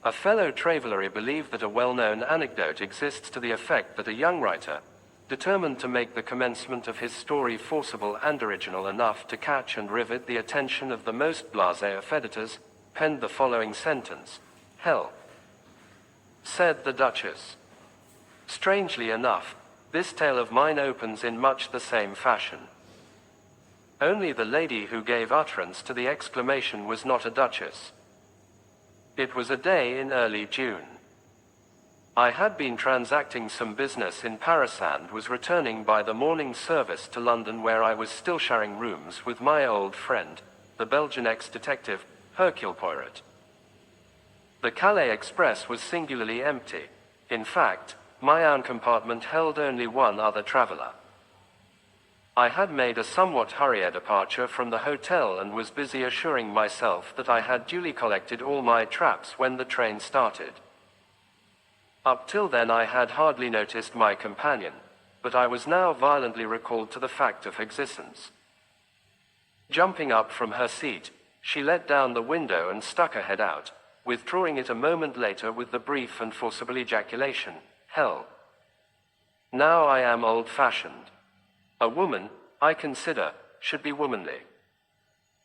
A fellow traveler believed that a well-known anecdote exists to the effect that a young writer, determined to make the commencement of his story forcible and original enough to catch and rivet the attention of the most blasé of editors, penned the following sentence: "Hell," said the Duchess. Strangely enough, this tale of mine opens in much the same fashion. Only the lady who gave utterance to the exclamation was not a duchess. It was a day in early June. I had been transacting some business in Paris and was returning by the morning service to London, where I was still sharing rooms with my old friend, the Belgian ex-detective, Hercule Poirot. The Calais express was singularly empty. In fact, my own compartment held only one other traveler. I had made a somewhat hurried departure from the hotel and was busy assuring myself that I had duly collected all my traps when the train started. Up till then I had hardly noticed my companion, but I was now violently recalled to the fact of existence. Jumping up from her seat, she let down the window and stuck her head out, withdrawing it a moment later with the brief and forcible ejaculation, "Hell." Now I am old-fashioned. A woman, I consider, should be womanly.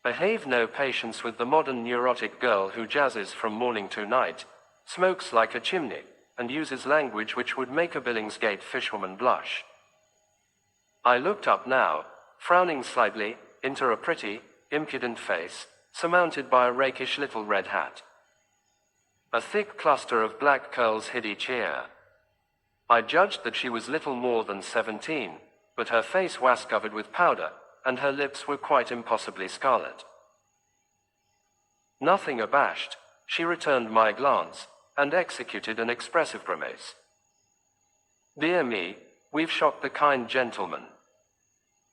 Behave no patience with the modern neurotic girl who jazzes from morning to night, smokes like a chimney, and uses language which would make a Billingsgate fishwoman blush. I looked up now, frowning slightly, into a pretty, impudent face, surmounted by a rakish little red hat. A thick cluster of black curls hid each ear. I judged that she was little more than 17, but her face was covered with powder, and her lips were quite impossibly scarlet. Nothing abashed, she returned my glance, and executed an expressive grimace. "Dear me, we've shocked the kind gentleman,"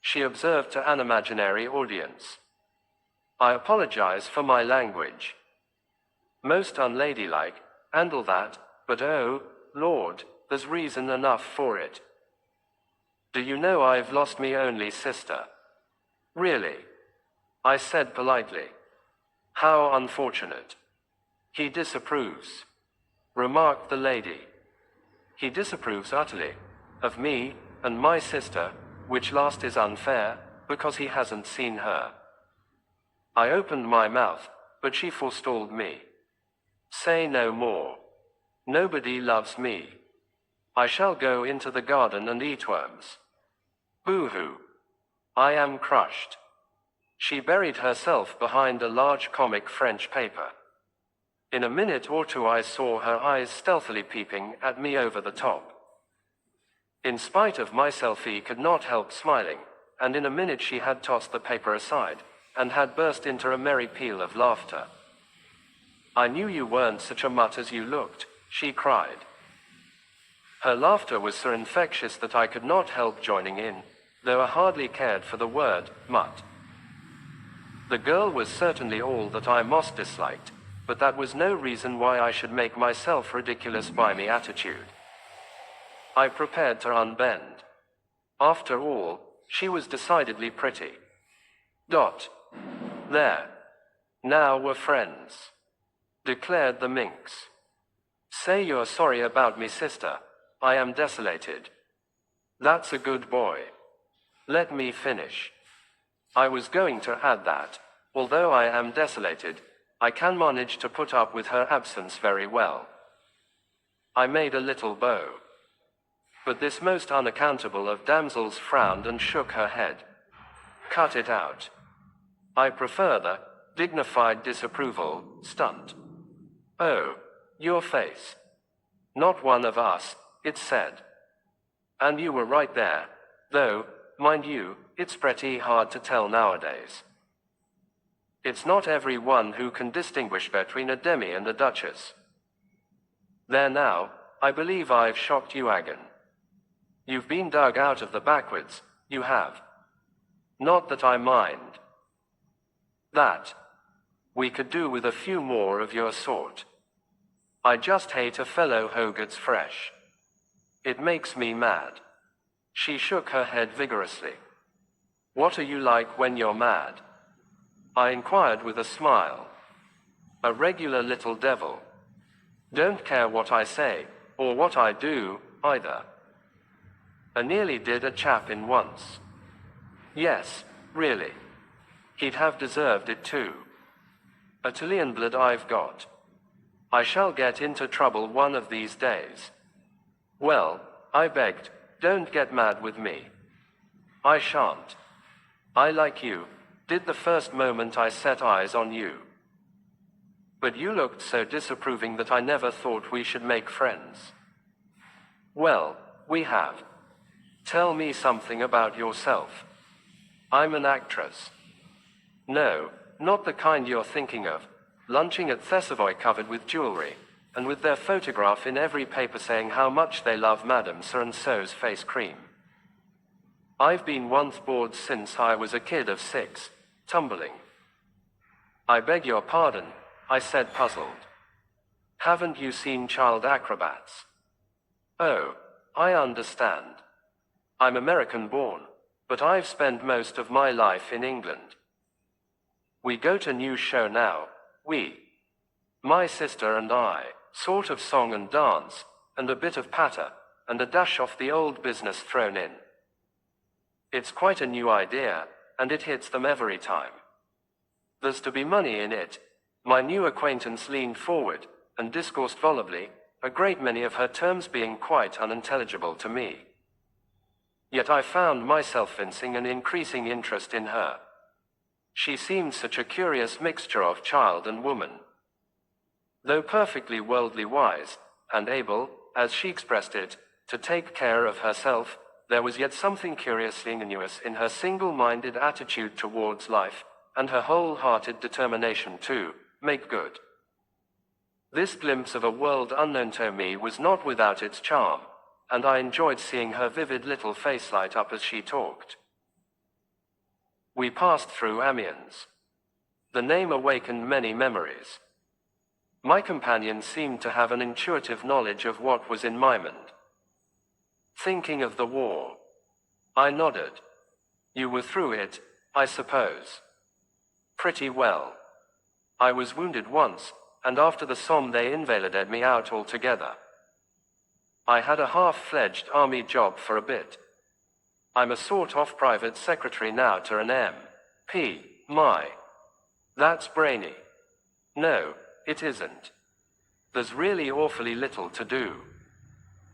she observed to an imaginary audience. "I apologize for my language. Most unladylike, and all that, but oh, Lord, there's reason enough for it. Do you know I've lost me only sister?" "Really?" I said politely. "How unfortunate." "He disapproves," remarked the lady. "He disapproves utterly of me and my sister, which last is unfair, because he hasn't seen her." I opened my mouth, but she forestalled me. "Say no more. Nobody loves me. I shall go into the garden and eat worms. Boo-hoo. I am crushed." She buried herself behind a large comic French paper. In a minute or two I saw her eyes stealthily peeping at me over the top. In spite of myself I could not help smiling, and in a minute she had tossed the paper aside, and had burst into a merry peal of laughter. "I knew you weren't such a mutt as you looked," she cried. Her laughter was so infectious that I could not help joining in, though I hardly cared for the word mutt. The girl was certainly all that I most disliked, but that was no reason why I should make myself ridiculous by my attitude. I prepared to unbend. After all, she was decidedly pretty. "There. Now we're friends," declared the minx. "Say you're sorry about me, sister. I am desolated." "That's a good boy. Let me finish. I was going to add that, although I am desolated, I can manage to put up with her absence very well." I made a little bow. But this most unaccountable of damsels frowned and shook her head. "Cut it out. I prefer the dignified disapproval stunt." "Oh, your face. Not one of us," it said. "And you were right there, though, mind you, it's pretty hard to tell nowadays. It's not every one who can distinguish between a demi and a duchess. There now, I believe I've shocked you again. You've been dug out of the backwards, you have. Not that I mind. That. We could do with a few more of your sort. I just hate a fellow who gets fresh. It makes me mad." She shook her head vigorously. "What are you like when you're mad?" I inquired with a smile. "A regular little devil." Don't care what I say, or what I do, either. I nearly did a chap in once. Yes, really. He'd have deserved it too. Italian blood I've got. I shall get into trouble one of these days. Well, I begged, don't get mad with me. I shan't. I like you, did the first moment I set eyes on you. But you looked so disapproving that I never thought we should make friends. Well, we have. Tell me something about yourself. I'm an actress. No, not the kind you're thinking of, lunching at Thesavoy covered with jewelry, and with their photograph in every paper saying how much they love Madame So-and-so's face cream. I've been once bored since I was a kid of 6, tumbling. I beg your pardon, I said puzzled. Haven't you seen child acrobats? Oh, I understand. I'm American born, but I've spent most of my life in England. We go to new show now, my sister and I, sort of song and dance, and a bit of patter, and a dash of the old business thrown in. It's quite a new idea, and it hits them every time. There's to be money in it. My new acquaintance leaned forward, and discoursed volubly, a great many of her terms being quite unintelligible to me. Yet I found myself evincing an increasing interest in her. She seemed such a curious mixture of child and woman. Though perfectly worldly wise, and able, as she expressed it, to take care of herself, there was yet something curiously ingenuous in her single-minded attitude towards life, and her whole-hearted determination to make good. This glimpse of a world unknown to me was not without its charm, and I enjoyed seeing her vivid little face light up as she talked. We passed through Amiens. The name awakened many memories. My companion seemed to have an intuitive knowledge of what was in my mind. Thinking of the war. I nodded. You were through it, I suppose. Pretty well. I was wounded once, and after the Somme they invalided me out altogether. I had a half-fledged army job for a bit. I'm a sort of private secretary now to an M.P. My. That's brainy. No, it isn't. There's really awfully little to do.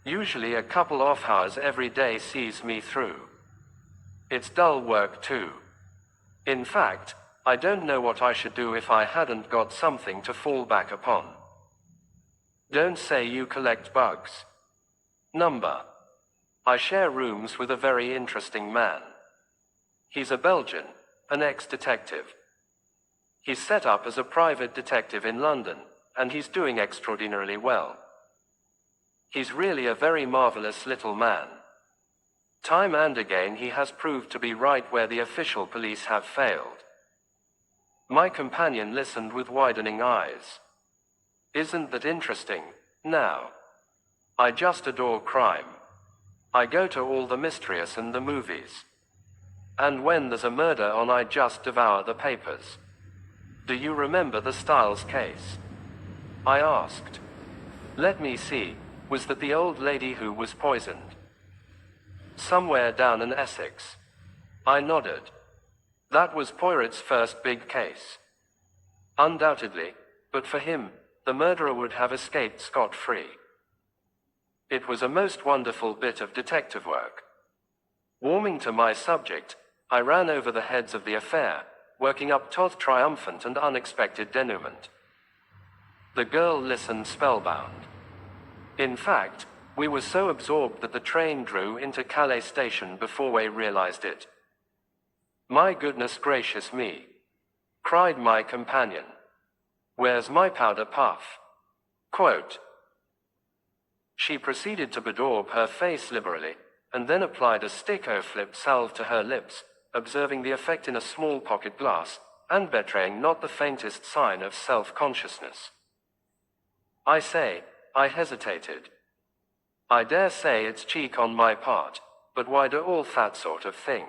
Usually a couple of hours every day sees me through. It's dull work too. In fact, I don't know what I should do if I hadn't got something to fall back upon. Don't say you collect bugs. Number. I share rooms with a very interesting man. He's a Belgian, an ex-detective. He's set up as a private detective in London, and he's doing extraordinarily well. He's really a very marvelous little man. Time and again he has proved to be right where the official police have failed. My companion listened with widening eyes. Isn't that interesting, now? I just adore crime. I go to all the mysterious and the movies. And when there's a murder on, I just devour the papers. Do you remember the Styles case? I asked. Let me see, was that the old lady who was poisoned? Somewhere down in Essex. I nodded. That was Poirot's first big case. Undoubtedly, but for him, the murderer would have escaped scot-free. It was a most wonderful bit of detective work. Warming to my subject, I ran over the heads of the affair, working up to the triumphant and unexpected denouement. The girl listened spellbound. In fact, we were so absorbed that the train drew into Calais station before we realized it. My goodness gracious me! Cried my companion. Where's my powder puff? Quote. She proceeded to bedaub her face liberally, and then applied a stick-o-flip salve to her lips, observing the effect in a small pocket glass, and betraying not the faintest sign of self-consciousness. I say, I hesitated. I dare say it's cheek on my part, but why do all that sort of thing?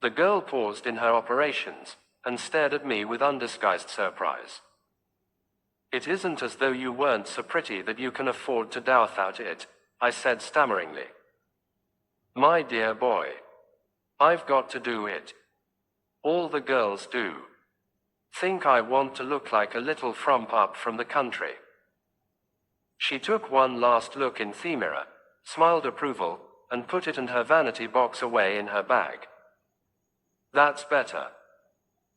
The girl paused in her operations, and stared at me with undisguised surprise. It isn't as though you weren't so pretty that you can afford to dow without it, I said stammeringly. My dear boy. I've got to do it. All the girls do. Think I want to look like a little frump up from the country. She took one last look in the mirror, smiled approval, and put it and her vanity box away in her bag. That's better.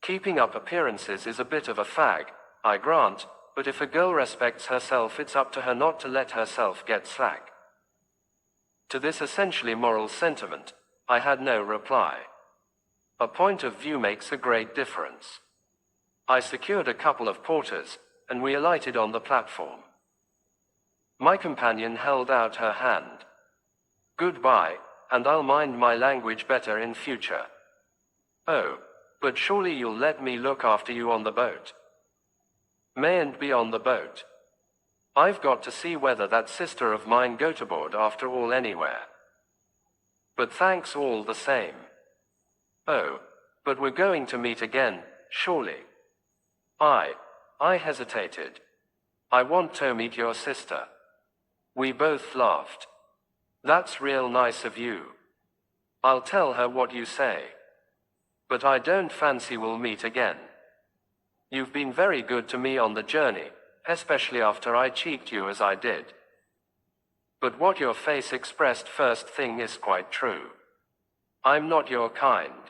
Keeping up appearances is a bit of a fag, I grant, but if a girl respects herself, it's up to her not to let herself get slack. To this essentially moral sentiment, I had no reply. A point of view makes a great difference. I secured a couple of porters, and we alighted on the platform. My companion held out her hand. Goodbye, and I'll mind my language better in future. Oh, but surely you'll let me look after you on the boat. Mayn't be on the boat. I've got to see whether that sister of mine goes aboard after all anywhere. But thanks all the same. Oh, but we're going to meet again, surely. I hesitated. I want to meet your sister. We both laughed. That's real nice of you. I'll tell her what you say. But I don't fancy we'll meet again. You've been very good to me on the journey, especially after I cheeked you as I did. But what your face expressed first thing is quite true. I'm not your kind.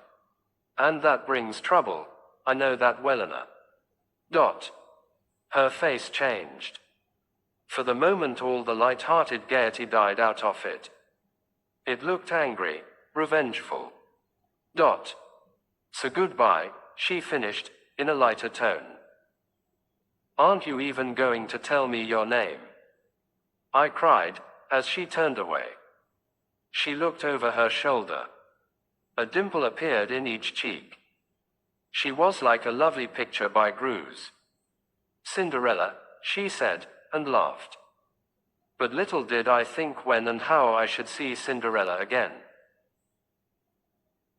And that brings trouble, I know that well enough. Her face changed. For the moment all the light-hearted gaiety died out of it. It looked angry, revengeful. So goodbye, she finished, in a lighter tone. Aren't you even going to tell me your name? I cried, as she turned away. She looked over her shoulder. A dimple appeared in each cheek. She was like a lovely picture by Greuze. Cinderella, she said, and laughed. But little did I think when and how I should see Cinderella again.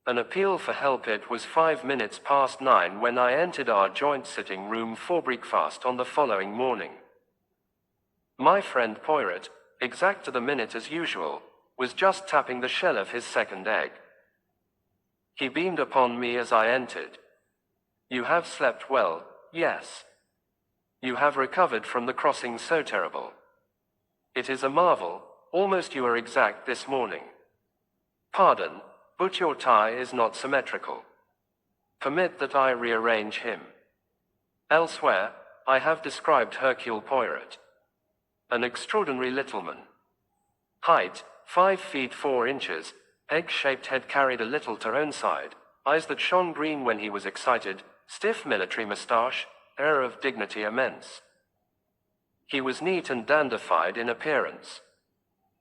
An appeal for help. It was 9:05 when I entered our joint sitting room for breakfast on the following morning. My friend Poirot, exact to the minute as usual, was just tapping the shell of his second egg. He beamed upon me as I entered. You have slept well, yes. You have recovered from the crossing so terrible. It is a marvel, almost you are exact this morning. Pardon, but your tie is not symmetrical. Permit that I rearrange him. Elsewhere, I have described Hercule Poirot. An extraordinary little man. Height, 5 feet 4 inches, egg-shaped head carried a little to one side, eyes that shone green when he was excited, stiff military moustache, air of dignity immense. He was neat and dandified in appearance.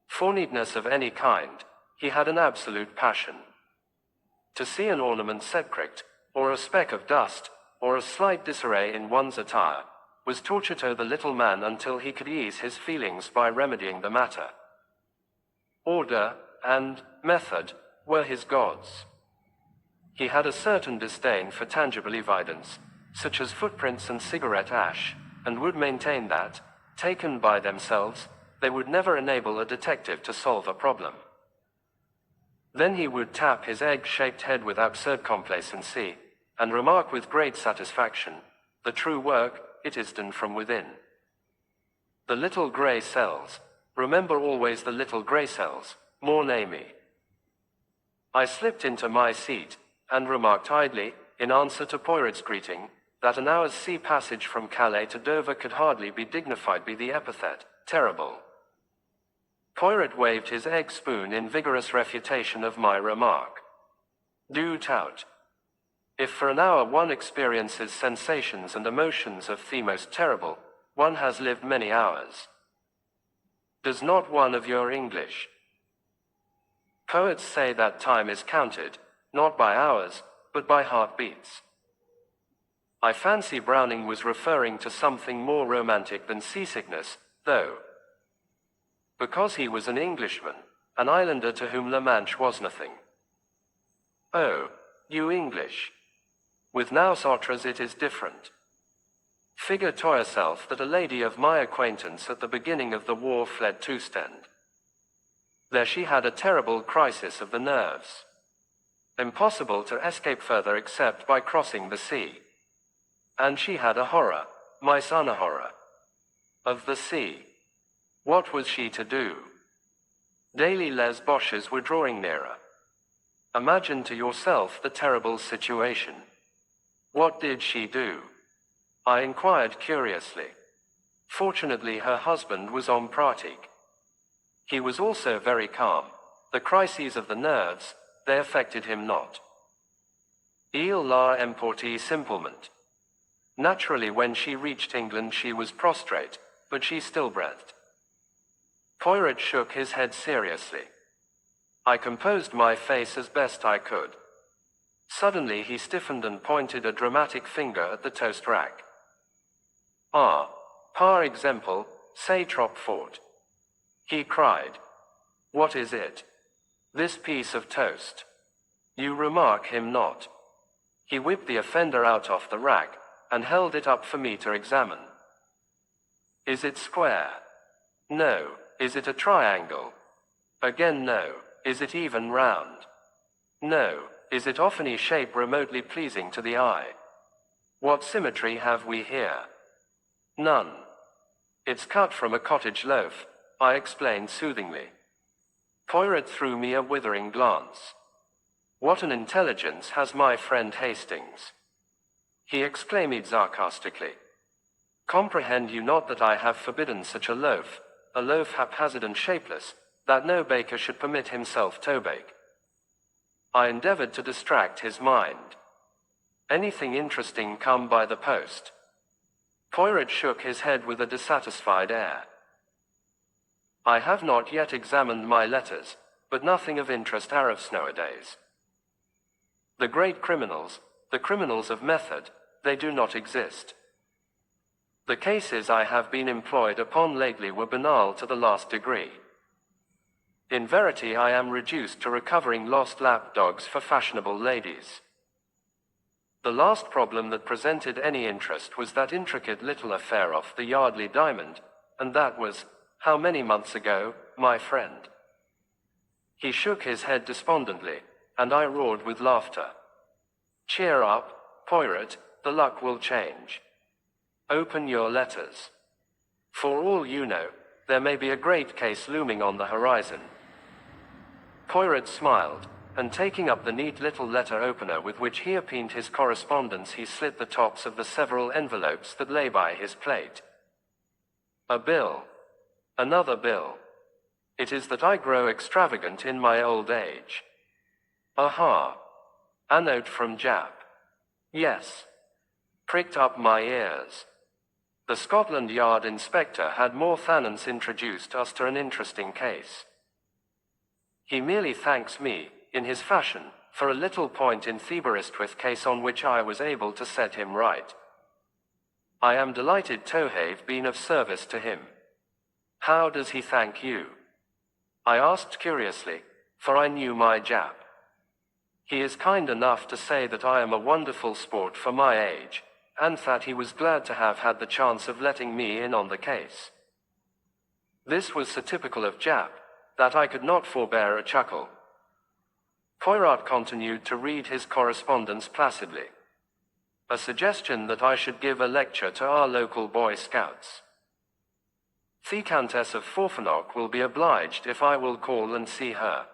For neatness of any kind, he had an absolute passion. To see an ornament set-cricked, or a speck of dust, or a slight disarray in one's attire, was torture to the little man until he could ease his feelings by remedying the matter. Order and method were his gods. He had a certain disdain for tangible evidence, such as footprints and cigarette ash, and would maintain that, taken by themselves, they would never enable a detective to solve a problem. Then he would tap his egg-shaped head with absurd complacency, and remark with great satisfaction, "The true work, it is done from within." The little grey cells, remember always the little grey cells, mon ami. I slipped into my seat, and remarked idly, in answer to Poirot's greeting, that an hour's sea passage from Calais to Dover could hardly be dignified by the epithet, terrible. Poirot waved his egg spoon in vigorous refutation of my remark. Do tout. If for an hour one experiences sensations and emotions of the most terrible, one has lived many hours. Does not one of your English poets say that time is counted, not by hours, but by heartbeats? I fancy Browning was referring to something more romantic than seasickness, though. Because he was an Englishman, an islander to whom La Manche was nothing. Oh, you English. With nous autres it is different. Figure to yourself that a lady of my acquaintance at the beginning of the war fled to Ostend. There she had a terrible crisis of the nerves. Impossible to escape further except by crossing the sea. And she had a horror, my son a horror, of the sea. What was she to do? Daily les Boches were drawing nearer. Imagine to yourself the terrible situation. What did she do? I inquired curiously. Fortunately her husband was en pratique. He was also very calm. The crises of the nerves, they affected him not. Il l'a emporté simplement. Naturally when she reached England she was prostrate, but she still breathed. Poirot shook his head seriously. I composed my face as best I could. Suddenly he stiffened and pointed a dramatic finger at the toast rack. Ah, par exemple, c'est trop fort, he cried. What is it? This piece of toast. You remark him not. He whipped the offender out off the rack, and held it up for me to examine. Is it square? No. Is it a triangle? Again no. Is it even round? No. Is it of any shape remotely pleasing to the eye? What symmetry have we here? None. It's cut from a cottage loaf, I explained soothingly. Poirot threw me a withering glance. What an intelligence has my friend Hastings! He exclaimed sarcastically. Comprehend you not that I have forbidden such a loaf haphazard and shapeless, that no baker should permit himself to bake? I endeavored to distract his mind. Anything interesting come by the post? Poirot shook his head with a dissatisfied air. I have not yet examined my letters, but nothing of interest arrives nowadays. The great criminals, the criminals of method, they do not exist. The cases I have been employed upon lately were banal to the last degree. In verity I am reduced to recovering lost lap dogs for fashionable ladies. The last problem that presented any interest was that intricate little affair of the Yardley diamond, and that was, how many months ago, my friend? He shook his head despondently, and I roared with laughter. Cheer up, Poirot, the luck will change. Open your letters. For all you know, there may be a great case looming on the horizon. Poirot smiled, and taking up the neat little letter opener with which he opened his correspondence, he slit the tops of the several envelopes that lay by his plate. A bill. Another bill. It is that I grow extravagant in my old age. Aha. A note from Jap. Yes. Pricked up my ears. The Scotland Yard inspector had more than introduced us to an interesting case. He merely thanks me, in his fashion, for a little point in the Aberystwyth case on which I was able to set him right. I am delighted to have been of service to him. How does he thank you? I asked curiously, for I knew my Jap. He is kind enough to say that I am a wonderful sport for my age, and that he was glad to have had the chance of letting me in on the case. This was so typical of Jap, that I could not forbear a chuckle. Poirot continued to read his correspondence placidly. A suggestion that I should give a lecture to our local Boy Scouts. The Countess of Forfanock will be obliged if I will call and see her.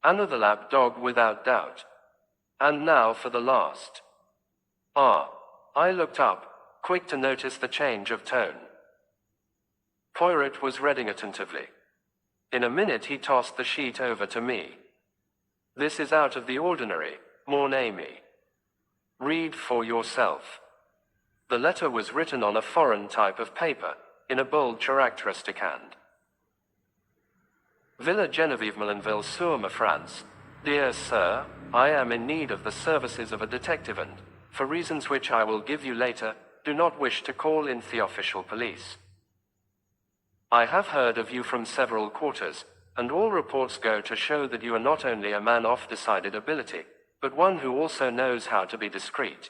Another lap dog without doubt. And now for the last. Ah. I looked up, quick to notice the change of tone. Poirot was reading attentively. In a minute he tossed the sheet over to me. This is out of the ordinary, mon ami. Read for yourself. The letter was written on a foreign type of paper, in a bold characteristic hand. Villa Genevieve Malinville sur France. Dear Sir, I am in need of the services of a detective and, for reasons which I will give you later, do not wish to call in the official police. I have heard of you from several quarters, and all reports go to show that you are not only a man of decided ability, but one who also knows how to be discreet.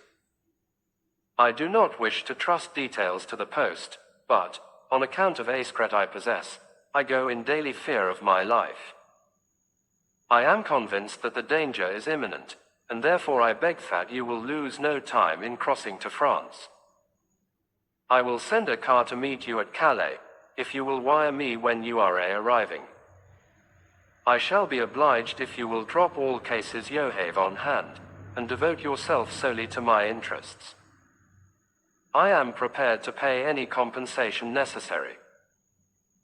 I do not wish to trust details to the post, but, on account of a secret I possess, I go in daily fear of my life. I am convinced that the danger is imminent, and therefore I beg that you will lose no time in crossing to France. I will send a car to meet you at Calais, if you will wire me when you are arriving. I shall be obliged if you will drop all cases you have on hand, and devote yourself solely to my interests. I am prepared to pay any compensation necessary.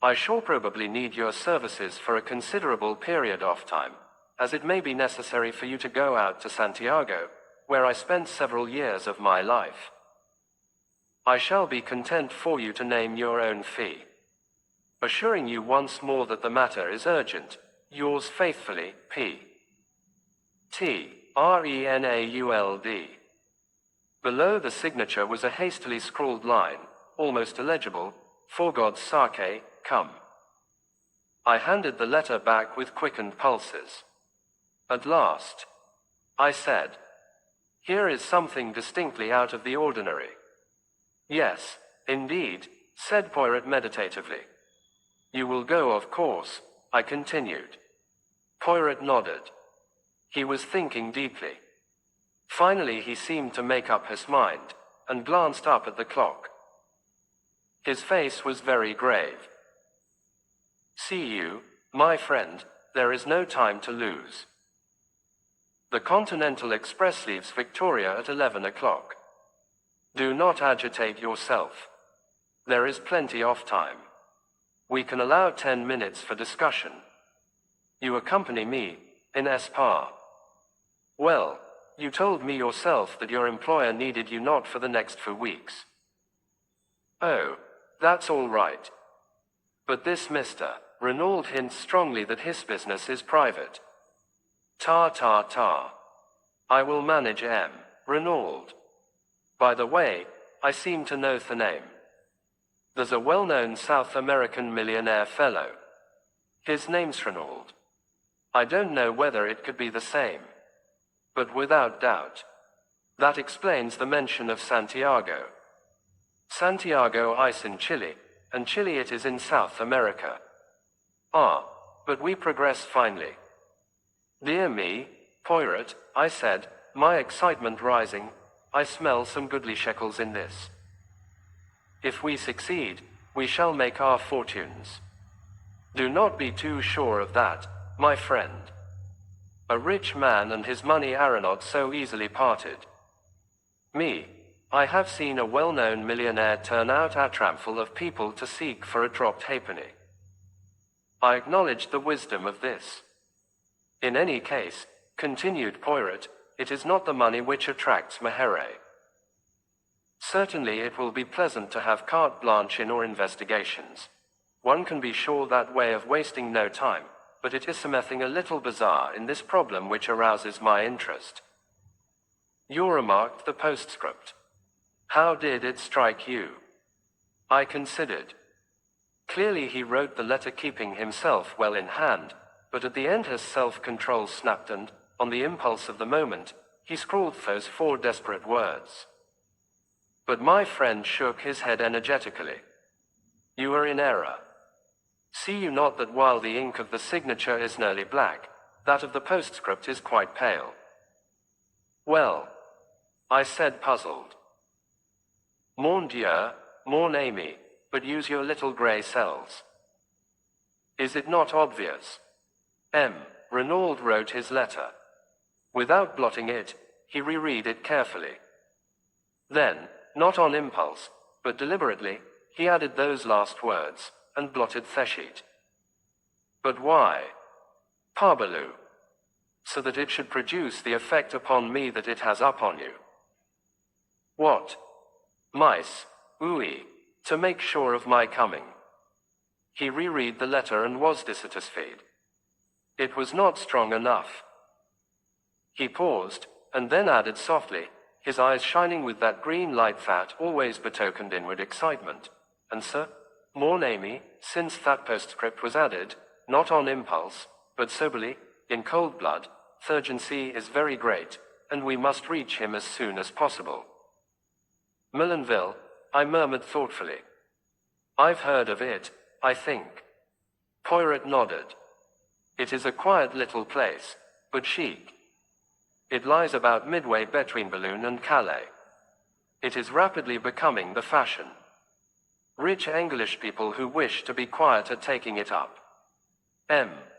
I shall probably need your services for a considerable period of time, as it may be necessary for you to go out to Santiago, where I spent several years of my life. I shall be content for you to name your own fee. Assuring you once more that the matter is urgent, yours faithfully, P. T. Renauld. Below the signature was a hastily scrawled line, almost illegible, "For God's sake, come." I handed the letter back with quickened pulses. At last, I said, "Here is something distinctly out of the ordinary." "Yes, indeed," said Poirot meditatively. "You will go, of course," I continued. Poirot nodded. He was thinking deeply. Finally he seemed to make up his mind, and glanced up at the clock. His face was very grave. "See you, my friend, there is no time to lose. The Continental Express leaves Victoria at 11 o'clock. Do not agitate yourself. There is plenty of time. We can allow 10 minutes for discussion. You accompany me, in Espar. Well, you told me yourself that your employer needed you not for the next 4 weeks. Oh, that's all right. But this Mr. Renauld hints strongly that his business is private. Ta. I will manage M. Renauld. By the way, I seem to know the name. There's a well-known South American millionaire fellow. His name's Renauld. I don't know whether it could be the same. But without doubt. That explains the mention of Santiago. Santiago is in Chile, and Chile it is in South America. Ah, but we progress finely. Dear me, Poirot, I said, my excitement rising, I smell some goodly shekels in this. If we succeed, we shall make our fortunes. Do not be too sure of that, my friend. A rich man and his money are not so easily parted. Me, I have seen a well-known millionaire turn out a tramful of people to seek for a dropped halfpenny. I acknowledge the wisdom of this. In any case, continued Poirot, it is not the money which attracts Mahere. Certainly it will be pleasant to have carte blanche in our investigations. One can be sure that way of wasting no time, but it is something a little bizarre in this problem which arouses my interest. You remarked the postscript. How did it strike you? I considered. Clearly he wrote the letter keeping himself well in hand, but at the end his self-control snapped and, on the impulse of the moment, he scrawled those 4 desperate words. But my friend shook his head energetically. You are in error. See you not that while the ink of the signature is nearly black, that of the postscript is quite pale? Well, I said puzzled. Mon Dieu, mon ami, but use your little grey cells. Is it not obvious? M. Renauld wrote his letter. Without blotting it, he reread it carefully. Then, not on impulse, but deliberately, he added those last words, and blotted the sheet. But why? Parbleu. So that it should produce the effect upon me that it has upon you. What? Mice, oui, to make sure of my coming. He reread the letter and was dissatisfied. It was not strong enough. He paused, and then added softly, his eyes shining with that green light that always betokened inward excitement. And sir, mon ami, since that postscript was added, not on impulse, but soberly, in cold blood, the urgency is very great, and we must reach him as soon as possible. Millenville, I murmured thoughtfully. I've heard of it, I think. Poirot nodded. It is a quiet little place, but chic. It lies about midway between Boulogne and Calais. It is rapidly becoming the fashion. Rich English people who wish to be quiet are taking it up.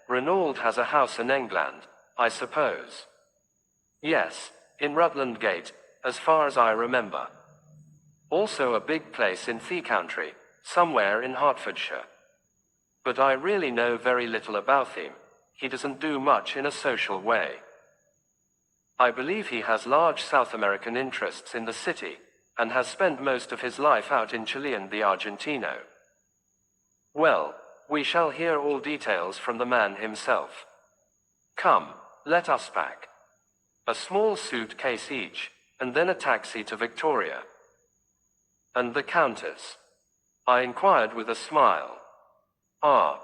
Renaud has a house in England, I suppose. Yes, in Rutland Gate, as far as I remember. Also a big place in the country, somewhere in Hertfordshire. But I really know very little about him. He doesn't do much in a social way. I believe he has large South American interests in the city, and has spent most of his life out in Chile and the Argentino. Well, we shall hear all details from the man himself. Come, let us pack. A small suitcase each, and then a taxi to Victoria. And the Countess? I inquired with a smile. Ah,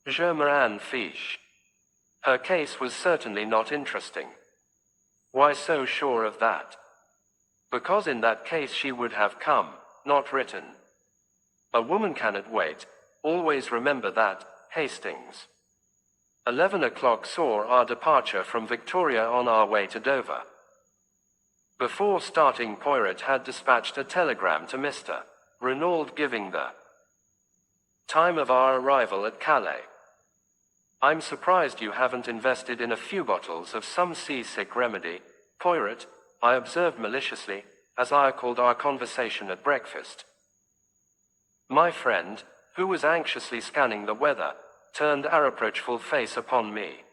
je m'en fiche. Her case was certainly not interesting. Why so sure of that? Because in that case she would have come, not written. A woman cannot wait, always remember that, Hastings. 11 o'clock saw our departure from Victoria on our way to Dover. Before starting, Poirot had dispatched a telegram to Mr. Renaud giving the time of our arrival at Calais. I'm surprised you haven't invested in a few bottles of some seasick remedy, Poirot, I observed maliciously, as I recalled our conversation at breakfast. My friend, who was anxiously scanning the weather, turned a reproachful face upon me.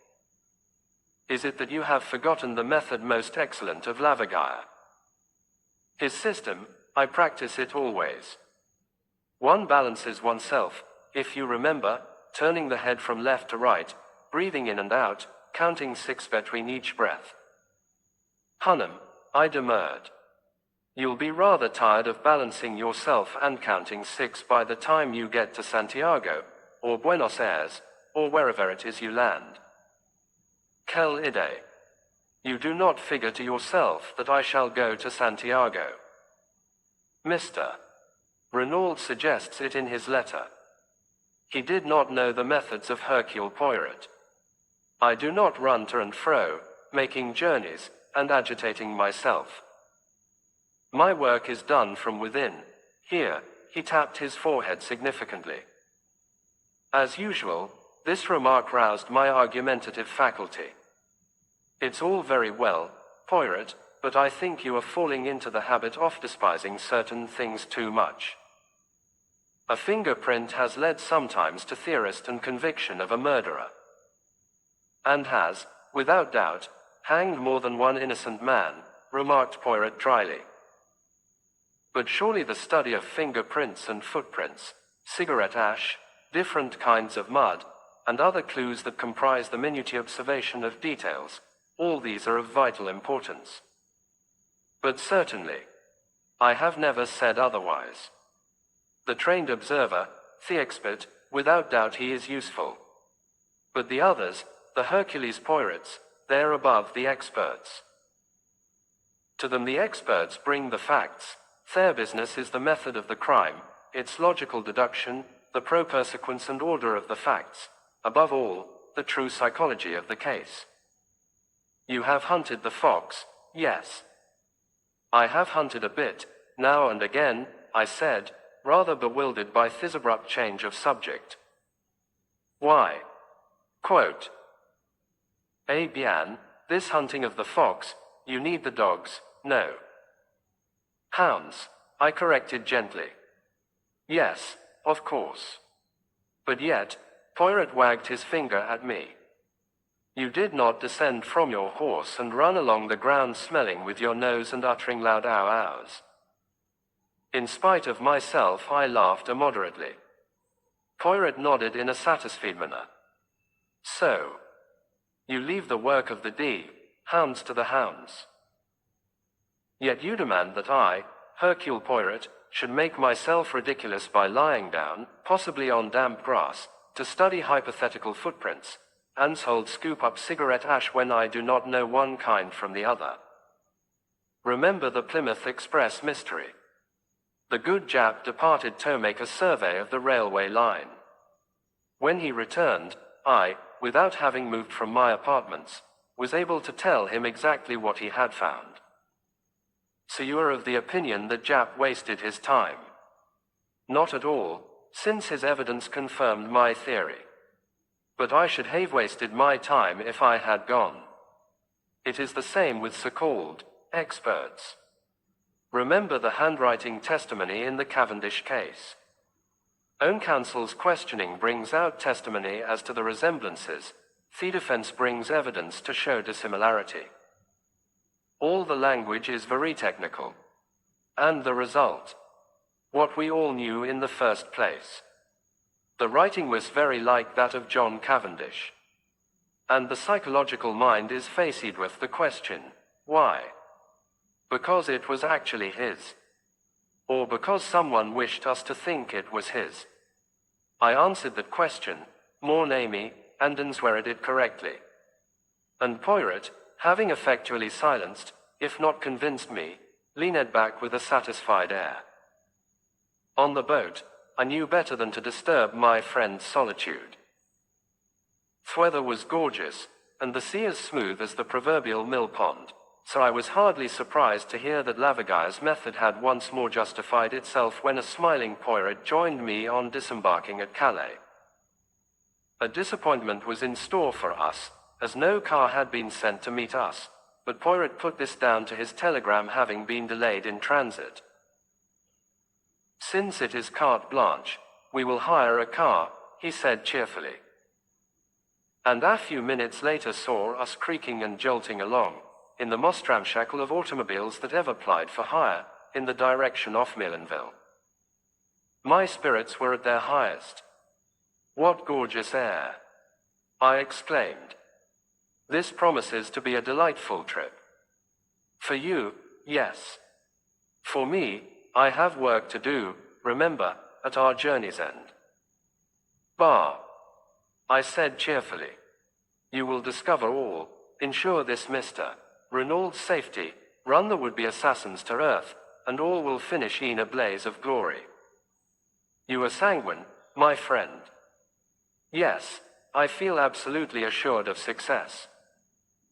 Is it that you have forgotten the method most excellent of Lavagire? His system, I practice it always. One balances oneself, if you remember, turning the head from left to right, breathing in and out, counting 6 between each breath. Hunnam, I demurred. You'll be rather tired of balancing yourself and counting 6 by the time you get to Santiago, or Buenos Aires, or wherever it is you land. Quelle idée. You do not figure to yourself that I shall go to Santiago. Mr. Renaud suggests it in his letter. He did not know the methods of Hercule Poirot. I do not run to and fro, making journeys, and agitating myself. My work is done from within. Here, he tapped his forehead significantly. As usual, this remark roused my argumentative faculty. It's all very well, Poirot, but I think you are falling into the habit of despising certain things too much. A fingerprint has led sometimes to theorist and conviction of a murderer. And has, without doubt, hanged more than one innocent man, remarked Poirot dryly. But surely the study of fingerprints and footprints, cigarette ash, different kinds of mud, and other clues that comprise the minute observation of details, all these are of vital importance. But certainly, I have never said otherwise. The trained observer, the expert, without doubt he is useful. But the others, the Hercules Poirots, they're above the experts. To them the experts bring the facts. Their business is the method of the crime, its logical deduction, the propersequence and order of the facts, above all, the true psychology of the case. You have hunted the fox, yes. I have hunted a bit, now and again, I said, rather bewildered by this abrupt change of subject. Why? Quote. Eh bien, this hunting of the fox, you need the dogs, no. Hounds, I corrected gently. Yes, of course. But yet, Poirot wagged his finger at me. You did not descend from your horse and run along the ground smelling with your nose and uttering loud ow-ows. In spite of myself, I laughed immoderately. Poirot nodded in a satisfied manner. So, you leave the work of the hounds to the hounds. Yet you demand that I, Hercule Poirot, should make myself ridiculous by lying down, possibly on damp grass, to study hypothetical footprints, and scoop up cigarette ash when I do not know one kind from the other. Remember the Plymouth Express mystery. The good Jap departed to make a survey of the railway line. When he returned, I, without having moved from my apartments, was able to tell him exactly what he had found. So you are of the opinion that Jap wasted his time? Not at all, since his evidence confirmed my theory. But I should have wasted my time if I had gone. It is the same with so-called experts. Remember the handwriting testimony in the Cavendish case. Own counsel's questioning brings out testimony as to the resemblances. The defense brings evidence to show dissimilarity. All the language is very technical. And the result? What we all knew in the first place. The writing was very like that of John Cavendish. And the psychological mind is faced with the question, why? Because it was actually his. Or because someone wished us to think it was his. I answered that question, more namely, and answered it correctly. And Poirot, having effectually silenced, if not convinced me, leaned back with a satisfied air. On the boat, I knew better than to disturb my friend's solitude. The weather was gorgeous, and the sea as smooth as the proverbial mill pond, so I was hardly surprised to hear that Lavagaire's method had once more justified itself when a smiling Poirot joined me on disembarking at Calais. A disappointment was in store for us, as no car had been sent to meet us, but Poirot put this down to his telegram having been delayed in transit. Since it is carte blanche, we will hire a car, he said cheerfully. And a few minutes later saw us creaking and jolting along, in the most ramshackle of automobiles that ever plied for hire, in the direction of Millenville. My spirits were at their highest. What gorgeous air! I exclaimed. This promises to be a delightful trip. For you, yes. For me, I have work to do, remember, at our journey's end. Bah! I said cheerfully. You will discover all, ensure this Mr. Renaud's safety, run the would-be assassins to earth, and all will finish in a blaze of glory. You are sanguine, my friend. Yes, I feel absolutely assured of success.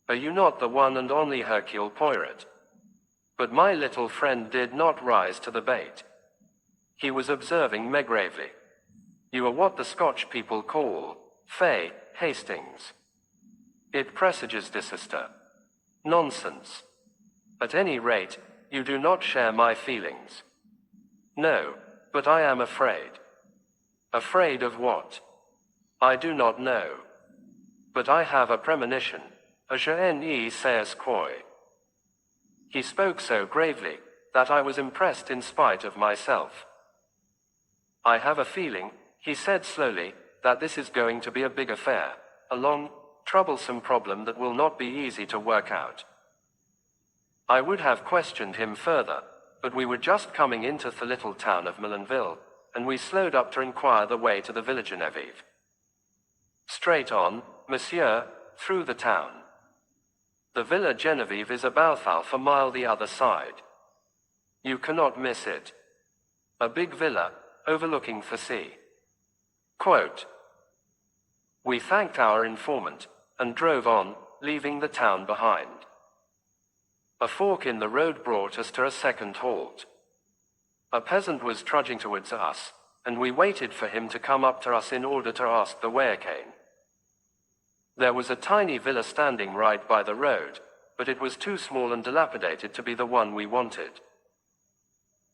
Are you not the one and only Hercule Poirot? But my little friend did not rise to the bait. He was observing me gravely. You are what the Scotch people call, Fay, Hastings. It presages disaster. Nonsense. At any rate, you do not share my feelings. No, but I am afraid. Afraid of what? I do not know. But I have a premonition, je ne sais quoi. He spoke so gravely, that I was impressed in spite of myself. I have a feeling, he said slowly, that this is going to be a big affair, a long, troublesome problem that will not be easy to work out. I would have questioned him further, but we were just coming into the little town of Millenville, and we slowed up to inquire the way to the Villa Genevieve. Straight on, monsieur, through the town. The Villa Genevieve is about half a mile the other side. You cannot miss it. A big villa, overlooking the sea. Quote. We thanked our informant, and drove on, leaving the town behind. A fork in the road brought us to a second halt. A peasant was trudging towards us, and we waited for him to come up to us in order to ask the way again. There was a tiny villa standing right by the road, but it was too small and dilapidated to be the one we wanted.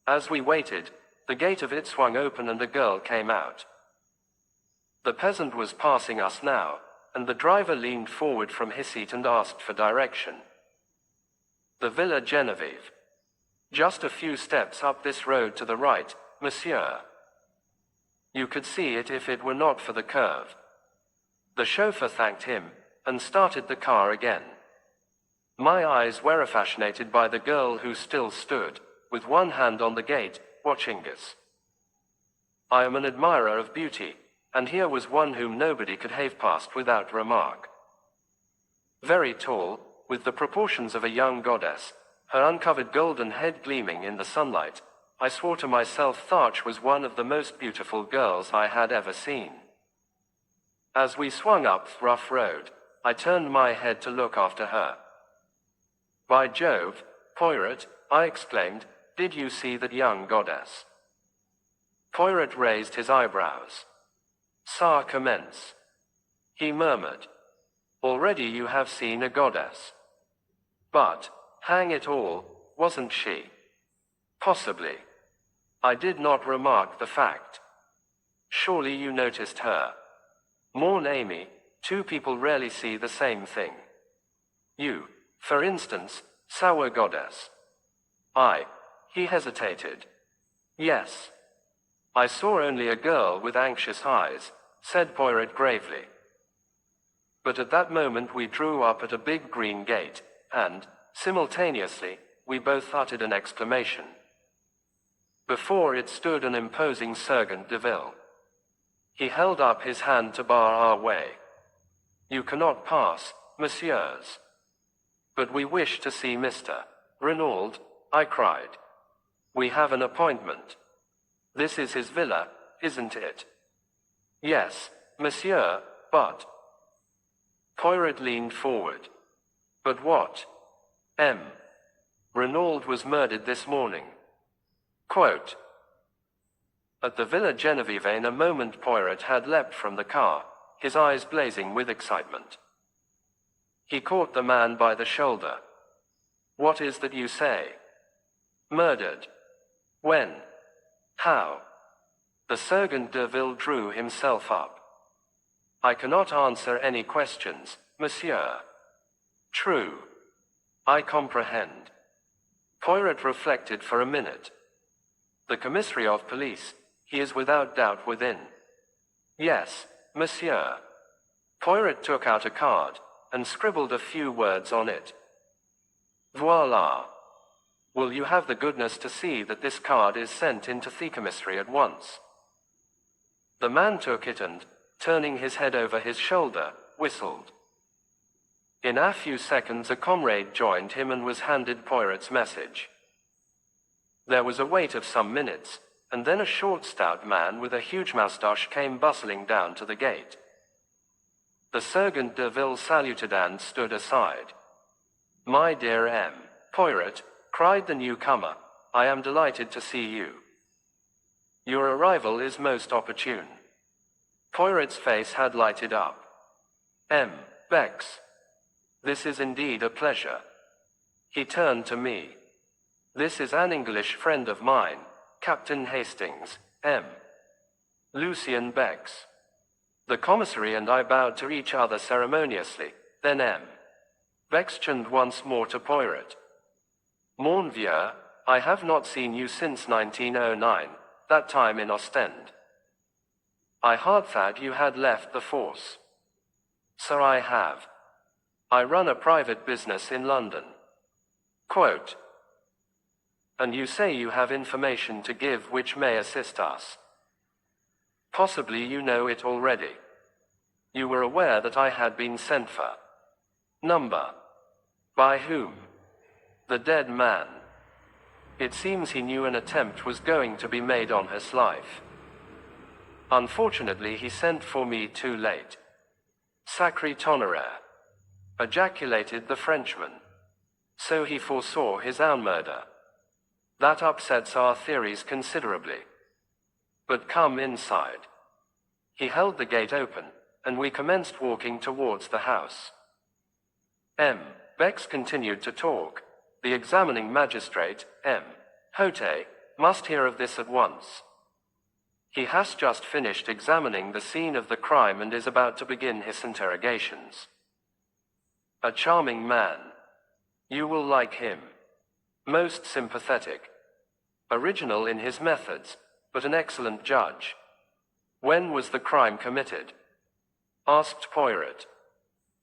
As we waited, the gate of it swung open and a girl came out. The peasant was passing us now, and the driver leaned forward from his seat and asked for direction. The Villa Genevieve. Just a few steps up this road to the right, monsieur. You could see it if it were not for the curve. The chauffeur thanked him, and started the car again. My eyes were fascinated by the girl who still stood, with one hand on the gate, watching us. I am an admirer of beauty, and here was one whom nobody could have passed without remark. Very tall, with the proportions of a young goddess, her uncovered golden head gleaming in the sunlight, I swore to myself Tharch was one of the most beautiful girls I had ever seen. As we swung up the rough road, I turned my head to look after her. By Jove, Poirot, I exclaimed, did you see that young goddess? Poirot raised his eyebrows. Ça commence. He murmured. Already you have seen a goddess. But, hang it all, wasn't she? Possibly. I did not remark the fact. Surely you noticed her. Morn Amy, two people rarely see the same thing. You, for instance, saw a goddess. He hesitated. Yes. I saw only a girl with anxious eyes, said Poirot gravely. But at that moment we drew up at a big green gate, and, simultaneously, we both uttered an exclamation. Before it stood an imposing Sergeant de Ville. He held up his hand to bar our way. You cannot pass, messieurs. But we wish to see Mr. Renaud, I cried. We have an appointment. This is his villa, isn't it? Yes, monsieur, but... Poirot leaned forward. But what? Renaud was murdered this morning. Quote. At the Villa Genevieve in a moment Poirot had leapt from the car, his eyes blazing with excitement. He caught the man by the shoulder. What is that you say? Murdered. When? How? The Sergeant de Ville drew himself up. I cannot answer any questions, monsieur. True. I comprehend. Poirot reflected for a minute. The commissary of police, he is without doubt within. Yes, monsieur. Poirot took out a card, and scribbled a few words on it. Voila. Will you have the goodness to see that this card is sent into the commissary at once? The man took it and, turning his head over his shoulder, whistled. In a few seconds a comrade joined him and was handed Poirot's message. There was a wait of some minutes, and then a short stout man with a huge moustache came bustling down to the gate. The Sergeant de Ville saluted and stood aside. My dear Poirot, cried the newcomer, I am delighted to see you. Your arrival is most opportune. Poirot's face had lighted up. Bex. This is indeed a pleasure. He turned to me. This is an English friend of mine, Captain Hastings, Lucien Bex. The commissary and I bowed to each other ceremoniously, then Bex turned once more to Poirot. Mon vieux, I have not seen you since 1909, that time in Ostend. I had thought you had left the force. So I have. I run a private business in London. Quote. And you say you have information to give which may assist us. Possibly you know it already. You were aware that I had been sent for. Number. By whom? The dead man. It seems he knew an attempt was going to be made on his life. Unfortunately he sent for me too late. Sacré tonnerre! Ejaculated the Frenchman. So he foresaw his own murder. That upsets our theories considerably. But come inside. He held the gate open, and we commenced walking towards the house. Bex continued to talk. The examining magistrate, Hote, must hear of this at once. He has just finished examining the scene of the crime and is about to begin his interrogations. A charming man. You will like him. Most sympathetic. Original in his methods, but an excellent judge. When was the crime committed? Asked Poirot.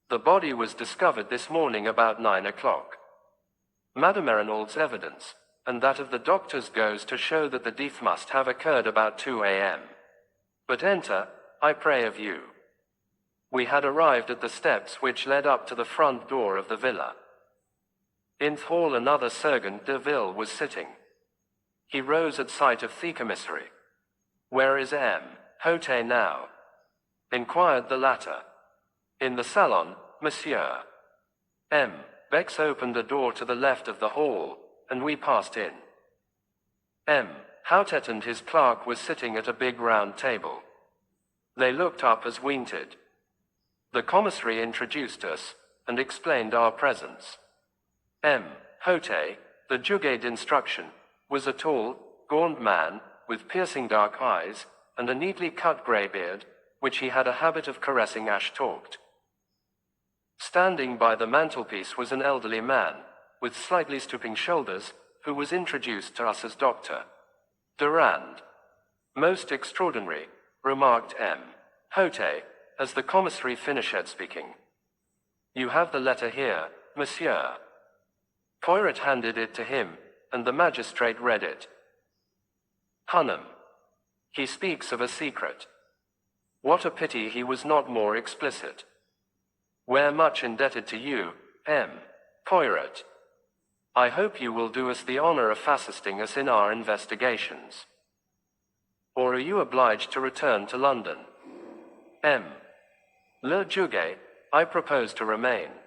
The body was discovered this morning about 9 o'clock. Madame Renaud's evidence, and that of the doctors goes to show that the death must have occurred about 2 a.m. But enter, I pray of you. We had arrived at the steps which led up to the front door of the villa. In the hall another Sergeant de Ville was sitting. He rose at sight of the commissary. "Where is M. Hote now?" inquired the latter. "In the salon, monsieur." M. Bex opened a door to the left of the hall, and we passed in. M. Houtet and his clerk were sitting at a big round table. They looked up as we entered. The commissary introduced us, and explained our presence. M. Hote, the juge d'instruction, was a tall, gaunt man, with piercing dark eyes, and a neatly cut grey beard, which he had a habit of caressing talked. Standing by the mantelpiece was an elderly man, with slightly stooping shoulders, who was introduced to us as Dr. Durand. "Most extraordinary," remarked M. Hote, as the commissary finished speaking. "You have the letter here, monsieur." Poirot handed it to him, and the magistrate read it. "Hunnam. He speaks of a secret. What a pity he was not more explicit. We're much indebted to you, M. Poirot. I hope you will do us the honor of assisting us in our investigations. Or are you obliged to return to London?" M. Le Juge, I propose to remain.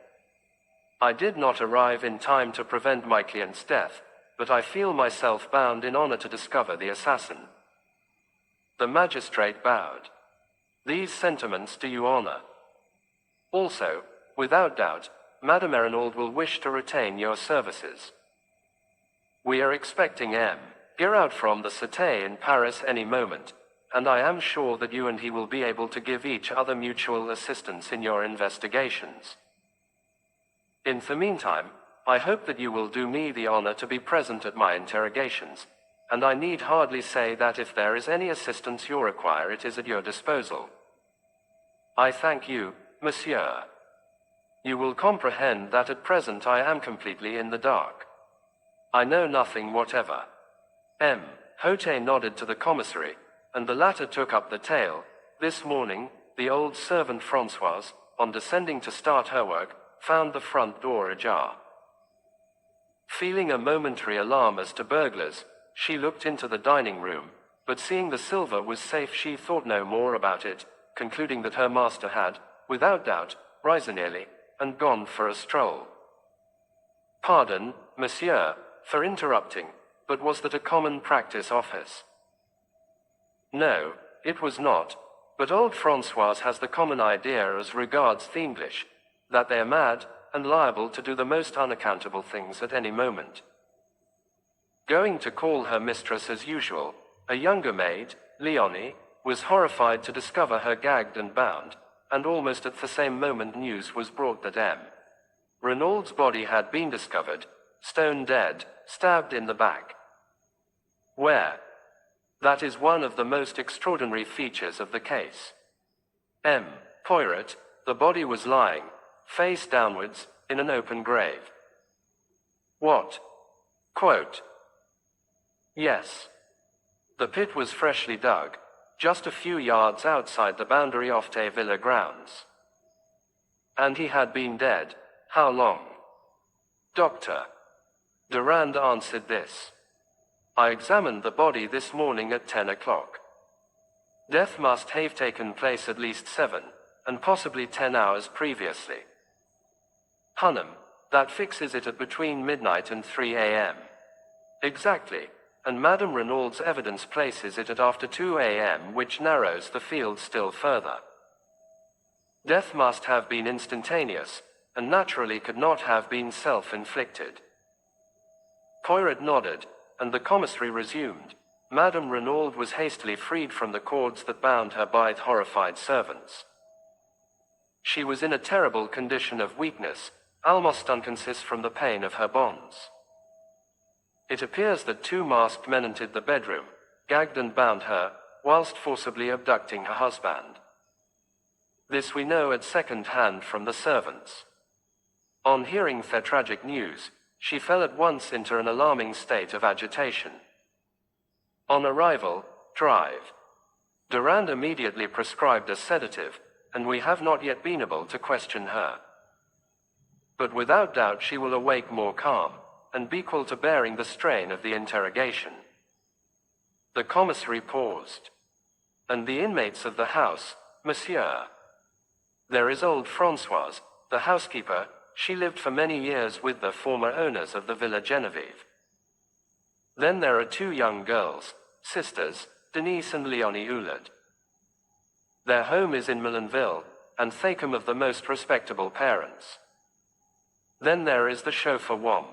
I did not arrive in time to prevent my client's death, but I feel myself bound in honor to discover the assassin. The magistrate bowed. "These sentiments do you honor. Also, without doubt, Madame Erinaud will wish to retain your services. We are expecting M. Giraud from the Cité in Paris any moment, and I am sure that you and he will be able to give each other mutual assistance in your investigations. In the meantime, I hope that you will do me the honor to be present at my interrogations, and I need hardly say that if there is any assistance you require, it is at your disposal. I thank you, monsieur. You will comprehend that at present I am completely in the dark. I know nothing whatever." M. Hote nodded to the commissary, and the latter took up the tale. "This morning, the old servant Françoise, on descending to start her work, found the front door ajar. Feeling a momentary alarm as to burglars, she looked into the dining room, but seeing the silver was safe, she thought no more about it, concluding that her master had, without doubt, risen early, and gone for a stroll. Pardon, monsieur, for interrupting, but was that a common practice of his?" "No, it was not, but old Françoise has the common idea as regards the English, that they are mad, and liable to do the most unaccountable things at any moment. Going to call her mistress as usual, a younger maid, Leonie, was horrified to discover her gagged and bound, and almost at the same moment news was brought that M. Renaud's body had been discovered, stone dead, stabbed in the back. Where? That is one of the most extraordinary features of the case. M. Poirot, the body was lying, face downwards, in an open grave. What? Quote. Yes. The pit was freshly dug, just a few yards outside the boundary of the villa grounds. And he had been dead, how long? Dr. Durand answered this. I examined the body this morning at 10 o'clock. Death must have taken place at least 7, and possibly 10 hours previously. Hunnam, that fixes it at between midnight and 3 a.m. Exactly, and Madame Renaud's evidence places it at after 2 a.m., which narrows the field still further. Death must have been instantaneous, and naturally could not have been self-inflicted. Poirot nodded, and the commissary resumed. Madame Renaud was hastily freed from the cords that bound her by the horrified servants. She was in a terrible condition of weakness, almost unconscious from the pain of her bonds. It appears that 2 masked men entered the bedroom, gagged and bound her, whilst forcibly abducting her husband. This we know at second hand from the servants. On hearing the tragic news, she fell at once into an alarming state of agitation. On arrival, drive. Durand immediately prescribed a sedative, and we have not yet been able to question her. But without doubt she will awake more calm, and be equal to bearing the strain of the interrogation. The commissary paused. And the inmates of the house, monsieur? There is old Françoise, the housekeeper. She lived for many years with the former owners of the Villa Genevieve. Then there are two young girls, sisters, Denise and Leonie Oulad. Their home is in Milanville, and they come of the most respectable parents. Then there is the chauffeur Wom.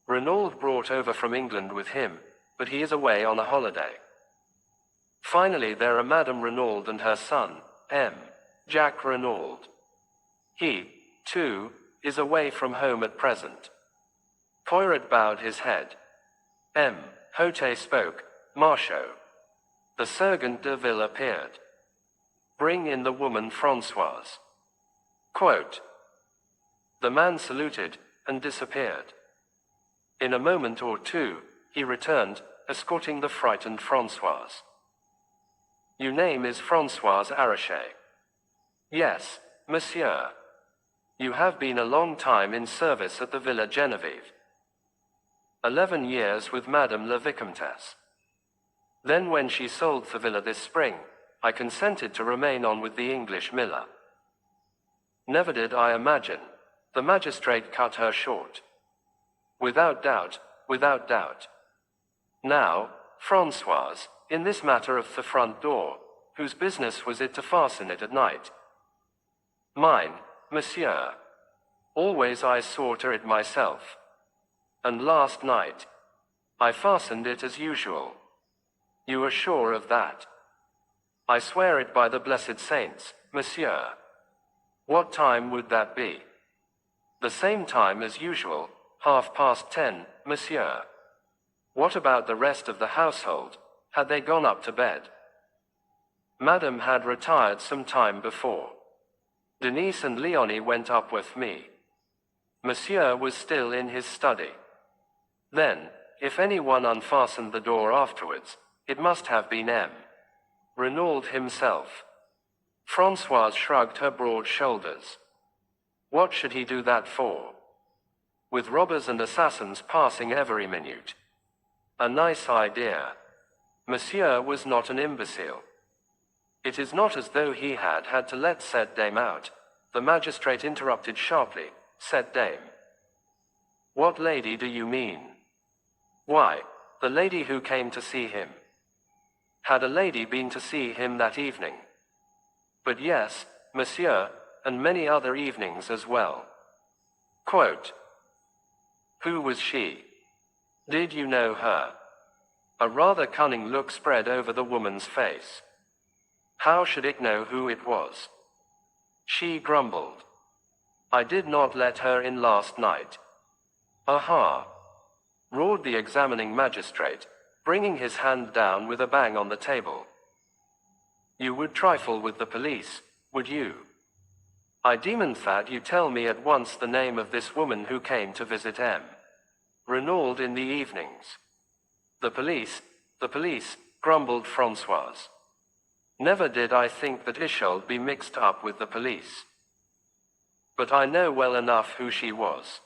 Renaud brought over from England with him, but he is away on a holiday. Finally there are Madame Renaud and her son, M. Jacques Renaud. He, too, is away from home at present. Poiret bowed his head. M. Hote spoke, Marchot. The sergeant de ville appeared. Bring in the woman Françoise. Quote. The man saluted, and disappeared. In a moment or two, he returned, escorting the frightened Françoise. Your name is Françoise Arrachet? Yes, monsieur. You have been a long time in service at the Villa Genevieve. 11 years with Madame la Vicomtesse. Then when she sold the villa this spring, I consented to remain on with the English miller. Never did I imagine. The magistrate cut her short. Without doubt, without doubt. Now, Françoise, in this matter of the front door, whose business was it to fasten it at night? Mine, monsieur. Always I saw to it myself. And last night, I fastened it as usual. You are sure of that? I swear it by the blessed saints, monsieur. What time would that be? The same time as usual, 10:30, monsieur. What about the rest of the household? Had they gone up to bed? Madame had retired some time before. Denise and Leonie went up with me. Monsieur was still in his study. Then, if anyone unfastened the door afterwards, it must have been M. Renaud himself. Françoise shrugged her broad shoulders. What should he do that for? With robbers and assassins passing every minute. A nice idea. Monsieur was not an imbecile. It is not as though he had to let said dame out, the magistrate interrupted sharply, said dame. What lady do you mean? Why, the lady who came to see him. Had a lady been to see him that evening? But yes, monsieur, and many other evenings as well. Quote. Who was she? Did you know her? A rather cunning look spread over the woman's face. How should it know who it was? She grumbled. I did not let her in last night. Aha! Roared the examining magistrate, bringing his hand down with a bang on the table. You would trifle with the police, would you? I demand that you tell me at once the name of this woman who came to visit M. Renaud in the evenings. The police, grumbled Françoise. Never did I think that I should be mixed up with the police. But I know well enough who she was.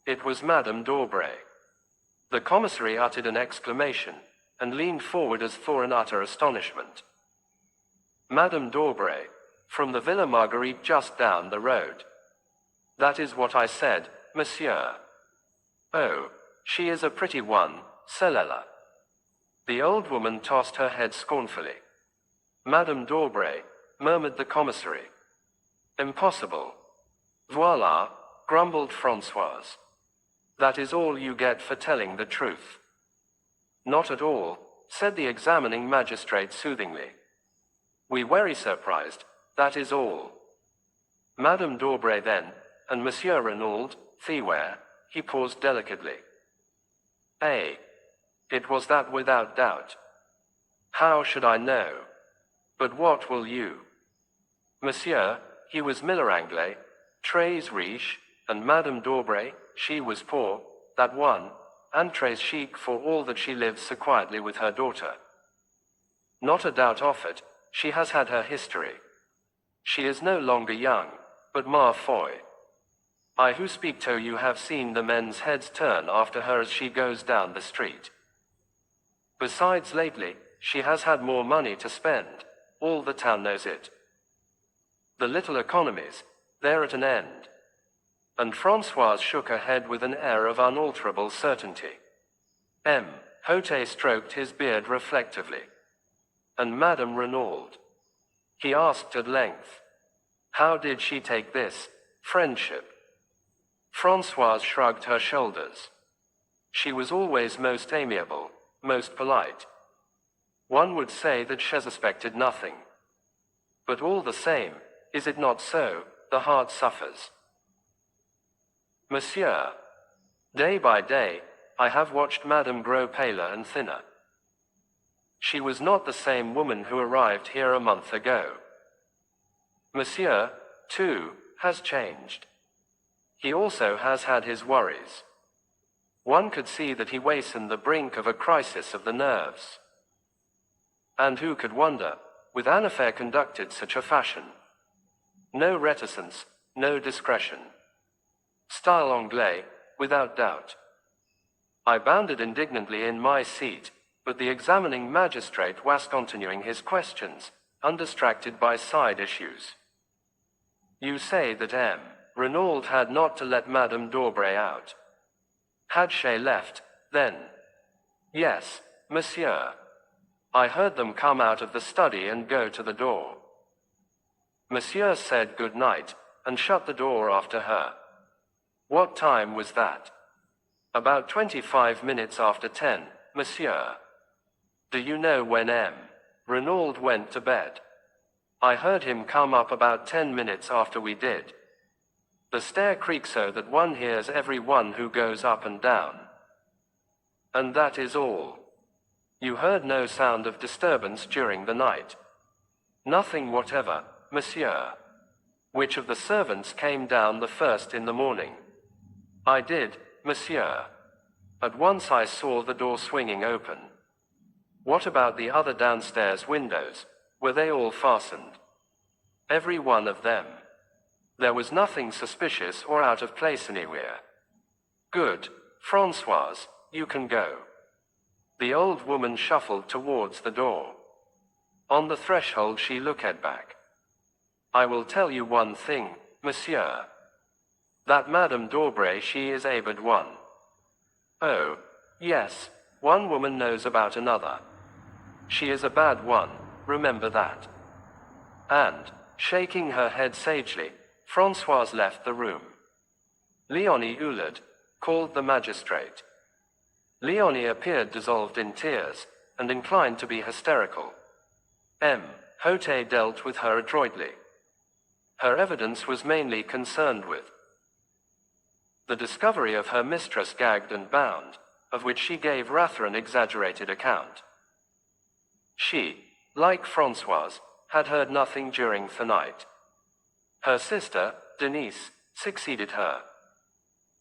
It was Madame d'Aubray. The commissary uttered an exclamation, and leaned forward as for in utter astonishment. Madame d'Aubray, from the Villa Marguerite just down the road. That is what I said, monsieur. Oh, she is a pretty one, celle-là. The old woman tossed her head scornfully. Madame d'Aubray, murmured the commissary. Impossible. Voila, grumbled Françoise. That is all you get for telling the truth. Not at all, said the examining magistrate soothingly. We very surprised, that is all. Madame d'Aubray then, and Monsieur Renaud, where, he paused delicately. Eh? It was that without doubt. How should I know? But what will you? Monsieur, he was Miller Anglais, très riche, and Madame d'Aubray, she was poor, that one, and très chic for all that she lives so quietly with her daughter. Not a doubt of it, she has had her history. She is no longer young, but ma foi. I who speak to you have seen the men's heads turn after her as she goes down the street. Besides, lately, she has had more money to spend. All the town knows it. The little economies, they're at an end. And Françoise shook her head with an air of unalterable certainty. M. Hote stroked his beard reflectively. And Madame Renaud? He asked at length. How did she take this friendship? Françoise shrugged her shoulders. She was always most amiable, most polite. One would say that she suspected nothing. But all the same, is it not so, the heart suffers. Monsieur, day by day, I have watched Madame grow paler and thinner. She was not the same woman who arrived here a month ago. Monsieur, too, has changed. He also has had his worries. One could see that he was on the brink of a crisis of the nerves. And who could wonder, with an affair conducted such a fashion? No reticence, no discretion. Style anglais, without doubt. I bounded indignantly in my seat, but the examining magistrate was continuing his questions, undistracted by side issues. You say that M. Renaud had not to let Madame d'Aubray out. Had she left, then? Yes, monsieur. I heard them come out of the study and go to the door. Monsieur said good night, and shut the door after her. What time was that? About 25 minutes after 10, monsieur. Do you know when M. Renaud went to bed? I heard him come up about 10 minutes after we did. The stair creaks so that one hears every one who goes up and down. And that is all. You heard no sound of disturbance during the night? Nothing whatever, monsieur. Which of the servants came down the first in the morning? I did, monsieur. At once I saw the door swinging open. What about the other downstairs windows? Were they all fastened? Every one of them. There was nothing suspicious or out of place anywhere. Good, Françoise, you can go. The old woman shuffled towards the door. On the threshold she looked back. I will tell you one thing, monsieur. That Madame d'Aubray, she is a bad one. Oh, yes, one woman knows about another. She is a bad one, remember that. And, shaking her head sagely, Françoise left the room. Leonie Oulard, called the magistrate. Leonie appeared dissolved in tears, and inclined to be hysterical. M. Hote dealt with her adroitly. Her evidence was mainly concerned with the discovery of her mistress gagged and bound, of which she gave rather an exaggerated account. She, like Françoise, had heard nothing during the night. Her sister, Denise, succeeded her.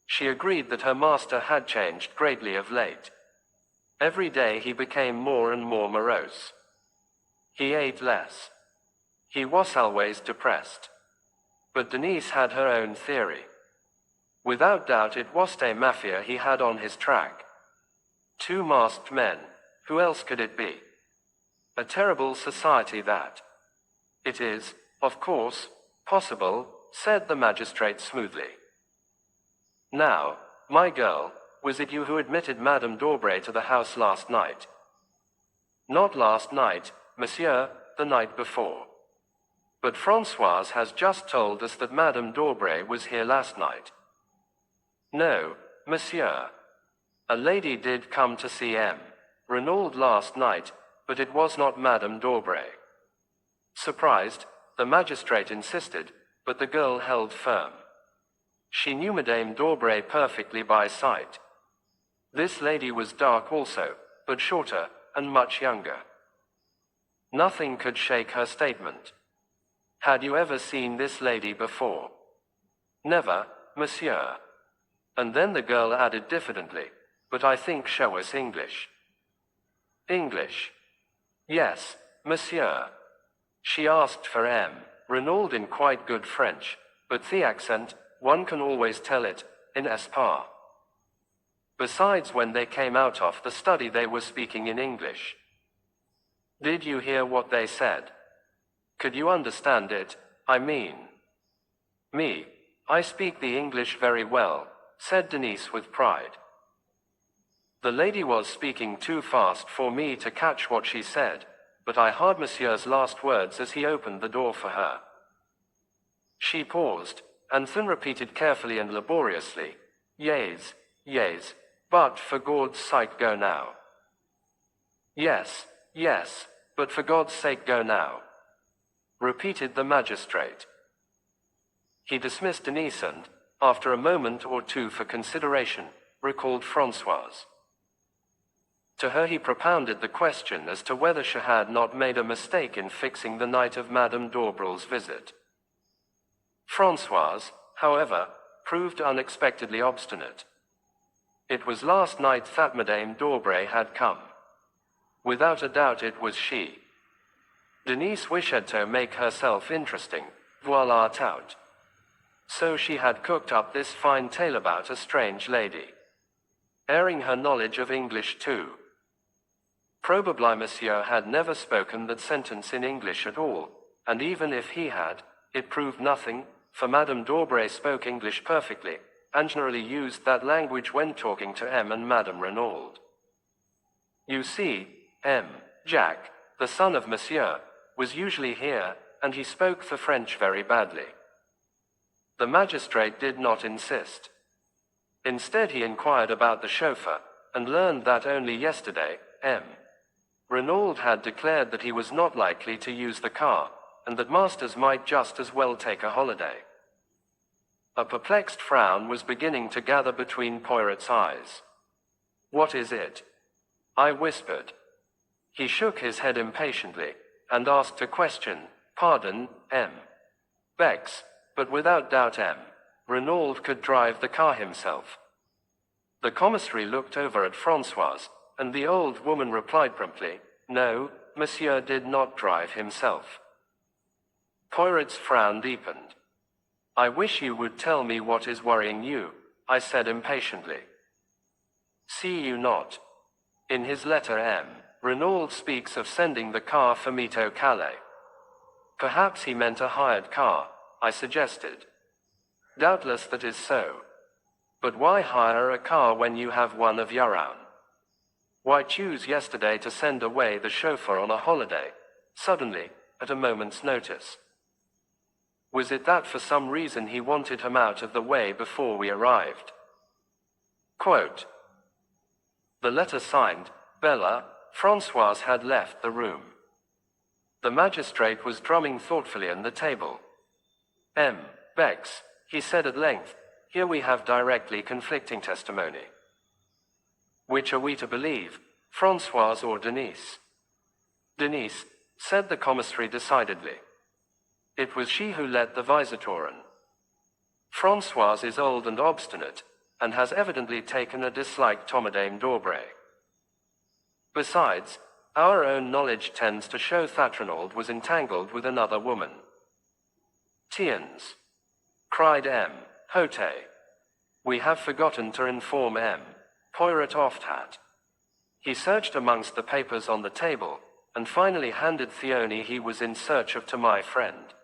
She agreed that her master had changed greatly of late. Every day he became more and more morose. He ate less. He was always depressed. But Denise had her own theory. Without doubt it was a mafia he had on his track. 2 masked men, who else could it be? A terrible society that. It is, of course, possible, said the magistrate smoothly. Now, my girl, was it you who admitted Madame d'Aubray to the house last night? Not last night, monsieur, the night before. But Françoise has just told us that Madame d'Aubray was here last night. No, monsieur. A lady did come to see M. Renaud last night, but it was not Madame d'Aubray. Surprised, the magistrate insisted, but the girl held firm. She knew Madame d'Aubray perfectly by sight. This lady was dark also, but shorter, and much younger. Nothing could shake her statement. Had you ever seen this lady before? Never, monsieur. And then the girl added diffidently, but I think she was English. English? Yes, monsieur. She asked for M. Renaud in quite good French, but the accent, one can always tell it, in Espar. Besides, when they came out of the study they were speaking in English. Did you hear what they said? Could you understand it? I mean. Me. I speak the English very well, said Denise with pride. The lady was speaking too fast for me to catch what she said, but I heard Monsieur's last words as he opened the door for her. She paused, and then repeated carefully and laboriously, "Yes, yes, but for God's sake go now." "Yes, yes, but for God's sake go now," repeated the magistrate. He dismissed Denise and, after a moment or two for consideration, recalled Françoise. To her he propounded the question as to whether she had not made a mistake in fixing the night of Madame d'Aubrel's visit. Françoise, however, proved unexpectedly obstinate. It was last night that Madame d'Aubray had come. Without a doubt it was she. Denise wished to make herself interesting, voila tout. So she had cooked up this fine tale about a strange lady. Airing her knowledge of English too. Probably Monsieur had never spoken that sentence in English at all, and even if he had, it proved nothing, for Madame d'Aubray spoke English perfectly, and generally used that language when talking to M. and Madame Renaud. You see, M. Jack, the son of Monsieur, was usually here, and he spoke the French very badly. The magistrate did not insist. Instead he inquired about the chauffeur, and learned that only yesterday, M. Renaud had declared that he was not likely to use the car, and that masters might just as well take a holiday. A perplexed frown was beginning to gather between Poirot's eyes. "What is it?" I whispered. He shook his head impatiently, and asked a question. "Pardon, M. Bex, but without doubt M. Renaud could drive the car himself." The commissary looked over at Françoise, and the old woman replied promptly, "No, Monsieur did not drive himself." Poirot's frown deepened. "I wish you would tell me what is worrying you," I said impatiently. "See you not? In his letter M. Renaud speaks of sending the car for me to Calais. Perhaps he meant a hired car," I suggested. "Doubtless that is so. But why hire a car when you have one of your own? Why choose yesterday to send away the chauffeur on a holiday, suddenly, at a moment's notice? Was it that for some reason he wanted him out of the way before we arrived?" Quote. The letter signed, Bella, Françoise had left the room. The magistrate was drumming thoughtfully on the table. "M. Bex," he said at length, "here we have directly conflicting testimony. Which are we to believe, Françoise or Denise?" "Denise," said the commissary decidedly. "It was she who let the Visitoren. Françoise is old and obstinate, and has evidently taken a dislike to Madame d'Aubray. Besides, our own knowledge tends to show that Renaud was entangled with another woman." "Tiens!" cried M. Hote. "We have forgotten to inform M. Poirot of that." He searched amongst the papers on the table, and finally handed Theone he was in search of to my friend.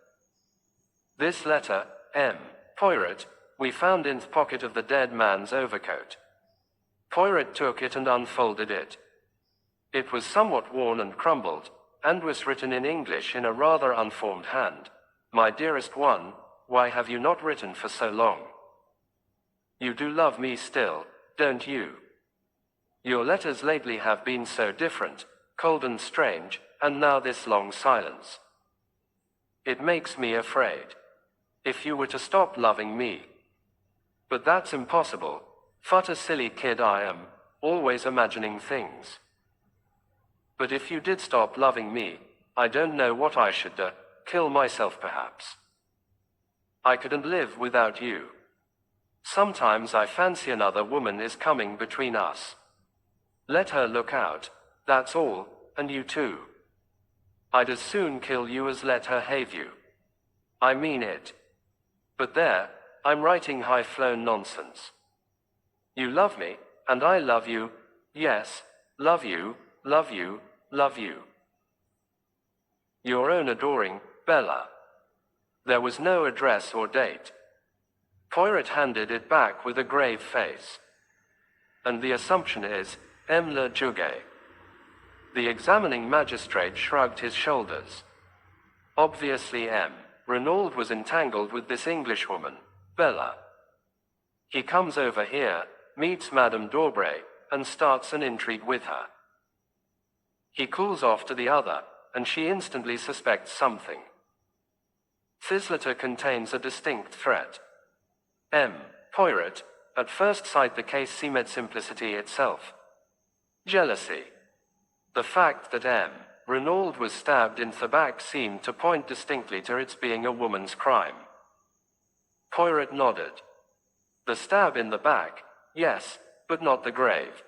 "This letter, M. Poirot, we found in the pocket of the dead man's overcoat." Poirot took it and unfolded it. It was somewhat worn and crumbled, and was written in English in a rather unformed hand. "My dearest one, why have you not written for so long? You do love me still, don't you? Your letters lately have been so different, cold and strange, and now this long silence. It makes me afraid. If you were to stop loving me. But that's impossible. What a silly kid I am, always imagining things. But if you did stop loving me, I don't know what I should do, kill myself perhaps. I couldn't live without you. Sometimes I fancy another woman is coming between us. Let her look out, that's all, and you too. I'd as soon kill you as let her have you. I mean it. But there, I'm writing high-flown nonsense. You love me, and I love you, yes, love you, love you, love you. Your own adoring, Bella. There was no address or date. Poirot handed it back with a grave face. And the assumption is, M. Le Juge. The examining magistrate shrugged his shoulders. Obviously M. Renaud was entangled with this Englishwoman, Bella. He comes over here, meets Madame d'Aubray, and starts an intrigue with her. He calls off to the other, and she instantly suspects something. This letter contains a distinct threat. M. Poirot, at first sight the case seemed simplicity itself. Jealousy. The fact that M. Renaud was stabbed in the back seemed to point distinctly to its being a woman's crime. Poirot nodded. The stab in the back, yes, but not the grave.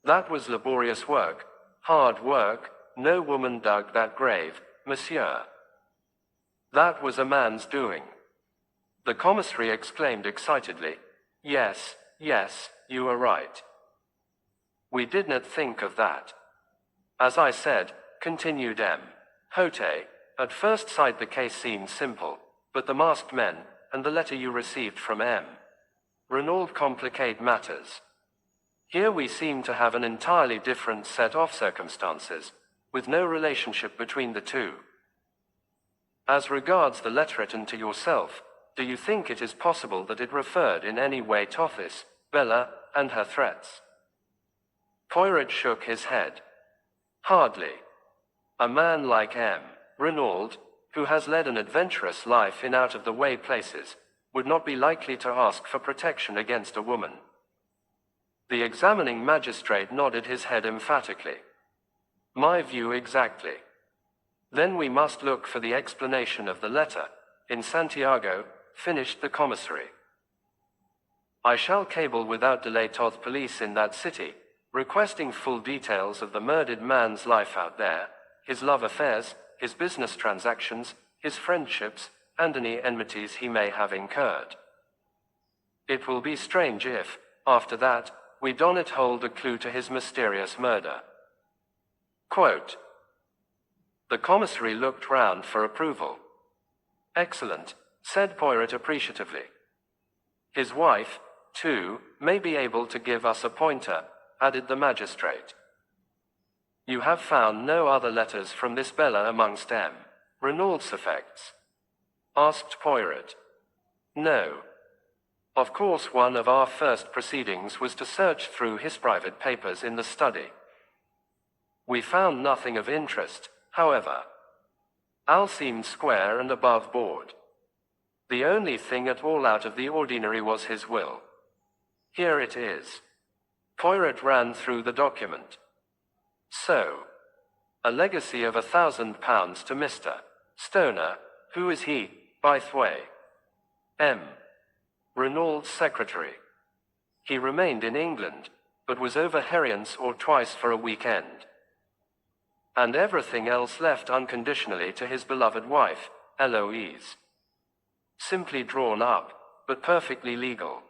That was laborious work, hard work, no woman dug that grave, monsieur. That was a man's doing. The commissary exclaimed excitedly, yes, yes, you are right. We did not think of that. As I said, continued M. Hote, at first sight the case seemed simple, but the masked men, and the letter you received from M. Renaud complicate matters. Here we seem to have an entirely different set of circumstances, with no relationship between the two. As regards the letter written to yourself, do you think it is possible that it referred in any way to this, Bella, and her threats? Poirot shook his head. Hardly. A man like M. Renaud, who has led an adventurous life in out-of-the-way places, would not be likely to ask for protection against a woman. The examining magistrate nodded his head emphatically. My view exactly. Then we must look for the explanation of the letter, in Santiago, finished the commissary. I shall cable without delay to the police in that city, requesting full details of the murdered man's life out there, his love affairs, his business transactions, his friendships, and any enmities he may have incurred. It will be strange if, after that, we do not hold a clue to his mysterious murder. Quote. The commissary looked round for approval. Excellent, said Poirot appreciatively. His wife, too, may be able to give us a pointer, added the magistrate. You have found no other letters from this Bella amongst M. Renaud's effects? Asked Poirot. No. Of course, one of our first proceedings was to search through his private papers in the study. We found nothing of interest, however. Al seemed square and above board. The only thing at all out of the ordinary was his will. Here it is. Poirot ran through the document. So, a legacy of £1,000 to Mr. Stoner, who is he, by the way? M. Renaud's secretary. He remained in England, but was over here once or twice for a weekend. And everything else left unconditionally to his beloved wife, Eloise. Simply drawn up, but perfectly legal.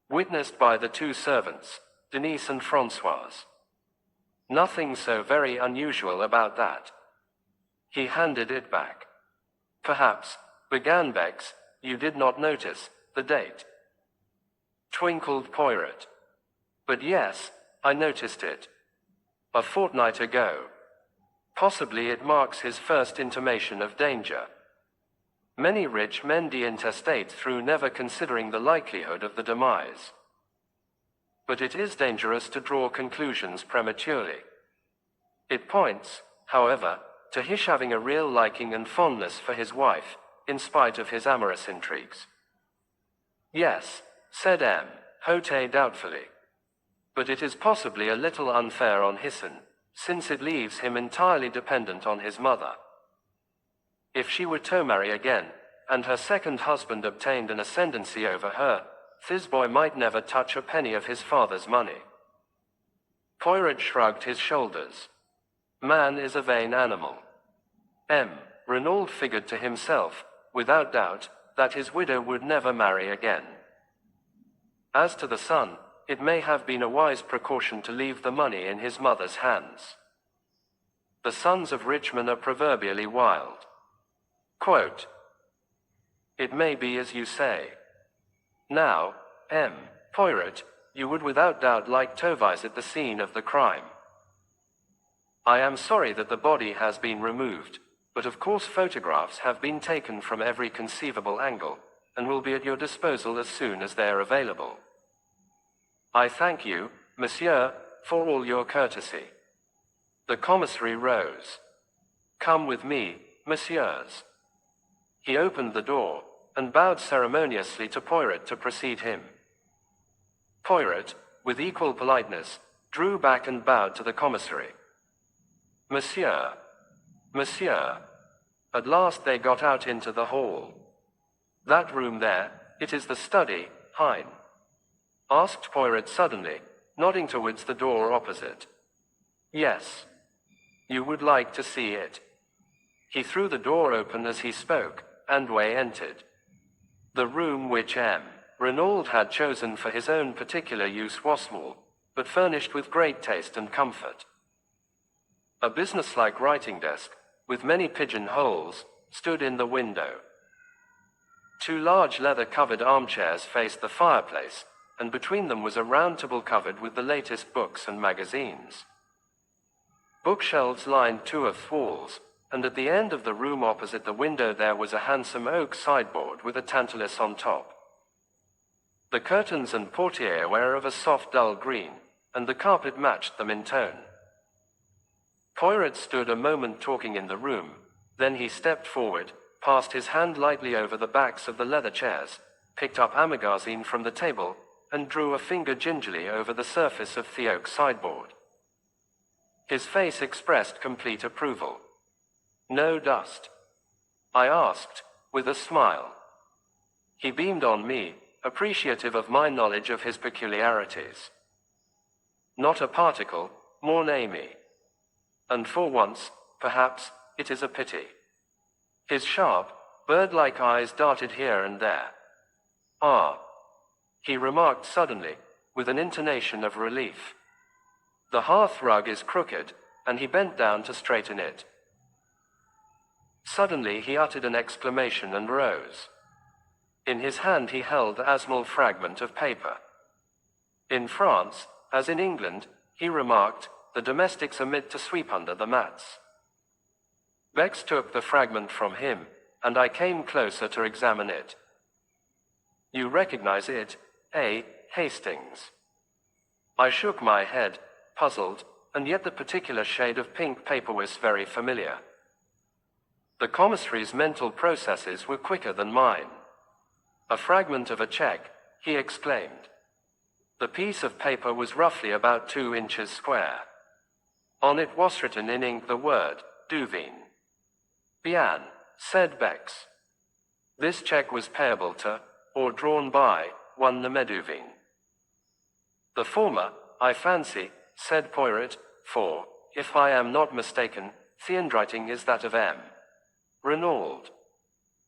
Witnessed by the two servants, Denise and Francoise. Nothing so very unusual about that. He handed it back. Perhaps, began Bex, you did not notice the date. Twinkled Poirot. But yes, I noticed it. A fortnight ago. Possibly it marks his first intimation of danger. Many rich men intestate through never considering the likelihood of the demise. But it is dangerous to draw conclusions prematurely. It points, however, to his having a real liking and fondness for his wife, in spite of his amorous intrigues. Yes, said M. Hote doubtfully. But it is possibly a little unfair on Hisson, since it leaves him entirely dependent on his mother. If she were to marry again, and her second husband obtained an ascendancy over her, this boy might never touch a penny of his father's money. Poirot shrugged his shoulders. Man is a vain animal. M. Renaud figured to himself, without doubt, that his widow would never marry again. As to the son, it may have been a wise precaution to leave the money in his mother's hands. The sons of rich men are proverbially wild. Quote, "It may be as you say. Now, M. Poirot, you would without doubt like to visit the scene of the crime. I am sorry that the body has been removed, but of course photographs have been taken from every conceivable angle, and will be at your disposal as soon as they are available. I thank you, monsieur, for all your courtesy." The commissary rose. "Come with me, messieurs." He opened the door, and bowed ceremoniously to Poirot to precede him. Poirot, with equal politeness, drew back and bowed to the commissary. "Monsieur, monsieur." At last they got out into the hall. "That room there, it is the study, hein?" asked Poirot suddenly, nodding towards the door opposite. "Yes. You would like to see it." He threw the door open as he spoke, and Way entered. The room which M. Renaud had chosen for his own particular use was small, but furnished with great taste and comfort. A businesslike writing desk, with many pigeon-holes, stood in the window. Two large leather-covered armchairs faced the fireplace, and between them was a round table covered with the latest books and magazines. Bookshelves lined two of the walls, and at the end of the room opposite the window there was a handsome oak sideboard with a tantalus on top. The curtains and portiere were of a soft dull green, and the carpet matched them in tone. Poirot stood a moment talking in the room, then he stepped forward, passed his hand lightly over the backs of the leather chairs, picked up a magazine from the table, and drew a finger gingerly over the surface of the oak sideboard. His face expressed complete approval. "No dust?" I asked, with a smile. He beamed on me, appreciative of my knowledge of his peculiarities. "Not a particle, mon ami. And for once, perhaps, it is a pity." His sharp, bird-like eyes darted here and there. "Ah," he remarked suddenly, with an intonation of relief. "The hearth rug is crooked," and he bent down to straighten it. Suddenly he uttered an exclamation and rose. In his hand he held a small fragment of paper. "In France, as in England," he remarked, "the domestics omit to sweep under the mats." Bex took the fragment from him, and I came closer to examine it. "You recognize it, eh, Hastings?" I shook my head, puzzled, and yet the particular shade of pink paper was very familiar. The commissary's mental processes were quicker than mine. "A fragment of a check," he exclaimed. The piece of paper was roughly about 2 inches square. On it was written in ink the word, Duveen. "Bien," said Bex. "This check was payable to, or drawn by, one Nemeduveen." "The former, I fancy," said Poirot, "for, if I am not mistaken, the handwriting is that of M. Renaud."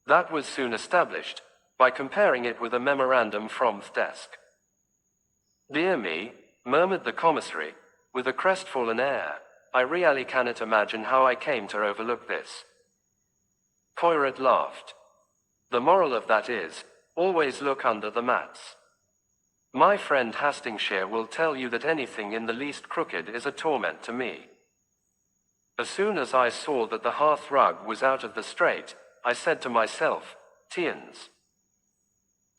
That was soon established, by comparing it with a memorandum from the desk. "Dear me," murmured the commissary, with a crestfallen air, "I really cannot imagine how I came to overlook this." Poirot laughed. "The moral of that is, always look under the mats. My friend Hastingshire will tell you that anything in the least crooked is a torment to me." As soon as I saw that the hearth rug was out of the straight, I said to myself, "Tiens."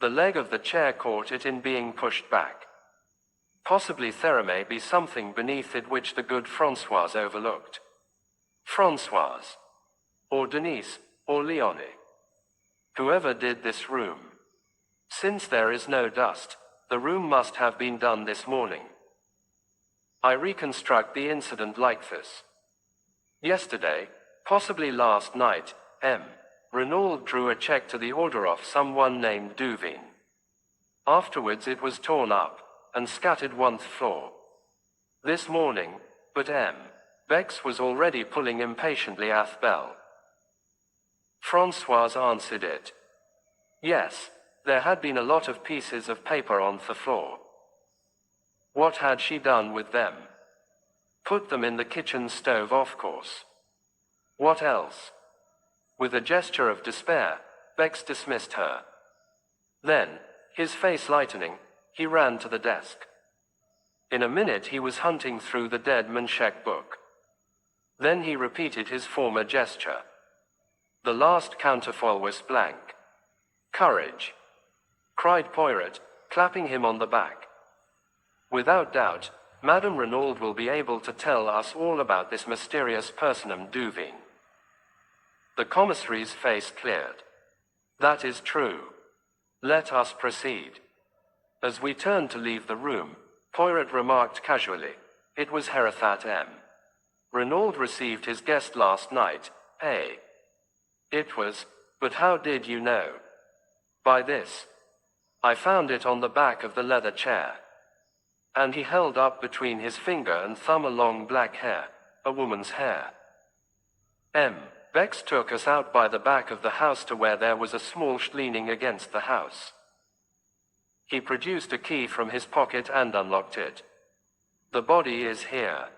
The leg of the chair caught it in being pushed back. Possibly there may be something beneath it which the good Françoise overlooked. Françoise. Or Denise, or Leonie. Whoever did this room. Since there is no dust, the room must have been done this morning. I reconstruct the incident like this. Yesterday, possibly last night, M. Renaud drew a check to the order of someone named Duveen. Afterwards it was torn up, and scattered on the floor. This morning, but M. Bex was already pulling impatiently at the bell. Françoise answered it. Yes, there had been a lot of pieces of paper on the floor. What had she done with them? Put them in the kitchen stove, of course. What else? With a gesture of despair, Bex dismissed her. Then, his face lightening, he ran to the desk. In a minute he was hunting through the dead man's checkbook. Then he repeated his former gesture. The last counterfoil was blank. Courage! Cried Poirot, clapping him on the back. Without doubt, Madame Renaud will be able to tell us all about this mysterious personam Duveen. The commissary's face cleared. That is true. Let us proceed. As we turned to leave the room, Poirot remarked casually, "It was Herathat M. Renaud received his guest last night, eh?" "It was, but how did you know?" "By this. I found it on the back of the leather chair." And he held up between his finger and thumb a long black hair, a woman's hair. Bex took us out by the back of the house to where there was a small sh leaning against the house. He produced a key from his pocket and unlocked it. "The body is here.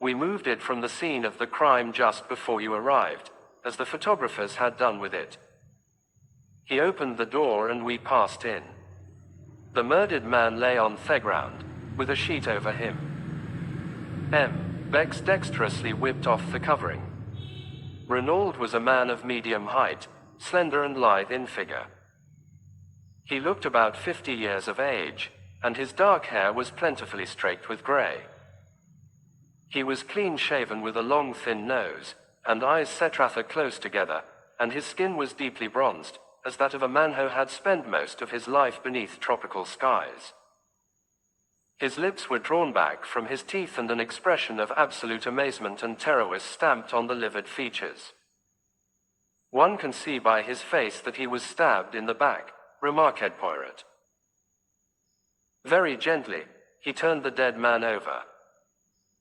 We moved it from the scene of the crime just before you arrived, as the photographers had done with it." He opened the door and we passed in. The murdered man lay on the ground, with a sheet over him. Bex dexterously whipped off the covering. Renaud was a man of medium height, slender and lithe in figure. He looked about 50 years of age, and his dark hair was plentifully streaked with grey. He was clean-shaven with a long thin nose, and eyes set rather close together, and his skin was deeply bronzed, as that of a man who had spent most of his life beneath tropical skies. His lips were drawn back from his teeth and an expression of absolute amazement and terror was stamped on the livid features. "One can see by his face that he was stabbed in the back," remarked Poirot. Very gently, he turned the dead man over.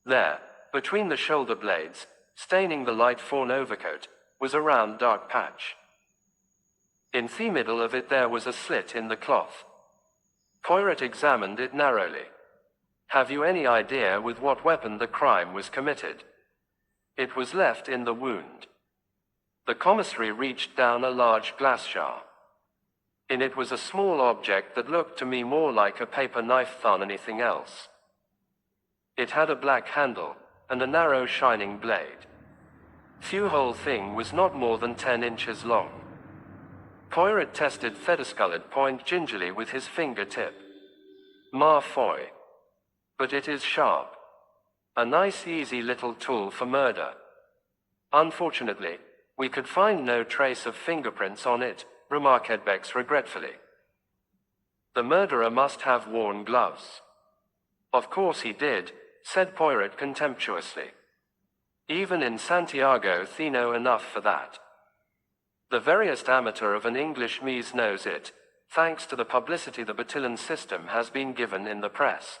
There, between the shoulder blades, staining the light fawn overcoat, was a round dark patch. In the middle of it there was a slit in the cloth. Poirot examined it narrowly. "Have you any idea with what weapon the crime was committed?" "It was left in the wound." The commissary reached down a large glass jar. In it was a small object that looked to me more like a paper knife than anything else. It had a black handle, and a narrow shining blade. The whole thing was not more than 10 inches long. Poirot tested the discolored point gingerly with his fingertip. "Ma foi! But it is sharp. A nice easy little tool for murder." "Unfortunately, we could find no trace of fingerprints on it," remarked Bex regretfully. "The murderer must have worn gloves." "Of course he did," said Poirot contemptuously. "Even in Santiago they know enough for that. The veriest amateur of an English mise knows it, thanks to the publicity the Bertillon system has been given in the press.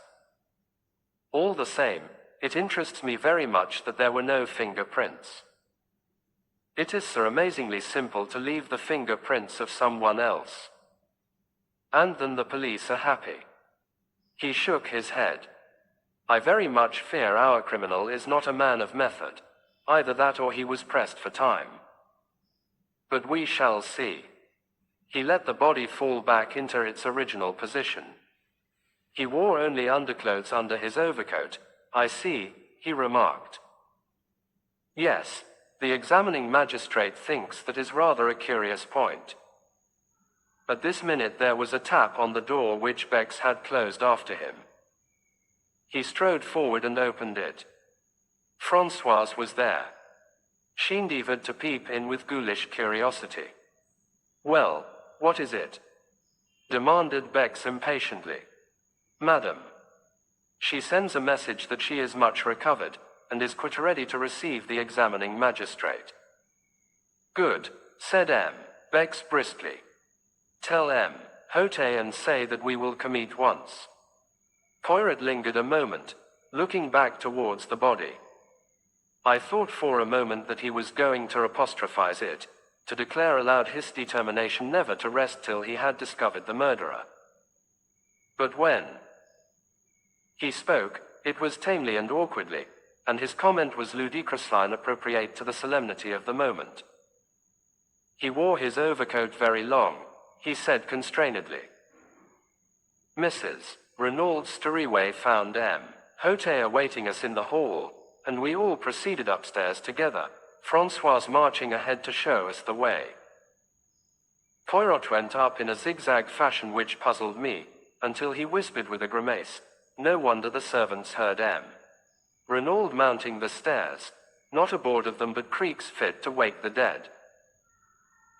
All the same, it interests me very much that there were no fingerprints. It is so amazingly simple to leave the fingerprints of someone else. And then the police are happy." He shook his head. "I very much fear our criminal is not a man of method. Either that or he was pressed for time. But we shall see." He let the body fall back into its original position. He wore only underclothes under his overcoat. "I see," he remarked. "Yes, the examining magistrate thinks that is rather a curious point." At this minute there was a tap on the door which Bex had closed after him. He strode forward and opened it. Françoise was there. She endeavored to peep in with ghoulish curiosity. "Well, what is it?" demanded Bex impatiently. "Madam. She sends a message that she is much recovered, and is quite ready to receive the examining magistrate." "Good," said Bex briskly. "Tell Hote and say that we will come at once." Poirot lingered a moment, looking back towards the body. I thought for a moment that he was going to apostrophize it, to declare aloud his determination never to rest till he had discovered the murderer. But when He spoke, it was tamely and awkwardly, and his comment was ludicrously inappropriate to the solemnity of the moment. He wore his overcoat very long, he said constrainedly. Mrs. Renaud Storybook found M. Hote awaiting us in the hall, and we all proceeded upstairs together, François marching ahead to show us the way. Poirot went up in a zigzag fashion which puzzled me, until he whispered with a grimace, no wonder the servants heard M. Renaud mounting the stairs, not a board of them but creaks fit to wake the dead.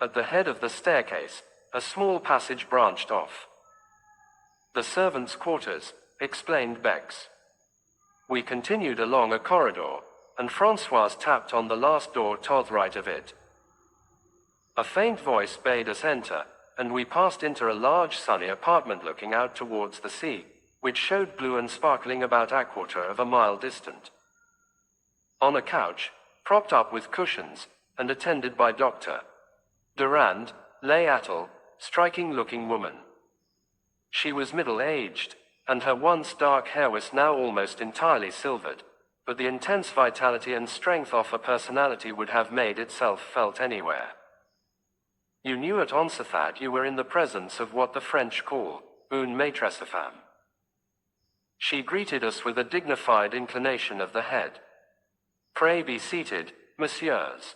At the head of the staircase, a small passage branched off. The servants' quarters, explained Bex. We continued along a corridor, and François tapped on the last door to the right of it. A faint voice bade us enter, and we passed into a large sunny apartment looking out towards the sea, which showed blue and sparkling about a quarter of a mile distant. On a couch, propped up with cushions, and attended by Dr. Durand, lay Attle, striking-looking woman. She was middle-aged, and her once dark hair was now almost entirely silvered, but the intense vitality and strength of her personality would have made itself felt anywhere. You knew at once that you were in the presence of what the French call une maîtresse femme. She greeted us with a dignified inclination of the head. Pray be seated, messieurs.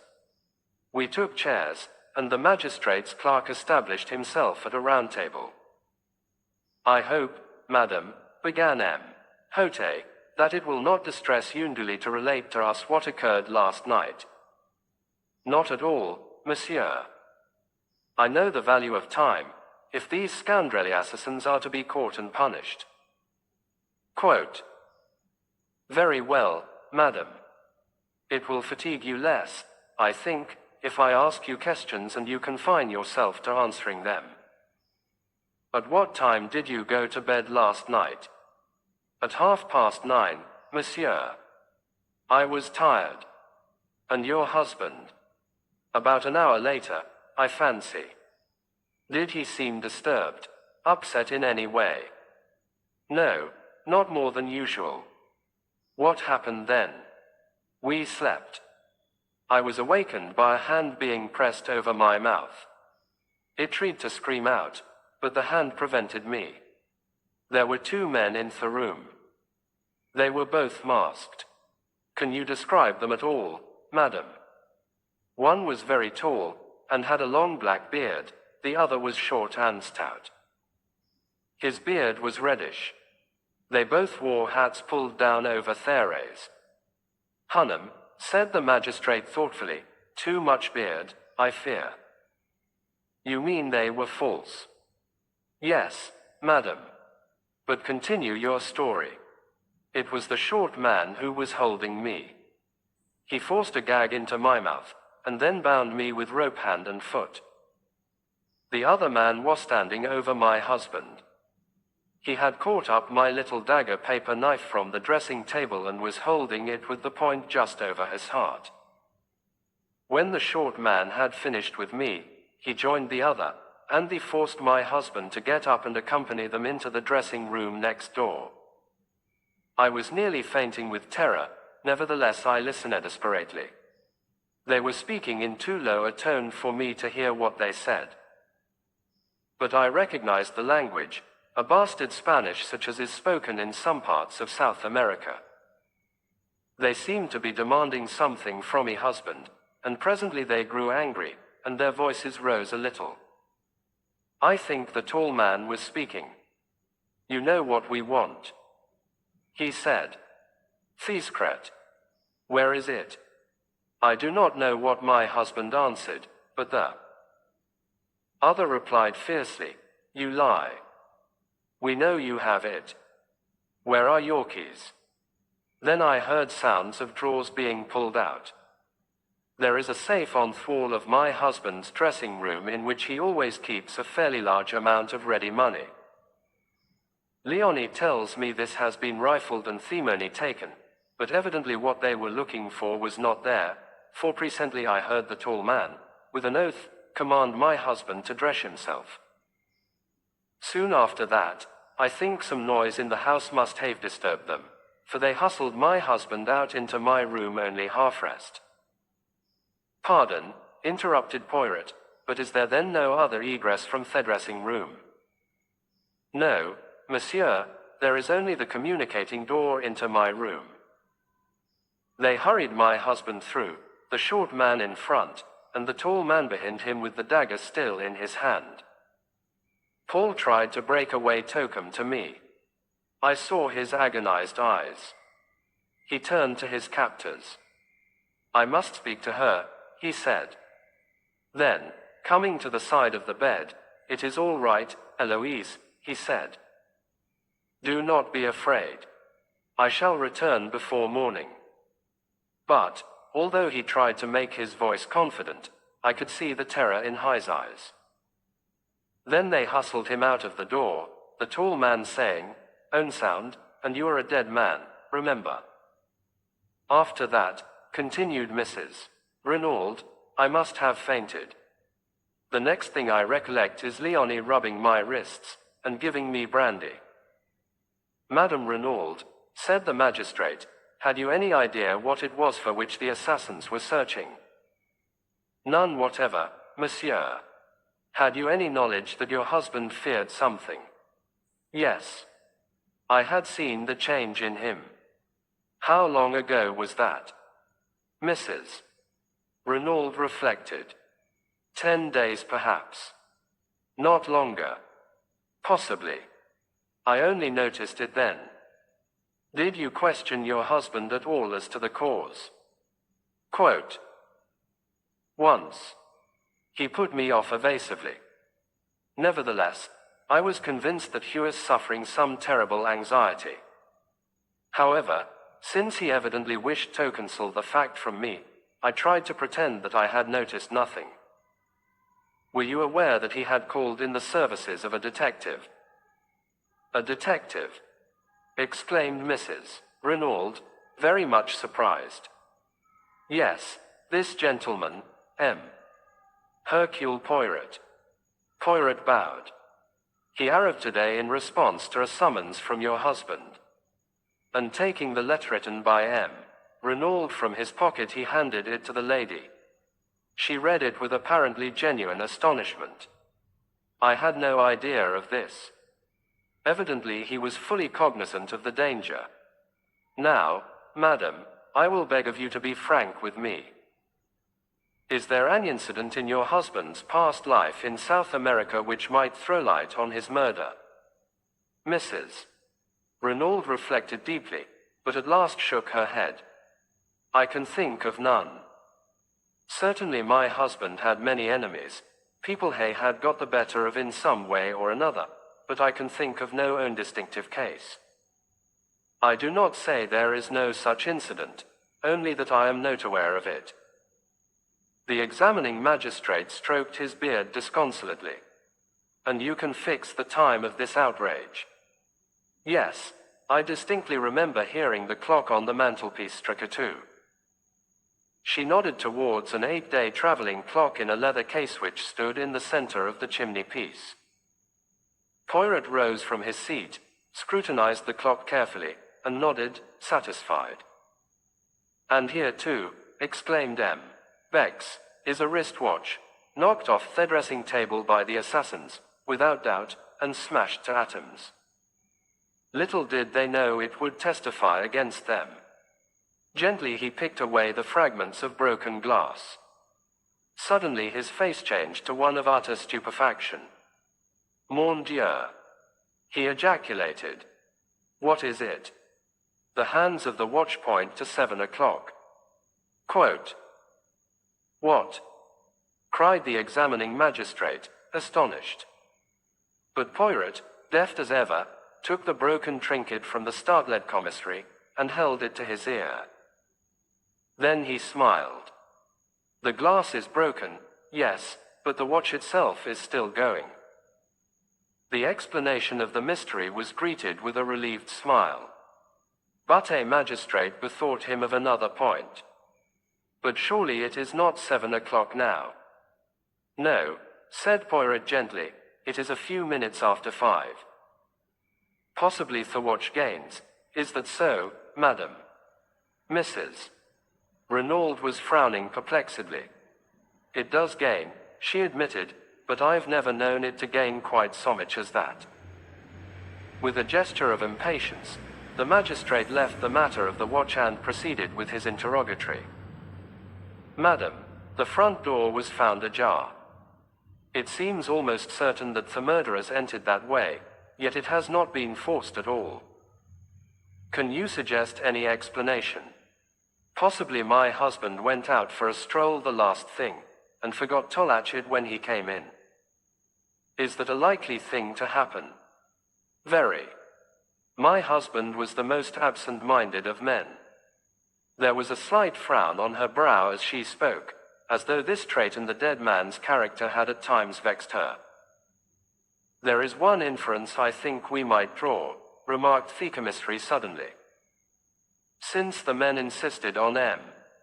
We took chairs, and the magistrate's clerk established himself at a round table. I hope, madam, began M. Hote, that it will not distress you unduly to relate to us what occurred last night. Not at all, monsieur. I know the value of time, if these scoundrelly assassins are to be caught and punished. Quote, very well, madam. It will fatigue you less, I think, if I ask you questions and you confine yourself to answering them. At what time did you go to bed last night? At 9:30, monsieur. I was tired. And your husband? About an hour later, I fancy. Did he seem disturbed, upset in any way? No, not more than usual. What happened then? We slept. I was awakened by a hand being pressed over my mouth. It tried to scream out, but the hand prevented me. There were 2 men in the room. They were both masked. Can you describe them at all, madam? One was very tall, and had a long black beard, the other was short and stout. His beard was reddish. They both wore hats pulled down over their eyes. Hunnam, said the magistrate thoughtfully, too much beard, I fear. You mean they were false? Yes, madam. But continue your story. It was the short man who was holding me. He forced a gag into my mouth, and then bound me with rope hand and foot. The other man was standing over my husband. He had caught up my little dagger paper knife from the dressing table and was holding it with the point just over his heart. When the short man had finished with me, he joined the other, and they forced my husband to get up and accompany them into the dressing room next door. I was nearly fainting with terror, nevertheless I listened desperately. They were speaking in too low a tone for me to hear what they said. But I recognized the language, a bastard Spanish such as is spoken in some parts of South America. They seemed to be demanding something from my husband, and presently they grew angry, and their voices rose a little. I think the tall man was speaking. You know what we want. He said. Thescret. Where is it? I do not know what my husband answered, but the other replied fiercely, you lie. We know you have it. Where are your keys? Then I heard sounds of drawers being pulled out. There is a safe on the wall of my husband's dressing room in which he always keeps a fairly large amount of ready money. Leonie tells me this has been rifled and the money taken, but evidently what they were looking for was not there, for presently I heard the tall man, with an oath, command my husband to dress himself. Soon after that, I think some noise in the house must have disturbed them, for they hustled my husband out into my room only half-dressed." "Pardon," interrupted Poirot, "but is there then no other egress from the dressing room?" "No, monsieur, there is only the communicating door into my room." They hurried my husband through, the short man in front, and the tall man behind him with the dagger still in his hand. Paul tried to break away token to me. I saw his agonized eyes. He turned to his captors. "I must speak to her," he said. Then, coming to the side of the bed, "It is all right, Eloise," he said. "Do not be afraid. I shall return before morning." But, although he tried to make his voice confident, I could see the terror in his eyes. Then they hustled him out of the door, the tall man saying, "Own sound, and you are a dead man, remember." "After that," continued Mrs. Renaud, "I must have fainted. The next thing I recollect is Leonie rubbing my wrists, and giving me brandy." "Madame Renaud," said the magistrate, "had you any idea what it was for which the assassins were searching?" "None whatever, monsieur." "Had you any knowledge that your husband feared something?" "Yes. I had seen the change in him." "How long ago was that?" Mrs. Renaud reflected. 10 days perhaps. "Not longer." "Possibly. I only noticed it then." "Did you question your husband at all as to the cause?" Quote, "Once. He put me off evasively. Nevertheless, I was convinced that he was suffering some terrible anxiety. However, since he evidently wished to conceal the fact from me, I tried to pretend that I had noticed nothing." "Were you aware that he had called in the services of a detective?" "A detective?" exclaimed Mrs. Renaud, very much surprised. "Yes, this gentleman, M. Hercule Poirot." Poirot bowed. "He arrived today in response to a summons from your husband." And taking the letter written by M. Renaud from his pocket, he handed it to the lady. She read it with apparently genuine astonishment. "I had no idea of this." Evidently he was fully cognizant of the danger. "Now, madam, I will beg of you to be frank with me. Is there any incident in your husband's past life in South America which might throw light on his murder?" Mrs. Renaud reflected deeply, but at last shook her head. "I can think of none. Certainly my husband had many enemies, people he had got the better of in some way or another, but I can think of no own distinctive case. I do not say there is no such incident, only that I am not aware of it." The examining magistrate stroked his beard disconsolately. "And you can fix the time of this outrage?" "Yes, I distinctly remember hearing the clock on the mantelpiece strike 2. She nodded towards an 8-day traveling clock in a leather case which stood in the center of the chimney-piece. Poirot rose from his seat, scrutinized the clock carefully, and nodded, satisfied. "And here too," exclaimed M. Bex, "is a wristwatch, knocked off the dressing table by the assassins, without doubt, and smashed to atoms. Little did they know it would testify against them." Gently he picked away the fragments of broken glass. Suddenly his face changed to one of utter stupefaction. "Mon Dieu!" he ejaculated. "What is it?" The hands of the watch point to 7 o'clock. Quote, "What?" cried the examining magistrate, astonished. But Poirot, deft as ever, took the broken trinket from the startled commissary, and held it to his ear. Then he smiled. "The glass is broken, yes, but the watch itself is still going." The explanation of the mystery was greeted with a relieved smile. But a magistrate bethought him of another point. "But surely it is not 7 o'clock now." "No," said Poirot gently, "it is a few minutes after 5. Possibly Thwatch gains. Is that so, madam? Mrs. Renaud was frowning perplexedly. It does gain, she admitted, but I've never known it to gain quite so much as that. With a gesture of impatience, the magistrate left the matter of the watch and proceeded with his interrogatory. Madam, the front door was found ajar. It seems almost certain that the murderers entered that way, yet it has not been forced at all. Can you suggest any explanation? Possibly my husband went out for a stroll the last thing, and forgot to latch it when he came in. Is that a likely thing to happen? Very. My husband was the most absent-minded of men. There was a slight frown on her brow as she spoke, as though this trait in the dead man's character had at times vexed her. There is one inference I think we might draw, remarked the commissary suddenly. Since the men insisted on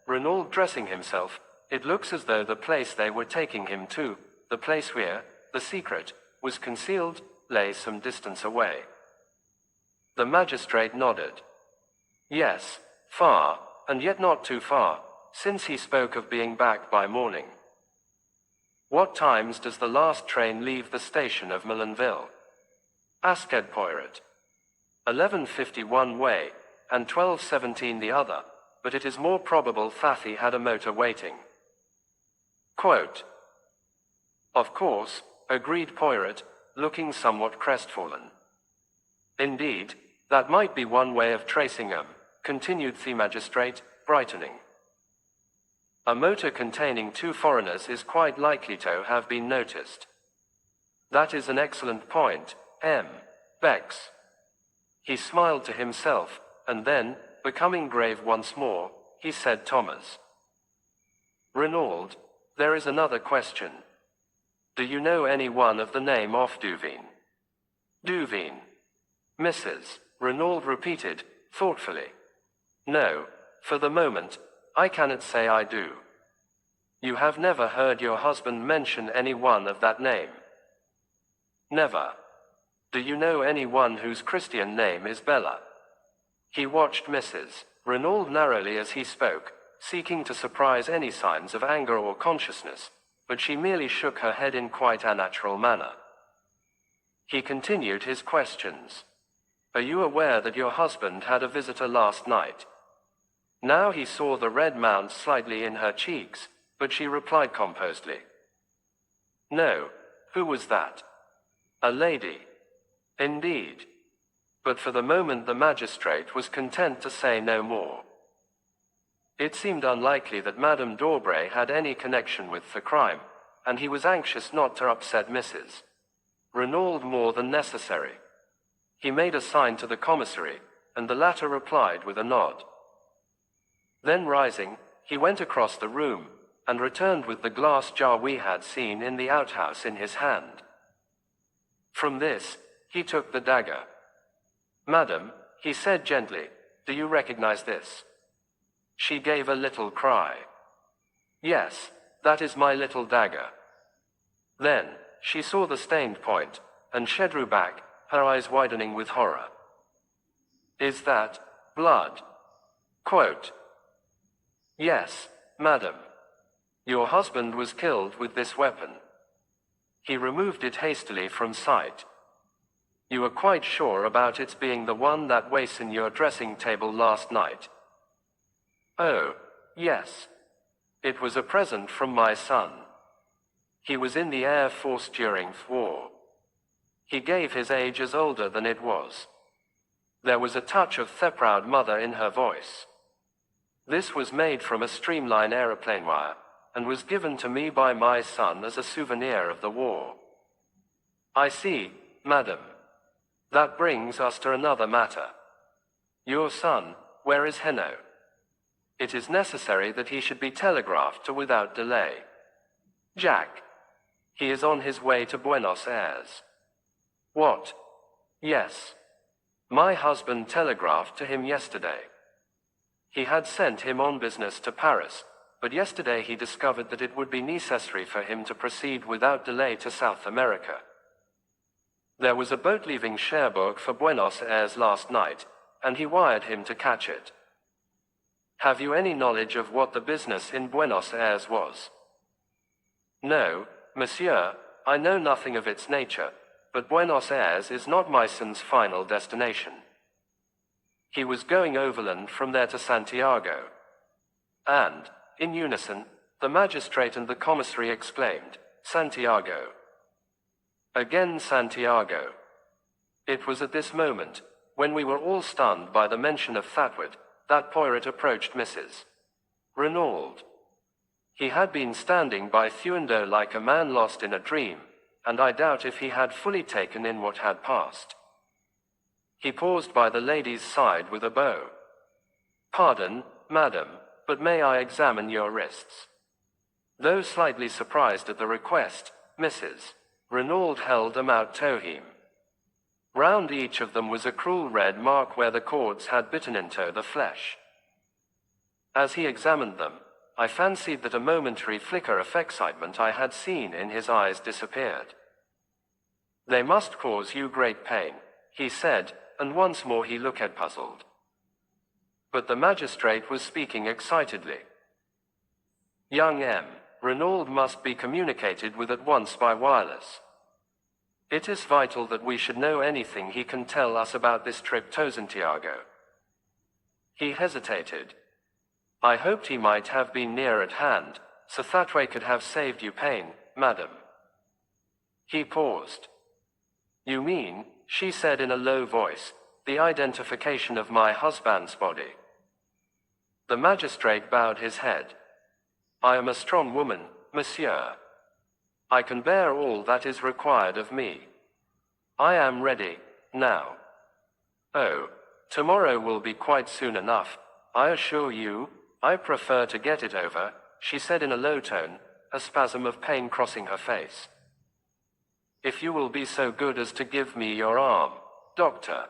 Renaud dressing himself, it looks as though the place they were taking him to, the place where, the secret, was concealed, lay some distance away. The magistrate nodded. Yes, far, and yet not too far, since he spoke of being back by morning. What times does the last train leave the station of Millenville? Asked Poirot. 11:51 way, and 12:17 the other, but it is more probable Thathy had a motor waiting. Quote. Of course, agreed Poirot, looking somewhat crestfallen. Indeed, that might be one way of tracing him, continued the magistrate, brightening. A motor containing 2 foreigners is quite likely to have been noticed. That is an excellent point, Bex. He smiled to himself, and then, becoming grave once more, he said Thomas. Renaud, there is another question. Do you know any one of the name of Duveen? Duveen. Mrs. Renaud repeated, thoughtfully. No, for the moment, I cannot say I do. You have never heard your husband mention any one of that name? Never. Do you know any one whose Christian name is Bella? He watched Mrs. Renaud narrowly as he spoke, seeking to surprise any signs of anger or consciousness, but she merely shook her head in quite a natural manner. He continued his questions. Are you aware that your husband had a visitor last night? Now he saw the red mount slightly in her cheeks, but she replied composedly. No, who was that? A lady. Indeed. But for the moment the magistrate was content to say no more. It seemed unlikely that Madame d'Aubray had any connection with the crime, and he was anxious not to upset Mrs. Renaud more than necessary. He made a sign to the commissary, and the latter replied with a nod. Then rising, he went across the room, and returned with the glass jar we had seen in the outhouse in his hand. From this, he took the dagger. Madam, he said gently, do you recognize this? She gave a little cry. Yes, that is my little dagger. Then, she saw the stained point, and she drew back, her eyes widening with horror. Is that blood? Quote. Yes, madam. Your husband was killed with this weapon. He removed it hastily from sight. You are quite sure about its being the one that was in your dressing table last night? Oh, yes. It was a present from my son. He was in the Air Force during the war. He gave his age as older than it was. There was a touch of the proud mother in her voice. This was made from a streamline aeroplane wire, and was given to me by my son as a souvenir of the war. I see, madam. That brings us to another matter. Your son, where is Heno? It is necessary that he should be telegraphed to without delay. Jack. He is on his way to Buenos Aires. What? Yes. My husband telegraphed to him yesterday. He had sent him on business to Paris, but yesterday he discovered that it would be necessary for him to proceed without delay to South America. There was a boat leaving Cherbourg for Buenos Aires last night, and he wired him to catch it. Have you any knowledge of what the business in Buenos Aires was? No, monsieur, I know nothing of its nature, but Buenos Aires is not my son's final destination. He was going overland from there to Santiago. And, in unison, the magistrate and the commissary exclaimed, Santiago. Again Santiago. It was at this moment, when we were all stunned by the mention of Thatwood, that Poirot approached Mrs. Renaud. He had been standing by Thundo like a man lost in a dream, and I doubt if he had fully taken in what had passed. He paused by the lady's side with a bow. Pardon, madam, but may I examine your wrists? Though slightly surprised at the request, Mrs. Renaud held them out to him. Round each of them was a cruel red mark where the cords had bitten into the flesh. As he examined them, I fancied that a momentary flicker of excitement I had seen in his eyes disappeared. They must cause you great pain, he said, and once more he looked puzzled. But the magistrate was speaking excitedly. Young M. Renaud must be communicated with at once by wireless. It is vital that we should know anything he can tell us about this trip to Santiago. He hesitated. I hoped he might have been near at hand, so that way could have saved you pain, madam. He paused. You mean, she said in a low voice, the identification of my husband's body. The magistrate bowed his head. I am a strong woman, monsieur. I can bear all that is required of me. I am ready, now. Oh, tomorrow will be quite soon enough, I assure you. I prefer to get it over, she said in a low tone, a spasm of pain crossing her face. If you will be so good as to give me your arm, doctor.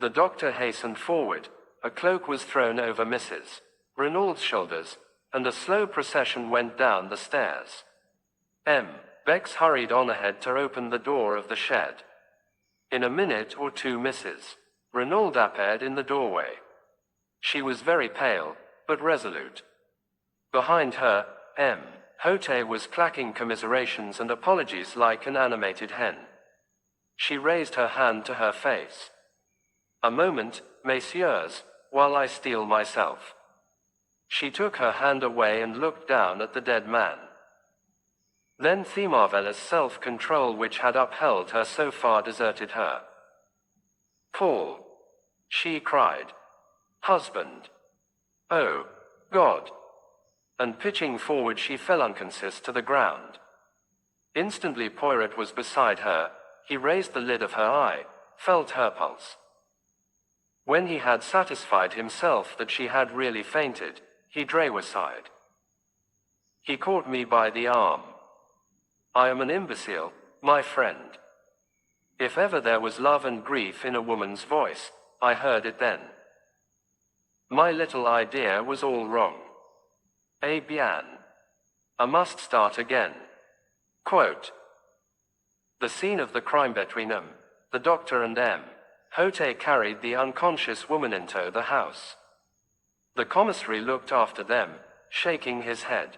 The doctor hastened forward, a cloak was thrown over Mrs. Renaud's shoulders, and a slow procession went down the stairs. M. Bex hurried on ahead to open the door of the shed. In a minute or two Mrs. Renaud appeared in the doorway. She was very pale, but resolute. Behind her, M. Hote was clacking commiserations and apologies like an animated hen. She raised her hand to her face. A moment, messieurs, while I steel myself. She took her hand away and looked down at the dead man. Then the marvelous self-control which had upheld her so far deserted her. Paul, she cried. Husband. Oh, God. And pitching forward she fell unconscious to the ground. Instantly Poirot was beside her, he raised the lid of her eye, felt her pulse. When he had satisfied himself that she had really fainted, he drew aside. He caught me by the arm. I am an imbecile, my friend. If ever there was love and grief in a woman's voice, I heard it then. My little idea was all wrong. Eh bien. I must start again. Quote. The scene of the crime between them, the doctor and M. Hote carried the unconscious woman into the house. The commissary looked after them, shaking his head.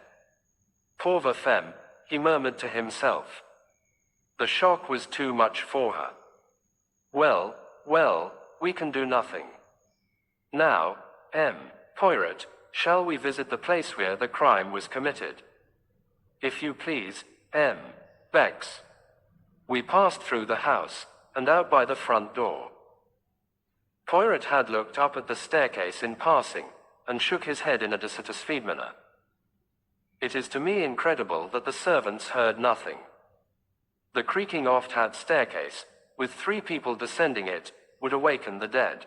Pauvre femme, he murmured to himself. The shock was too much for her. Well, we can do nothing. Now, M. Poirot, shall we visit the place where the crime was committed? If you please, M. Bex. We passed through the house, and out by the front door. Poirot had looked up at the staircase in passing, and shook his head in a dissatisfied manner. It is to me incredible that the servants heard nothing. The creaking oft-had staircase, with 3 people descending it, would awaken the dead.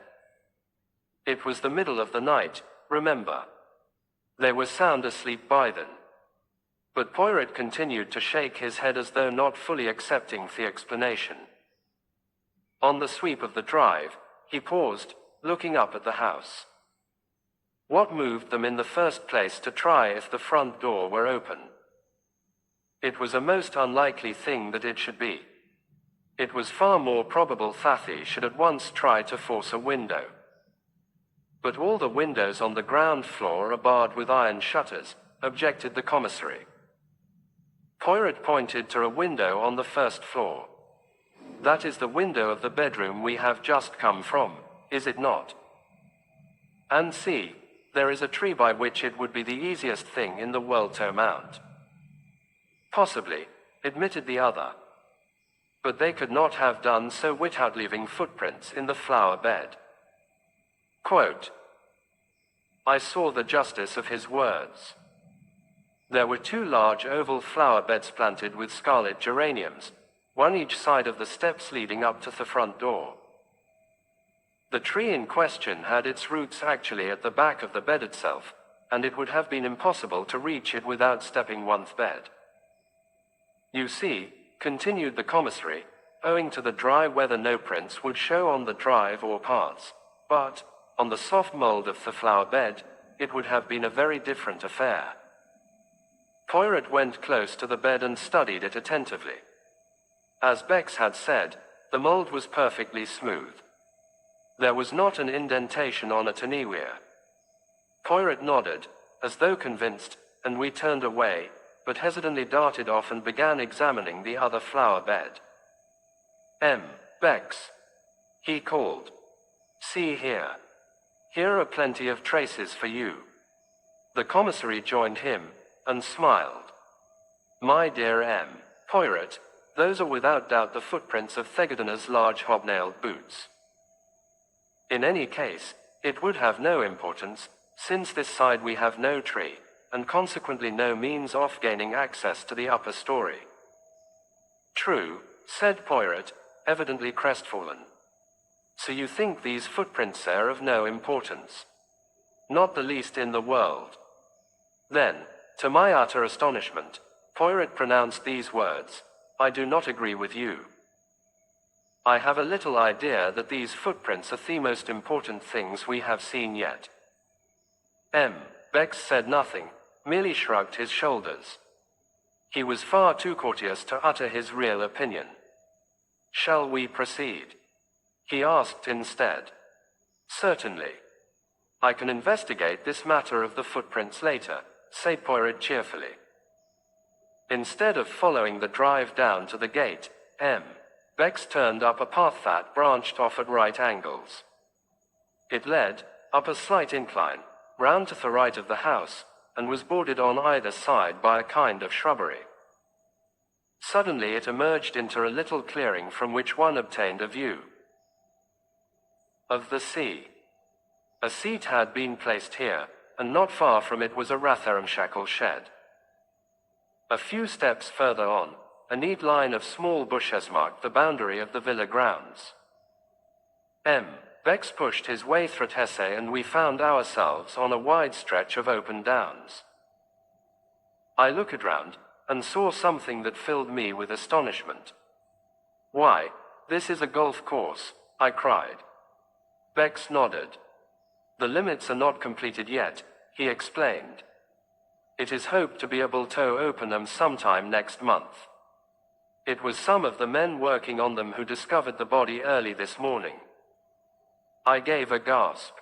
It was the middle of the night, remember. They were sound asleep by then. But Poirot continued to shake his head as though not fully accepting the explanation. On the sweep of the drive, he paused, looking up at the house. What moved them in the first place to try if the front door were open? It was a most unlikely thing that it should be. It was far more probable Thathy should at once try to force a window. But all the windows on the ground floor are barred with iron shutters, objected the commissary. Poirot pointed to a window on the first floor. That is the window of the bedroom we have just come from, is it not? And see, there is a tree by which it would be the easiest thing in the world to mount. Possibly, admitted the other. But they could not have done so without leaving footprints in the flower bed. Quote, I saw the justice of his words. There were 2 large oval flower beds planted with scarlet geraniums, one each side of the steps leading up to the front door. The tree in question had its roots actually at the back of the bed itself, and it would have been impossible to reach it without stepping one's bed. You see, continued the commissary, owing to the dry weather no prints would show on the drive or paths, but, on the soft mold of the flower bed, it would have been a very different affair. Poirot went close to the bed and studied it attentively. As Bex had said, the mold was perfectly smooth. There was not an indentation on it anywhere. Poirot nodded, as though convinced, and we turned away, but hesitantly darted off and began examining the other flower bed. Bex, he called. See here. Here are plenty of traces for you. The commissary joined him, and smiled. My dear Poirot, those are without doubt the footprints of Thegardina's large hobnailed boots. In any case, it would have no importance, since this side we have no tree, and consequently no means of gaining access to the upper story. True, said Poirot, evidently crestfallen. So you think these footprints are of no importance? Not the least in the world. Then, to my utter astonishment, Poirot pronounced these words, I do not agree with you. I have a little idea that these footprints are the most important things we have seen yet. Bex said nothing, merely shrugged his shoulders. He was far too courteous to utter his real opinion. Shall we proceed? He asked instead. Certainly. I can investigate this matter of the footprints later, said Poirot cheerfully. Instead of following the drive down to the gate, Bex turned up a path that branched off at right angles. It led, up a slight incline, round to the right of the house, and was bordered on either side by a kind of shrubbery. Suddenly it emerged into a little clearing from which one obtained a view of the sea. A seat had been placed here, and not far from it was a ratharamshackle shed. A few steps further on, a neat line of small bushes marked the boundary of the villa grounds. Bex pushed his way through Hesse and we found ourselves on a wide stretch of open downs. I looked round, and saw something that filled me with astonishment. Why, this is a golf course, I cried. Bex nodded. The limits are not completed yet, he explained. It is hoped to be able to open them sometime next month. It was some of the men working on them who discovered the body early this morning. I gave a gasp.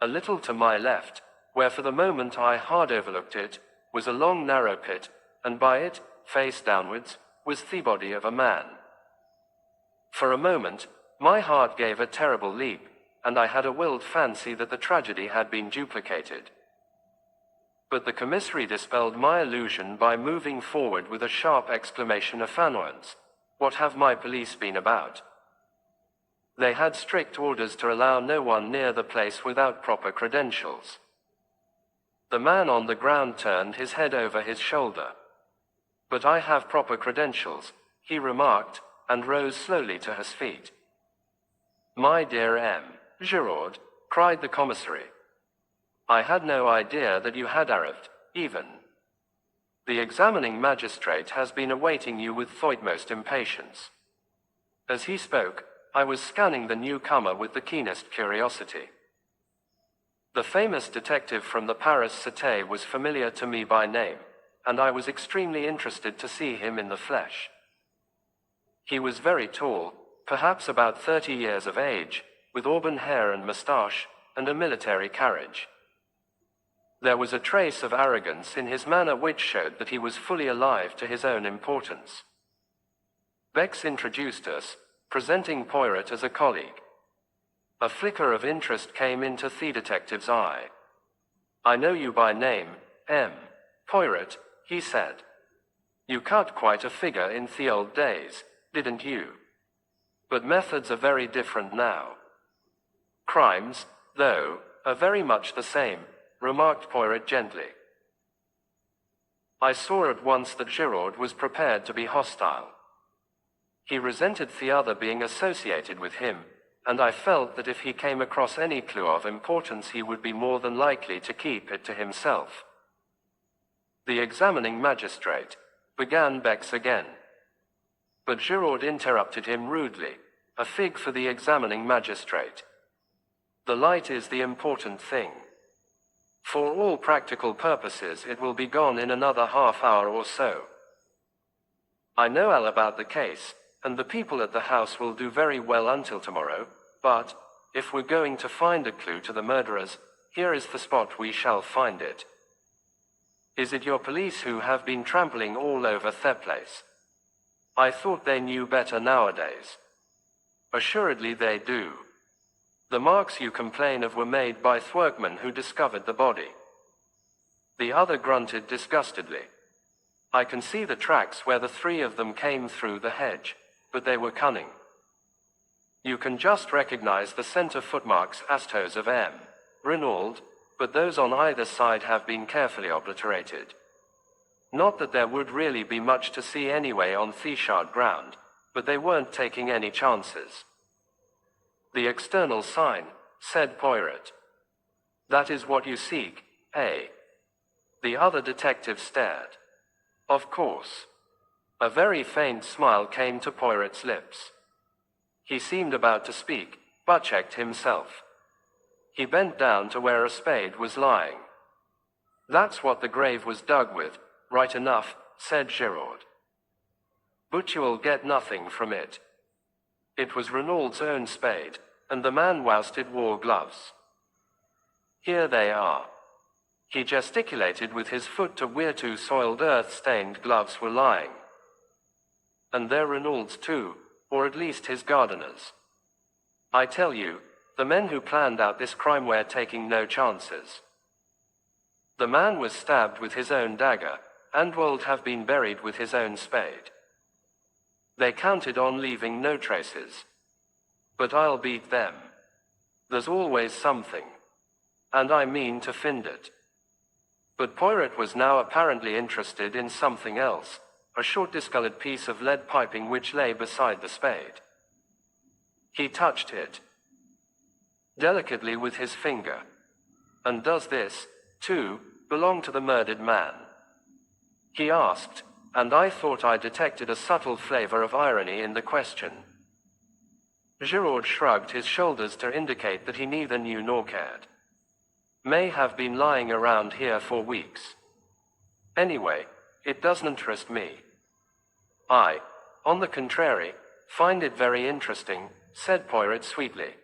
A little to my left, where for the moment I hard overlooked it, was a long narrow pit, and by it, face downwards, was the body of a man. For a moment, my heart gave a terrible leap, and I had a wild fancy that the tragedy had been duplicated. But the commissary dispelled my illusion by moving forward with a sharp exclamation of annoyance. What have my police been about? They had strict orders to allow no one near the place without proper credentials. The man on the ground turned his head over his shoulder. But I have proper credentials, he remarked, and rose slowly to his feet. My dear Giraud, cried the commissary. I had no idea that you had arrived, even. The examining magistrate has been awaiting you with the utmost impatience. As he spoke, I was scanning the newcomer with the keenest curiosity. The famous detective from the Paris Cité was familiar to me by name, and I was extremely interested to see him in the flesh. He was very tall, perhaps about 30 years of age, with auburn hair and moustache, and a military carriage. There was a trace of arrogance in his manner which showed that he was fully alive to his own importance. Bex introduced us, presenting Poirot as a colleague. A flicker of interest came into the detective's eye. "I know you by name, M. Poirot," he said. "You cut quite a figure in the old days, didn't you? But methods are very different now. Crimes, though, are very much the same," remarked Poirot gently. I saw at once that Giraud was prepared to be hostile. He resented the other being associated with him, and I felt that if he came across any clue of importance he would be more than likely to keep it to himself. "The examining magistrate," began Bex again. But Giraud interrupted him rudely. "A fig for the examining magistrate. The light is the important thing. For all practical purposes it will be gone in another half hour or so. I know all about the case, and the people at the house will do very well until tomorrow, but, if we're going to find a clue to the murderers, here is the spot we shall find it. Is it your police who have been trampling all over the place? I thought they knew better nowadays." "Assuredly they do. The marks you complain of were made by the workman who discovered the body." The other grunted disgustedly. "I can see the tracks where the three of them came through the hedge, but they were cunning. You can just recognize the center footmarks as those of M. Renaud, but those on either side have been carefully obliterated. Not that there would really be much to see anyway on Theshard ground, but they weren't taking any chances." "The external sign," said Poirot. "That is what you seek, eh?" The other detective stared. "Of course." A very faint smile came to Poirot's lips. He seemed about to speak, but checked himself. He bent down to where a spade was lying. "That's what the grave was dug with, right enough," said Giraud. "But you'll get nothing from it. It was Renaud's own spade, and the man worsted wore gloves. Here they are." He gesticulated with his foot to where two soiled earth-stained gloves were lying. "And they're Renaud's too, or at least his gardener's. I tell you, the men who planned out this crime were taking no chances. The man was stabbed with his own dagger, and would have been buried with his own spade. They counted on leaving no traces. But I'll beat them. There's always something. And I mean to find it." But Poirot was now apparently interested in something else, a short discolored piece of lead piping which lay beside the spade. He touched it delicately with his finger. "And does this, too, belong to the murdered man?" he asked, and I thought I detected a subtle flavor of irony in the question. Giraud shrugged his shoulders to indicate that he neither knew nor cared. "May have been lying around here for weeks. Anyway, it doesn't interest me." "I, on the contrary, find it very interesting," said Poirot sweetly.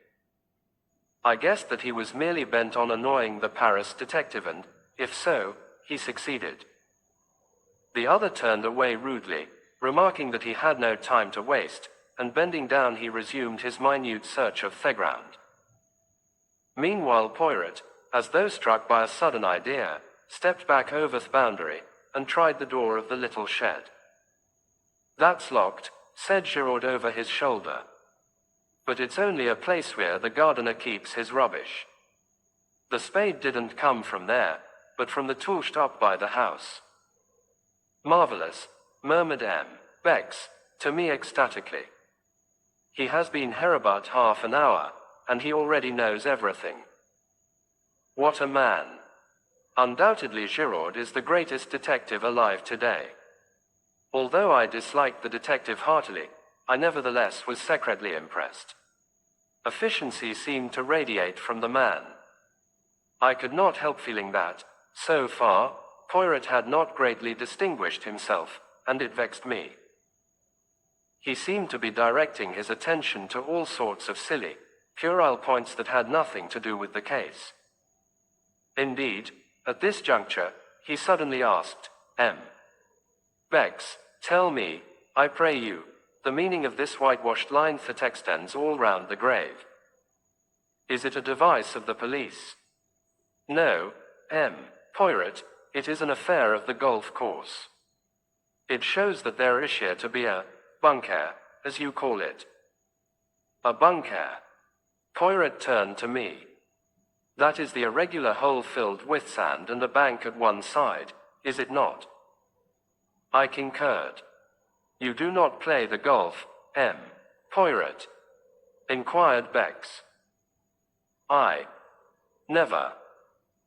I guessed that he was merely bent on annoying the Paris detective and, if so, he succeeded. The other turned away rudely, remarking that he had no time to waste, and bending down he resumed his minute search of the ground. Meanwhile Poirot, as though struck by a sudden idea, stepped back over the boundary, and tried the door of the little shed. "That's locked," said Giraud over his shoulder. "But it's only a place where the gardener keeps his rubbish. The spade didn't come from there, but from the tool shop by the house." "Marvelous," murmured M. Bex, to me ecstatically. "He has been here about half an hour, and he already knows everything. What a man. Undoubtedly Giraud is the greatest detective alive today. Although I disliked the detective heartily, I nevertheless was secretly impressed. Efficiency seemed to radiate from the man. I could not help feeling that, so far, Poirot had not greatly distinguished himself, and it vexed me. He seemed to be directing his attention to all sorts of silly, puerile points that had nothing to do with the case. Indeed, at this juncture, he suddenly asked, Bex, tell me, I pray you, the meaning of this whitewashed line that extends all round the grave. Is it a device of the police? No, Poirot, it is an affair of the golf course. It shows that there is here to be a bunker, as you call it. A bunker. Poirot turned to me. That is the irregular hole filled with sand and a bank at one side, is it not? I concurred. You do not play the golf, Poirot? Inquired Bex. I. Never.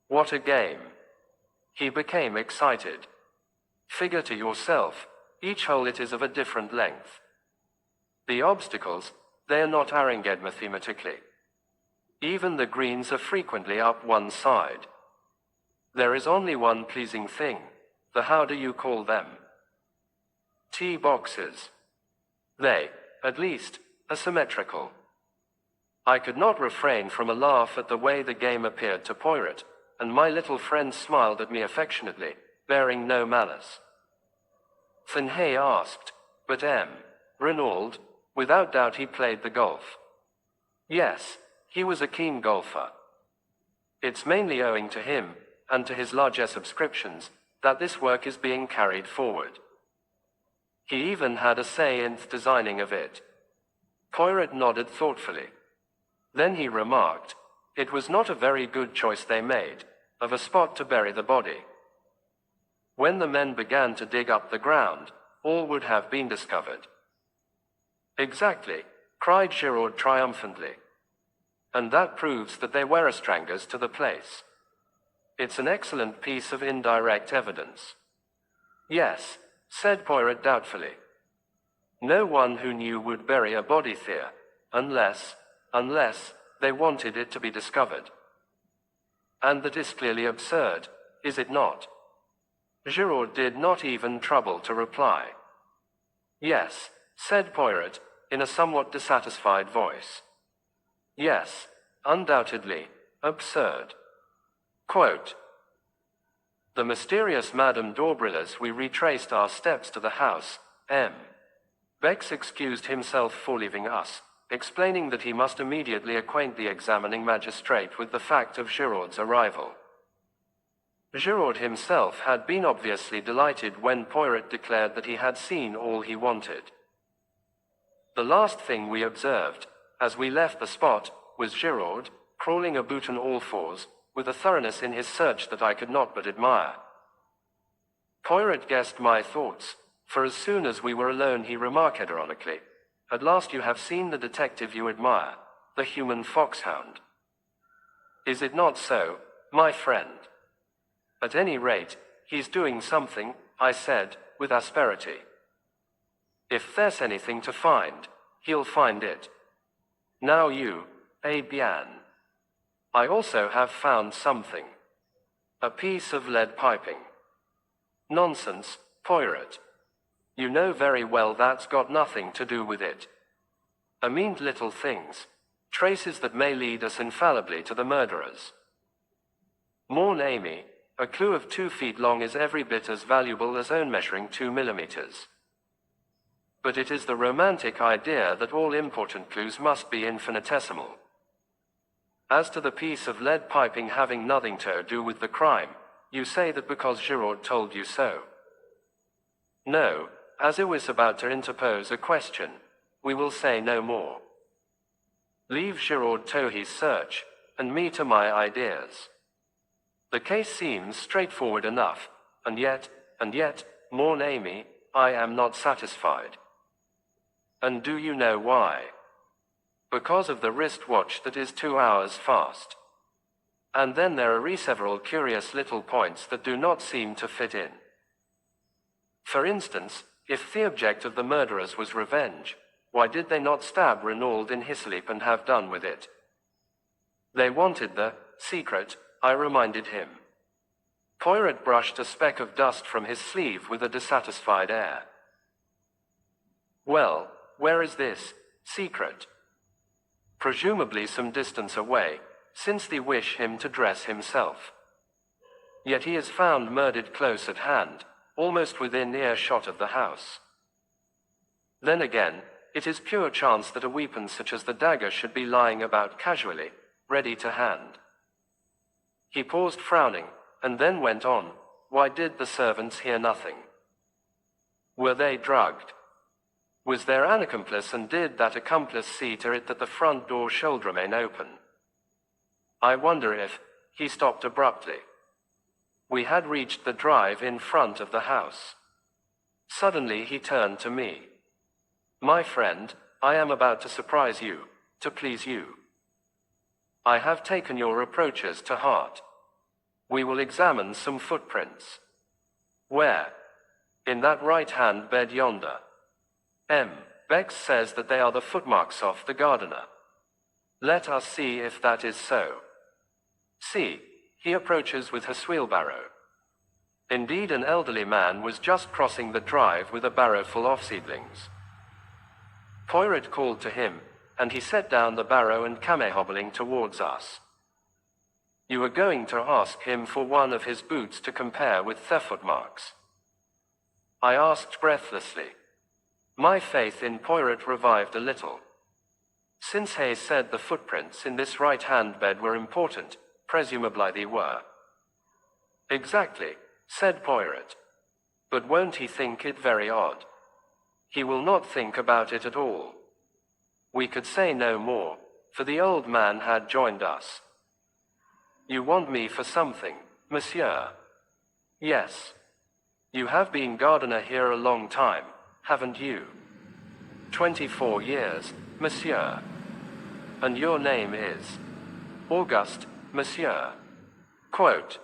What a game. He became excited. Figure to yourself, each hole it is of a different length. The obstacles, they are not arranged mathematically. Even the greens are frequently up one side. There is only one pleasing thing, the how do you call them? Tee boxes. They, at least, are symmetrical. I could not refrain from a laugh at the way the game appeared to Poirot, and my little friend smiled at me affectionately, bearing no malice. Then he asked, but Renaud, without doubt he played the golf. Yes, he was a keen golfer. It's mainly owing to him, and to his larger subscriptions, that this work is being carried forward. He even had a say in the designing of it. Poirot nodded thoughtfully. Then he remarked, it was not a very good choice they made, of a spot to bury the body. When the men began to dig up the ground, all would have been discovered. Exactly, cried Giraud triumphantly. And that proves that they were strangers to the place. It's an excellent piece of indirect evidence. Yes, said Poirot doubtfully. No one who knew would bury a body there, unless they wanted it to be discovered. And that is clearly absurd, is it not? Giraud did not even trouble to reply. Yes, said Poirot, in a somewhat dissatisfied voice. Yes, undoubtedly, absurd. Quote, the mysterious Madame d'Aubrillas we retraced our steps to the house, Bex excused himself for leaving us, explaining that he must immediately acquaint the examining magistrate with the fact of Giraud's arrival. Giraud himself had been obviously delighted when Poirot declared that he had seen all he wanted. The last thing we observed, as we left the spot, was Giraud, crawling about on all fours, with a thoroughness in his search that I could not but admire. Poirot guessed my thoughts, for as soon as we were alone he remarked ironically, at last you have seen the detective you admire, the human foxhound. Is it not so, my friend? At any rate, he's doing something, I said, with asperity. If there's anything to find, he'll find it. Now you, bien. I also have found something. A piece of lead piping. Nonsense, Poirot. You know very well that's got nothing to do with it. A mean little things, traces that may lead us infallibly to the murderers. Mon ami, a clue of 2 feet long is every bit as valuable as own measuring 2 millimeters. But it is the romantic idea that all important clues must be infinitesimal. As to the piece of lead piping having nothing to do with the crime, you say that because Giraud told you so. No, as I was about to interpose a question, we will say no more. Leave Giraud to his search, and me to my ideas. The case seems straightforward enough, and yet, mon ami, I am not satisfied. And do you know why? Because of the wristwatch that is 2 hours fast. And then there are several curious little points that do not seem to fit in. For instance, if the object of the murderers was revenge, why did they not stab Renaud in his sleep and have done with it? They wanted the secret, I reminded him. Poirot brushed a speck of dust from his sleeve with a dissatisfied air. Well, where is this secret? Presumably some distance away, since they wish him to dress himself. Yet he is found murdered close at hand, almost within earshot of the house. Then again, it is pure chance that a weapon such as the dagger should be lying about casually, ready to hand. He paused frowning, and then went on, why did the servants hear nothing? Were they drugged? Was there an accomplice, and did that accomplice see to it that the front door should remain open? I wonder if, he stopped abruptly. We had reached the drive in front of the house. Suddenly he turned to me. My friend, I am about to surprise you, to please you. I have taken your reproaches to heart. We will examine some footprints. Where? In that right-hand bed yonder. Bex says that they are the footmarks of the gardener. Let us see if that is so. See, he approaches with his wheelbarrow. Indeed, an elderly man was just crossing the drive with a barrow full of seedlings. Poirot called to him, and he set down the barrow and came hobbling towards us. You were going to ask him for one of his boots to compare with the footmarks? I asked breathlessly. My faith in Poirot revived a little. Since Hayes said the footprints in this right-hand bed were important, presumably they were. Exactly, said Poirot. But won't he think it very odd? He will not think about it at all. We could say no more, for the old man had joined us. You want me for something, monsieur? Yes. You have been gardener here a long time, haven't you? 24 years, monsieur. And your name is? Auguste, monsieur. Quote.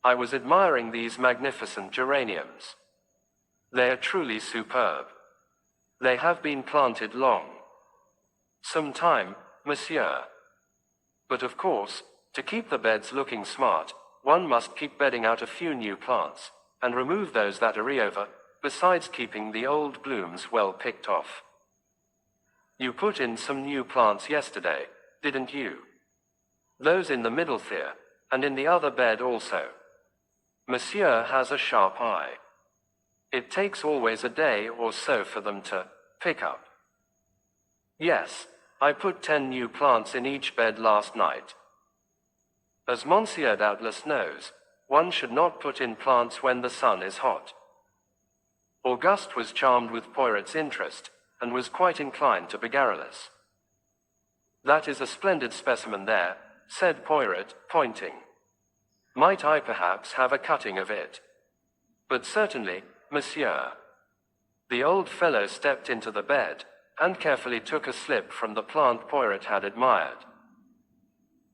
I was admiring these magnificent geraniums. They are truly superb. They have been planted long. Some time, monsieur. But of course, to keep the beds looking smart, one must keep bedding out a few new plants, and remove those that are over, besides keeping the old blooms well picked off. You put in some new plants yesterday, didn't you? Those in the middle there, and in the other bed also. Monsieur has a sharp eye. It takes always a day or so for them to pick up. Yes, I put 10 new plants in each bed last night. As Monsieur doubtless knows, one should not put in plants when the sun is hot. Auguste was charmed with Poirot's interest, and was quite inclined to be garrulous. That is a splendid specimen there, said Poirot, pointing. Might I perhaps have a cutting of it? But certainly, monsieur. The old fellow stepped into the bed, and carefully took a slip from the plant Poirot had admired.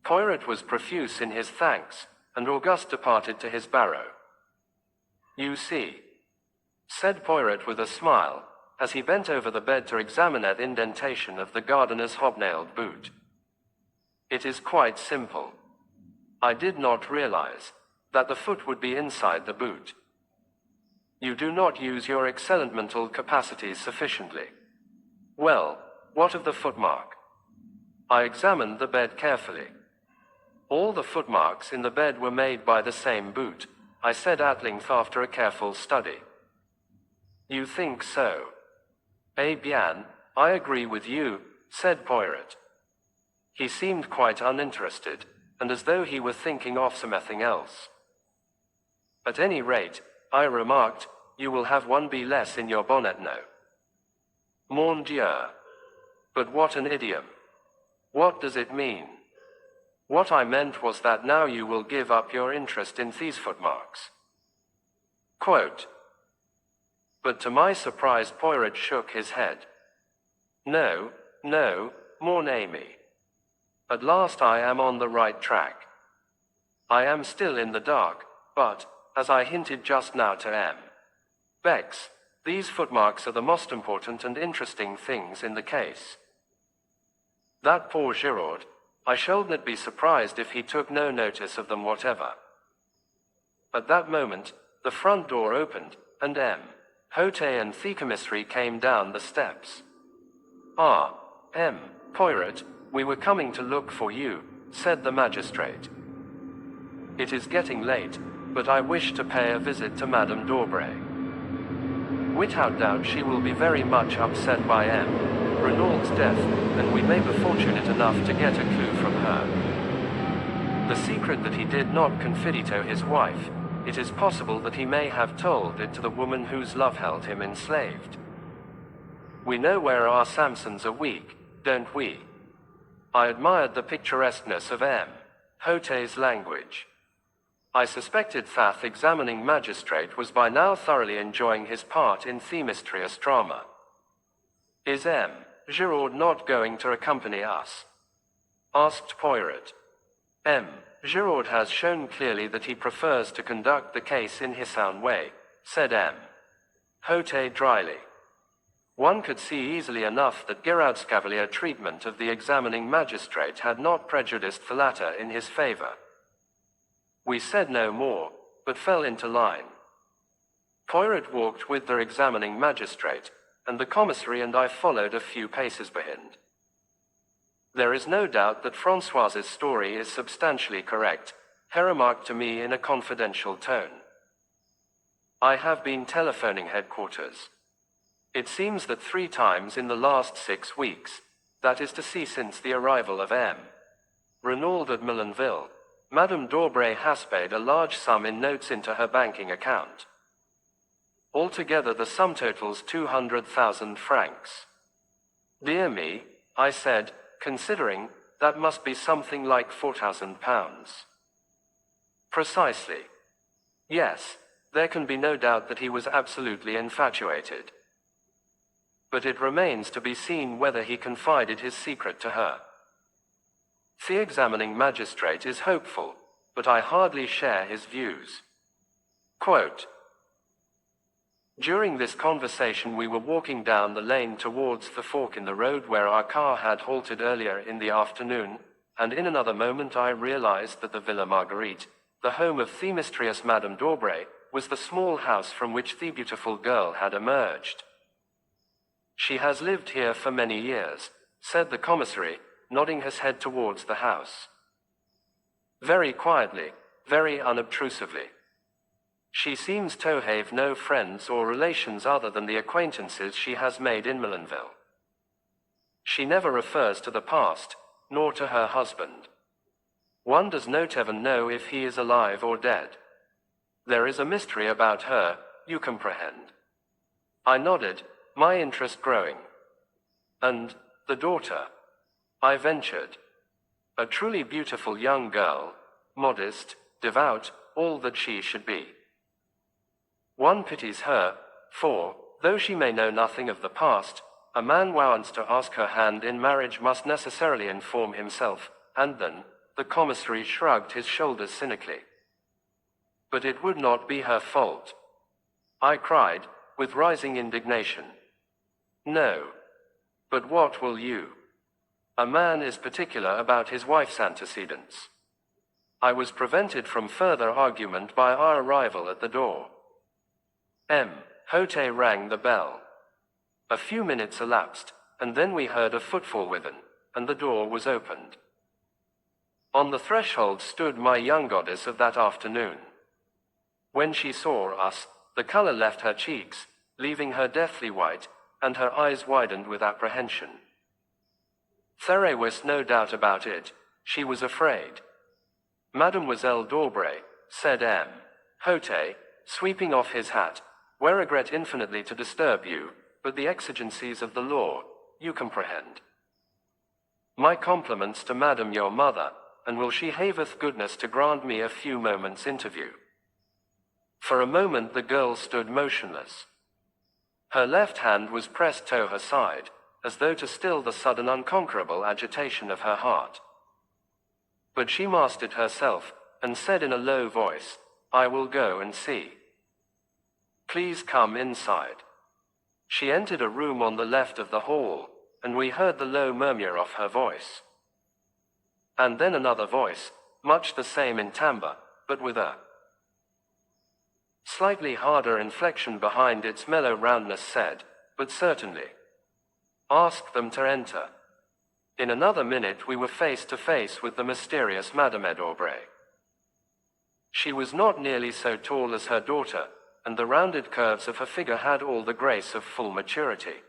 Poirot was profuse in his thanks, and Auguste departed to his barrow. You see, said Poirot with a smile, as he bent over the bed to examine the indentation of the gardener's hobnailed boot. It is quite simple. I did not realize that the foot would be inside the boot. You do not use your excellent mental capacities sufficiently. Well, what of the footmark? I examined the bed carefully. All the footmarks in the bed were made by the same boot, I said at length after a careful study. You think so? Eh bien, I agree with you, said Poirot. He seemed quite uninterested, and as though he were thinking of something else. At any rate, I remarked, you will have one bee less in your bonnet now. Mon Dieu! But what an idiom! What does it mean? What I meant was that now you will give up your interest in these footmarks. Quote. But to my surprise Poirot shook his head. No, mon ami. At last I am on the right track. I am still in the dark, but, as I hinted just now to Bex, these footmarks are the most important and interesting things in the case. That poor Giraud, I should not be surprised if he took no notice of them whatever. At that moment, the front door opened, and Hote and the commissary came down the steps. "Ah, M. Poirot, we were coming to look for you," said the magistrate. "It is getting late, but I wish to pay a visit to Madame d'Aubray. Without doubt she will be very much upset by M. Renaud's death, and we may be fortunate enough to get a clue from her. The secret that he did not confide to his wife, it is possible that he may have told it to the woman whose love held him enslaved. We know where our Samsons are weak, don't we?" I admired the picturesqueness of M. Hote's language. I suspected that the examining magistrate was by now thoroughly enjoying his part in the mysterious drama. "Is M. Giraud not going to accompany us?" asked Poirot. "M. Giraud has shown clearly that he prefers to conduct the case in his own way," said M. Hote dryly. One could see easily enough that Giraud's cavalier treatment of the examining magistrate had not prejudiced the latter in his favor. We said no more, but fell into line. Poirot walked with the examining magistrate, and the commissary and I followed a few paces behind. "There is no doubt that Françoise's story is substantially correct," he remarked to me in a confidential tone. "I have been telephoning headquarters. It seems that 3 times in the last 6 weeks, that is to say since the arrival of M. Renaud at Millenville, Madame d'Aubray has paid a large sum in notes into her banking account. Altogether the sum totals 200,000 francs. Dear me, I said, considering, that must be something like £4,000. Precisely. Yes, there can be no doubt that he was absolutely infatuated. But it remains to be seen whether he confided his secret to her. The examining magistrate is hopeful, but I hardly share his views. Quote, "During this conversation we were walking down the lane towards the fork in the road where our car had halted earlier in the afternoon, and in another moment I realized that the Villa Marguerite, the home of the mysterious Madame d'Aubray, was the small house from which the beautiful girl had emerged. She has lived here for many years," said the commissary, nodding his head towards the house. "Very quietly, very unobtrusively. She seems to have no friends or relations other than the acquaintances she has made in Millenville. She never refers to the past, nor to her husband. One does not even know if he is alive or dead. There is a mystery about her, you comprehend." I nodded, my interest growing. "And the daughter?" I ventured. "A truly beautiful young girl, modest, devout, all that she should be. One pities her, for, though she may know nothing of the past, a man who wants to ask her hand in marriage must necessarily inform himself, and then," the commissary shrugged his shoulders cynically. "But it would not be her fault," I cried, with rising indignation. "No. But what will you? A man is particular about his wife's antecedents." I was prevented from further argument by our arrival at the door. M. Hote rang the bell. A few minutes elapsed, and then we heard a footfall within, and the door was opened. On the threshold stood my young goddess of that afternoon. When she saw us, the color left her cheeks, leaving her deathly white, and her eyes widened with apprehension. There was no doubt about it, she was afraid. "Mademoiselle d'Aubray," said M. Hote, sweeping off his hat, "we regret infinitely to disturb you, but the exigencies of the law, you comprehend. My compliments to Madame your mother, and will she have the goodness to grant me a few moments' interview?" For a moment the girl stood motionless. Her left hand was pressed to her side, as though to still the sudden unconquerable agitation of her heart. But she mastered herself, and said in a low voice, "I will go and see. Please come inside." She entered a room on the left of the hall, and we heard the low murmur of her voice. And then another voice, much the same in timbre, but with a Slightly harder inflection behind its mellow roundness said, "But certainly. Ask them to enter." In another minute we were face to face with the mysterious Madame d'Aubray. She was not nearly so tall as her daughter, and the rounded curves of her figure had all the grace of full maturity.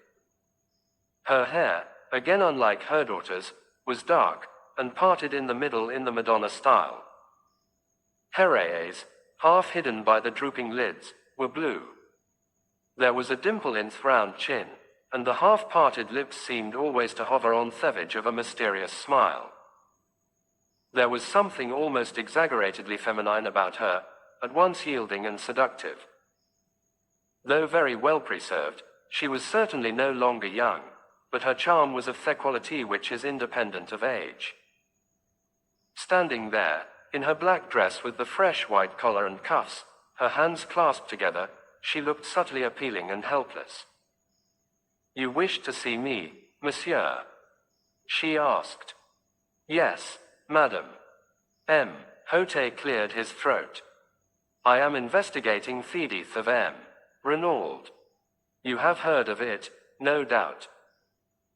Her hair, again unlike her daughter's, was dark, and parted in the middle in the Madonna style. Her eyes, half hidden by the drooping lids, were blue. There was a dimple in the round chin, and the half-parted lips seemed always to hover on the edge of a mysterious smile. There was something almost exaggeratedly feminine about her, at once yielding and seductive. Though very well preserved, she was certainly no longer young, but her charm was of the quality which is independent of age. Standing there, in her black dress with the fresh white collar and cuffs, her hands clasped together, she looked subtly appealing and helpless. "You wished to see me, monsieur?" she asked. "Yes, madam." Hote cleared his throat. "I am investigating the death of Renaud. You have heard of it, no doubt."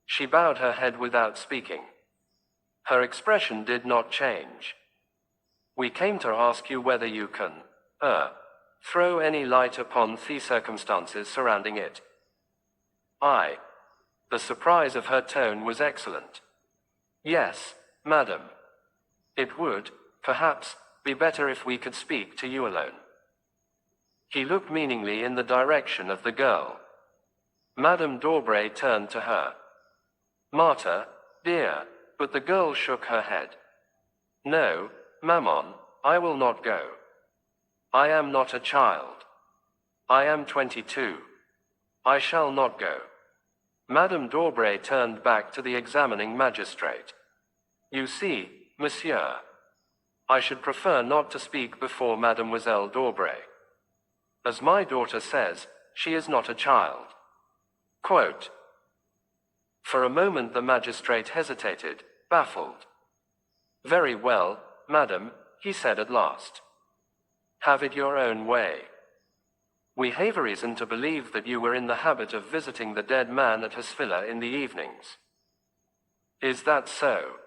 She bowed her head without speaking. Her expression did not change. "We came to ask you whether you can, throw any light upon the circumstances surrounding it." The surprise of her tone was excellent. "Yes, madam. It would, perhaps, be better if we could speak to you alone." He looked meaningly in the direction of the girl. Madame d'Aubray turned to her. "Martha, dear," but the girl shook her head. "No, maman, I will not go. I am not a child. I am 22. I shall not go." Madame d'Aubray turned back to the examining magistrate. "You see, monsieur, I should prefer not to speak before Mademoiselle d'Aubray. As my daughter says, she is not a child." Quote. For a moment the magistrate hesitated, baffled. "Very well, madam," he said at last. "Have it your own way. We have a reason to believe that you were in the habit of visiting the dead man at his villa in the evenings. Is that so?"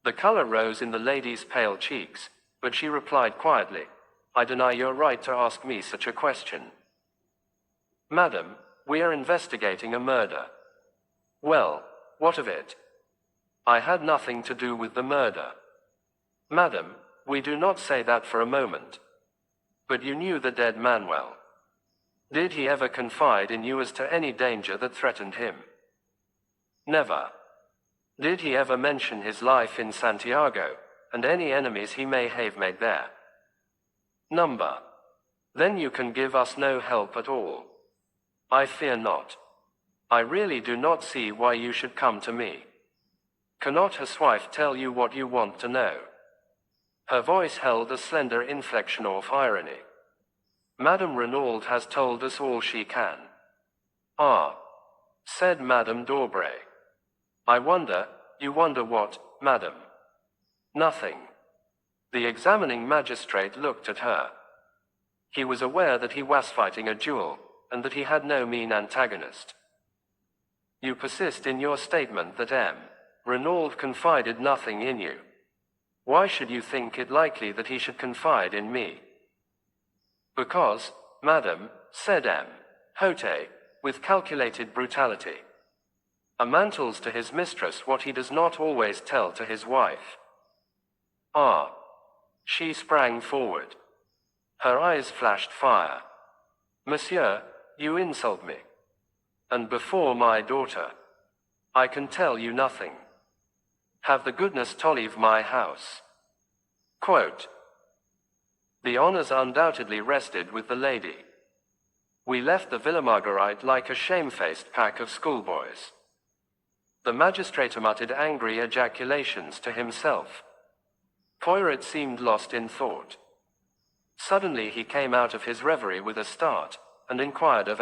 The color rose in the lady's pale cheeks, but she replied quietly, "I deny your right to ask me such a question." "Madam, we are investigating a murder." "Well, what of it?" "I had nothing to do with the murder." "Madam, we do not say that for a moment. But you knew the dead man well. Did he ever confide in you as to any danger that threatened him?" "Never." "Did he ever mention his life in Santiago, and any enemies he may have made there?" "Number." "Then you can give us no help at all." "I fear not. I really do not see why you should come to me. Cannot his wife tell you what you want to know?" Her voice held a slender inflection of irony. "Madame Renaud has told us all she can." "Ah," said Madame d'Aubray. You wonder what, madam?" "Nothing." The examining magistrate looked at her. He was aware that he was fighting a duel, and that he had no mean antagonist. "You persist in your statement that Renaud confided nothing in you. Why should you think it likely that he should confide in me?" "Because, madam," said Hote, with calculated brutality, "a man tells to his mistress what he does not always tell to his wife." "Ah." She sprang forward. Her eyes flashed fire. "Monsieur, you insult me. And before my daughter. I can tell you nothing. Have the goodness to leave my house." Quote. The honors undoubtedly rested with the lady. We left the Villa Marguerite like a shamefaced pack of schoolboys. The magistrate muttered angry ejaculations to himself. Poirot seemed lost in thought. Suddenly he came out of his reverie with a start, and inquired of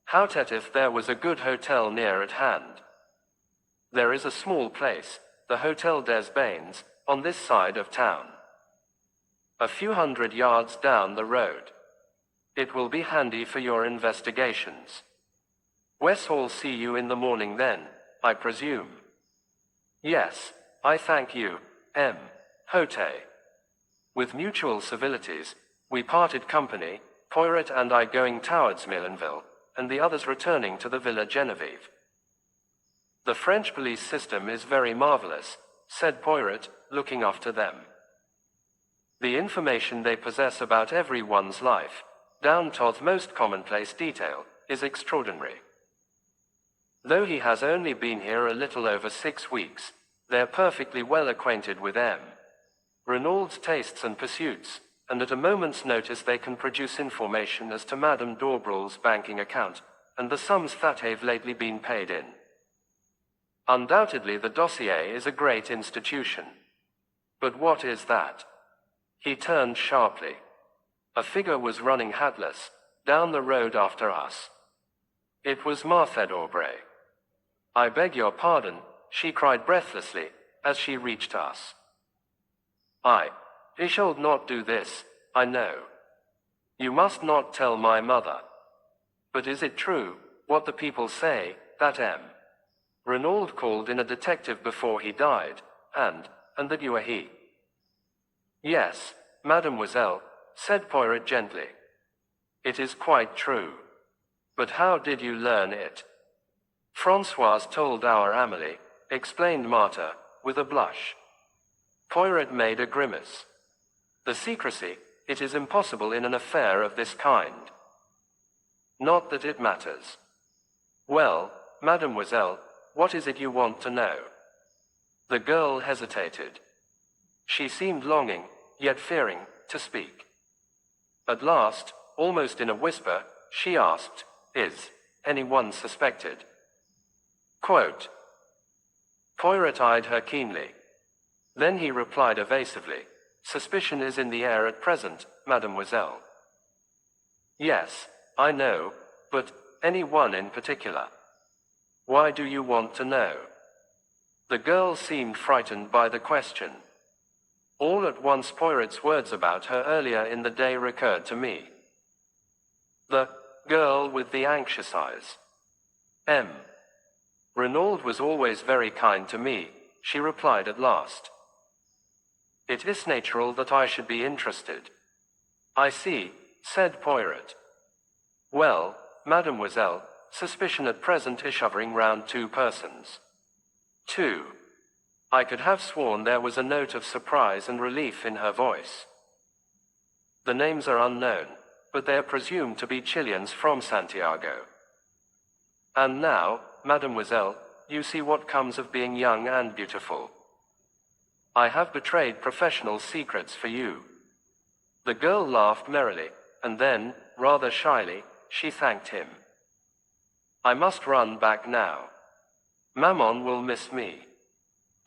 Hotet if there was a good hotel near at hand. "There is a small place, the Hotel des Bains, on this side of town. A few hundred yards down the road." It will be handy for your investigations. Wes'll see you in the morning then, I presume. Yes, I thank you, M. Hote. With mutual civilities, we parted company, Poirot and I going towards Millenville, and the others returning to the Villa Genevieve. The French police system is very marvelous, said Poirot, looking after them. The information they possess about everyone's life, down to the most commonplace detail, is extraordinary. Though he has only been here a little over 6 weeks, they're perfectly well acquainted with M. Renaud's tastes and pursuits, and at a moment's notice they can produce information as to Madame d'Aubrel's banking account, and the sums that have lately been paid in. Undoubtedly the dossier is a great institution. But what is that? He turned sharply. A figure was running hatless, down the road after us. It was Martha d'Aubray. I beg your pardon, she cried breathlessly, as she reached us. I shall not do this, I know. You must not tell my mother. But is it true, what the people say, that M. Renaud called in a detective before he died, and that you are he? Yes, mademoiselle, said Poirot gently. It is quite true. But how did you learn it? Françoise told our Amélie, explained Martha, with a blush. Poirot made a grimace. The secrecy, it is impossible in an affair of this kind. Not that it matters. Well, mademoiselle, what is it you want to know? The girl hesitated. She seemed longing, yet fearing, to speak. At last, almost in a whisper, she asked, is anyone suspected? Quote. Poirot eyed her keenly. Then he replied evasively, suspicion is in the air at present, mademoiselle. Yes, I know, but anyone in particular? Why do you want to know? The girl seemed frightened by the question. All at once Poirot's words about her earlier in the day recurred to me. The girl with the anxious eyes. M. Renaud was always very kind to me, she replied at last. It is natural that I should be interested. I see, said Poirot. Well, mademoiselle, suspicion at present is hovering round 2 persons. 2. I could have sworn there was a note of surprise and relief in her voice. The names are unknown, but they are presumed to be Chileans from Santiago. And now, mademoiselle, you see what comes of being young and beautiful. I have betrayed professional secrets for you. The girl laughed merrily, and then, rather shyly, she thanked him. I must run back now. Maman will miss me.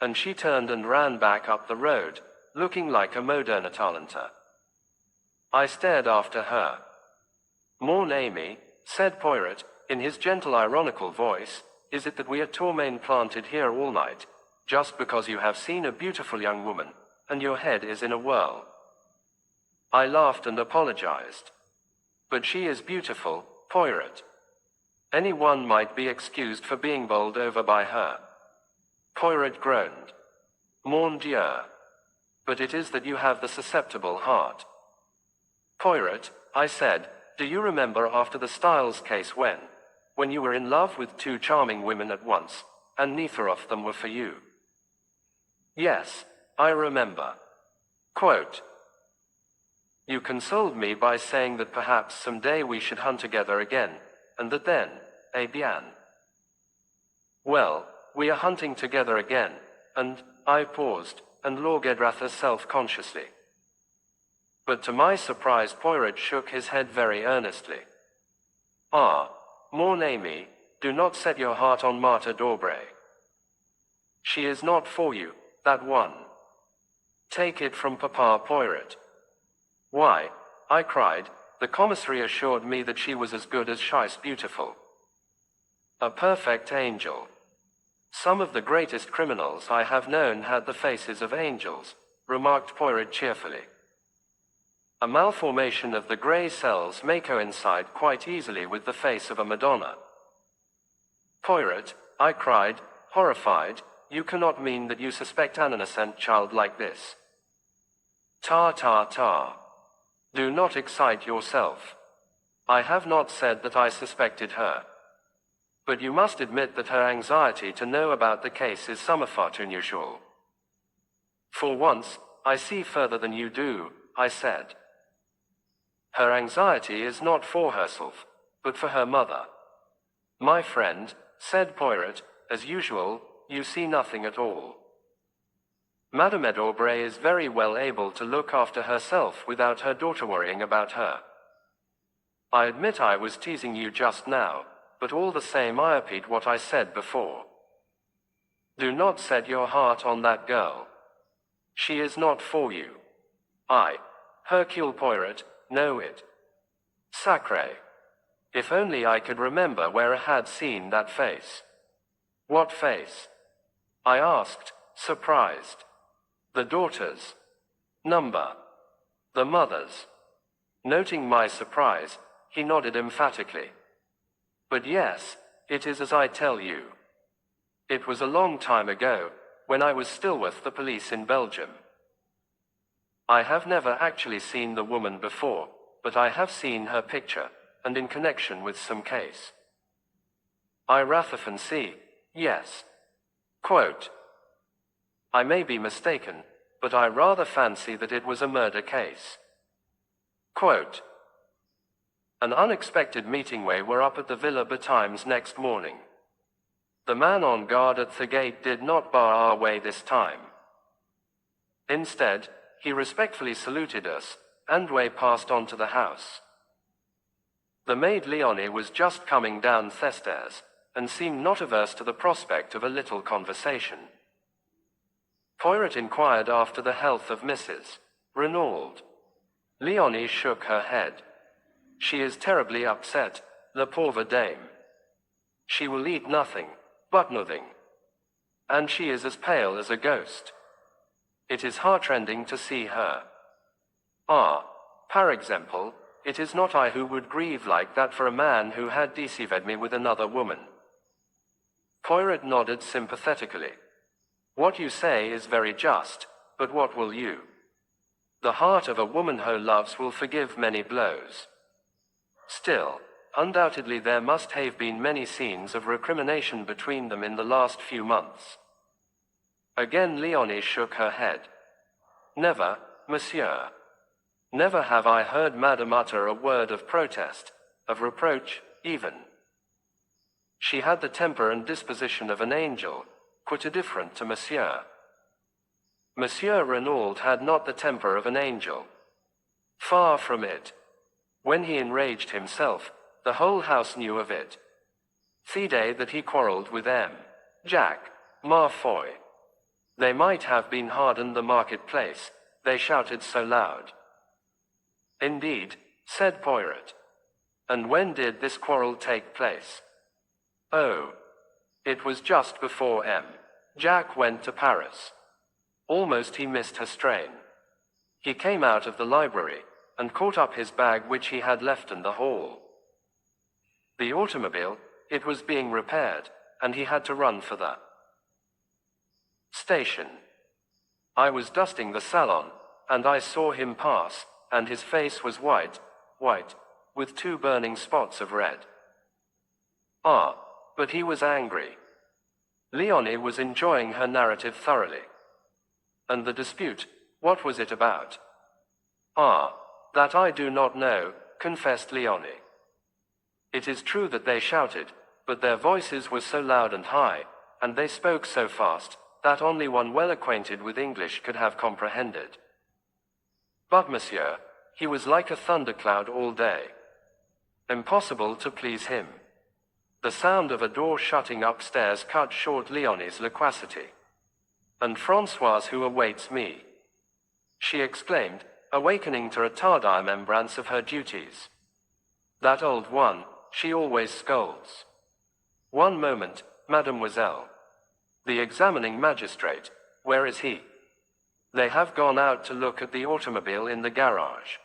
And she turned and ran back up the road, looking like a moderne Atalanta. I stared after her. Mon ami, said Poirot, in his gentle ironical voice, is it that we are tormain planted here all night, just because you have seen a beautiful young woman, and your head is in a whirl? I laughed and apologized. But she is beautiful, Poirot. Anyone might be excused for being bowled over by her. Poirot groaned. Mon Dieu. But it is that you have the susceptible heart. Poirot, I said, do you remember after the Styles case when you were in love with 2 charming women at once, and neither of them were for you? Yes, I remember. Quote. You consoled me by saying that perhaps some day we should hunt together again, and that then, eh bien. Well, we are hunting together again, and, I paused, and looked rather self-consciously. But to my surprise Poirot shook his head very earnestly. Ah, mon ami, do not set your heart on Martha d'Aubray. She is not for you, that one. Take it from Papa Poirot. Why, I cried, the commissary assured me that she was as good as she's beautiful. A perfect angel. Some of the greatest criminals I have known had the faces of angels, remarked Poirot cheerfully. A malformation of the gray cells may coincide quite easily with the face of a Madonna. Poirot, I cried, horrified, you cannot mean that you suspect an innocent child like this. Ta. Do not excite yourself. I have not said that I suspected her. But you must admit that her anxiety to know about the case is somewhat unusual. For once, I see further than you do, I said. Her anxiety is not for herself, but for her mother. My friend, said Poirot, as usual, you see nothing at all. Madame Edaubrey is very well able to look after herself without her daughter worrying about her. I admit I was teasing you just now, but all the same I repeat what I said before. Do not set your heart on that girl. She is not for you. I, Hercule Poirot, know it. Sacré. If only I could remember where I had seen that face. What face? I asked, surprised. The daughter's. Number. The mother's. Noting my surprise, he nodded emphatically. But yes, it is as I tell you. It was a long time ago, when I was still with the police in Belgium. I have never actually seen the woman before, but I have seen her picture, and in connection with some case. I rather fancy, yes. Quote. I may be mistaken, but I rather fancy that it was a murder case. Quote. An unexpected meeting. We were up at the Villa betimes next morning. The man on guard at the gate did not bar our way this time. Instead, he respectfully saluted us, and we passed on to the house. The maid Leonie was just coming down the stairs, and seemed not averse to the prospect of a little conversation. Poirot inquired after the health of Mrs. Renaud. Leonie shook her head. She is terribly upset, la pauvre dame. She will eat nothing, but nothing. And she is as pale as a ghost. It is heartrending to see her. Ah, par exemple, it is not I who would grieve like that for a man who had deceived me with another woman. Poirot nodded sympathetically. What you say is very just, but what will you? The heart of a woman who loves will forgive many blows. Still, undoubtedly there must have been many scenes of recrimination between them in the last few months. Again Leonie shook her head. Never, monsieur. Never have I heard Madame utter a word of protest, of reproach, even. She had the temper and disposition of an angel, quite different to monsieur. Monsieur Renaud had not the temper of an angel. Far from it. When he enraged himself, the whole house knew of it. The day that he quarrelled with M. Jack Marfoy. They might have been hard in the marketplace, they shouted so loud. Indeed, said Poirot. And when did this quarrel take place? Oh. It was just before M. Jack went to Paris. Almost he missed her train. He came out of the library, and caught up his bag which he had left in the hall. The automobile, it was being repaired, and he had to run for the station. I was dusting the salon, and I saw him pass, and his face was white, with 2 burning spots of red. Ah, but he was angry. Leonie was enjoying her narrative thoroughly. And the dispute, what was it about? Ah, that I do not know, confessed Leonie. It is true that they shouted, but their voices were so loud and high, and they spoke so fast, that only one well acquainted with English could have comprehended. But monsieur, he was like a thundercloud all day. Impossible to please him. The sound of a door shutting upstairs cut short Leonie's loquacity. And Françoise who awaits me, she exclaimed, awakening to a tardy remembrance of her duties. That old one, she always scolds. One moment, mademoiselle. The examining magistrate, where is he? They have gone out to look at the automobile in the garage.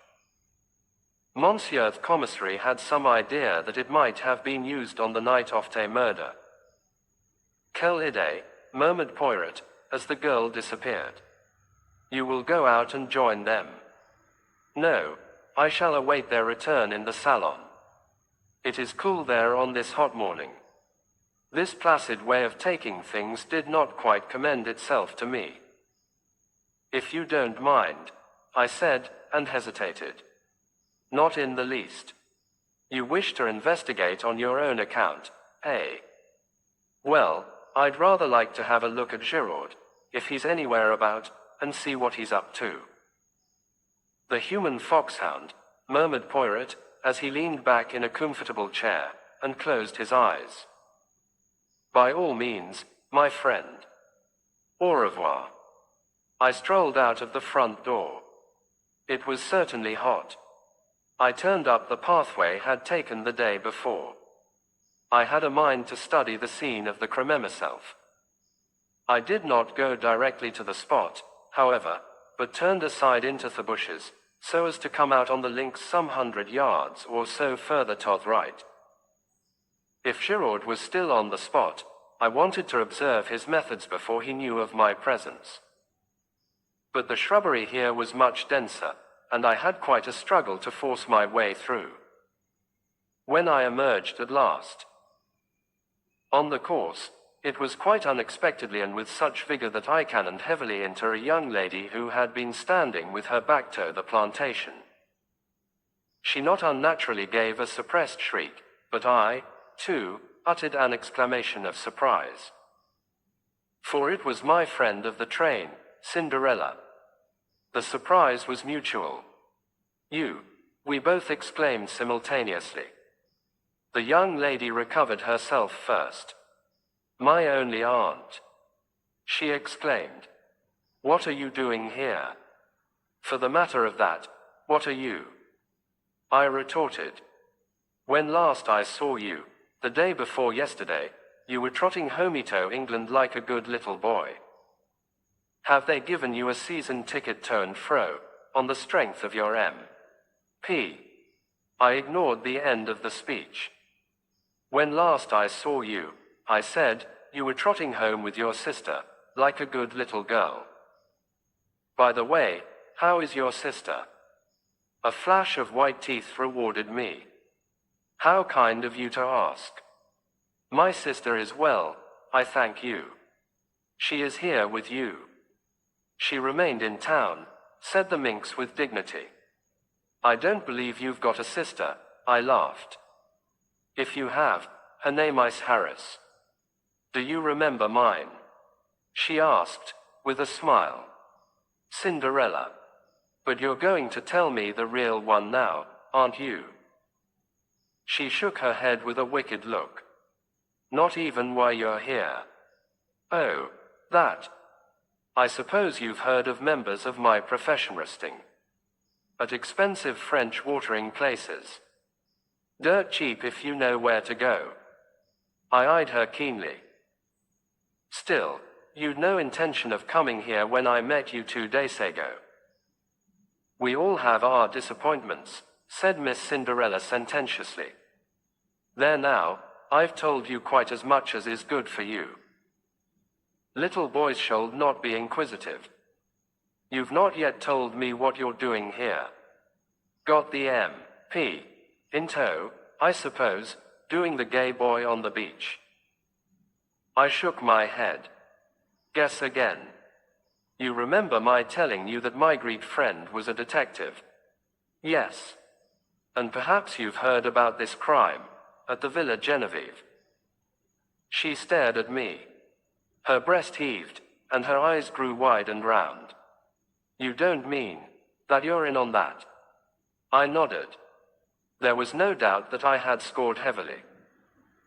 Monsieur the commissary had some idea that it might have been used on the night of the murder. Quelle idée, murmured Poirot, as the girl disappeared. You will go out and join them. No, I shall await their return in the salon. It is cool there on this hot morning. This placid way of taking things did not quite commend itself to me. If you don't mind, I said, and hesitated. Not in the least. You wish to investigate on your own account, eh? Well, I'd rather like to have a look at Giraud, if he's anywhere about, and see what he's up to. The human foxhound, murmured Poirot, as he leaned back in a comfortable chair, and closed his eyes. By all means, my friend. Au revoir. I strolled out of the front door. It was certainly hot. I turned up the pathway had taken the day before. I had a mind to study the scene of the crime myself. I did not go directly to the spot, however, but turned aside into the bushes, so as to come out on the links some 100 yards or so further to the right. If Giraud was still on the spot, I wanted to observe his methods before he knew of my presence. But the shrubbery here was much denser, and I had quite a struggle to force my way through. When I emerged at last on the course, it was quite unexpectedly and with such vigor that I cannoned heavily into a young lady who had been standing with her back to the plantation. She not unnaturally gave a suppressed shriek, but I, too, uttered an exclamation of surprise. For it was my friend of the train, Cinderella. The surprise was mutual. We both exclaimed simultaneously. The young lady recovered herself first. My only aunt, she exclaimed. What are you doing here? For the matter of that, what are you? I retorted. When last I saw you, the day before yesterday, you were trotting home to England like a good little boy. Have they given you a season ticket to and fro, on the strength of your M.P.? I ignored the end of the speech. When last I saw you, I said, you were trotting home with your sister, like a good little girl. By the way, how is your sister? A flash of white teeth rewarded me. How kind of you to ask. My sister is well, I thank you. She is here with you. She remained in town, said the minx with dignity. I don't believe you've got a sister, I laughed. If you have, her name is Harris. Do you remember mine? She asked, with a smile. Cinderella. But you're going to tell me the real one now, aren't you? She shook her head with a wicked look. Not even why you're here. Oh, that. I suppose you've heard of members of my profession resting at expensive French watering places. Dirt cheap if you know where to go. I eyed her keenly. Still, you'd no intention of coming here when I met you 2 days ago. We all have our disappointments, said Miss Cinderella sententiously. There now, I've told you quite as much as is good for you. Little boys shall not be inquisitive. You've not yet told me what you're doing here. Got the M.P. in tow, I suppose, doing the gay boy on the beach. I shook my head. Guess again. You remember my telling you that my Greek friend was a detective? Yes. And perhaps you've heard about this crime, at the Villa Genevieve. She stared at me. Her breast heaved, and her eyes grew wide and round. You don't mean that you're in on that? I nodded. There was no doubt that I had scored heavily.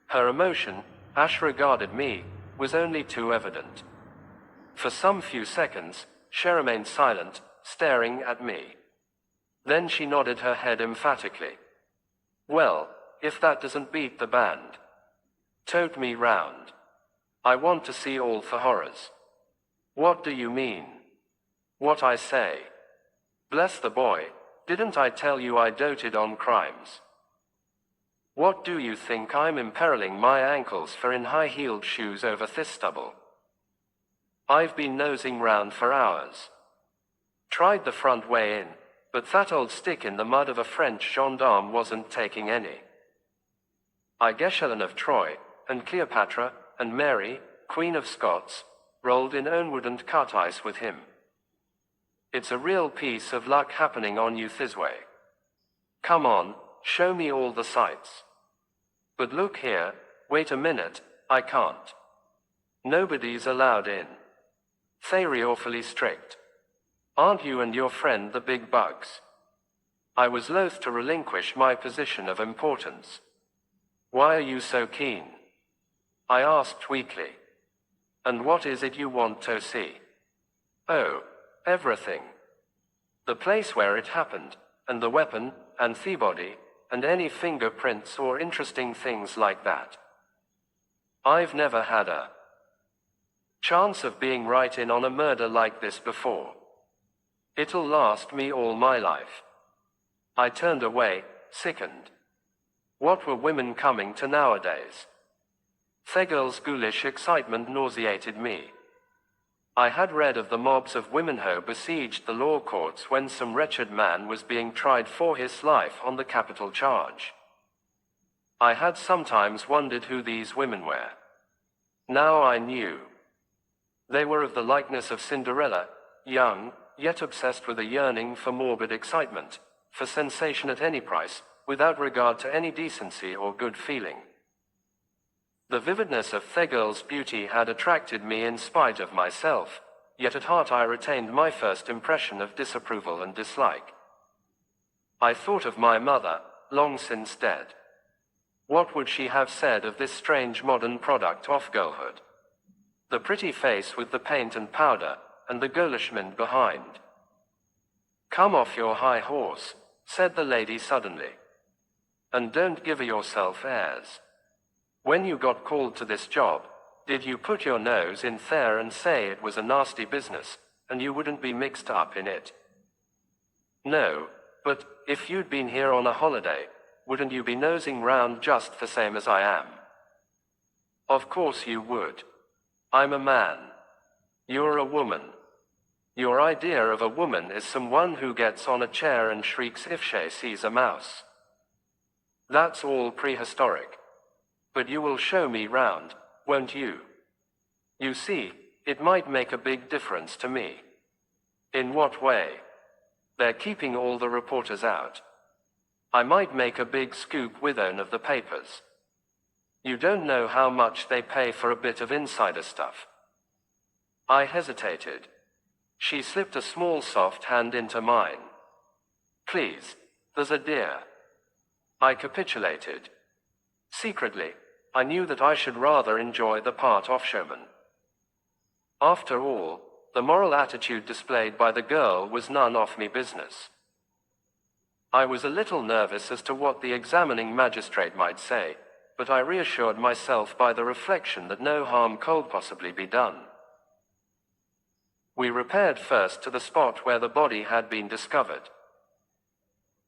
Her emotion, as regarded me, was only too evident. For some few seconds, she remained silent, staring at me. Then she nodded her head emphatically. Well, if that doesn't beat the band. Tote me round. I want to see all the horrors. What do you mean? What I say. Bless the boy, Didn't I tell you I doted on crimes? What do you think I'm imperiling my ankles for in high-heeled shoes over this stubble? I've been nosing round for hours. Tried the front way in, but that old stick in the mud of a French gendarme wasn't taking any. I guess Helen of Troy, and Cleopatra, and Mary, Queen of Scots, rolled in own wood and cut ice with him. It's a real piece of luck happening on you this way. Come on, show me all the sights. But look here, wait a minute, I can't. Nobody's allowed in. They're awfully strict. Aren't you and your friend the big bugs? I was loath to relinquish my position of importance. Why are you so keen? I asked weakly. And what is it you want to see? Oh, everything. The place where it happened, and the weapon, and the body, and any fingerprints or interesting things like that. I've never had a chance of being right in on a murder like this before. It'll last me all my life. I turned away, sickened. What were women coming to nowadays? The girl's ghoulish excitement nauseated me. I had read of the mobs of women who besieged the law courts when some wretched man was being tried for his life on the capital charge. I had sometimes wondered who these women were. Now I knew. They were of the likeness of Cinderella, young, yet obsessed with a yearning for morbid excitement, for sensation at any price, without regard to any decency or good feeling. The vividness of the girl's beauty had attracted me in spite of myself, yet at heart I retained my first impression of disapproval and dislike. I thought of my mother, long since dead. What would she have said of this strange modern product of girlhood? The pretty face with the paint and powder, and the girlishman behind. Come off your high horse, said the lady suddenly. And don't give yourself airs. When you got called to this job, did you put your nose in there and say it was a nasty business, and you wouldn't be mixed up in it? No, but if you'd been here on a holiday, wouldn't you be nosing round just the same as I am? Of course you would. I'm a man. You're a woman. Your idea of a woman is someone who gets on a chair and shrieks if she sees a mouse. That's all prehistoric. But you will show me round, won't you? You see, it might make a big difference to me. In what way? They're keeping all the reporters out. I might make a big scoop with one of the papers. You don't know how much they pay for a bit of insider stuff. I hesitated. She slipped a small soft hand into mine. Please, there's a dear. I capitulated. Secretly, I knew that I should rather enjoy the part of showman. After all, the moral attitude displayed by the girl was none of me business. I was a little nervous as to what the examining magistrate might say, but I reassured myself by the reflection that no harm could possibly be done. We repaired first to the spot where the body had been discovered.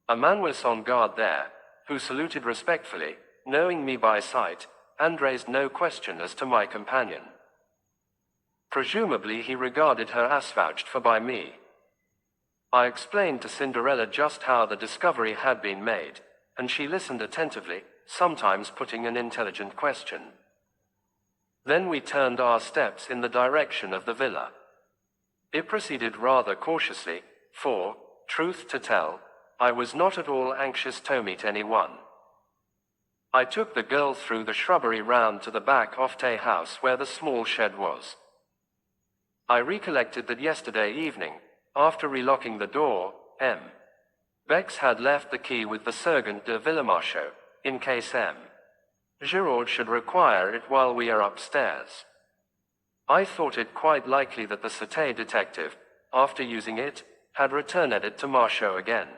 A man was on guard there, who saluted respectfully, knowing me by sight, and raised no question as to my companion. Presumably he regarded her as vouched for by me. I explained to Cinderella just how the discovery had been made, and she listened attentively, sometimes putting an intelligent question. Then we turned our steps in the direction of the villa. It proceeded rather cautiously, for, truth to tell, I was not at all anxious to meet anyone. I took the girl through the shrubbery round to the back of the house where the small shed was. I recollected that yesterday evening, after relocking the door, M. Bex had left the key with the Sergeant de Villemarchot, in case M. Giraud should require it while we are upstairs. I thought it quite likely that the Cité detective, after using it, had returned it to Marchot again.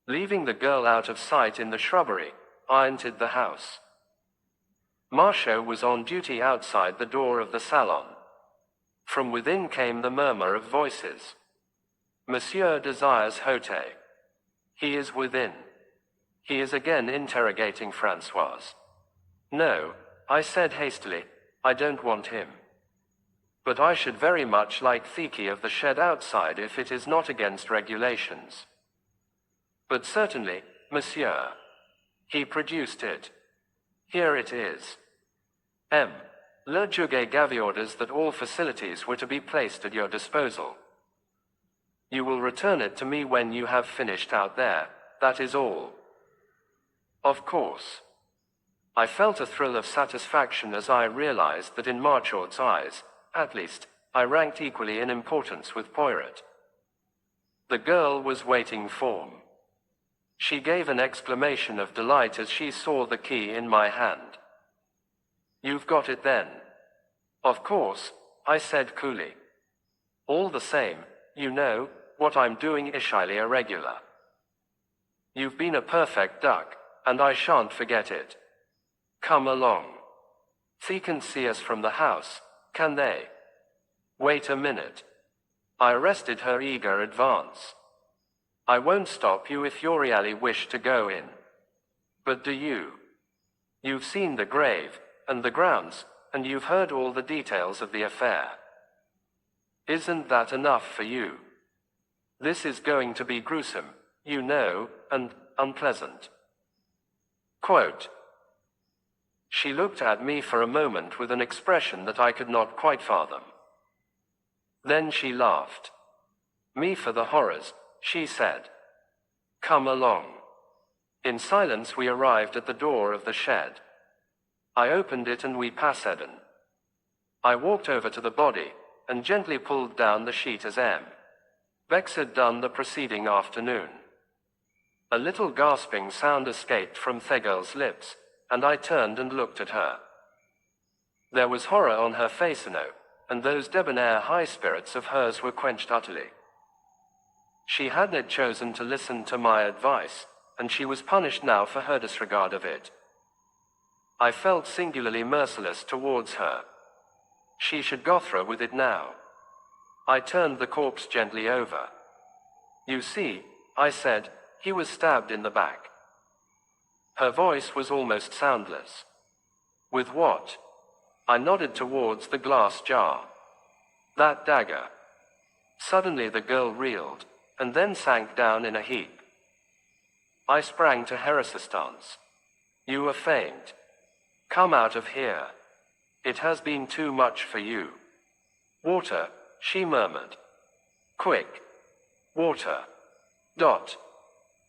Leaving the girl out of sight in the shrubbery, I entered the house. Marchot was on duty outside the door of the salon. From within came the murmur of voices. Monsieur desires Hote. He is within. He is again interrogating Francoise. No, I said hastily, I don't want him. But I should very much like Thiki of the shed outside if it is not against regulations. But certainly, monsieur. He produced it. Here it is. Le Juge gave orders that all facilities were to be placed at your disposal. You will return it to me when you have finished out there, that is all. Of course. I felt a thrill of satisfaction as I realized that in Marchort's eyes, at least, I ranked equally in importance with Poirot. The girl was waiting for me. She gave an exclamation of delight as she saw the key in my hand. You've got it then? Of course, I said coolly. All the same, you know, what I'm doing is highly irregular. You've been a perfect duck, and I shan't forget it. Come along. They can see us from the house, can they? Wait a minute. I arrested her eager advance. I won't stop you if you really wish to go in. But do you? You've seen the grave, and the grounds, and you've heard all the details of the affair. Isn't that enough for you? This is going to be gruesome, you know, and unpleasant. Quote. She looked at me for a moment with an expression that I could not quite fathom. Then she laughed. Me for the horrors, she said. Come along. In silence we arrived at the door of the shed. I opened it and we passed in. I walked over to the body, and gently pulled down the sheet as Bex had done the preceding afternoon. A little gasping sound escaped from Thegirl's lips, and I turned and looked at her. There was horror on her face and those debonair high spirits of hers were quenched utterly. She hadn't chosen to listen to my advice, and she was punished now for her disregard of it. I felt singularly merciless towards her. She should go through with it now. I turned the corpse gently over. You see, I said, he was stabbed in the back. Her voice was almost soundless. With what? I nodded towards the glass jar. That dagger. Suddenly the girl reeled, and then sank down in a heap. I sprang to her assistance. You are faint. Come out of here. It has been too much for you. Water, she murmured. Quick. Water.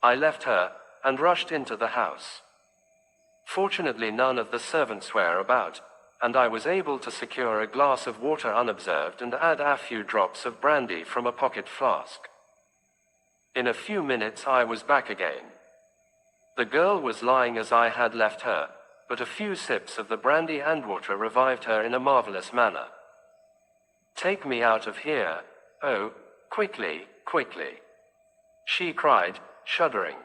I left her, and rushed into the house. Fortunately none of the servants were about, and I was able to secure a glass of water unobserved and add a few drops of brandy from a pocket flask. In a few minutes I was back again. The girl was lying as I had left her, but a few sips of the brandy and water revived her in a marvelous manner. Take me out of here, oh, quickly, quickly, she cried, shuddering.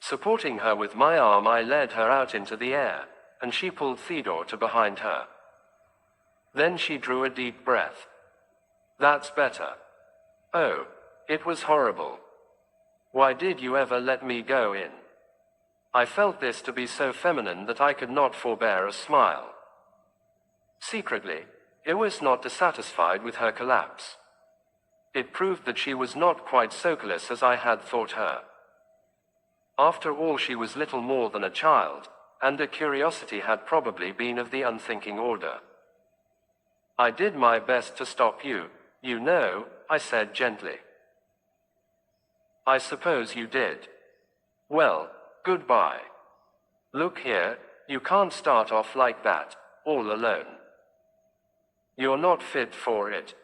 Supporting her with my arm I led her out into the air, and she pulled Theodore to behind her. Then she drew a deep breath. That's better. Oh, it was horrible. Why did you ever let me go in? I felt this to be so feminine that I could not forbear a smile. Secretly, I was not dissatisfied with her collapse. It proved that she was not quite so callous as I had thought her. After all, she was little more than a child, and her curiosity had probably been of the unthinking order. I did my best to stop you, you know, I said gently. I suppose you did. Well, goodbye. Look here, you can't start off like that, all alone. You're not fit for it.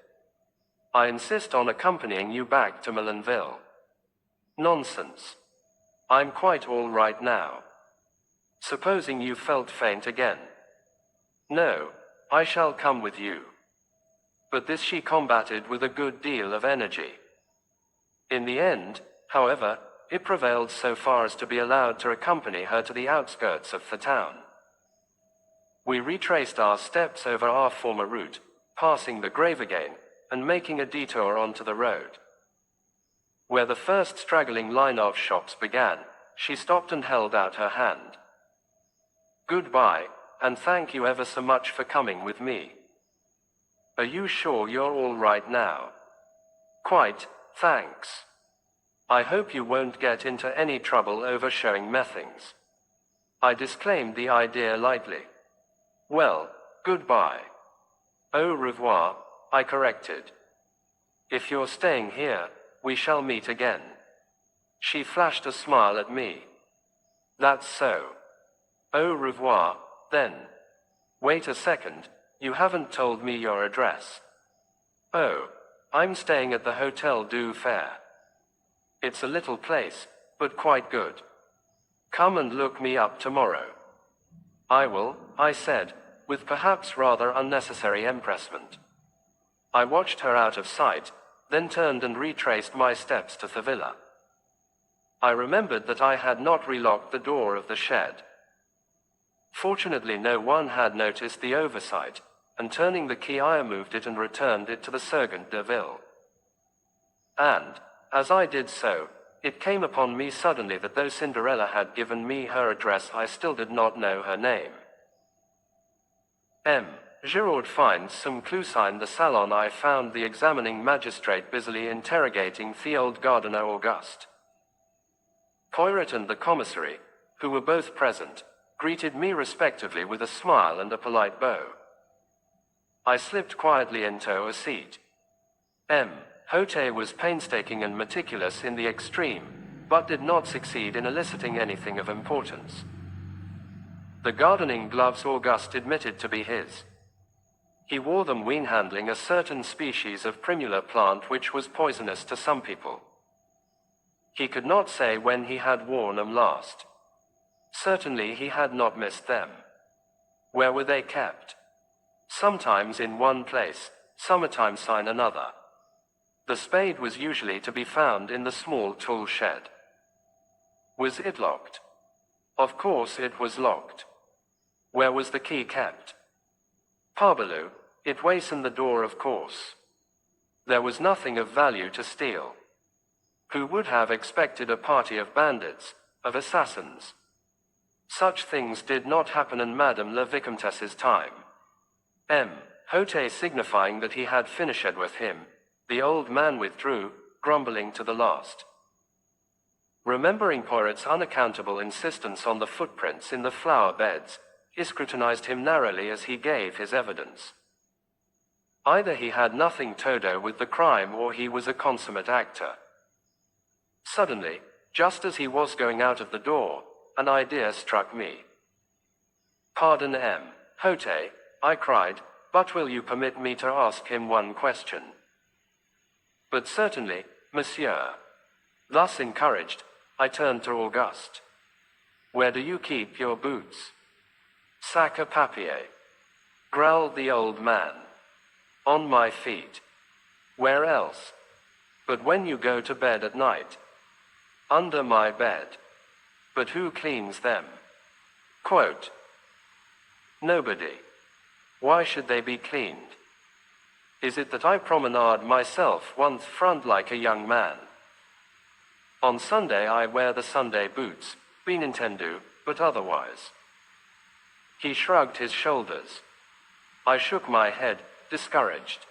I insist on accompanying you back to Millenville. Nonsense. I'm quite all right now. Supposing you felt faint again. No, I shall come with you. But this she combated with a good deal of energy. In the end, however, it prevailed so far as to be allowed to accompany her to the outskirts of the town. We retraced our steps over our former route, passing the grave again, and making a detour onto the road. Where the first straggling line of shops began, she stopped and held out her hand. "Goodbye, and thank you ever so much for coming with me. Are you sure you're all right now?" "Quite, thanks. I hope you won't get into any trouble over showing me things." I disclaimed the idea lightly. "Well, goodbye." "Au revoir," I corrected. "If you're staying here, we shall meet again." She flashed a smile at me. "That's so. Au revoir, then. Wait a second, you haven't told me your address." "Oh, I'm staying at the Hotel du Fair. It's a little place, but quite good. Come and look me up tomorrow." "I will," I said, with perhaps rather unnecessary empressement. I watched her out of sight, then turned and retraced my steps to the villa. I remembered that I had not relocked the door of the shed. Fortunately, no one had noticed the oversight, and turning the key I moved it and returned it to the sergeant de ville. And, as I did so, it came upon me suddenly that though Cinderella had given me her address, I still did not know her name. Giraud finds some clues. In the salon I found the examining magistrate busily interrogating the old gardener Auguste. Poirot and the commissary, who were both present, greeted me respectively with a smile and a polite bow. I slipped quietly into a seat. Hote was painstaking and meticulous in the extreme, but did not succeed in eliciting anything of importance. The gardening gloves Auguste admitted to be his. He wore them when handling a certain species of primula plant which was poisonous to some people. He could not say when he had worn them last. Certainly he had not missed them. Where were they kept? Sometimes in one place, sometimes in another. The spade was usually to be found in the small tool shed. Was it locked? Of course it was locked. Where was the key kept? Parbleu, it was in the door, of course. There was nothing of value to steal. Who would have expected a party of bandits, of assassins? Such things did not happen in Madame la Vicomtesse's time. Hote signifying that he had finished with him, the old man withdrew, grumbling to the last. Remembering Poirot's unaccountable insistence on the footprints in the flower beds, he scrutinized him narrowly as he gave his evidence. Either he had nothing to do with the crime or he was a consummate actor. Suddenly, just as he was going out of the door, an idea struck me. "Pardon, Hote," I cried, "but will you permit me to ask him one question?" "But certainly, monsieur." Thus encouraged, I turned to Auguste. "Where do you keep your boots?" "Sac à papier," growled the old man. "On my feet." "Where else?" "But when you go to bed at night." "Under my bed." "But who cleans them?" Quote, "Nobody. Why should they be cleaned? Is it that I promenade myself once front like a young man? On Sunday I wear the Sunday boots, bien entendu, but otherwise." He shrugged his shoulders. I shook my head, discouraged.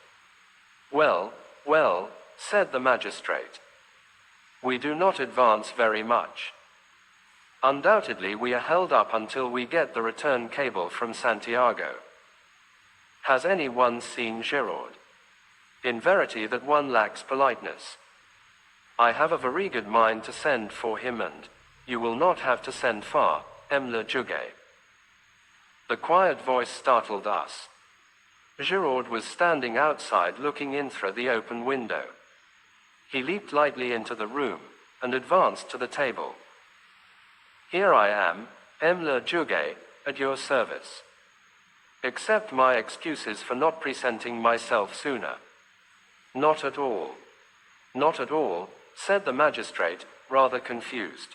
"Well, well," said the magistrate. "We do not advance very much. Undoubtedly we are held up until we get the return cable from Santiago. Has anyone seen Giraud? In verity that one lacks politeness. I have a very good mind to send for him, and you will not have to send far, le juge." The quiet voice startled us. Giraud was standing outside looking in through the open window. He leaped lightly into the room, and advanced to the table. "Here I am, le juge, at your service. Accept my excuses for not presenting myself sooner." "Not at all. Not at all," said the magistrate, rather confused.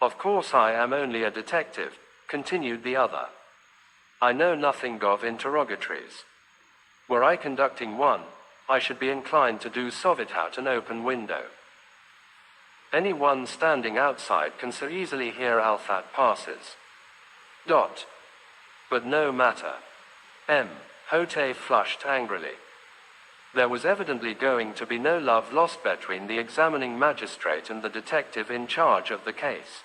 "Of course I am only a detective," continued the other. "I know nothing of interrogatories. Were I conducting one, I should be inclined to do so without an open window. Anyone standing outside can so easily hear Althat passes. Dot. But no matter. M. Hote flushed angrily. There was evidently going to be no love lost between the examining magistrate and the detective in charge of the case.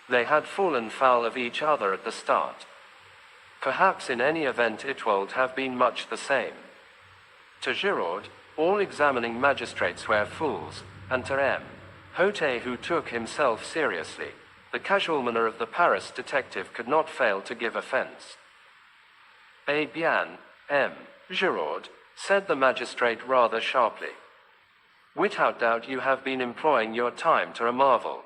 They had fallen foul of each other at the start. Perhaps in any event it would have been much the same. To Giraud, all examining magistrates were fools, and to M. Hote, who took himself seriously, the casual manner of the Paris detective could not fail to give offense. Eh bien, M. Giraud, said the magistrate rather sharply. Without doubt you have been employing your time to a marvel.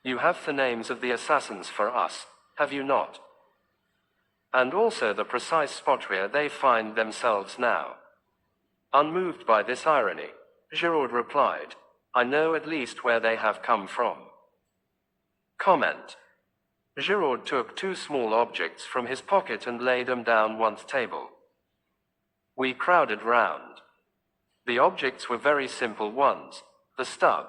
You have the names of the assassins for us, have you not? And also the precise spot where they find themselves now. Unmoved by this irony, Giraud replied, I know at least where they have come from. Comment. Giraud took two small objects from his pocket and laid them down on the table. We crowded round. The objects were very simple ones, the stub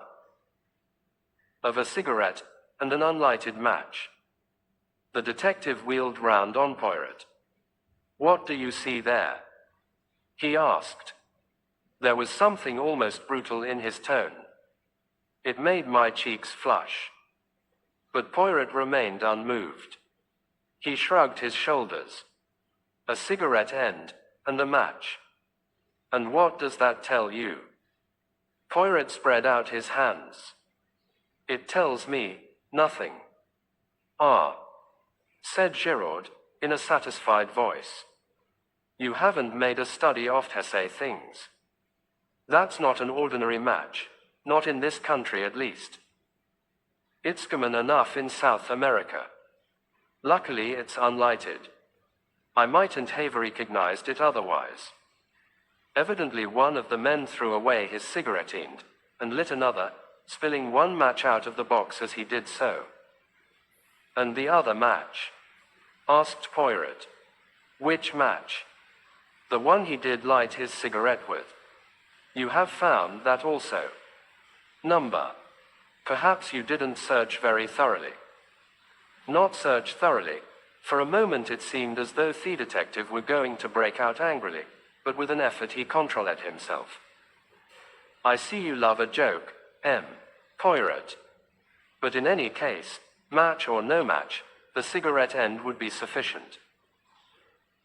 of a cigarette and an unlighted match. The detective wheeled round on Poirot. What do you see there? He asked. There was something almost brutal in his tone. It made my cheeks flush. But Poirot remained unmoved. He shrugged his shoulders. A cigarette end, and a match. And what does that tell you? Poirot spread out his hands. It tells me nothing. Ah, said Giraud, in a satisfied voice. You haven't made a study of essay things. That's not an ordinary match, not in this country at least. It's common enough in South America. Luckily it's unlighted. I mightn't have recognized it otherwise. Evidently one of the men threw away his cigarette end, and lit another, spilling one match out of the box as he did so. And the other match? Asked Poirot. Which match? The one he did light his cigarette with. You have found that also. Number. Perhaps you didn't search very thoroughly. Not search thoroughly. For a moment it seemed as though the detective were going to break out angrily, but with an effort he controlled himself. I see you love a joke, M. Poirot. But in any case, match or no match, the cigarette end would be sufficient.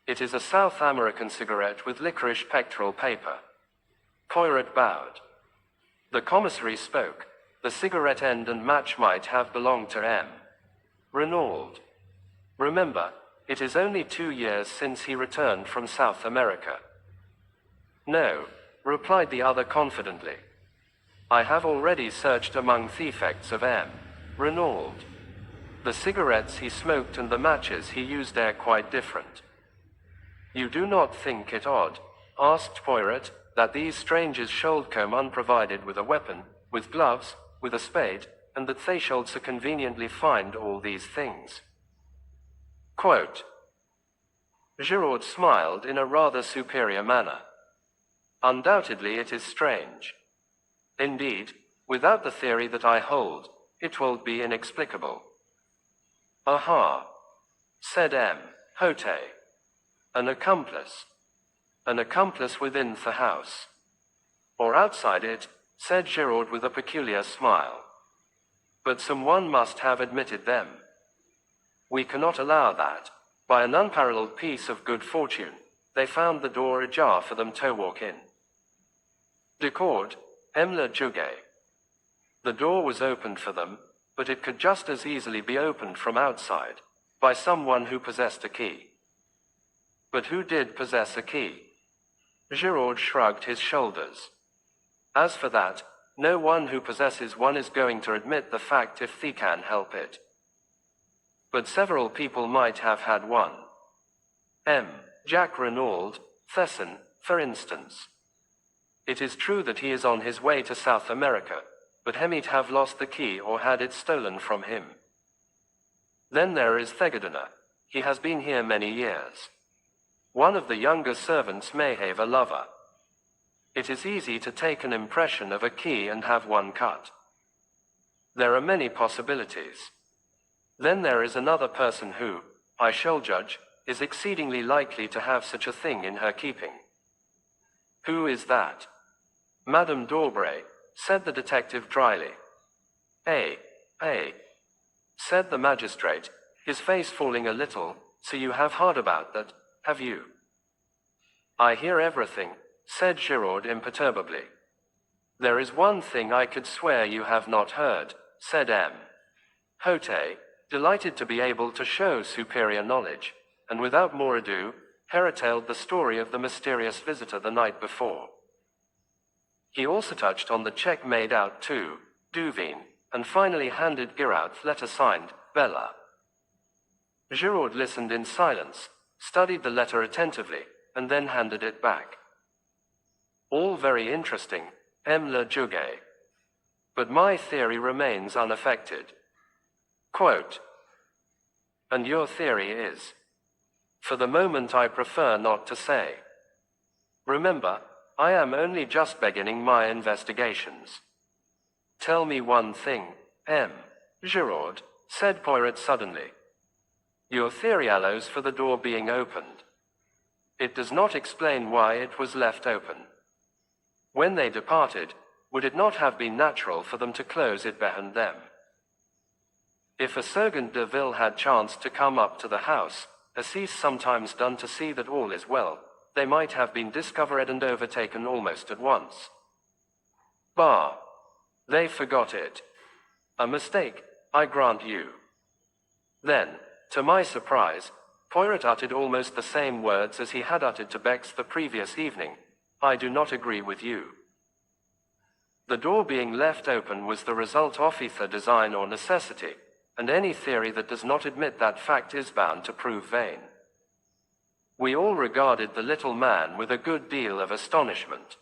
It is a South American cigarette with licorice pectoral paper. Poirot bowed. The commissary spoke. The cigarette end and match might have belonged to M. Renaud. Remember, it is only 2 years since he returned from South America. No, replied the other confidently. I have already searched among the effects of M. Renaud. The cigarettes he smoked and the matches he used are quite different. You do not think it odd, asked Poirot, that these strangers should come unprovided with a weapon, with gloves, with a spade, and that they should so conveniently find all these things? Quote. Giraud smiled in a rather superior manner. Undoubtedly it is strange. Indeed, without the theory that I hold, it will be inexplicable. Aha, said M. Hote. An accomplice. An accomplice within the house. Or outside it, said Giraud with a peculiar smile. But someone must have admitted them. We cannot allow that. By an unparalleled piece of good fortune, they found the door ajar for them to walk in. Decord, M. le Juge. The door was opened for them, but it could just as easily be opened from outside, by someone who possessed a key. But who did possess a key? Giraud shrugged his shoulders. As for that, no one who possesses one is going to admit the fact if they can help it. But several people might have had one. M. Jacques Renaud, Thesson, for instance. It is true that he is on his way to South America, but he might have lost the key or had it stolen from him. Then there is Thegadena. He has been here many years. One of the younger servants may have a lover. It is easy to take an impression of a key and have one cut. There are many possibilities. Then there is another person who, I shall judge, is exceedingly likely to have such a thing in her keeping. Who is that? Madame d'Aubray, said the detective dryly. Eh, said the magistrate, his face falling a little. So you have heard about that, have you? I hear everything, said Giraud imperturbably. There is one thing I could swear you have not heard, said M. Hote, delighted to be able to show superior knowledge, and without more ado, retailed the story of the mysterious visitor the night before. He also touched on the check made out to Duveen, and finally handed Giraud the letter signed, Bella. Giraud listened in silence, studied the letter attentively, and then handed it back. All very interesting, M. le Juge. But my theory remains unaffected. Quote, and your theory is? For the moment I prefer not to say. Remember, I am only just beginning my investigations. Tell me one thing, M. Giraud, said Poirot suddenly. Your theory allows for the door being opened. It does not explain why it was left open. When they departed, would it not have been natural for them to close it behind them? If a Sergeant de Ville had chanced to come up to the house, as he's sometimes done to see that all is well, they might have been discovered and overtaken almost at once. Bah! They forgot it. A mistake, I grant you. Then, to my surprise, Poirot uttered almost the same words as he had uttered to Bex the previous evening. I do not agree with you. The door being left open was the result of either design or necessity, and any theory that does not admit that fact is bound to prove vain. We all regarded the little man with a good deal of astonishment.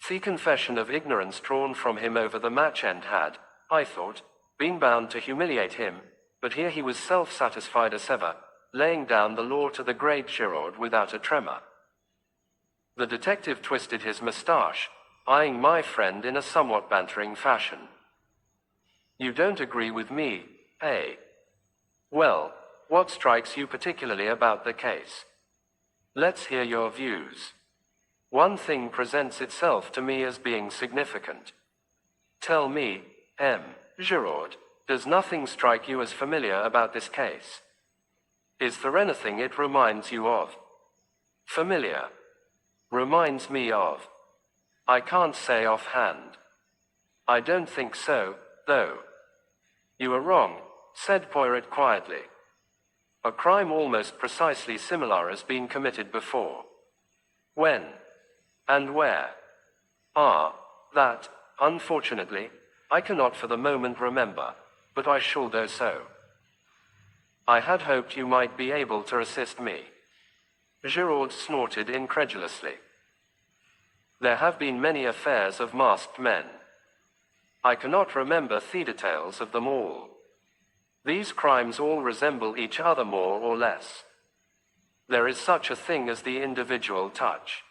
The confession of ignorance drawn from him over the match end had, I thought, been bound to humiliate him, but here he was self-satisfied as ever, laying down the law to the great Giraud without a tremor. The detective twisted his moustache, eyeing my friend in a somewhat bantering fashion. You don't agree with me, eh? Well, what strikes you particularly about the case? Let's hear your views. One thing presents itself to me as being significant. Tell me, M. Giraud, does nothing strike you as familiar about this case? Is there anything it reminds you of? Familiar. Reminds me of. I can't say offhand. I don't think so, though. You are wrong, said Poirot quietly. A crime almost precisely similar has been committed before. When? And where? That, unfortunately, I cannot for the moment remember, but I shall do so. I had hoped you might be able to assist me. Giraud snorted incredulously. There have been many affairs of masked men. I cannot remember the details of them all. These crimes all resemble each other more or less. There is such a thing as the individual touch.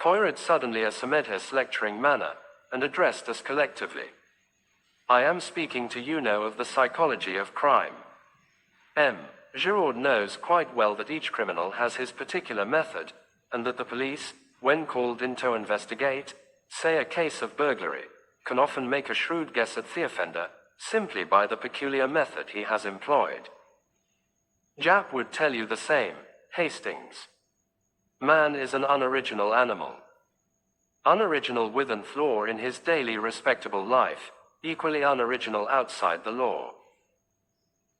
Poirot suddenly assumed his lecturing manner, and addressed us collectively. I am speaking to you now of the psychology of crime. M. Giraud knows quite well that each criminal has his particular method, and that the police, when called in to investigate, say a case of burglary, can often make a shrewd guess at the offender, simply by the peculiar method he has employed. Jap would tell you the same, Hastings. Man is an unoriginal animal. Unoriginal within law in his daily respectable life, equally unoriginal outside the law.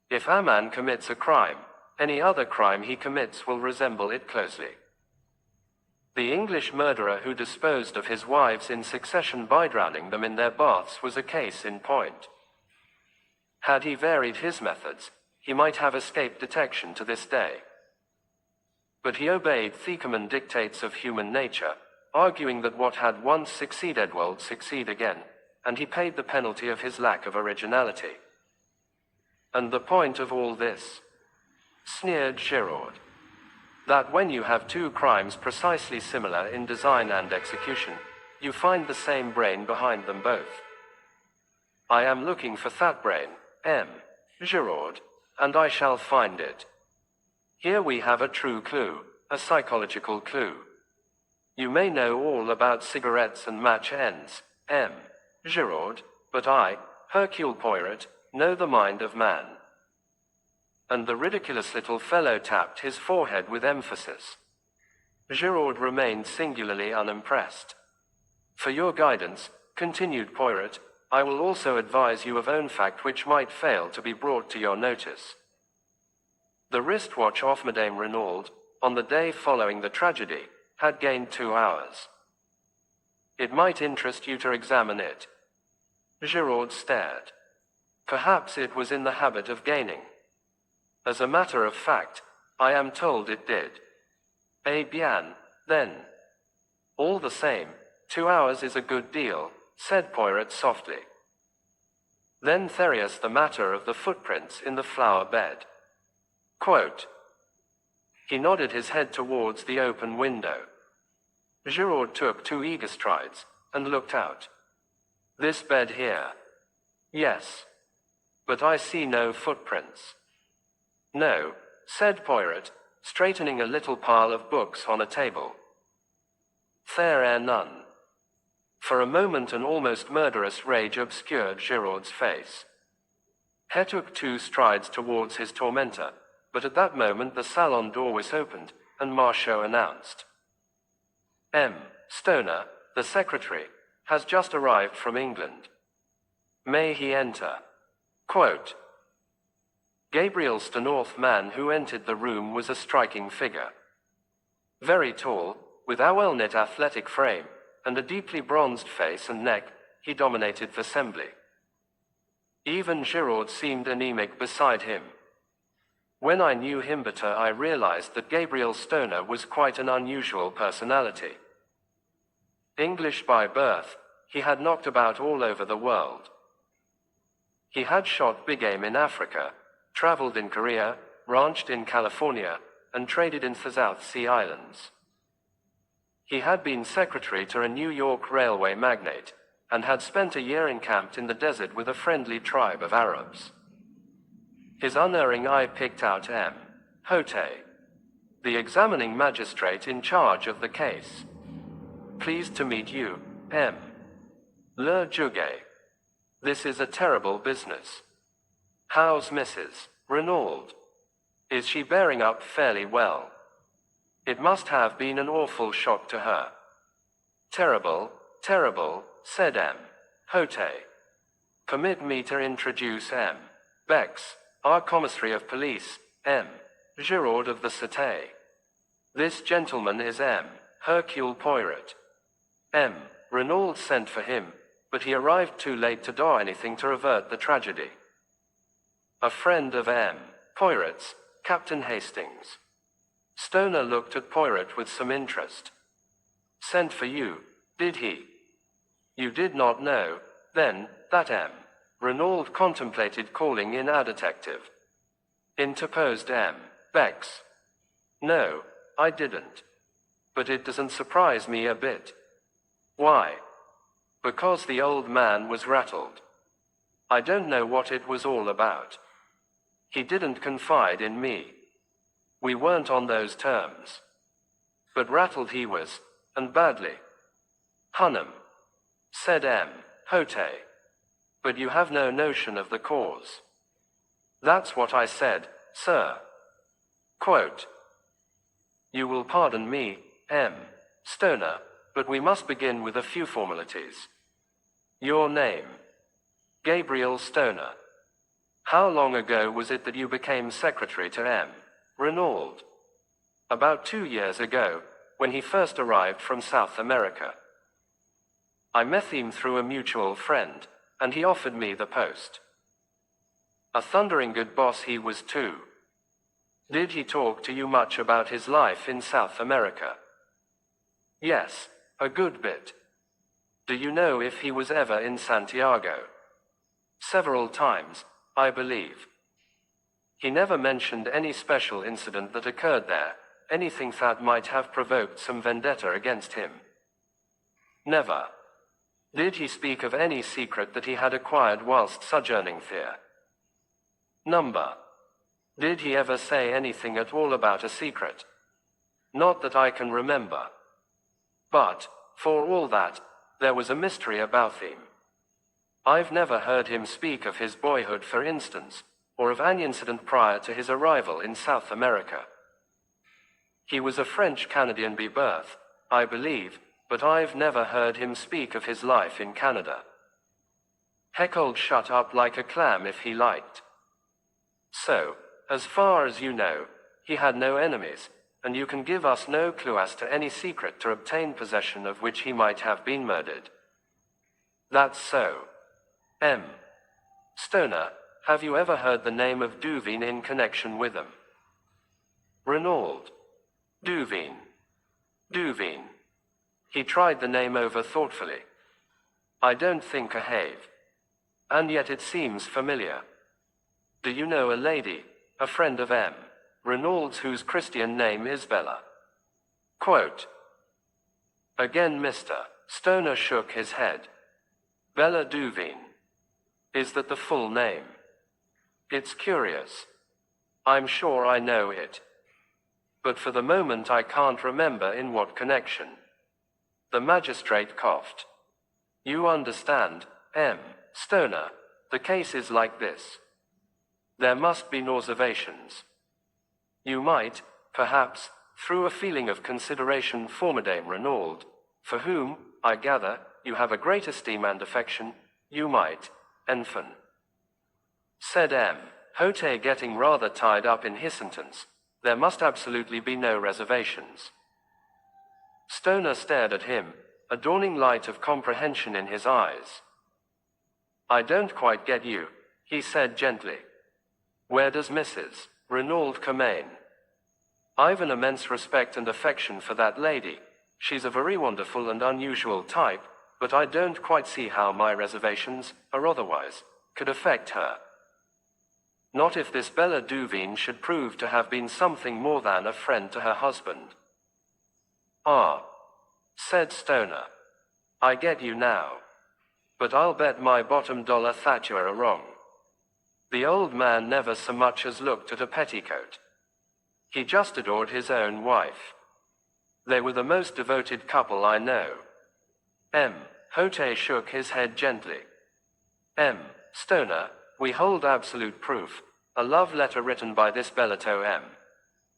If a man commits a crime, any other crime he commits will resemble it closely. The English murderer who disposed of his wives in succession by drowning them in their baths was a case in point. Had he varied his methods, he might have escaped detection to this day. But he obeyed the common dictates of human nature, arguing that what had once succeeded will succeed again, and he paid the penalty of his lack of originality. And the point of all this, sneered Giraud, that when you have two crimes precisely similar in design and execution, you find the same brain behind them both. I am looking for that brain, M. Giraud, and I shall find it. Here we have a true clue, a psychological clue. You may know all about cigarettes and match ends, M. Giraud, but I, Hercule Poirot, know the mind of man. And the ridiculous little fellow tapped his forehead with emphasis. Giraud remained singularly unimpressed. For your guidance, continued Poirot, I will also advise you of own fact which might fail to be brought to your notice. The wristwatch of Madame Renaud, on the day following the tragedy, had gained 2 hours. It might interest you to examine it. Giraud stared. Perhaps it was in the habit of gaining. As a matter of fact, I am told it did. Eh bien, then. All the same, 2 hours is a good deal, said Poirot softly. Then there's the matter of the footprints in the flower bed. Quote. He nodded his head towards the open window. Giraud took 2 eager strides, and looked out. This bed here. Yes. But I see no footprints. No, said Poirot, straightening a little pile of books on a table. There are none. For a moment an almost murderous rage obscured Giraud's face. He took 2 strides towards his tormentor, but at that moment the salon door was opened, and Marchot announced. M. Stoner, the secretary, has just arrived from England. May he enter? Quote. Gabriel Stonorth man who entered the room was a striking figure. Very tall, with a well-knit athletic frame, and a deeply bronzed face and neck, he dominated the assembly. Even Giraud seemed anemic beside him. When I knew him better, I realized that Gabriel Stoner was quite an unusual personality. English by birth, he had knocked about all over the world. He had shot big game in Africa, traveled in Korea, ranched in California, and traded in the South Sea Islands. He had been secretary to a New York railway magnate, and had spent a year encamped in the desert with a friendly tribe of Arabs. His unerring eye picked out M. Hote, the examining magistrate in charge of the case. Pleased to meet you, M. Le Juge. This is a terrible business. How's Mrs. Renaud? Is she bearing up fairly well? It must have been an awful shock to her. Terrible, terrible, said M. Hote. Permit me to introduce M. Bex, our commissary of police, M. Giraud of the Cité. This gentleman is M. Hercule Poirot. M. Renaud sent for him, but he arrived too late to do anything to avert the tragedy. A friend of M. Poirot's, Captain Hastings. Stoner looked at Poirot with some interest. Sent for you, did he? You did not know, then, that M. Renaud contemplated calling in a detective. Interposed M. Bex. No, I didn't. But it doesn't surprise me a bit. Why? Because the old man was rattled. I don't know what it was all about. He didn't confide in me. We weren't on those terms. But rattled he was, and badly. Hunnam, said M. Hote. But you have no notion of the cause. That's what I said, sir. Quote. You will pardon me, M. Stoner, but we must begin with a few formalities. Your name? Gabriel Stoner. How long ago was it that you became secretary to M. Renaud? About 2 years ago, when he first arrived from South America. I met him through a mutual friend, and he offered me the post. A thundering good boss he was too. Did he talk to you much about his life in South America? Yes, a good bit. Do you know if he was ever in Santiago? Several times, I believe. He never mentioned any special incident that occurred there, anything that might have provoked some vendetta against him. Never. Did he speak of any secret that he had acquired whilst sojourning there? Number. Did he ever say anything at all about a secret? Not that I can remember. But, for all that, there was a mystery about him. I've never heard him speak of his boyhood, for instance, or of any incident prior to his arrival in South America. He was a French-Canadian by birth, I believe, but I've never heard him speak of his life in Canada. Heckold shut up like a clam if he liked. So, as far as you know, he had no enemies, and you can give us no clue as to any secret to obtain possession of which he might have been murdered. That's so. M. Stoner, have you ever heard the name of Duveen in connection with him? Renaud. Duveen. Duveen. He tried the name over thoughtfully. I don't think I have. And yet it seems familiar. Do you know a lady, a friend of M. Renaud's, whose Christian name is Bella? Quote. Again Mr. Stoner shook his head. Bella Duveen. Is that the full name? It's curious. I'm sure I know it. But for the moment I can't remember in what connection. The magistrate coughed. You understand, M. Stoner, the case is like this. There must be no observations. You might, perhaps, through a feeling of consideration for Madame Renaud, for whom, I gather, you have a great esteem and affection, you might, enfin, said M. Hote, getting rather tied up in his sentence. There must absolutely be no reservations. Stoner stared at him, a dawning light of comprehension in his eyes. I don't quite get you, he said gently. Where does Mrs. Renaud come in? I've an immense respect and affection for that lady. She's a very wonderful and unusual type, but I don't quite see how my reservations, or otherwise, could affect her. Not if this Bella Duveen should prove to have been something more than a friend to her husband. Ah, said Stoner. I get you now. But I'll bet my bottom dollar that you are wrong. The old man never so much as looked at a petticoat. He just adored his own wife. They were the most devoted couple I know. M. Hote shook his head gently. M. Stoner, we hold absolute proof, a love letter written by this Bellato M.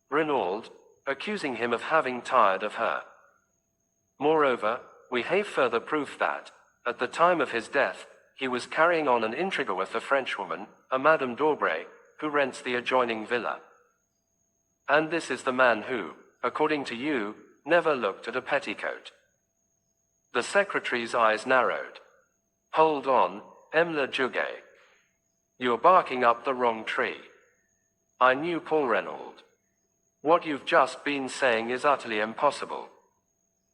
Renaud, accusing him of having tired of her. Moreover, we have further proof that, at the time of his death, he was carrying on an intrigue with a Frenchwoman, a Madame d'Aubray, who rents the adjoining villa. And this is the man who, according to you, never looked at a petticoat. The secretary's eyes narrowed. Hold on, M. Le Juge. You're barking up the wrong tree. I knew Paul Renaud. What you've just been saying is utterly impossible.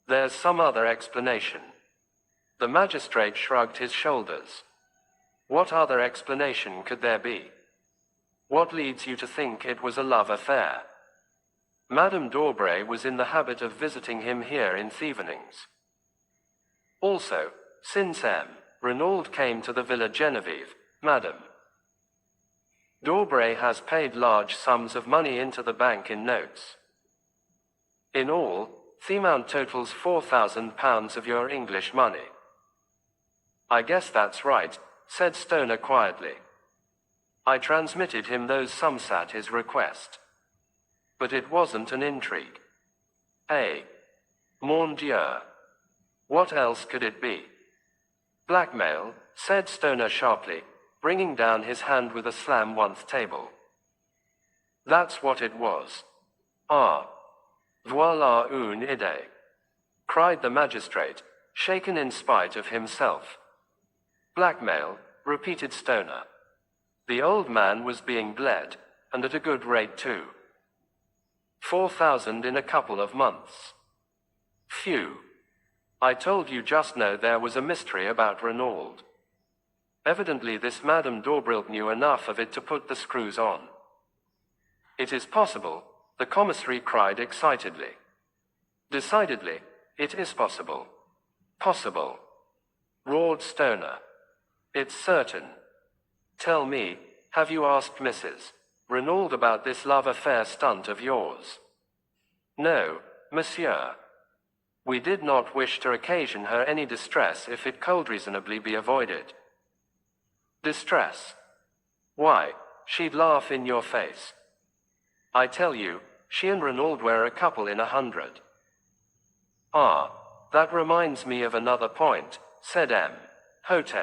There's some other explanation. The magistrate shrugged his shoulders. What other explanation could there be? What leads you to think it was a love affair? Madame d'Aubray was in the habit of visiting him here in the evenings. Also, since M. Renaud came to the Villa Genevieve, Madame d'Aubray has paid large sums of money into the bank in notes. In all, the amount totals £4,000 of your English money. I guess that's right, said Stoner quietly. I transmitted him those sums at his request. But it wasn't an intrigue. Eh? Mon Dieu. What else could it be? Blackmail, said Stoner sharply, bringing down his hand with a slam on the table. That's what it was. Ah. Voilà une idée, cried the magistrate, shaken in spite of himself. Blackmail, repeated Stoner. The old man was being bled, and at a good rate too. 4,000 in a couple of months. Phew. I told you just now there was a mystery about Renaud. Evidently this Madame d'Aubray knew enough of it to put the screws on. It is possible, the commissary cried excitedly. Decidedly, it is possible. Possible. roared Stoner. It's certain. Tell me, have you asked Mrs. Renaud about this love affair stunt of yours? No, monsieur. We did not wish to occasion her any distress if it could reasonably be avoided. Distress? Why, she'd laugh in your face. I tell you, she and Renaud were a couple in 100. Ah, that reminds me of another point, said M. Hote.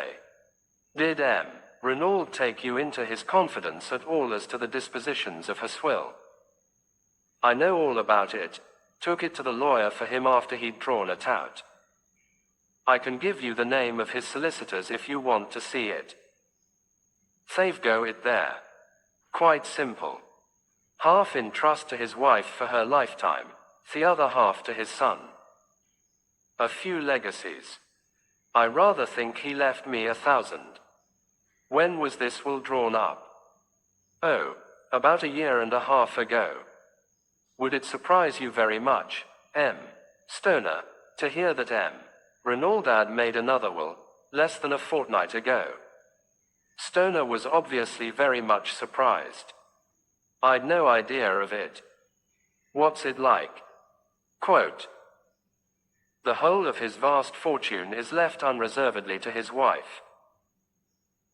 Did M. Renaud take you into his confidence at all as to the dispositions of her swill? I know all about it. Took it to the lawyer for him after he'd drawn it out. I can give you the name of his solicitors if you want to see it. They've go it there. Quite simple. Half in trust to his wife for her lifetime, the other half to his son. A few legacies. I rather think he left me 1,000. When was this will drawn up? Oh, about 1.5 years ago. Would it surprise you very much, M. Stoner, to hear that M. Renaud had made another will, less than a fortnight ago? Stoner was obviously very much surprised. I'd no idea of it. What's it like? Quote, the whole of his vast fortune is left unreservedly to his wife.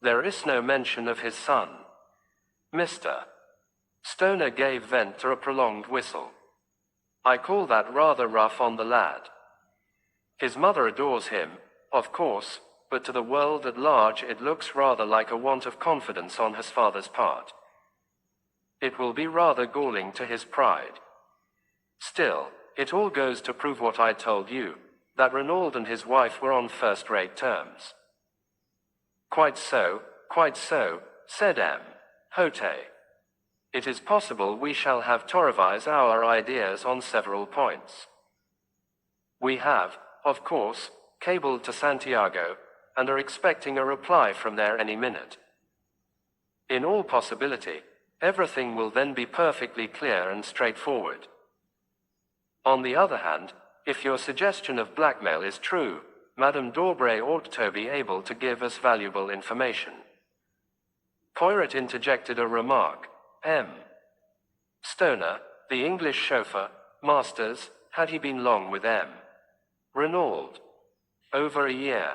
There is no mention of his son. Mr. Stoner gave vent to a prolonged whistle. I call that rather rough on the lad. His mother adores him, of course, but to the world at large it looks rather like a want of confidence on his father's part. It will be rather galling to his pride. Still, it all goes to prove what I told you, that Renaud and his wife were on first-rate terms. Quite so, said M. Hote. It is possible we shall have to revise our ideas on several points. We have, of course, cabled to Santiago, and are expecting a reply from there any minute. In all possibility, everything will then be perfectly clear and straightforward. On the other hand, if your suggestion of blackmail is true, Madame d'Aubray ought to be able to give us valuable information. Poirot interjected a remark. M. Stoner, the English chauffeur, Masters, had he been long with M. Renaud? Over 1 year.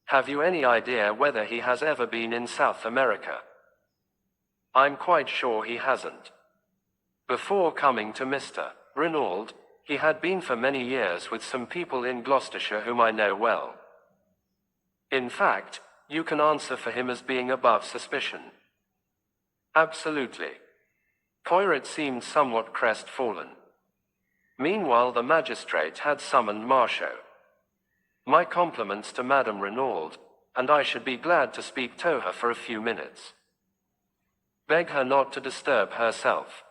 Have you any idea whether he has ever been in South America? I'm quite sure he hasn't. Before coming to Mr. Renaud, he had been for many years with some people in Gloucestershire whom I know well. In fact, you can answer for him as being above suspicion. Absolutely. Poirot seemed somewhat crestfallen. Meanwhile the magistrate had summoned Marshot. My compliments to Madame Renaud, and I should be glad to speak to her for a few minutes. Beg her not to disturb herself.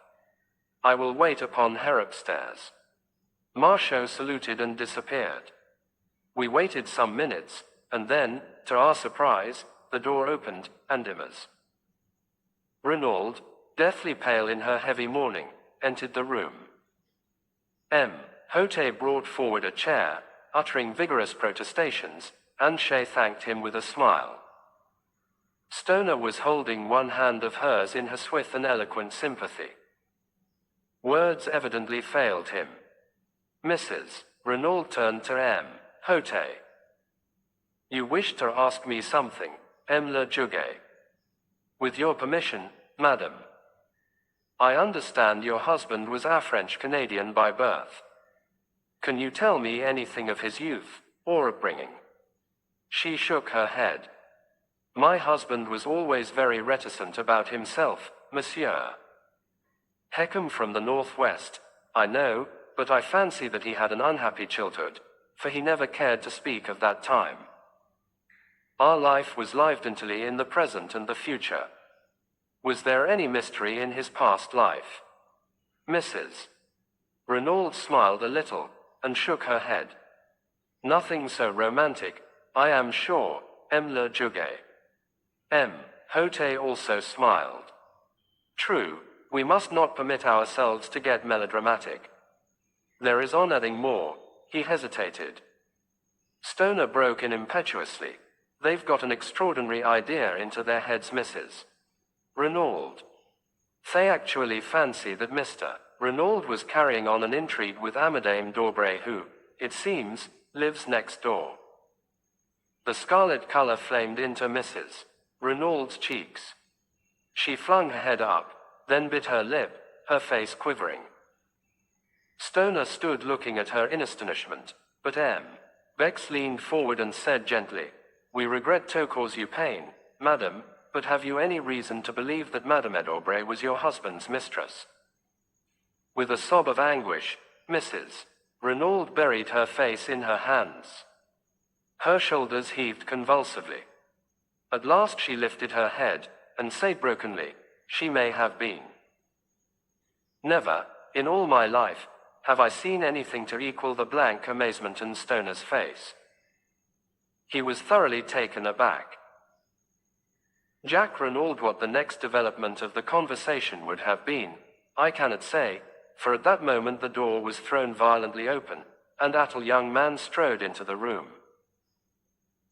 I will wait upon her upstairs. Marshot saluted and disappeared. We waited some minutes, and then, to our surprise, the door opened, and Immers. Renaud, deathly pale in her heavy mourning, entered the room. M. Hote brought forward a chair, uttering vigorous protestations, and she thanked him with a smile. Stoner was holding one hand of hers in her swift and eloquent sympathy. Words evidently failed him. Mrs. Renaud turned to M. Hote. You wish to ask me something, M. le Juge. With your permission, madam. I understand your husband was a French-Canadian by birth. Can you tell me anything of his youth, or upbringing? She shook her head. My husband was always very reticent about himself, monsieur. Heckham from the northwest, I know, but I fancy that he had an unhappy childhood, for he never cared to speak of that time. Our life was lived entirely in the present and the future. Was there any mystery in his past life? Mrs. Renaud smiled a little, and shook her head. Nothing so romantic, I am sure, M. le Juge. M. Hote also smiled. True, we must not permit ourselves to get melodramatic. There is on adding more, he hesitated. Stoner broke in impetuously. They've got an extraordinary idea into their heads, Mrs. Renaud. They actually fancy that Mr. Renaud was carrying on an intrigue with Amadame d'Aubray, who, it seems, lives next door. The scarlet color flamed into Mrs. Renaud's cheeks. She flung her head up, then bit her lip, her face quivering. Stoner stood looking at her in astonishment, but Bex leaned forward and said gently, "We regret to cause you pain, madam, but have you any reason to believe that Madame d'Aubray was your husband's mistress?" With a sob of anguish, Mrs. Renaud buried her face in her hands. Her shoulders heaved convulsively. At last she lifted her head, and said brokenly, "She may have been. Never, in all my life, have I seen anything to equal the blank amazement in Stoner's face. He was thoroughly taken aback. Jack Renaud, what the next development of the conversation would have been, I cannot say, for at that moment the door was thrown violently open, and a young man strode into the room.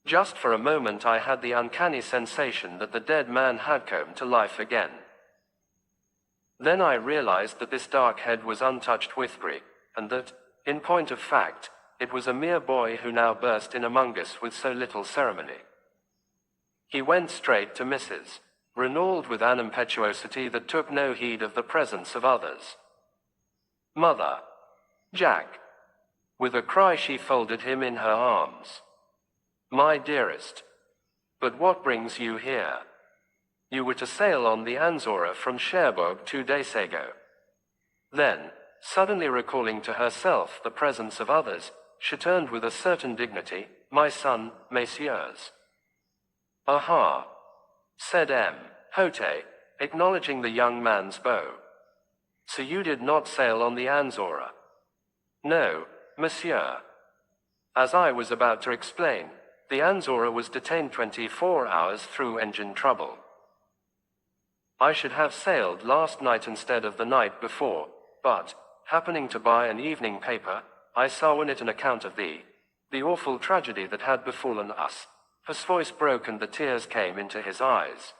Just for a moment I had the uncanny sensation that the dead man had come to life again. Then I realized that this dark head was untouched with grief, and that, in point of fact, it was a mere boy who now burst in among us with so little ceremony. He went straight to Mrs. Renaud with an impetuosity that took no heed of the presence of others. "Mother! Jack!" With a cry she folded him in her arms. "My dearest! But what brings you here? You were to sail on the Anzora from Cherbourg 2 days ago." Then, suddenly recalling to herself the presence of others, she turned with a certain dignity, "My son, messieurs." "Aha!" said Hote, acknowledging the young man's bow. "So you did not sail on the Anzora?" "No, monsieur. As I was about to explain, the Anzora was detained 24 hours through engine trouble. I should have sailed last night instead of the night before, but, happening to buy an evening paper, I saw in it an account of the awful tragedy that had befallen us." His voice broke and the tears came into his eyes.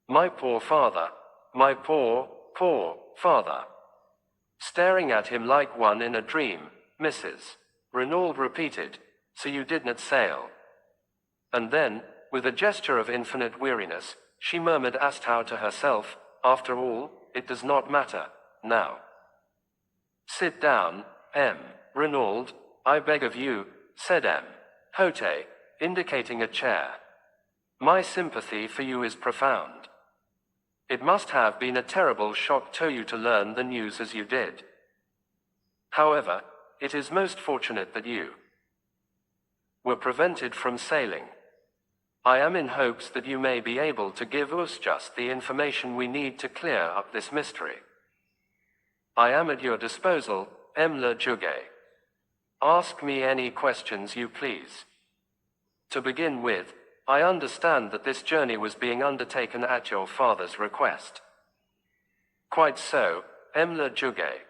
"My poor father, my poor father." Staring at him like one in a dream, Mrs. Renaud repeated, "So you did not sail?" And then, with a gesture of infinite weariness, she murmured astau to herself, "After all, it does not matter, now." "Sit down, Renaud, I beg of you," said Hote, indicating a chair. "My sympathy for you is profound. It must have been a terrible shock to you to learn the news as you did. However, it is most fortunate that you were prevented from sailing. I am in hopes that you may be able to give us just the information we need to clear up this mystery. I am at your disposal, le Juge. Ask me any questions you please. To begin with, I understand that this journey was being undertaken at your father's request." "Quite so, le Juge.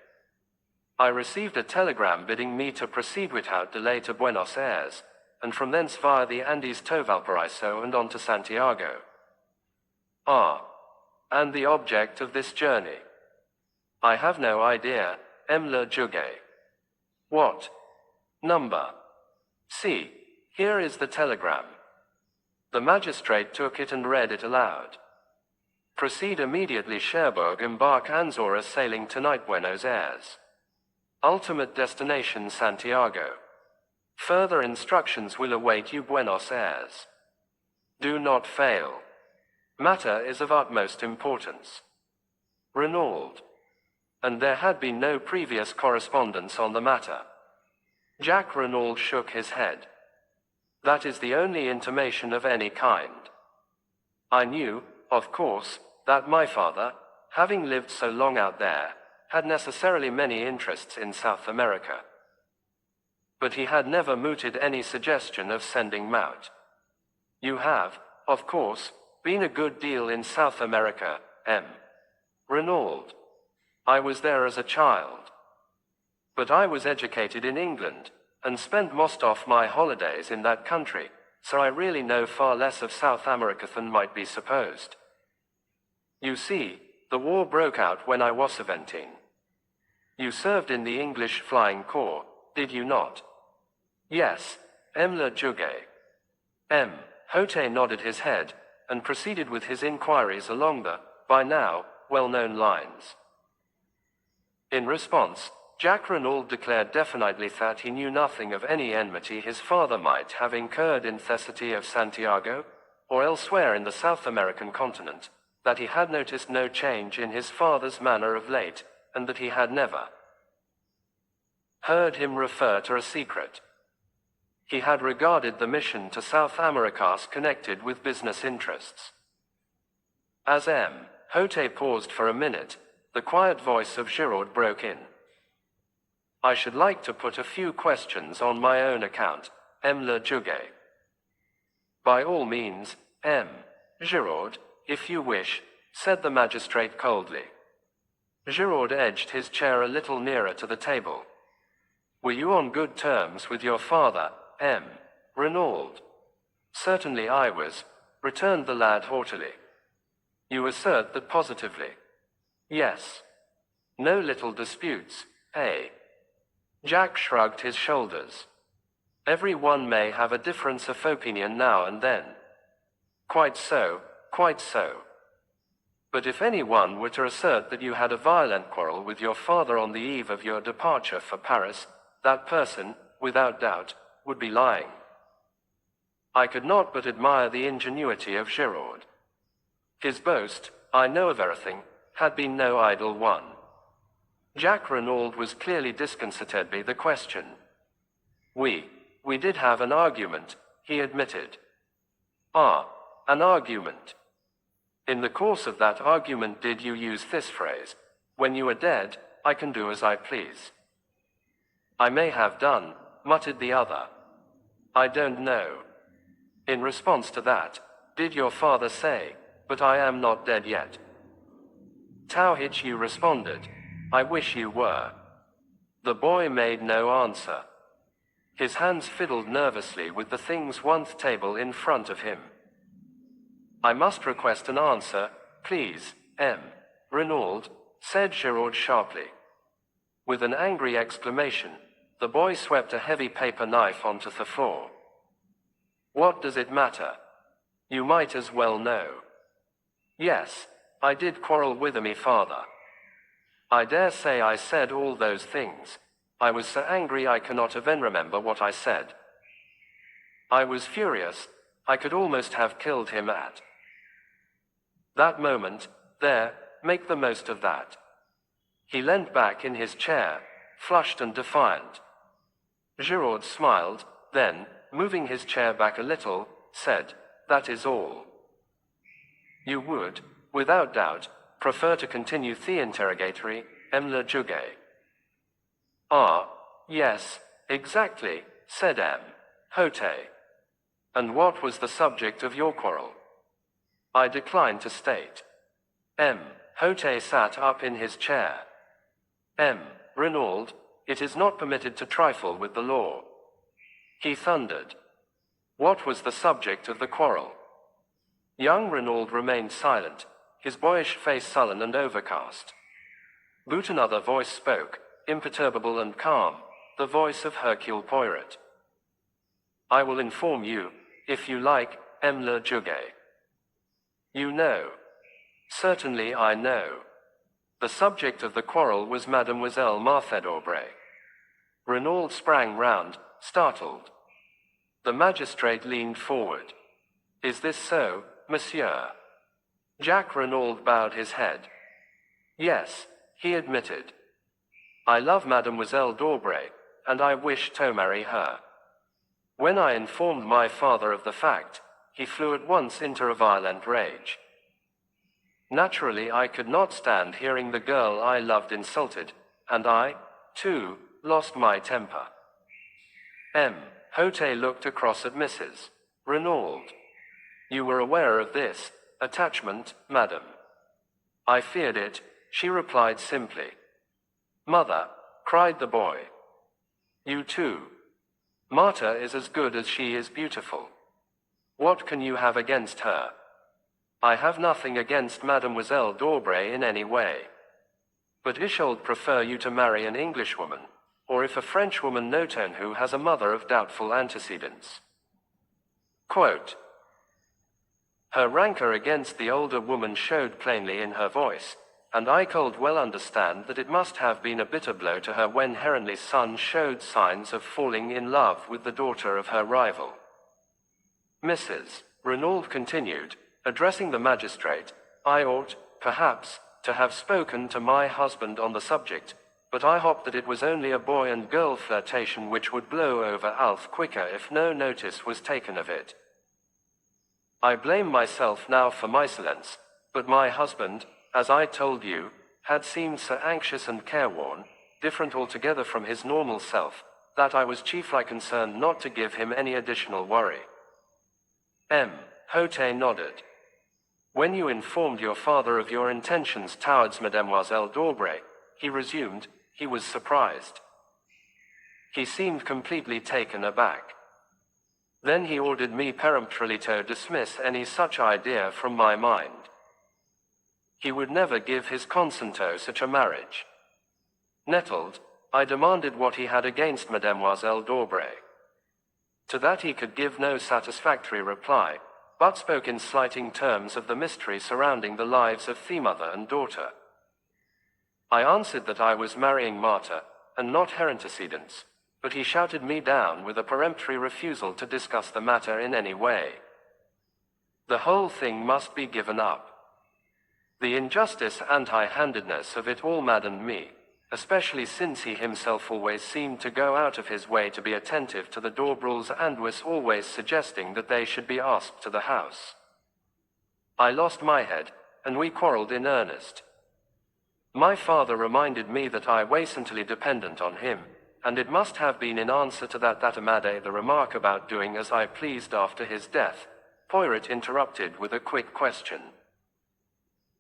I received a telegram bidding me to proceed without delay to Buenos Aires, and from thence via the Andes to Valparaiso and on to Santiago." "Ah. And the object of this journey?" "I have no idea, le Juge." "What number?" "See, here is the telegram." The magistrate took it and read it aloud. "Proceed immediately Cherbourg, embark Anzora sailing tonight Buenos Aires. Ultimate destination Santiago. Further instructions will await you Buenos Aires. Do not fail. Matter is of utmost importance. Renaud." And there had been no previous correspondence on the matter. Jack Renaud shook his head. "That is the only intimation of any kind. I knew, of course, that my father, having lived so long out there, had necessarily many interests in South America. But he had never mooted any suggestion of sending out. You have, of course, been a good deal in South America, Renaud. I was there as a child. But I was educated in England, and spent most of my holidays in that country, so I really know far less of South America than might be supposed. You see, the war broke out when I was 17. You served in the English Flying Corps, did you not? Yes, le Juge. Hote nodded his head, and proceeded with his inquiries along the, by now, well-known lines. In response, Jack Renaud declared definitely that he knew nothing of any enmity his father might have incurred in the city of Santiago, or elsewhere in the South American continent, that he had noticed no change in his father's manner of late, and that he had never heard him refer to a secret. He had regarded the mission to South America as connected with business interests. As Hote paused for a minute, the quiet voice of Giraud broke in. I should like to put a few questions on my own account, le Juge. By all means, Giraud, if you wish, said the magistrate coldly. Giraud edged his chair a little nearer to the table. Were you on good terms with your father, Renaud? Certainly I was, returned the lad haughtily. You assert that positively? Yes. No little disputes, eh? Jack shrugged his shoulders. Every one may have a difference of opinion now and then. Quite so, quite so. But if anyone were to assert that you had a violent quarrel with your father on the eve of your departure for Paris, that person, without doubt, would be lying. I could not but admire the ingenuity of Giraud. His boast, I know of everything, had been no idle one. Jack Renaud was clearly disconcerted by the question. We did have an argument, he admitted. Ah, an argument. In the course of that argument did you use this phrase, when you are dead, I can do as I please? I may have done, muttered the other. I don't know. In response to that, did your father say, but I am not dead yet? Towhitch responded, I wish you were. The boy made no answer. His hands fiddled nervously with the things on the table in front of him. I must request an answer, please, Renaud, said Giraud sharply. With an angry exclamation, the boy swept a heavy paper knife onto the floor. What does it matter? You might as well know. Yes, I did quarrel with me father. I dare say I said all those things. I was so angry I cannot even remember what I said. I was furious, I could almost have killed him at that moment. There, make the most of that. He leant back in his chair, flushed and defiant. Giraud smiled, then, moving his chair back a little, said, that is all. You would, without doubt, prefer to continue the interrogatory, le Juge. Ah, yes, exactly, said Hote. And what was the subject of your quarrel? I decline to state. Hote sat up in his chair. Renaud, it is not permitted to trifle with the law. He thundered. What was the subject of the quarrel? Young Renaud remained silent, his boyish face sullen and overcast. But another voice spoke, imperturbable and calm, the voice of Hercule Poirot. I will inform you, if you like, le Juge. You know. Certainly I know. The subject of the quarrel was Mademoiselle Marthe d'Aubray. Renaud sprang round, startled. The magistrate leaned forward. Is this so, monsieur? Jack Renaud bowed his head. Yes, he admitted. I love Mademoiselle d'Aubray, and I wish to marry her. When I informed my father of the fact, he flew at once into a violent rage. Naturally, I could not stand hearing the girl I loved insulted, and I, too, lost my temper. Hote looked across at Mrs. Renaud. You were aware of this attachment, madam? I feared it, she replied simply. Mother, cried the boy. You too. Marta is as good as she is beautiful. What can you have against her? I have nothing against Mademoiselle d'Aubray in any way. But Ishold prefer you to marry an Englishwoman, or if a Frenchwoman noton who has a mother of doubtful antecedents. Quote, her rancor against the older woman showed plainly in her voice, and I could well understand that it must have been a bitter blow to her when Heronley's son showed signs of falling in love with the daughter of her rival. Mrs. Renauld continued, addressing the magistrate, I ought, perhaps, to have spoken to my husband on the subject, but I hoped that it was only a boy and girl flirtation which would blow over Alf quicker if no notice was taken of it. I blame myself now for my silence, but my husband, as I told you, had seemed so anxious and careworn, different altogether from his normal self, that I was chiefly concerned not to give him any additional worry. Hote nodded. When you informed your father of your intentions towards Mademoiselle d'Aubray, he resumed, he was surprised. He seemed completely taken aback. Then he ordered me peremptorily to dismiss any such idea from my mind. He would never give his consent to such a marriage. Nettled, I demanded what he had against Mademoiselle d'Aubray. To that he could give no satisfactory reply, but spoke in slighting terms of the mystery surrounding the lives of the mother and daughter. I answered that I was marrying Marta, and not her antecedents, but he shouted me down with a peremptory refusal to discuss the matter in any way. The whole thing must be given up. The injustice and high-handedness of it all maddened me, especially since he himself always seemed to go out of his way to be attentive to the D'Aubrays and was always suggesting that they should be asked to the house. I lost my head, and we quarreled in earnest. My father reminded me that I was entirely dependent on him, and it must have been in answer to that Amade the remark about doing as I pleased after his death. Poirot interrupted with a quick question.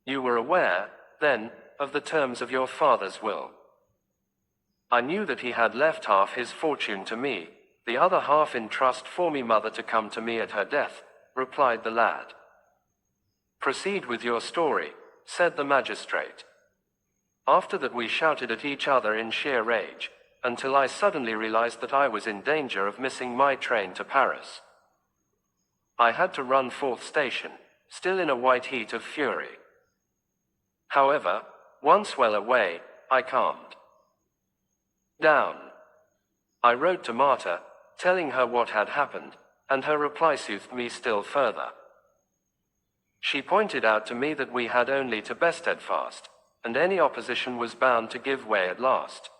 You were aware, then, of the terms of your father's will? I knew that he had left half his fortune to me, the other half in trust for me mother to come to me at her death, replied the lad. Proceed with your story, said the magistrate. After that we shouted at each other in sheer rage, until I suddenly realized that I was in danger of missing my train to Paris. I had to run Fourth Station, still in a white heat of fury. However, once well away, I calmed down. I wrote to Marta, telling her what had happened, and her reply soothed me still further. She pointed out to me that we had only to be steadfast, and any opposition was bound to give way at last.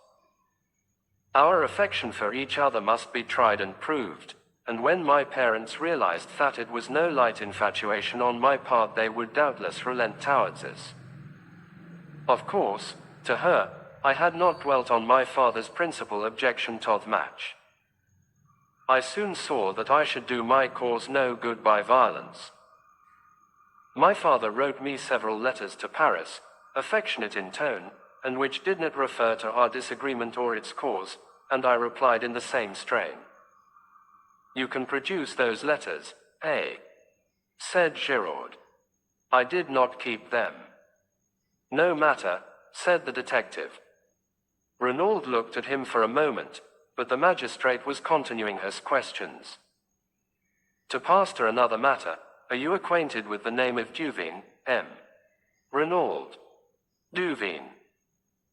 Our affection for each other must be tried and proved, and when my parents realized that it was no light infatuation on my part, they would doubtless relent towards us. Of course, to her, I had not dwelt on my father's principal objection to the match. I soon saw that I should do my cause no good by violence. My father wrote me several letters to Paris, affectionate in tone, and which did not refer to our disagreement or its cause, and I replied in the same strain. You can produce those letters, eh? Said Giraud. I did not keep them. No matter, said the detective. Renauld looked at him for a moment, but the magistrate was continuing his questions. To pass to another matter, are you acquainted with the name of Duveen, M. Renauld? Duveen,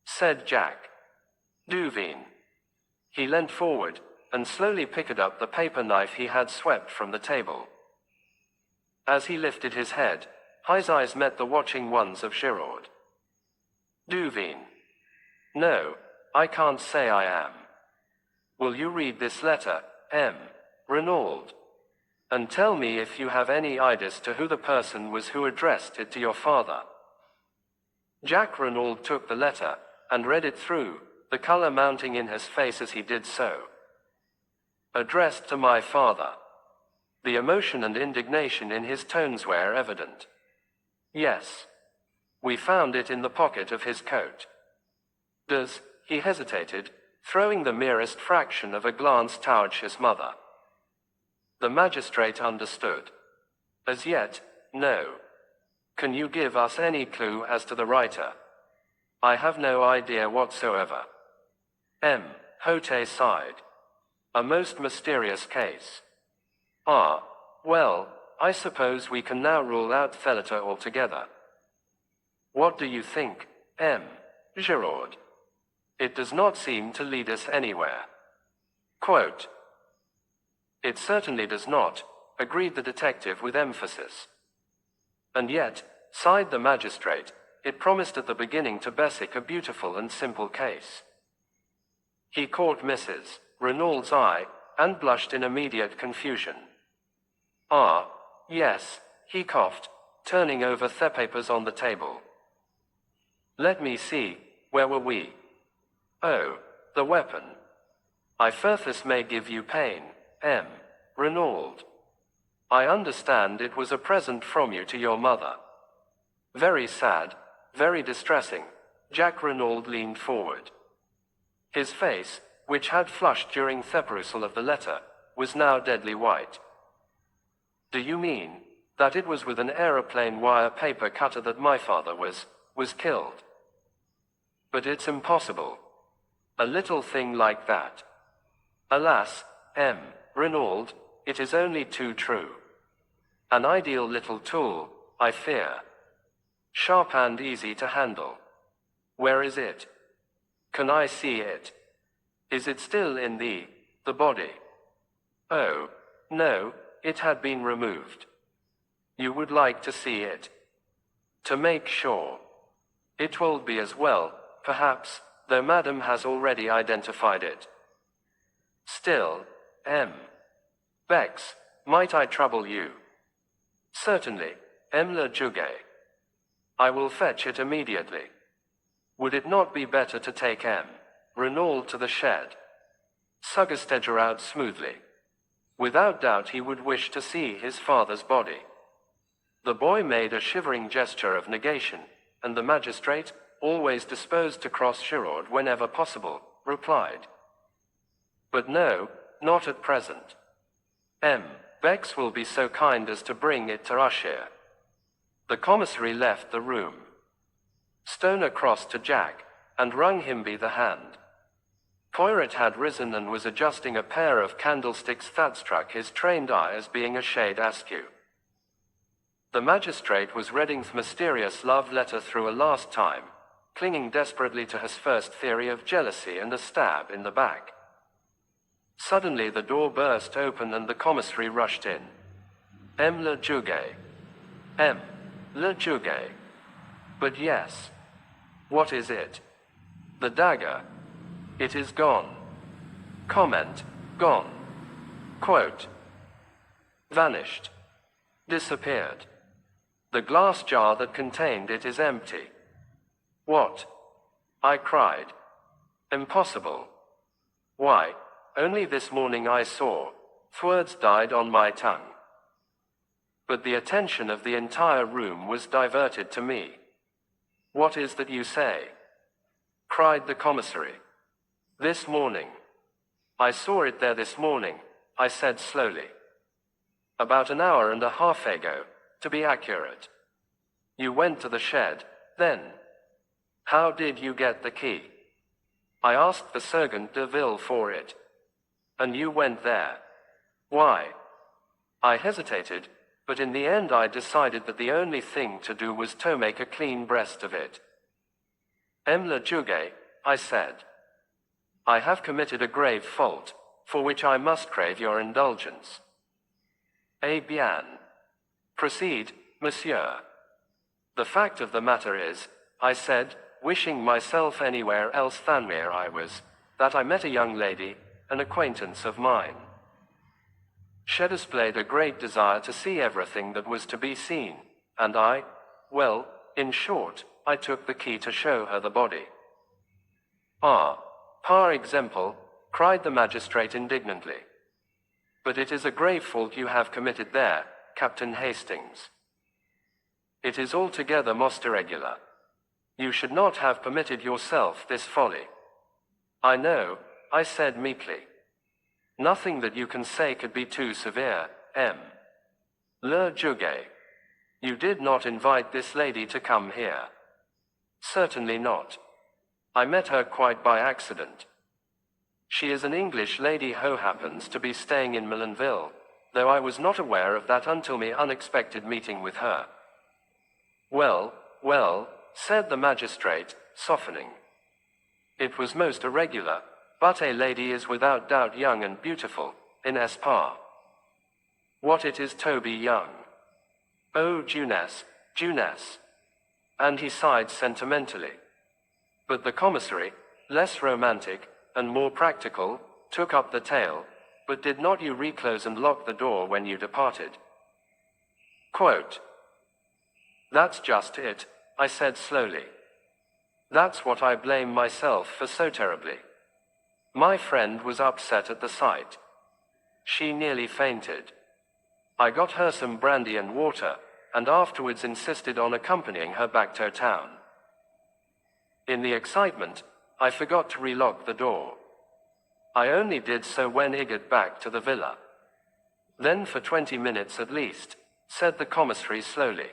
said Jack. Duveen. He leant forward, and slowly picked up the paper knife he had swept from the table. As he lifted his head, his eyes met the watching ones of Giraud. Duveen. No, I can't say I am. Will you read this letter, M. Renauld? And tell me if you have any ideas to who the person was who addressed it to your father. Jack Renauld took the letter, and read it through, the color mounting in his face as he did so. Addressed to my father. The emotion and indignation in his tones were evident. Yes. We found it in the pocket of his coat. He hesitated, throwing the merest fraction of a glance towards his mother. The magistrate understood. As yet, no. Can you give us any clue as to the writer? I have no idea whatsoever. Hote sighed. A most mysterious case. Ah, well, I suppose we can now rule out Theleta altogether. What do you think, Giraud? It does not seem to lead us anywhere. Quote. It certainly does not, agreed the detective with emphasis. And yet, sighed the magistrate, it promised at the beginning to Bessic a beautiful and simple case. He caught Mrs. Renault's eye, and blushed in immediate confusion. Ah, yes, he coughed, turning over the papers on the table. Let me see, where were we? Oh, the weapon. I fear this may give you pain, Renault. I understand it was a present from you to your mother. Very sad, very distressing. Jack Renault leaned forward. His face, which had flushed during the perusal of the letter, was now deadly white. Do you mean that it was with an aeroplane wire paper cutter that my father was killed? But it's impossible. A little thing like that. Alas, Renault, it is only too true. An ideal little tool, I fear. Sharp and easy to handle. Where is it? Can I see it? Is it still in the body? Oh, no, it had been removed. You would like to see it? To make sure. It will be as well, perhaps, though Madame has already identified it. Still, Bex, might I trouble you? Certainly, le Juguet. I will fetch it immediately. Would it not be better to take Renault to the shed? suggested Giraud smoothly. Without doubt he would wish to see his father's body. The boy made a shivering gesture of negation, and the magistrate, always disposed to cross Giraud whenever possible, replied. But no, not at present. Bex will be so kind as to bring it to us here. The commissary left the room. Stoner crossed to Jack, and wrung him by the hand. Poirot had risen and was adjusting a pair of candlesticks that struck his trained eye as being a shade askew. The magistrate was reading the mysterious love letter through a last time, clinging desperately to his first theory of jealousy and a stab in the back. Suddenly the door burst open and the commissary rushed in. Le Juguet. Le Juguet. But yes. What is it? The dagger. It is gone. Comment, gone. Quote. Vanished. Disappeared. The glass jar that contained it is empty. What? I cried. Impossible. Why, only this morning I saw, words died on my tongue. But the attention of the entire room was diverted to me. What is that you say? Cried the commissary. This morning. I saw it there this morning, I said slowly. About an hour and a half ago, to be accurate. You went to the shed, then. How did you get the key? I asked the Sergeant de Ville for it. And you went there. Why? I hesitated, but in the end I decided that the only thing to do was to make a clean breast of it. Le Juguet, I said. I have committed a grave fault, for which I must crave your indulgence. Eh bien. Proceed, monsieur. The fact of the matter is, I said, wishing myself anywhere else than where I was, that I met a young lady, an acquaintance of mine. She displayed a great desire to see everything that was to be seen, and well, in short, I took the key to show her the body. Ah, par exemple, cried the magistrate indignantly. But it is a grave fault you have committed there, Captain Hastings. It is altogether most irregular. You should not have permitted yourself this folly. I know, I said meekly. Nothing that you can say could be too severe, Le Juge. You did not invite this lady to come here. Certainly not. I met her quite by accident. She is an English lady who happens to be staying in Millenville, though I was not aware of that until my unexpected meeting with her. Well, said the magistrate, softening. It was most irregular, but a lady is without doubt young and beautiful, in Espar. What it is Toby Young. Oh, Juness. And he sighed sentimentally. But the commissary, less romantic, and more practical, took up the tale. But did not you reclose and lock the door when you departed? Quote. That's just it, I said slowly. That's what I blame myself for so terribly. My friend was upset at the sight. She nearly fainted. I got her some brandy and water, and afterwards insisted on accompanying her back to town. In the excitement, I forgot to relock the door. I only did so when I got back to the villa. Then for 20 minutes at least, said the commissary slowly.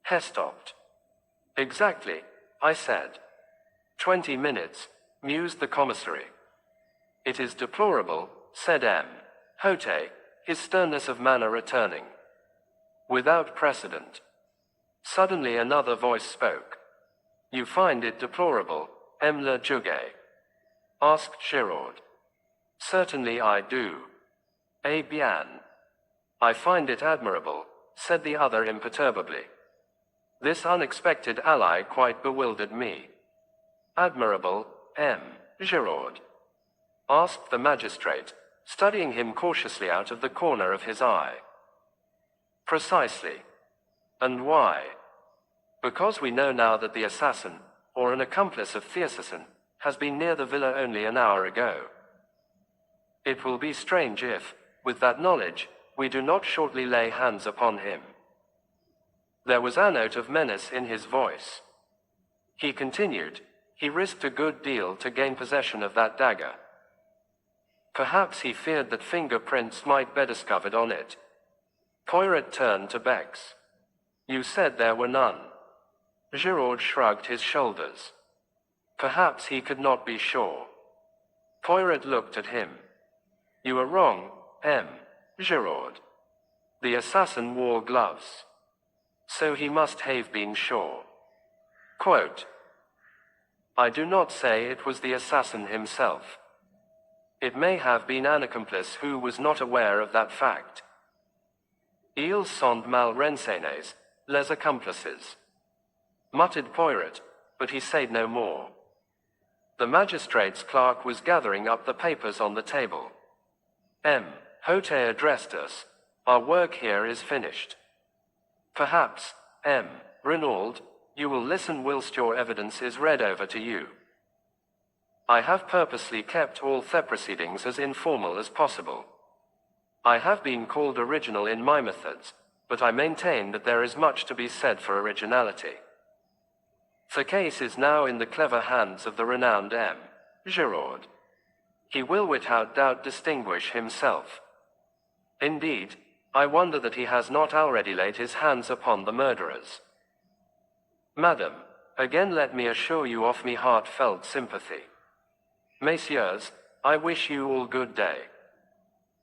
He stopped. Exactly, I said. 20 minutes, mused the commissary. It is deplorable, said Hote, his sternness of manner returning. Without precedent. Suddenly another voice spoke. You find it deplorable, Le Juge? Asked Giraud. Certainly I do. Eh bien. I find it admirable, said the other imperturbably. This unexpected ally quite bewildered me. Admirable, Giraud? Asked the magistrate, studying him cautiously out of the corner of his eye. Precisely. And why? Because we know now that the assassin, or an accomplice of the assassin, has been near the villa only an hour ago. It will be strange if, with that knowledge, we do not shortly lay hands upon him. There was a note of menace in his voice. He continued, he risked a good deal to gain possession of that dagger. Perhaps he feared that fingerprints might be discovered on it. Poirot turned to Bex. You said there were none. Giraud shrugged his shoulders. Perhaps he could not be sure. Poirot looked at him. You are wrong, Giraud. The assassin wore gloves. So he must have been sure. Quote. I do not say it was the assassin himself. It may have been an accomplice who was not aware of that fact. Ils sont mal renseignés, les accomplices. Muttered Poirot, but he said no more. The magistrate's clerk was gathering up the papers on the table. Hote addressed us. Our work here is finished. Perhaps, Renaud, you will listen whilst your evidence is read over to you. I have purposely kept all the proceedings as informal as possible. I have been called original in my methods, but I maintain that there is much to be said for originality. The case is now in the clever hands of the renowned Giraud. He will without doubt distinguish himself. Indeed, I wonder that he has not already laid his hands upon the murderers. Madam, again let me assure you of me heartfelt sympathy. Messieurs, I wish you all good day.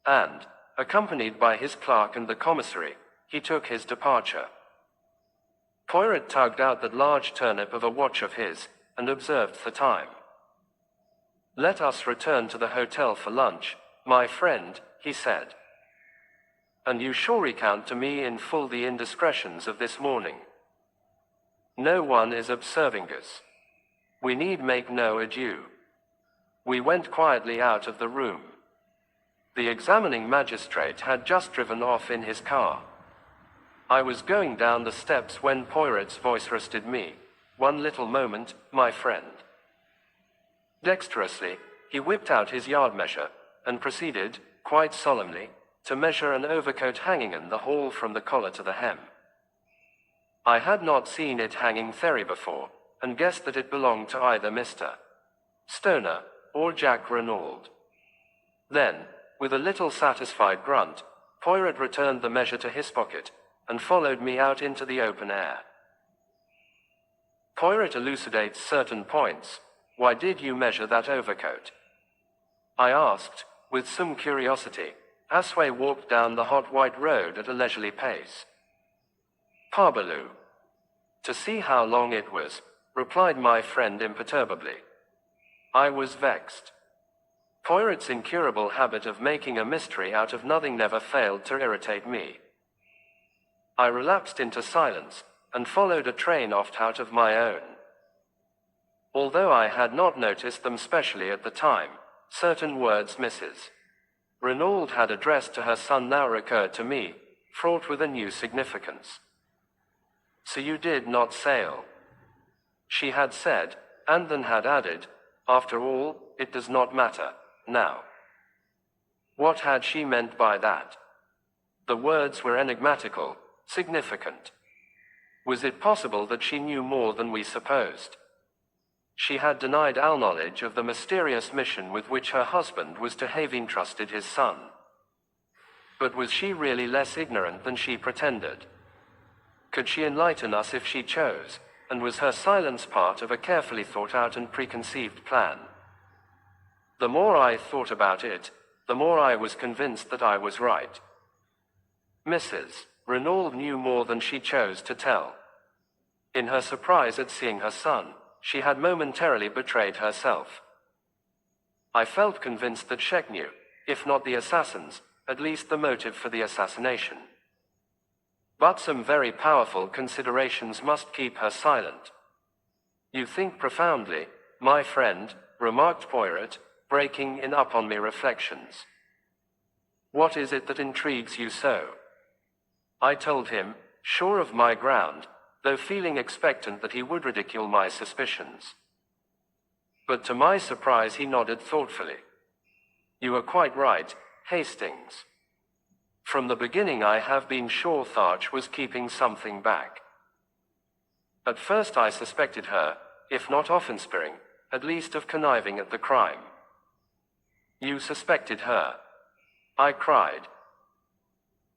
And, accompanied by his clerk and the commissary, he took his departure. Poirot tugged out that large turnip of a watch of his, and observed the time. Let us return to the hotel for lunch, my friend, he said. And you shall recount to me in full the indiscretions of this morning. No one is observing us. We need make no adieu. We went quietly out of the room. The examining magistrate had just driven off in his car. I was going down the steps when Poirot's voice arrested me. One little moment, my friend. Dexterously, he whipped out his yard measure, and proceeded, quite solemnly, to measure an overcoat hanging in the hall from the collar to the hem. I had not seen it hanging there before, and guessed that it belonged to either Mr. Stoner, or Jack Renaud. Then, with a little satisfied grunt, Poirot returned the measure to his pocket, and followed me out into the open air. Poirot elucidates certain points. Why did you measure that overcoat? I asked, with some curiosity, as we walked down the hot white road at a leisurely pace. Parbleu! To see how long it was, replied my friend imperturbably. I was vexed. Poirot's incurable habit of making a mystery out of nothing never failed to irritate me. I relapsed into silence, and followed a train oft out of my own. Although I had not noticed them specially at the time, certain words Mrs. Renaud had addressed to her son now recurred to me, fraught with a new significance. So you did not sail, she had said, and then had added, after all, it does not matter, now. What had she meant by that? The words were enigmatical, significant. Was it possible that she knew more than we supposed? She had denied all knowledge of the mysterious mission with which her husband was to have entrusted his son. But was she really less ignorant than she pretended? Could she enlighten us if she chose, and was her silence part of a carefully thought out and preconceived plan? The more I thought about it, the more I was convinced that I was right. Mrs. Renaud knew more than she chose to tell. In her surprise at seeing her son, she had momentarily betrayed herself. I felt convinced that Sheck knew, if not the assassins, at least the motive for the assassination. But some very powerful considerations must keep her silent. You think profoundly, my friend, remarked Poirot, breaking in upon me reflections. What is it that intrigues you so? I told him, sure of my ground, though feeling expectant that he would ridicule my suspicions. But to my surprise he nodded thoughtfully. You are quite right, Hastings. From the beginning I have been sure Tharch was keeping something back. At first I suspected her, if not of conspiring, at least of conniving at the crime. You suspected her? I cried.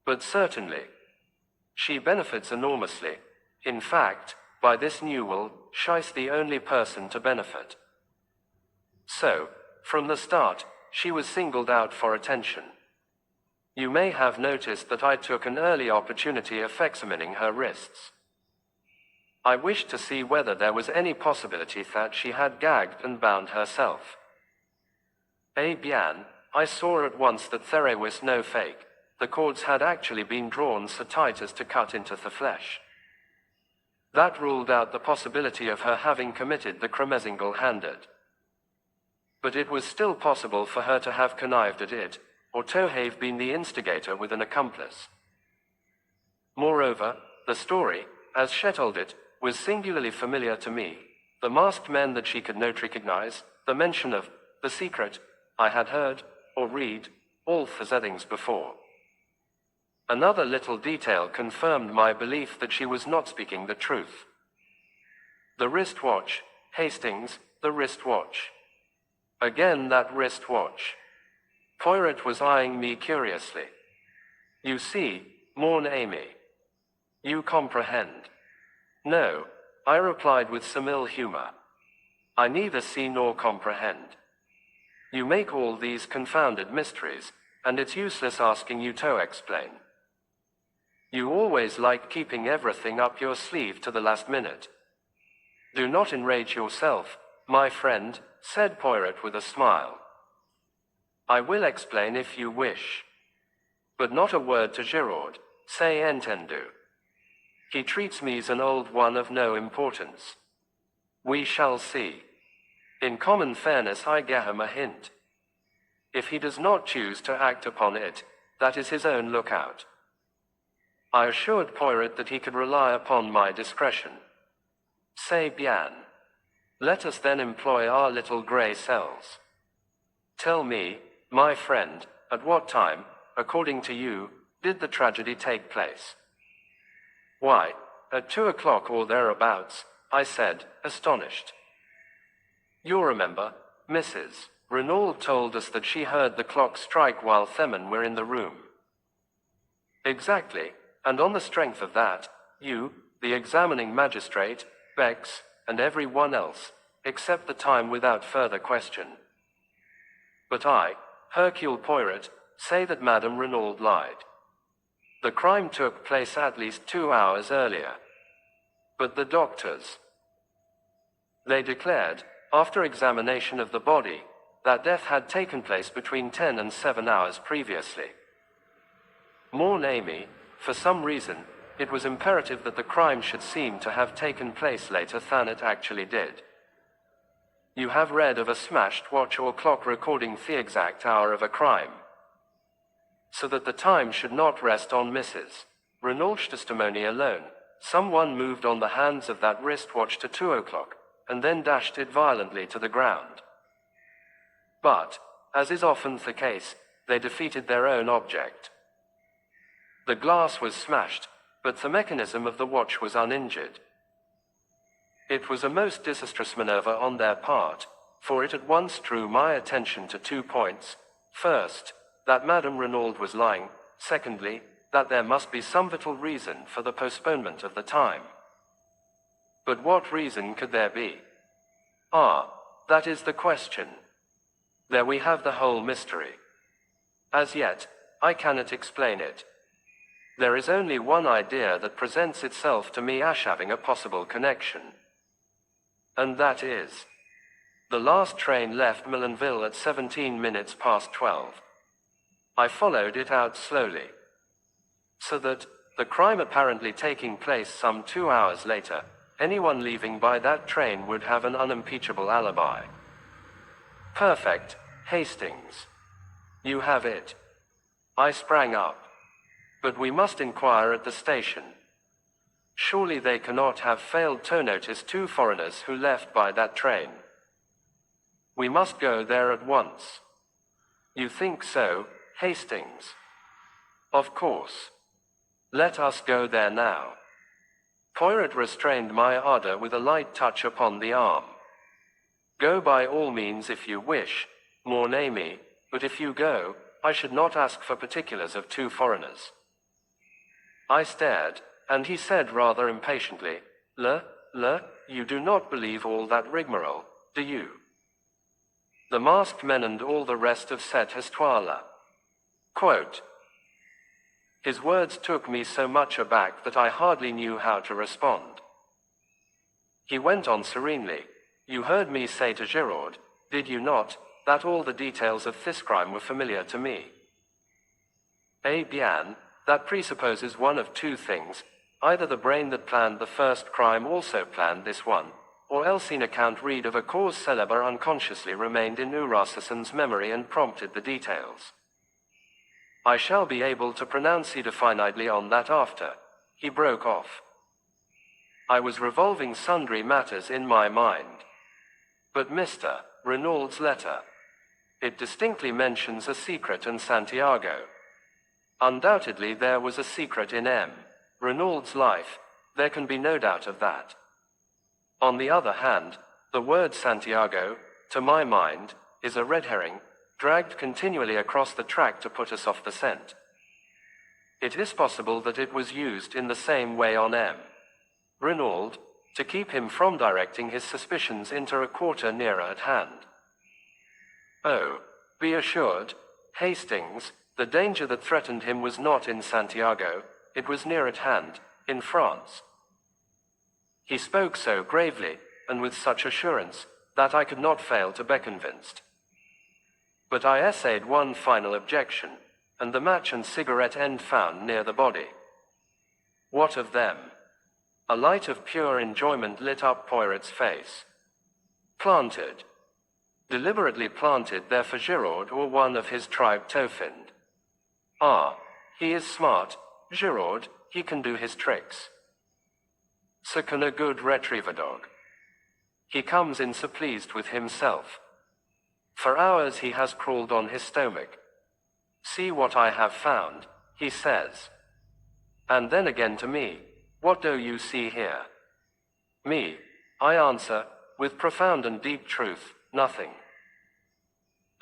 But certainly. She benefits enormously. In fact, by this new will, she's the only person to benefit. So, from the start, she was singled out for attention. You may have noticed that I took an early opportunity of examining her wrists. I wished to see whether there was any possibility that she had gagged and bound herself. Eh bien, I saw at once that there was no fake. The cords had actually been drawn so tight as to cut into the flesh. That ruled out the possibility of her having committed the crime single-handed. But it was still possible for her to have connived at it, or to have been the instigator with an accomplice. Moreover, the story, as she told it, was singularly familiar to me. The masked men that she could not recognize, the mention of the secret, I had heard, or read, all the things before. Another little detail confirmed my belief that she was not speaking the truth. The wristwatch, Hastings, the wristwatch. Again that wristwatch. Poirot was eyeing me curiously. You see, mon ami. You comprehend. No, I replied with some ill humor. I neither see nor comprehend. You make all these confounded mysteries, and it's useless asking you to explain. You always like keeping everything up your sleeve to the last minute. Do not enrage yourself, my friend, said Poirot with a smile. I will explain if you wish. But not a word to Giraud, say entendu. He treats me as an old one of no importance. We shall see. In common fairness I gave him a hint. If he does not choose to act upon it, that is his own lookout. I assured Poirot that he could rely upon my discretion. C'est bien. Let us then employ our little grey cells. Tell me, my friend, at what time, according to you, did the tragedy take place? Why, at 2 o'clock or thereabouts, I said, astonished. You remember, Mrs. Renaud told us that she heard the clock strike while Themen were in the room. Exactly, and on the strength of that, you, the examining magistrate, Bex, and everyone else, accept the time without further question. But I, Hercule Poirot, say that Madame Renaud lied. The crime took place at least 2 hours earlier. But the doctors, they declared, after examination of the body, that death had taken place between 10 and 7 hours previously. Mon ami, for some reason, it was imperative that the crime should seem to have taken place later than it actually did. You have read of a smashed watch or clock recording the exact hour of a crime. So that the time should not rest on Mrs. Renaud's testimony alone, someone moved on the hands of that wristwatch to 2 o'clock, and then dashed it violently to the ground. But, as is often the case, they defeated their own object. The glass was smashed, but the mechanism of the watch was uninjured. It was a most disastrous maneuver on their part, for it at once drew my attention to 2 points. First, that Madame Renaud was lying. Secondly, that there must be some vital reason for the postponement of the time. But what reason could there be? That is the question. There we have the whole mystery. As yet, I cannot explain it. There is only one idea that presents itself to me as having a possible connection. And that is, the last train left Millenville at 17 minutes past 12. I followed it out slowly. So that, the crime apparently taking place some 2 hours later, anyone leaving by that train would have an unimpeachable alibi. Perfect, Hastings. You have it. I sprang up. But we must inquire at the station. Surely they cannot have failed to notice 2 foreigners who left by that train. We must go there at once. You think so, Hastings? Of course. Let us go there now. Poirot restrained my ardor with a light touch upon the arm. Go by all means if you wish, mon ami, but if you go, I should not ask for particulars of 2 foreigners. I stared, and he said rather impatiently, you do not believe all that rigmarole, do you? The masked men and all the rest of cette histoire-là. Quote. His words took me so much aback that I hardly knew how to respond. He went on serenely. You heard me say to Giraud, did you not, that all the details of this crime were familiar to me? Eh bien, that presupposes one of 2 things. Either the brain that planned the first crime also planned this one, or else an account read of a cause célèbre unconsciously remained in Urasason's memory and prompted the details. I shall be able to pronounce definitely on that after. He broke off. I was revolving sundry matters in my mind. But Mr. Renaud's letter. It distinctly mentions a secret in Santiago. Undoubtedly there was a secret in M. Renaud's life, there can be no doubt of that. On the other hand, the word Santiago, to my mind, is a red herring, dragged continually across the track to put us off the scent. It is possible that it was used in the same way on M. Renaud, to keep him from directing his suspicions into a quarter nearer at hand. Oh, be assured, Hastings, the danger that threatened him was not in Santiago, it was near at hand, in France. He spoke so gravely, and with such assurance, that I could not fail to be convinced. But I essayed one final objection, and the match and cigarette end found near the body. What of them? A light of pure enjoyment lit up Poirot's face. Planted. Deliberately planted there for Giraud or one of his tribe Taufind. He is smart, Giraud, he can do his tricks. So can a good retriever dog. He comes in so pleased with himself. For hours he has crawled on his stomach. See what I have found, he says. And then again to me, what do you see here? Me, I answer, with profound and deep truth, nothing.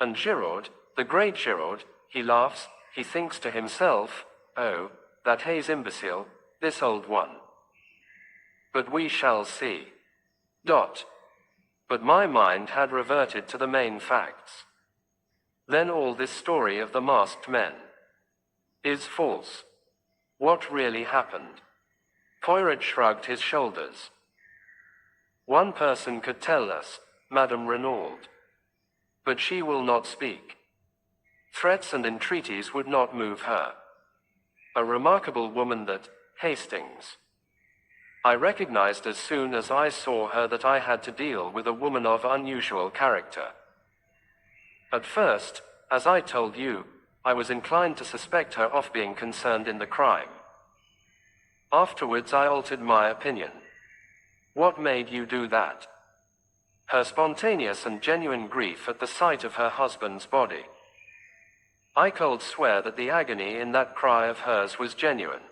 And Giraud, the great Giraud, he laughs, he thinks to himself, oh, that Hayes imbecile, this old one. But we shall see. But my mind had reverted to the main facts. Then all this story of the masked men is false. What really happened? Poirot shrugged his shoulders. One person could tell us, Madame Renaud. But she will not speak. Threats and entreaties would not move her. A remarkable woman, that Hastings. I recognized as soon as I saw her that I had to deal with a woman of unusual character. At first, as I told you, I was inclined to suspect her of being concerned in the crime. Afterwards I altered my opinion. What made you do that? Her spontaneous and genuine grief at the sight of her husband's body. I could swear that the agony in that cry of hers was genuine.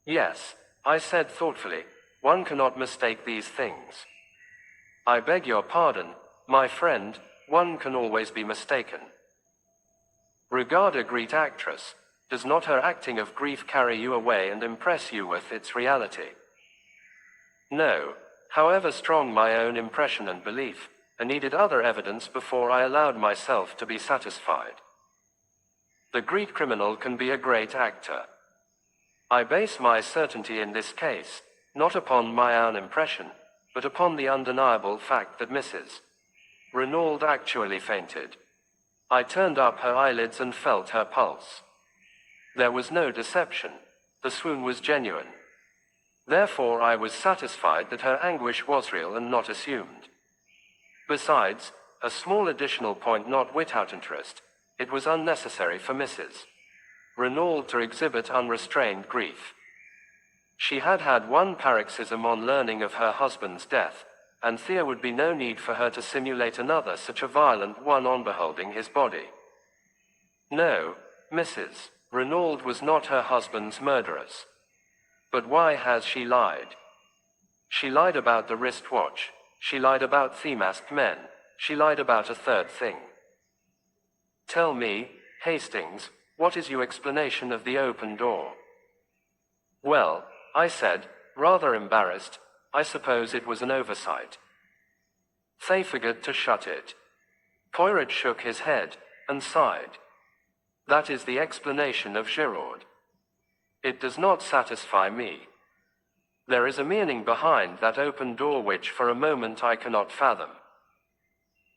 Yes, I said thoughtfully, one cannot mistake these things. I beg your pardon, my friend, one can always be mistaken. Regard a great actress. Does not her acting of grief carry you away and impress you with its reality? No, however strong my own impression and belief, I needed other evidence before I allowed myself to be satisfied. The great criminal can be a great actor. I base my certainty in this case, not upon my own impression, but upon the undeniable fact that Mrs. Renaud actually fainted. I turned up her eyelids and felt her pulse. There was no deception. The swoon was genuine. Therefore I was satisfied that her anguish was real and not assumed. Besides, a small additional point not without interest, it was unnecessary for Mrs. Renaud to exhibit unrestrained grief. She had had one paroxysm on learning of her husband's death, and there would be no need for her to simulate another such a violent one on beholding his body. No, Mrs. Renaud was not her husband's murderess. But why has she lied? She lied about the wristwatch. She lied about the masked men. She lied about a third thing. Tell me, Hastings, what is your explanation of the open door? Well, I said, rather embarrassed, I suppose it was an oversight. They forgot to shut it. Poirot shook his head, and sighed. That is the explanation of Giraud. It does not satisfy me. There is a meaning behind that open door which for a moment I cannot fathom.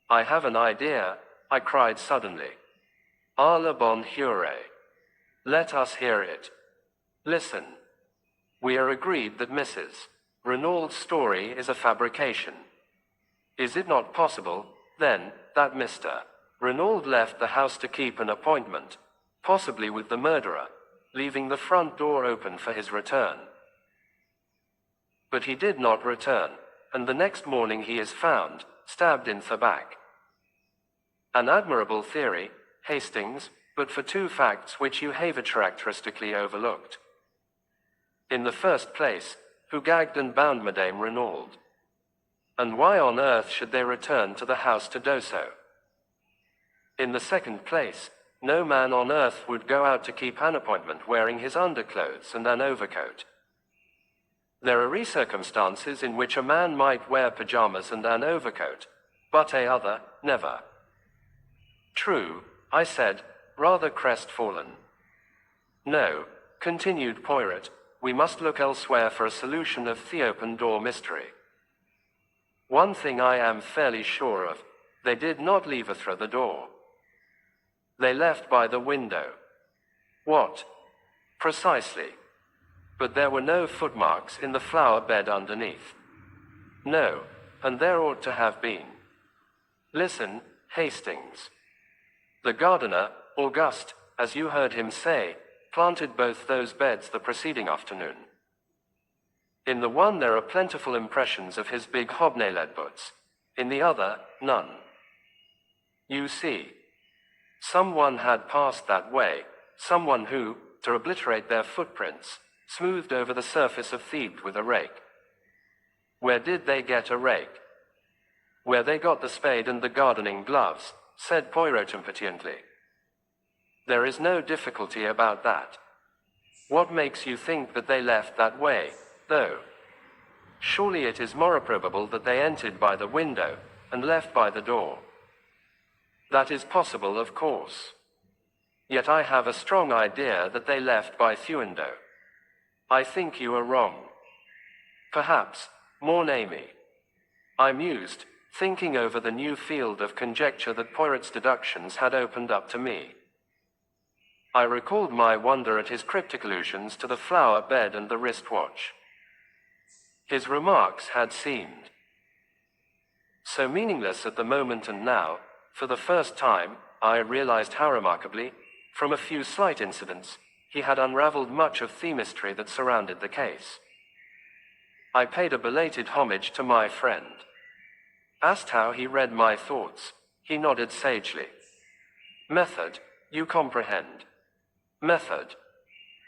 I have an idea, I cried suddenly. Ah, la bonne Hure. Let us hear it. Listen. We are agreed that Mrs. Renaud's story is a fabrication. Is it not possible, then, that Mr. Renaud left the house to keep an appointment, possibly with the murderer, leaving the front door open for his return? But he did not return, and the next morning he is found, stabbed in the back. An admirable theory, Hastings, but for two facts which you have characteristically overlooked. In the first place, who gagged and bound Madame Renaud? And why on earth should they return to the house to do so? In the second place, no man on earth would go out to keep an appointment wearing his underclothes and an overcoat. There are circumstances in which a man might wear pajamas and an overcoat, but a other, never. True, I said, rather crestfallen. No, continued Poirot, we must look elsewhere for a solution of the open door mystery. One thing I am fairly sure of, they did not leave through the door. They left by the window. What? Precisely. But there were no footmarks in the flower bed underneath. No, and there ought to have been. Listen, Hastings. The gardener, Auguste, as you heard him say, planted both those beds the preceding afternoon. In the one there are plentiful impressions of his big hobnailed boots, in the other, none. You see, someone had passed that way, someone who, to obliterate their footprints, smoothed over the surface of Thebes with a rake. Where did they get a rake? Where they got the spade and the gardening gloves, said Poirot impatiently. There is no difficulty about that. What makes you think that they left that way, though? Surely it is more probable that they entered by the window, and left by the door. That is possible, of course. Yet I have a strong idea that they left by the window. I think you are wrong. Perhaps, mon ami. I mused, thinking over the new field of conjecture that Poirot's deductions had opened up to me. I recalled my wonder at his cryptic allusions to the flower bed and the wristwatch. His remarks had seemed so meaningless at the moment, and now, for the first time, I realized how remarkably, from a few slight incidents, he had unraveled much of the mystery that surrounded the case. I paid a belated homage to my friend. Asked how he read my thoughts. He nodded sagely. Method, you comprehend. Method.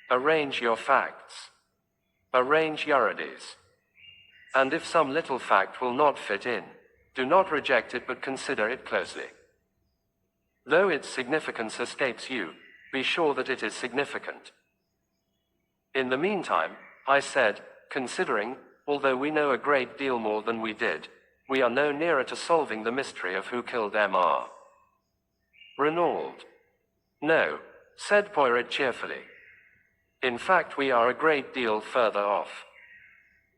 Arrange your facts. Arrange your ideas. And if some little fact will not fit in, do not reject it but consider it closely. Though its significance escapes you, be sure that it is significant. In the meantime, I said, considering, although we know a great deal more than we did, we are no nearer to solving the mystery of who killed M.R. Renaud. No, said Poirot cheerfully. In fact, we are a great deal further off.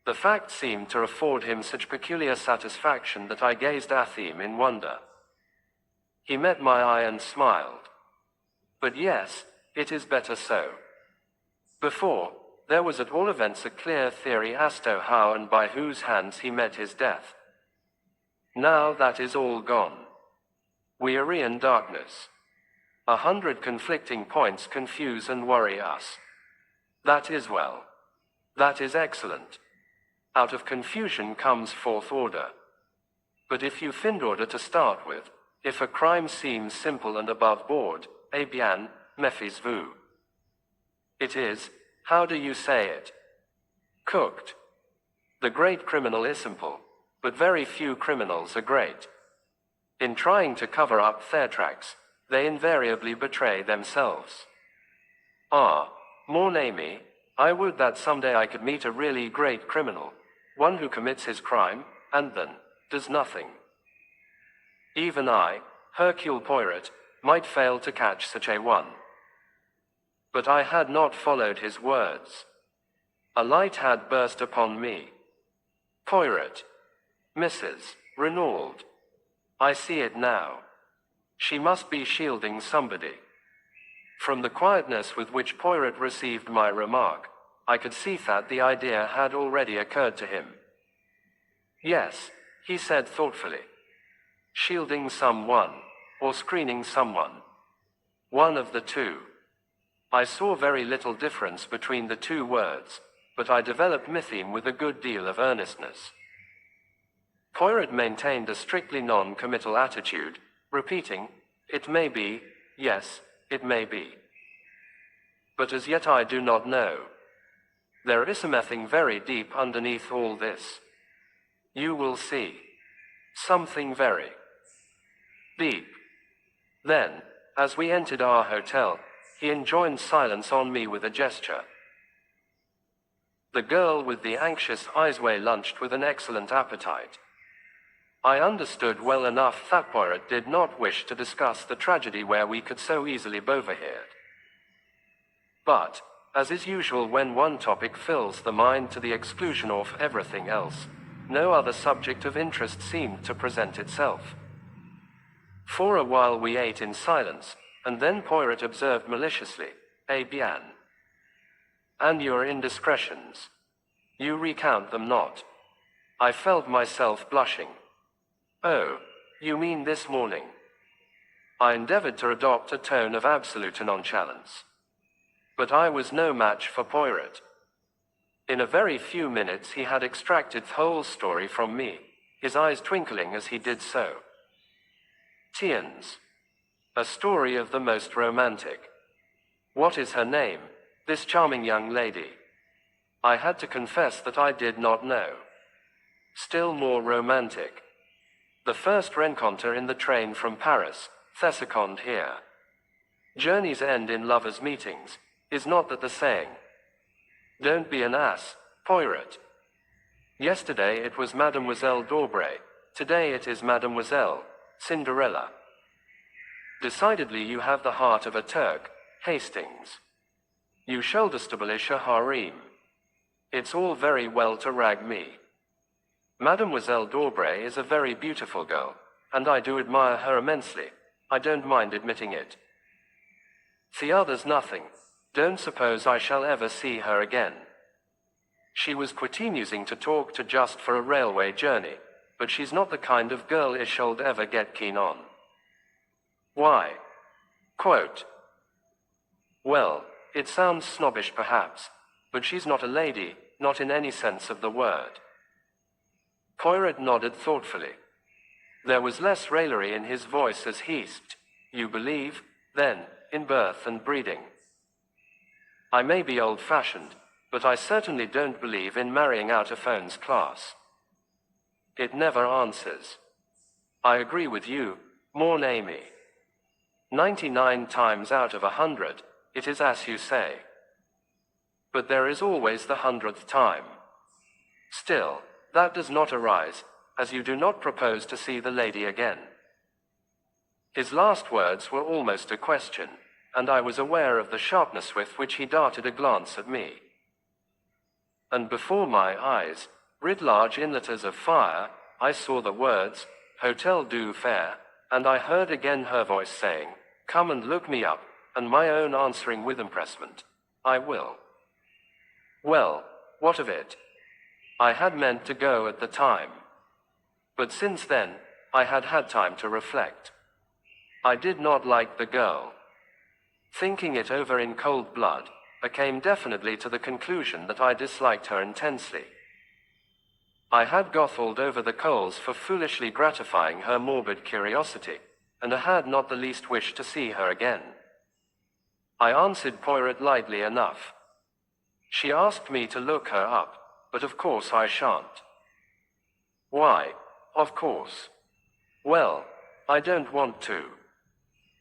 The fact seemed to afford him such peculiar satisfaction that I gazed at him in wonder. He met my eye and smiled. But yes, it is better so. Before, there was at all events a clear theory as to how and by whose hands he met his death. Now that is all gone. We are in darkness. 100 conflicting points confuse and worry us. That is well. That is excellent. Out of confusion comes forth order. But if you find order to start with, if a crime seems simple and above board, eh bien, méfiez-vous. It is, how do you say it? Cooked. The great criminal is simple, but very few criminals are great. In trying to cover up their tracks, they invariably betray themselves. Ah, mon ami, I would that someday I could meet a really great criminal, one who commits his crime, and then does nothing. Even I, Hercule Poirot, might fail to catch such a one. But I had not followed his words. A light had burst upon me. Poirot. Mrs. Renaud. I see it now. She must be shielding somebody. From the quietness with which Poirot received my remark, I could see that the idea had already occurred to him. Yes, he said thoughtfully. Shielding someone, or screening someone. One of the two. I saw very little difference between the two words, but I developed mytheme with a good deal of earnestness. Poirot maintained a strictly non-committal attitude, repeating, it may be, yes, it may be. But as yet I do not know. There is something very deep underneath all this. You will see. Something very deep. Then, as we entered our hotel, he enjoined silence on me with a gesture. The girl with the anxious eyes lunched with an excellent appetite. I understood well enough that Poirot did not wish to discuss the tragedy where we could so easily overhear it. But, as is usual when one topic fills the mind to the exclusion of everything else, no other subject of interest seemed to present itself. For a while we ate in silence, and then Poirot observed maliciously, eh bien. And your indiscretions. You recount them not. I felt myself blushing. Oh, you mean this morning? I endeavored to adopt a tone of absolute nonchalance. But I was no match for Poirot. In a very few minutes he had extracted the whole story from me, his eyes twinkling as he did so. Tiens. A story of the most romantic. What is her name, this charming young lady? I had to confess that I did not know. Still more romantic. The first rencontre in the train from Paris, Thesicond here. Journeys end in lovers' meetings, is not that the saying? Don't be an ass, Poirot. Yesterday it was Mademoiselle d'Aubray, today it is Mademoiselle Cinderella. Decidedly you have the heart of a Turk, Hastings. You should establish a harem. It's all very well to rag me. Mademoiselle d'Aubray is a very beautiful girl, and I do admire her immensely. I don't mind admitting it. The other's nothing. Don't suppose I shall ever see her again. She was quite amusing to talk to just for a railway journey, but she's not the kind of girl I should ever get keen on. Why? Quote. Well, it sounds snobbish perhaps, but she's not a lady, not in any sense of the word. Poirot nodded thoughtfully. There was less raillery in his voice as he asked, You believe, then, in birth and breeding? I may be old-fashioned, but I certainly don't believe in marrying out a phone's class. It never answers. I agree with you, mon ami. 99 times out of 100, it is as you say. But there is always the 100th time. Still, that does not arise, as you do not propose to see the lady again. His last words were almost a question, and I was aware of the sharpness with which he darted a glance at me. And before my eyes, writ large in letters of fire, I saw the words, Hotel du Fair, and I heard again her voice saying, Come and look me up, and my own answering with empressement, I will. Well, what of it? I had meant to go at the time. But since then, I had had time to reflect. I did not like the girl. Thinking it over in cold blood, I came definitely to the conclusion that I disliked her intensely. I had gothled over the coals for foolishly gratifying her morbid curiosity, and I had not the least wish to see her again. I answered Poirot lightly enough. She asked me to look her up, but of course I shan't. Why, of course? Well, I don't want to.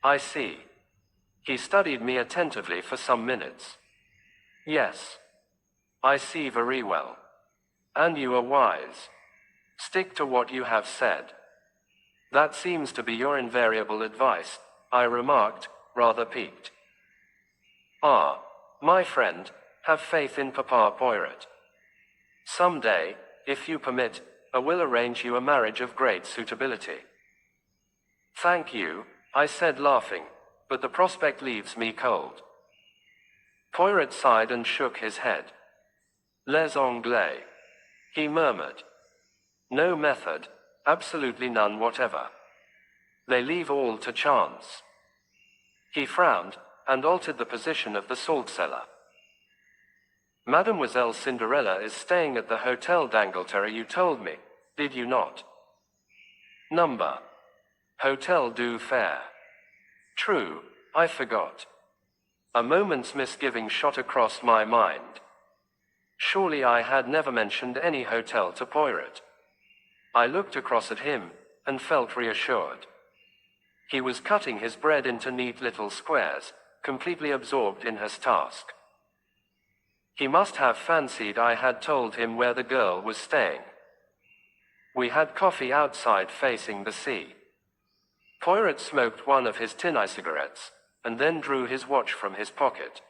I see. He studied me attentively for some minutes. Yes. I see very well. And you are wise. Stick to what you have said. That seems to be your invariable advice, I remarked, rather piqued. Ah, my friend, have faith in Papa Poirot. Some day, if you permit, I will arrange you a marriage of great suitability. Thank you, I said laughing, but the prospect leaves me cold. Poirot sighed and shook his head. Les Anglais, he murmured. No method, absolutely none whatever. They leave all to chance. He frowned, and altered the position of the salt cellar. Mademoiselle Cinderella is staying at the Hotel d'Angleterre, you told me, did you not? Number. Hotel du Fair. True, I forgot. A moment's misgiving shot across my mind. Surely I had never mentioned any hotel to Poirot. I looked across at him, and felt reassured. He was cutting his bread into neat little squares, completely absorbed in his task. He must have fancied I had told him where the girl was staying. We had coffee outside facing the sea. Poirot smoked one of his tin cigarettes, and then drew his watch from his pocket.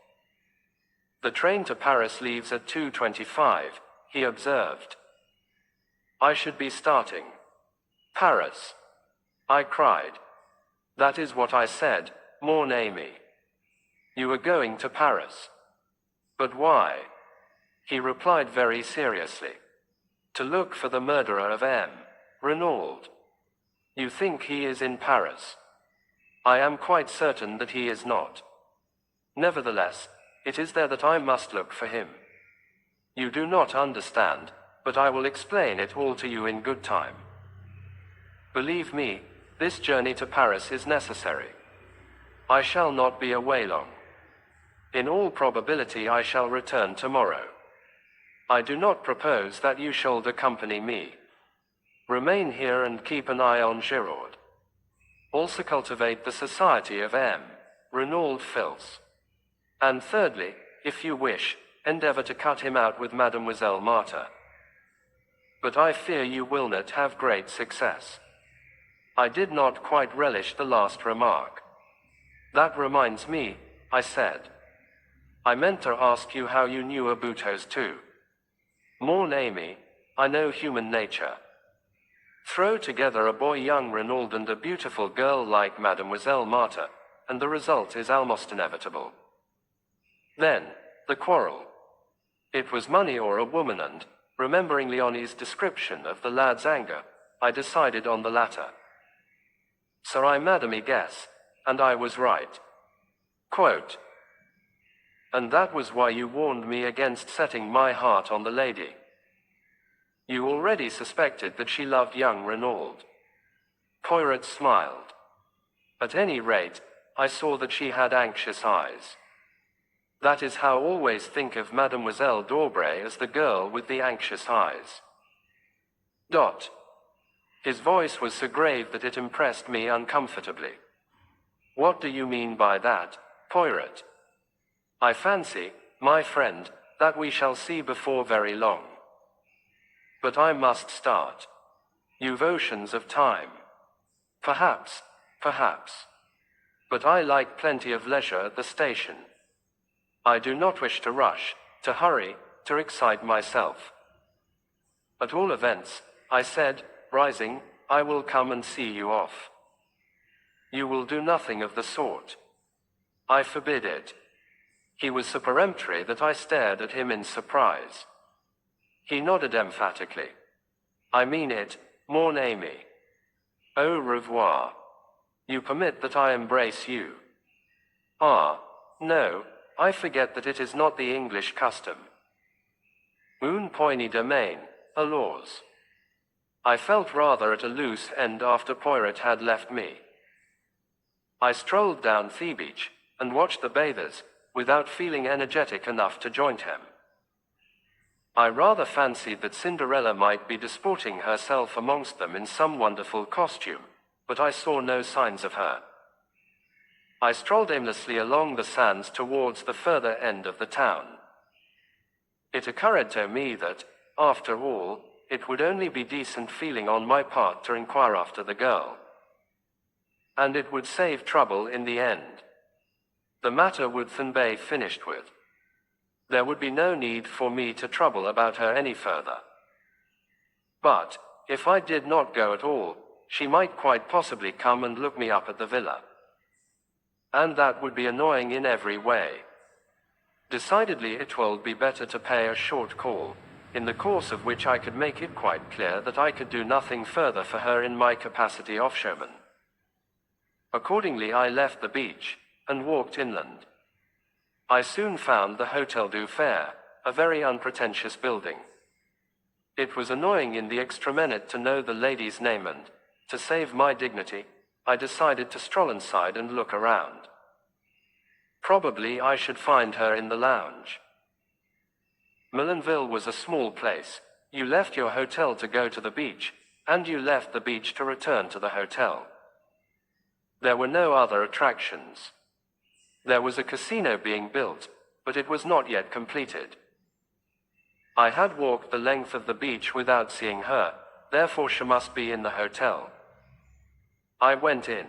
The train to Paris leaves at 2:25, he observed. I should be starting. Paris. I cried. That is what I said, mon ami. You are going to Paris. But why? He replied very seriously. To look for the murderer of M. Renaud. You think he is in Paris? I am quite certain that he is not. Nevertheless, it is there that I must look for him. You do not understand, but I will explain it all to you in good time. Believe me, this journey to Paris is necessary. I shall not be away long. In all probability I shall return tomorrow. I do not propose that you should accompany me. Remain here and keep an eye on Giraud. Also cultivate the society of M. Renaud Fils. And thirdly, if you wish, endeavor to cut him out with Mademoiselle Martha. But I fear you will not have great success. I did not quite relish the last remark. That reminds me, I said. I meant to ask you how you knew Abutos too. Mon ami, I know human nature. Throw together a boy young Renaud and a beautiful girl like Mademoiselle Martha, and the result is almost inevitable. Then, the quarrel. It was money or a woman, and, remembering Leonie's description of the lad's anger, I decided on the latter. So I made me guess, and I was right. Quote, and that was why you warned me against setting my heart on the lady. You already suspected that she loved young Renaud. Poirot smiled. At any rate, I saw that she had anxious eyes. That is how I always think of Mademoiselle d'Aubray as the girl with the anxious eyes. Dot. His voice was so grave that it impressed me uncomfortably. What do you mean by that, Poirot? I fancy, my friend, that we shall see before very long. But I must start. You've oceans of time. Perhaps. But I like plenty of leisure at the station. I do not wish to rush, to hurry, to excite myself. At all events, I said, rising, I will come and see you off. You will do nothing of the sort. I forbid it. He was so peremptory that I stared at him in surprise. He nodded emphatically. I mean it, mon ami. Au revoir. You permit that I embrace you? Ah, no, I forget that it is not the English custom. Une poignée de main, alors. I felt rather at a loose end after Poirot had left me. I strolled down the beach, and watched the bathers, without feeling energetic enough to join him. I rather fancied that Cinderella might be disporting herself amongst them in some wonderful costume, but I saw no signs of her. I strolled aimlessly along the sands towards the further end of the town. It occurred to me that, after all, it would only be decent feeling on my part to inquire after the girl. And it would save trouble in the end. The matter would then be finished with. There would be no need for me to trouble about her any further. But, if I did not go at all, she might quite possibly come and look me up at the villa. And that would be annoying in every way. Decidedly it will be better to pay a short call, in the course of which I could make it quite clear that I could do nothing further for her in my capacity of showman. Accordingly I left the beach, and walked inland. I soon found the Hotel du Fer, a very unpretentious building. It was annoying in the extremity to know the lady's name, and, to save my dignity, I decided to stroll inside and look around. Probably I should find her in the lounge. Millenville was a small place. You left your hotel to go to the beach, and you left the beach to return to the hotel. There were no other attractions. There was a casino being built, but it was not yet completed. I had walked the length of the beach without seeing her, therefore she must be in the hotel. I went in.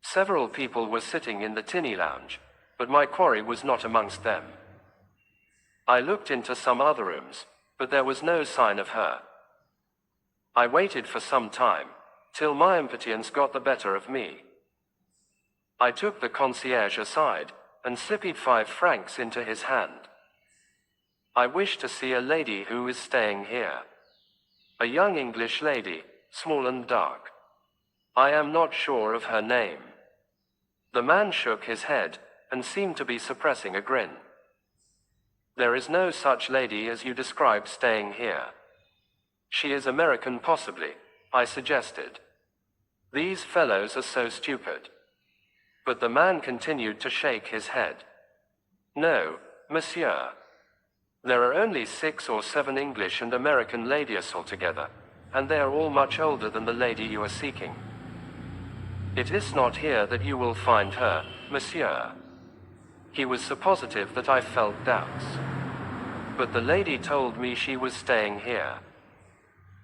Several people were sitting in the tinny lounge, but my quarry was not amongst them. I looked into some other rooms, but there was no sign of her. I waited for some time, till my impatience got the better of me. I took the concierge aside, and slipped 5 francs into his hand. I wish to see a lady who is staying here. A young English lady, small and dark. I am not sure of her name. The man shook his head, and seemed to be suppressing a grin. There is no such lady as you describe staying here. She is American possibly, I suggested. These fellows are so stupid. But the man continued to shake his head. No, monsieur. There are only 6 or 7 English and American ladies altogether, and they are all much older than the lady you are seeking. It is not here that you will find her, monsieur. He was so positive that I felt doubts. But the lady told me she was staying here.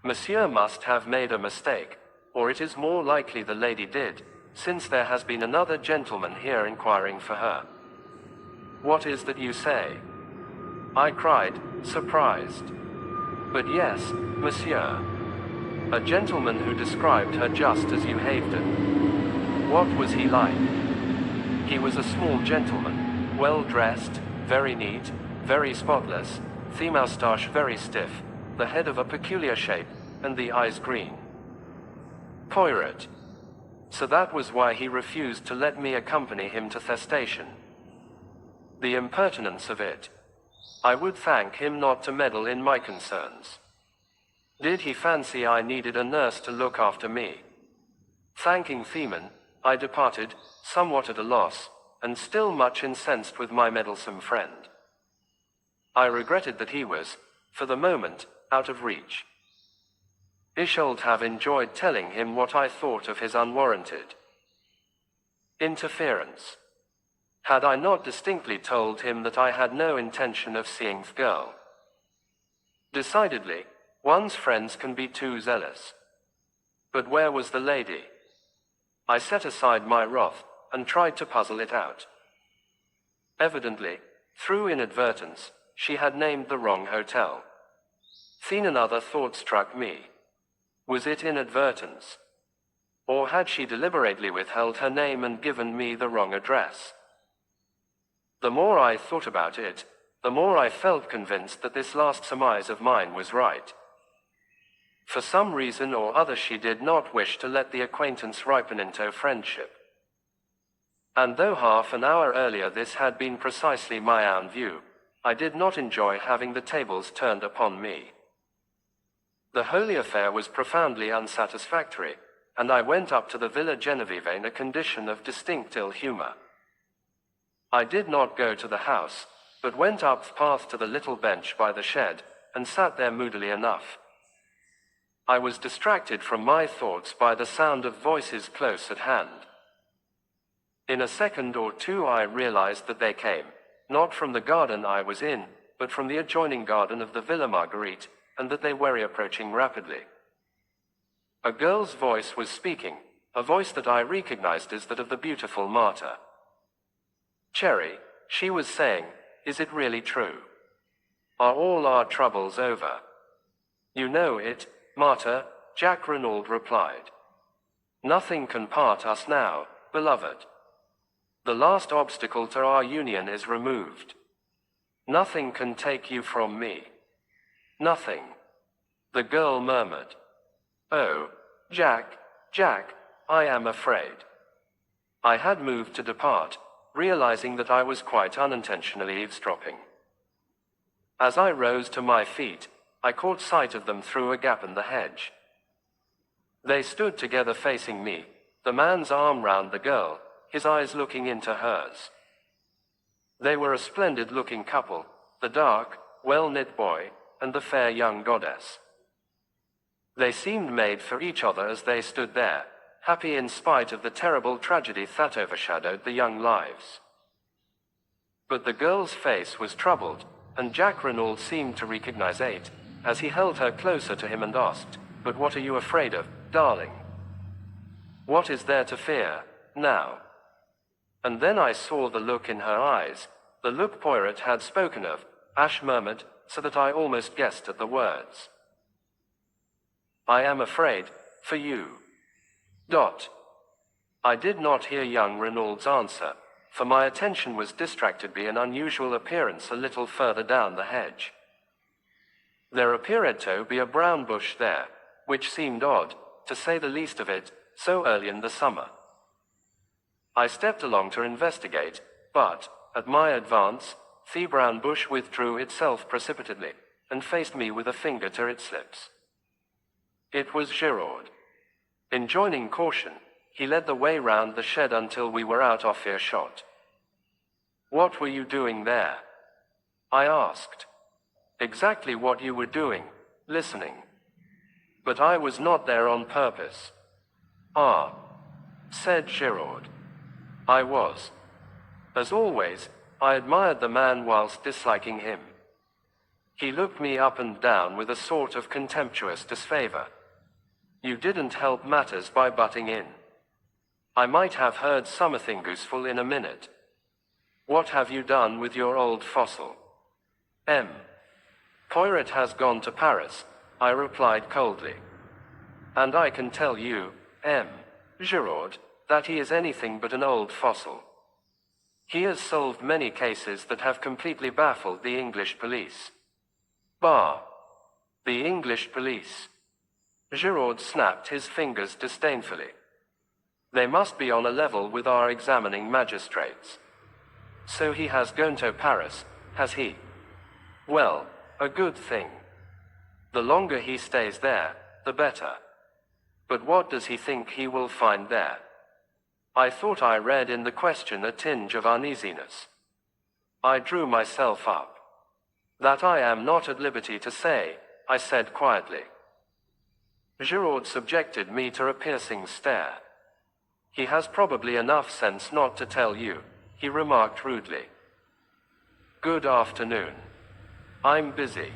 Monsieur must have made a mistake, or it is more likely the lady did, since there has been another gentleman here inquiring for her. What is that you say? I cried, surprised. But yes, monsieur. A gentleman who described her just as you Havedon. What was he like? He was a small gentleman, well dressed, very neat, very spotless, the moustache very stiff, the head of a peculiar shape, and the eyes green. Poirot. So that was why he refused to let me accompany him to the station. The impertinence of it. I would thank him not to meddle in my concerns. Did he fancy I needed a nurse to look after me? Thanking Theman, I departed, somewhat at a loss, and still much incensed with my meddlesome friend. I regretted that he was, for the moment, out of reach. I should have enjoyed telling him what I thought of his unwarranted interference. Had I not distinctly told him that I had no intention of seeing the girl? Decidedly, one's friends can be too zealous. But where was the lady? I set aside my wrath, and tried to puzzle it out. Evidently, through inadvertence, she had named the wrong hotel. Then another thought struck me. Was it inadvertence? Or had she deliberately withheld her name and given me the wrong address? The more I thought about it, the more I felt convinced that this last surmise of mine was right. For some reason or other she did not wish to let the acquaintance ripen into friendship. And though half an hour earlier this had been precisely my own view, I did not enjoy having the tables turned upon me. The whole affair was profoundly unsatisfactory, and I went up to the Villa Genevieve in a condition of distinct ill humor. I did not go to the house, but went up the path to the little bench by the shed, and sat there moodily enough. I was distracted from my thoughts by the sound of voices close at hand. In a second or two I realized that they came, not from the garden I was in, but from the adjoining garden of the Villa Marguerite, and that they were approaching rapidly. A girl's voice was speaking, a voice that I recognized as that of the beautiful Marta. Cherry, she was saying, is it really true? Are all our troubles over? You know it, Marta, Jack Renaud replied. Nothing can part us now, beloved. The last obstacle to our union is removed. Nothing can take you from me. Nothing. The girl murmured. Oh, Jack, I am afraid. I had moved to depart, realizing that I was quite unintentionally eavesdropping. As I rose to my feet, I caught sight of them through a gap in the hedge. They stood together facing me, the man's arm round the girl, his eyes looking into hers. They were a splendid-looking couple, the dark, well-knit boy, and the fair young goddess. They seemed made for each other as they stood there, happy in spite of the terrible tragedy that overshadowed the young lives. But the girl's face was troubled, and Jack Renaud seemed to recognize it, as he held her closer to him and asked, "But what are you afraid of, darling? What is there to fear, now?" And then I saw the look in her eyes, the look Poirot had spoken of, Ash murmured, so that I almost guessed at the words. I am afraid, for you. I did not hear young Renaud's answer, for my attention was distracted by an unusual appearance a little further down the hedge. There appeared to be a brown bush there, which seemed odd, to say the least of it, so early in the summer. I stepped along to investigate, but, at my advance, the brown bush withdrew itself precipitately, and faced me with a finger to its lips. It was Giraud. Enjoining caution, he led the way round the shed until we were out of earshot. "What were you doing there?" I asked. "Exactly what you were doing, listening. But I was not there on purpose." "Ah. said Giraud. I was. As always, I admired the man whilst disliking him. He looked me up and down with a sort of contemptuous disfavor. You didn't help matters by butting in. I might have heard something useful in a minute. What have you done with your old fossil? Poirot has gone to Paris, I replied coldly. And I can tell you, Giraud, that he is anything but an old fossil. He has solved many cases that have completely baffled the English police. Bah! The English police. Giraud snapped his fingers disdainfully. They must be on a level with our examining magistrates. So he has gone to Paris, has he? Well, a good thing. The longer he stays there, the better. But what does he think he will find there? I thought I read in the question a tinge of uneasiness. I drew myself up. That I am not at liberty to say, I said quietly. Giraud subjected me to a piercing stare. He has probably enough sense not to tell you, he remarked rudely. Good afternoon. I'm busy.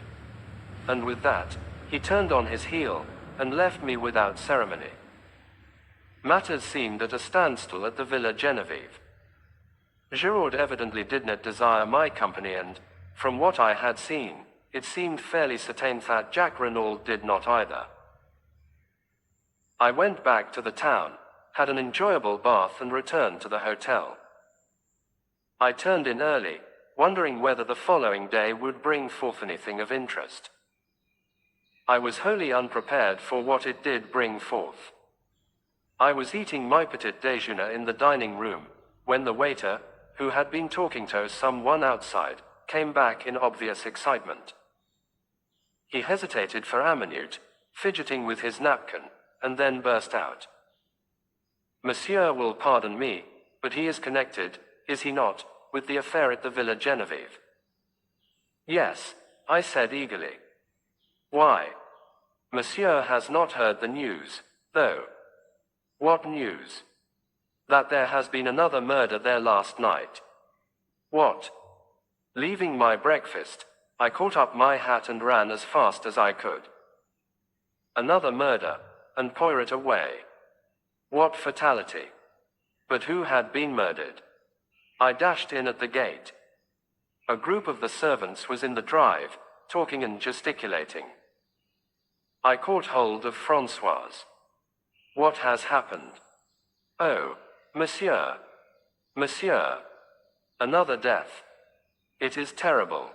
And with that, he turned on his heel, and left me without ceremony. Matters seemed at a standstill at the Villa Genevieve. Giraud evidently did not desire my company and, from what I had seen, it seemed fairly certain that Jack Renaud did not either. I went back to the town, had an enjoyable bath and returned to the hotel. I turned in early, wondering whether the following day would bring forth anything of interest. I was wholly unprepared for what it did bring forth. I was eating my petit déjeuner in the dining room, when the waiter, who had been talking to someone outside, came back in obvious excitement. He hesitated for a minute, fidgeting with his napkin, and then burst out. Monsieur will pardon me, but he is connected, is he not, with the affair at the Villa Genevieve? Yes, I said eagerly. Why? Monsieur has not heard the news, though. What news? That there has been another murder there last night. What? Leaving my breakfast, I caught up my hat and ran as fast as I could. Another murder, and Poirot away. What fatality! But who had been murdered? I dashed in at the gate. A group of the servants was in the drive, talking and gesticulating. I caught hold of Françoise. What has happened? Oh, monsieur. Monsieur. Another death. It is terrible.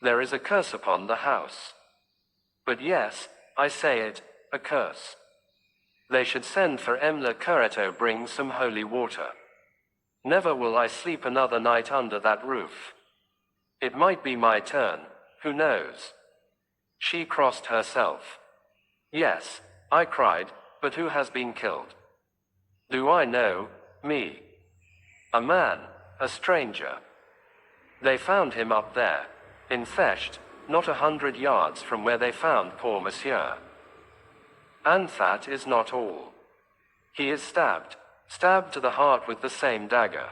There is a curse upon the house. But yes, I say it, a curse. They should send for le curé to bring some holy water. Never will I sleep another night under that roof. It might be my turn, who knows? She crossed herself. Yes, I cried, but who has been killed? Do I know, me? A man, a stranger. They found him up there, in Fecht, not 100 yards from where they found poor monsieur. And that is not all. He is stabbed to the heart with the same dagger.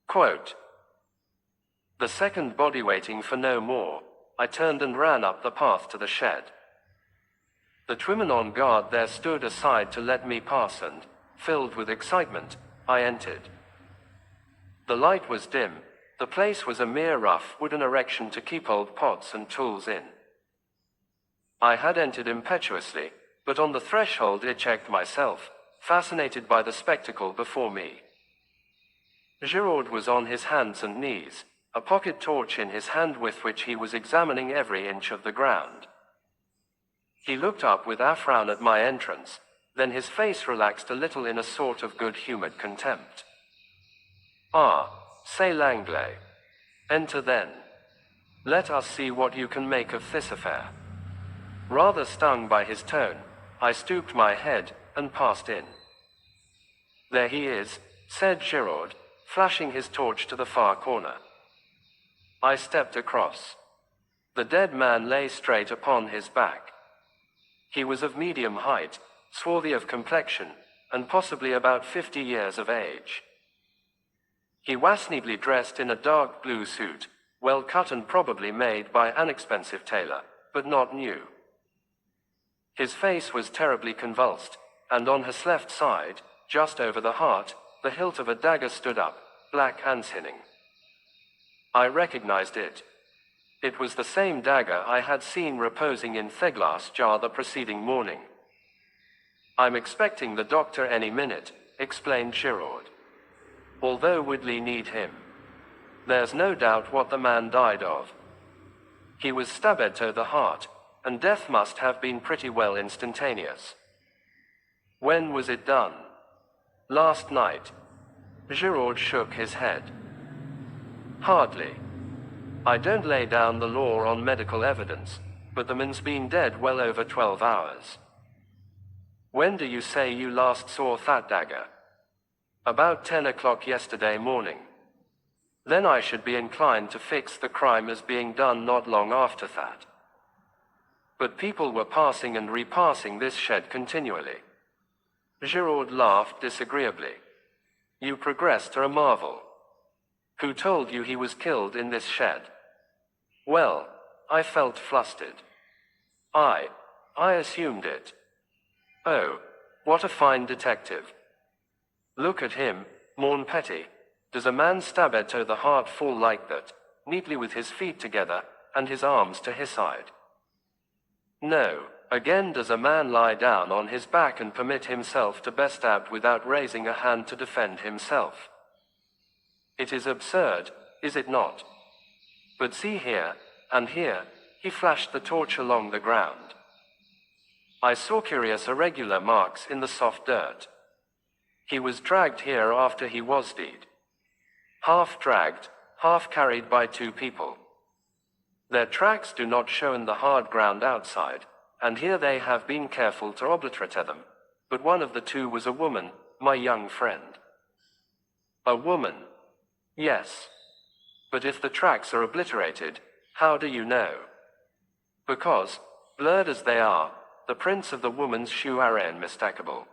Quote, the second body waiting for no more, I turned and ran up the path to the shed. The women on guard there stood aside to let me pass and, filled with excitement, I entered. The light was dim, the place was a mere rough wooden erection to keep old pots and tools in. I had entered impetuously, but on the threshold I checked myself, fascinated by the spectacle before me. Giraud was on his hands and knees, a pocket torch in his hand with which he was examining every inch of the ground. He looked up with a frown at my entrance, then his face relaxed a little in a sort of good-humored contempt. Ah, c'est l'anglais. Enter then. Let us see what you can make of this affair. Rather stung by his tone, I stooped my head, and passed in. There he is, said Giraud, flashing his torch to the far corner. I stepped across. The dead man lay straight upon his back. He was of medium height, swarthy of complexion, and possibly about 50 years of age. He was neatly dressed in a dark blue suit, well cut and probably made by an expensive tailor, but not new. His face was terribly convulsed, and on his left side, just over the heart, the hilt of a dagger stood up, black and sinning. I recognized it. It was the same dagger I had seen reposing in the glass jar the preceding morning. "I'm expecting the doctor any minute," explained Giraud. "Although Woodley need him. There's no doubt what the man died of. He was stabbed to the heart, and death must have been pretty well instantaneous." "When was it done?" "Last night." Giraud shook his head. "Hardly. I don't lay down the law on medical evidence, but the man's been dead well over 12 hours. "When do you say you last saw that dagger?" "About 10 o'clock yesterday morning." "Then I should be inclined to fix the crime as being done not long after that." "But people were passing and repassing this shed continually." Giraud laughed disagreeably. "You progress to a marvel. Who told you he was killed in this shed?" "Well, I felt flustered. I assumed it." "Oh, what a fine detective. Look at him, mon petit. Does a man stabbed to the heart fall like that, neatly with his feet together, and his arms to his side?" "No. Again does a man lie down on his back and permit himself to be stabbed without raising a hand to defend himself? It is absurd, is it not? But see here, and here," he flashed the torch along the ground. "I saw curious irregular marks in the soft dirt. He was dragged here after he was dead. Half dragged, half carried by two people. Their tracks do not show in the hard ground outside, and here they have been careful to obliterate them, but one of the two was a woman, my young friend." "A woman?" "Yes. But if the tracks are obliterated, how do you know?" "Because, blurred as they are, the prints of the woman's shoe are unmistakable.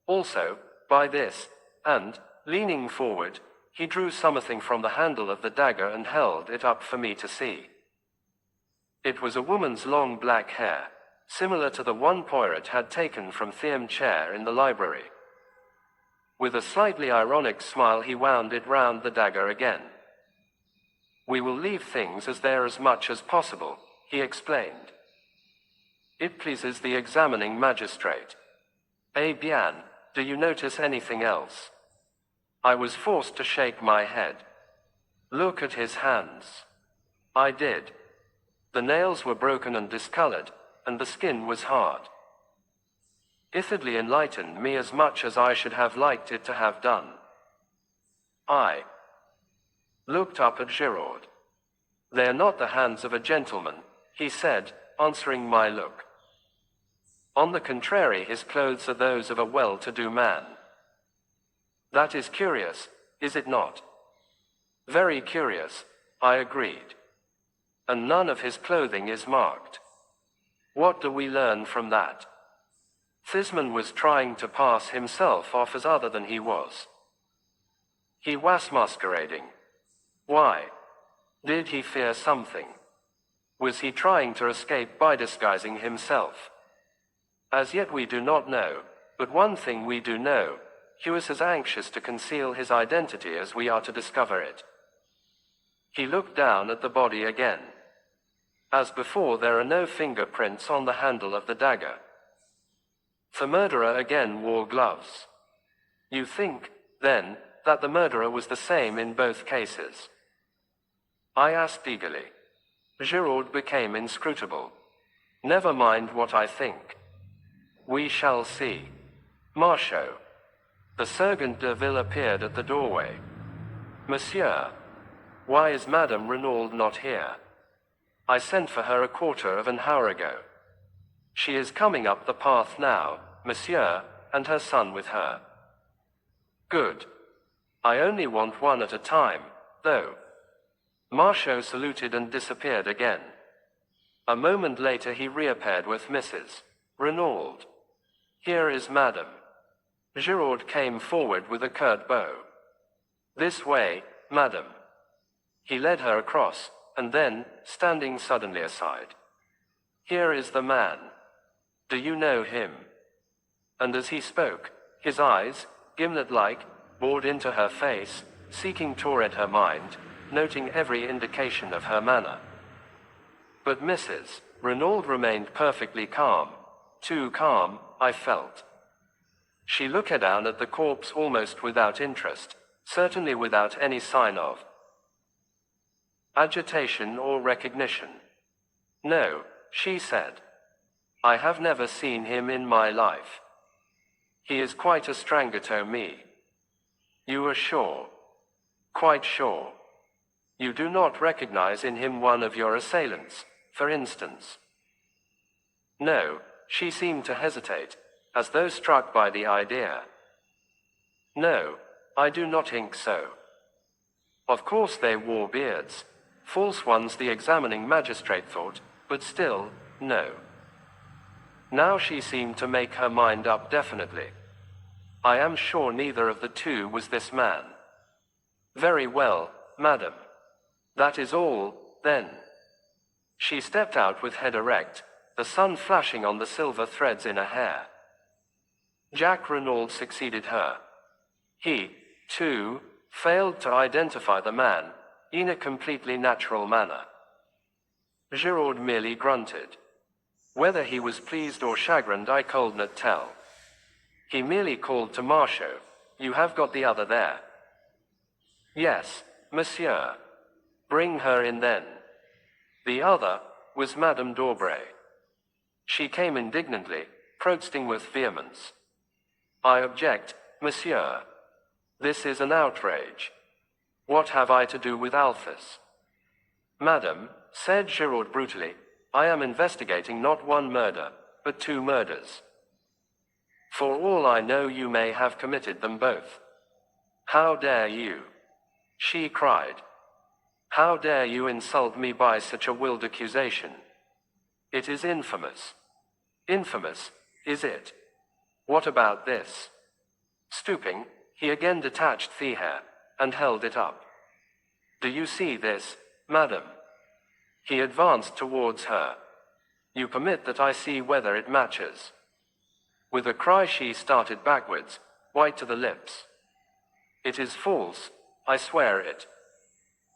Also, by this," and, leaning forward, he drew something from the handle of the dagger and held it up for me to see. It was a woman's long black hair, similar to the one Poirot had taken from Thiam's chair in the library. With a slightly ironic smile he wound it round the dagger again. "We will leave things as they are as much as possible," he explained. "It pleases the examining magistrate. Eh bien, do you notice anything else?" I was forced to shake my head. "Look at his hands." I did. The nails were broken and discolored, and the skin was hard. It hardly enlightened me as much as I should have liked it to have done. I looked up at Giraud. "They are not the hands of a gentleman," he said, answering my look. "On the contrary, his clothes are those of a well-to-do man." "That is curious, is it not?" "Very curious," I agreed. "And none of his clothing is marked. What do we learn from that?" Thisman was trying to pass himself off as other than he was. He was masquerading. Why? Did he fear something? Was he trying to escape by disguising himself? As yet we do not know, but one thing we do know: he was as anxious to conceal his identity as we are to discover it. He looked down at the body again. As before, there are no fingerprints on the handle of the dagger. The murderer again wore gloves. You think, then, that the murderer was the same in both cases? I asked eagerly. Giraud became inscrutable. Never mind what I think. We shall see. Marchot. The Sergeant de Ville appeared at the doorway. Monsieur, why is Madame Renaud not here? I sent for her a quarter of an hour ago. She is coming up the path now, monsieur, and her son with her. Good. I only want one at a time, though. Marchot saluted and disappeared again. A moment later he reappeared with Mrs. Renaud. Here is Madame. Giraud came forward with a curt bow. "This way, madam." He led her across, and then, standing suddenly aside. "Here is the man. Do you know him?" And as he spoke, his eyes, gimlet-like, bored into her face, seeking tore at her mind, noting every indication of her manner. But Mrs. Renaud remained perfectly calm, too calm, I felt. She looked down at the corpse almost without interest, certainly without any sign of agitation or recognition. "No," she said. "I have never seen him in my life. He is quite a stranger to me." "You are sure?" "Quite sure." "You do not recognize in him one of your assailants, for instance?" "No," she seemed to hesitate, as though struck by the idea. "No, I do not think so." Of course they wore beards. False ones, the examining magistrate thought, but still, no. Now she seemed to make her mind up definitely. "I am sure neither of the two was this man." "Very well, madam. That is all, then." She stepped out with head erect, the sun flashing on the silver threads in her hair. Jack Renaud succeeded her. He, too, failed to identify the man, in a completely natural manner. Giraud merely grunted. Whether he was pleased or chagrined I could not tell. He merely called to Marchot, "You have got the other there." "Yes, monsieur." "Bring her in then." The other was Madame d'Aubray. She came indignantly, protesting with vehemence. "I object, monsieur. This is an outrage. What have I to do with Alphys?" "Madam," said Giraud brutally, "I am investigating not one murder, but 2 murders. For all I know you may have committed them both." "How dare you?" she cried. "How dare you insult me by such a wild accusation? It is infamous." "Infamous, is it? What about this?" Stooping, he again detached the hair, and held it up. "Do you see this, madam?" He advanced towards her. "You permit that I see whether it matches." With a cry she started backwards, white to the lips. "It is false, I swear it.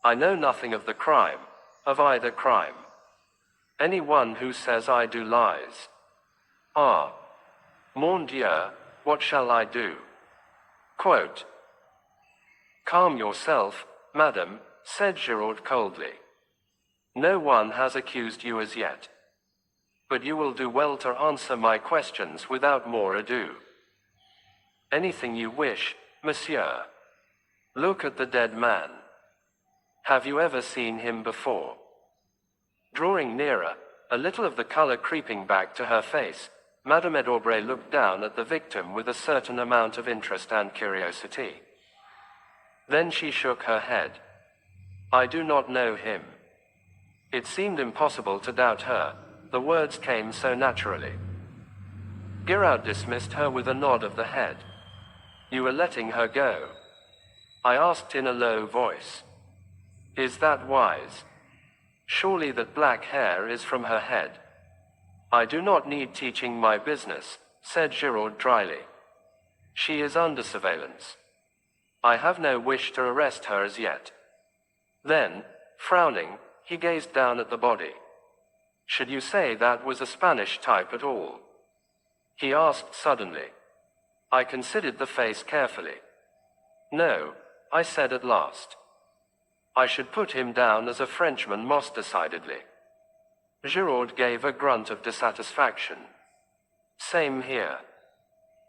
I know nothing of the crime, of either crime. Any one who says I do lies. Ah, mon Dieu, what shall I do?" Quote, "Calm yourself, madam," said Giraud coldly. "No one has accused you as yet. But you will do well to answer my questions without more ado." "Anything you wish, monsieur." "Look at the dead man. Have you ever seen him before?" Drawing nearer, a little of the color creeping back to her face, Madame d'Aubray looked down at the victim with a certain amount of interest and curiosity. Then she shook her head. "I do not know him." It seemed impossible to doubt her, the words came so naturally. Giraud dismissed her with a nod of the head. "You are letting her go?" I asked in a low voice. "Is that wise? Surely that black hair is from her head." "I do not need teaching my business," said Giraud dryly. "She is under surveillance. I have no wish to arrest her as yet." Then, frowning, he gazed down at the body. "Should you say that was a Spanish type at all?" he asked suddenly. I considered the face carefully. "No," I said at last. "I should put him down as a Frenchman most decidedly." Giraud gave a grunt of dissatisfaction. "Same here."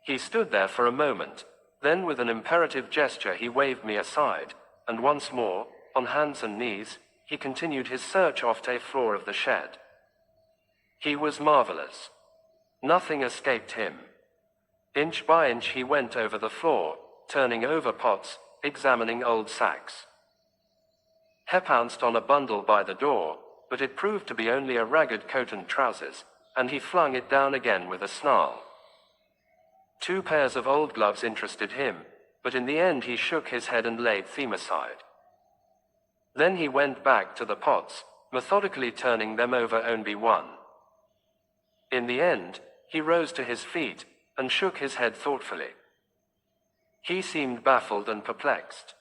He stood there for a moment, then with an imperative gesture he waved me aside, and once more, on hands and knees, he continued his search off the floor of the shed. He was marvelous. Nothing escaped him. Inch by inch he went over the floor, turning over pots, examining old sacks. He pounced on a bundle by the door, but it proved to be only a ragged coat and trousers, and he flung it down again with a snarl. 2 pairs of old gloves interested him, but in the end he shook his head and laid them aside. Then he went back to the pots, methodically turning them over only one. In the end, he rose to his feet, and shook his head thoughtfully. He seemed baffled and perplexed.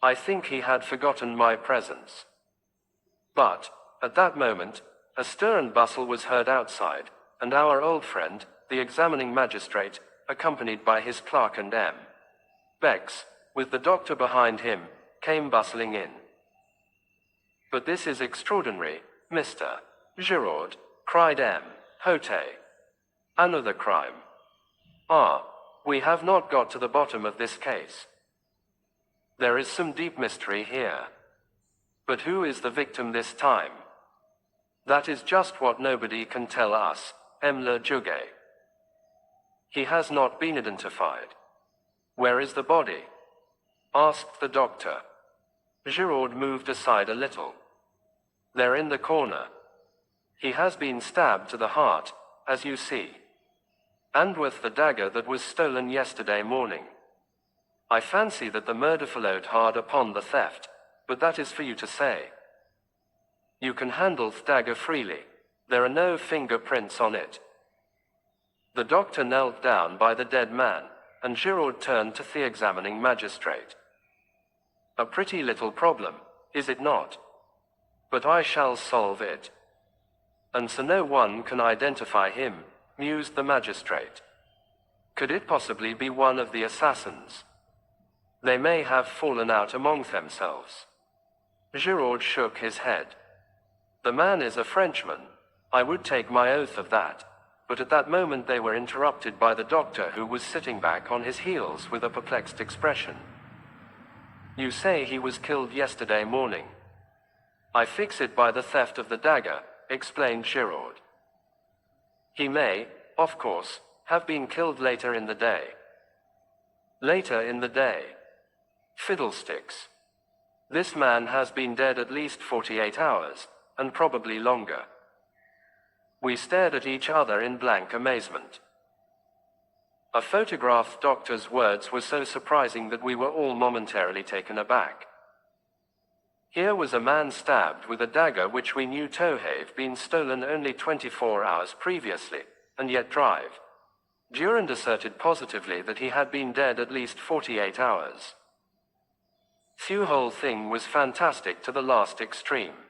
I think he had forgotten my presence. But, at that moment, a stir and bustle was heard outside, and our old friend, the examining magistrate, accompanied by his clerk and M. Bex, with the doctor behind him, came bustling in. "But this is extraordinary, Mr. Giraud," cried M. Hote. "Another crime. We have not got to the bottom of this case. There is some deep mystery here. But who is the victim this time? That is just what nobody can tell us, M. Le Juge. He has not been identified. Where is the body?" asked the doctor. Giraud moved aside a little. "There in the corner. He has been stabbed to the heart, as you see. And with the dagger that was stolen yesterday morning. I fancy that the murder followed hard upon the theft, but that is for you to say. You can handle the dagger freely. There are no fingerprints on it." The doctor knelt down by the dead man, and Giraud turned to the examining magistrate. "A pretty little problem, is it not? But I shall solve it. And so no one can identify him," mused the magistrate. "Could it possibly be one of the assassins? They may have fallen out among themselves." Giraud shook his head. "The man is a Frenchman. I would take my oath of that." But at that moment they were interrupted by the doctor, who was sitting back on his heels with a perplexed expression. "You say he was killed yesterday morning?" "I fix it by the theft of the dagger," explained Giraud. "He may, of course, have been killed later in the day." "Later in the day? Fiddlesticks. This man has been dead at least 48 hours, and probably longer." We stared at each other in blank amazement. A photographed doctor's words were so surprising that we were all momentarily taken aback. Here was a man stabbed with a dagger which we knew to have been stolen only 24 hours previously, and yet Durand asserted positively that he had been dead at least 48 hours. The whole thing was fantastic to the last extreme.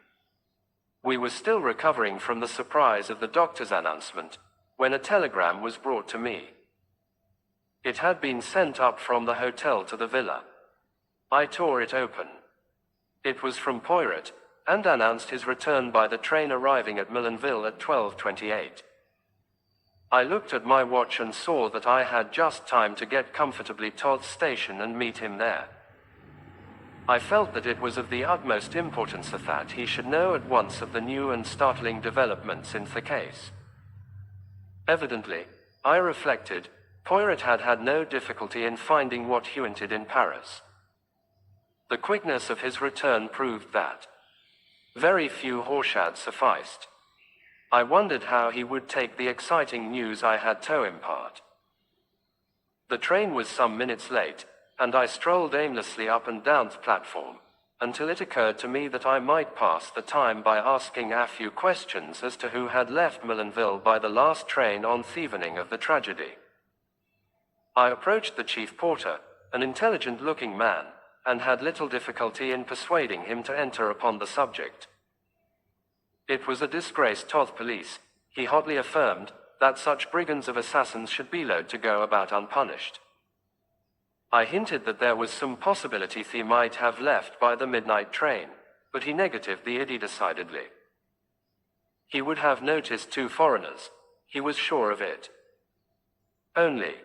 We were still recovering from the surprise of the doctor's announcement, when a telegram was brought to me. It had been sent up from the hotel to the villa. I tore it open. It was from Poirot, and announced his return by the train arriving at Millenville at 12:28. I looked at my watch and saw that I had just time to get comfortably to the station and meet him there. I felt that it was of the utmost importance that he should know at once of the new and startling developments in the case. Evidently, I reflected, Poirot had had no difficulty in finding what he wanted in Paris. The quickness of his return proved that. Very few horseshoes sufficed. I wondered how he would take the exciting news I had to impart. The train was some minutes late, and I strolled aimlessly up and down the platform, until it occurred to me that I might pass the time by asking a few questions as to who had left Millenville by the last train on the evening of the tragedy. I approached the chief porter, an intelligent-looking man, and had little difficulty in persuading him to enter upon the subject. It was a disgrace to the police, he hotly affirmed, that such brigands of assassins should be allowed to go about unpunished. I hinted that there was some possibility he might have left by the midnight train, but he negatived the idea decidedly. He would have noticed 2 foreigners, he was sure of it. Only.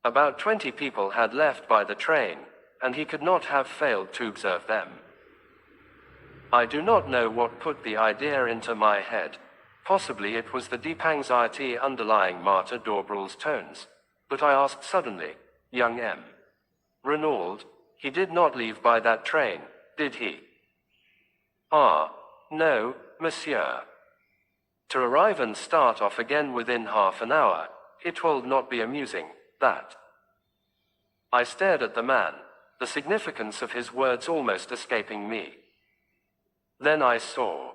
About 20 people had left by the train, and he could not have failed to observe them. I do not know what put the idea into my head. Possibly it was the deep anxiety underlying Martha Dorbrell's tones, but I asked suddenly, "Young M. Renaud, he did not leave by that train, did he?" "No, monsieur. To arrive and start off again within half an hour, it will not be amusing, that. I stared at the man, the significance of his words almost escaping me. Then I saw.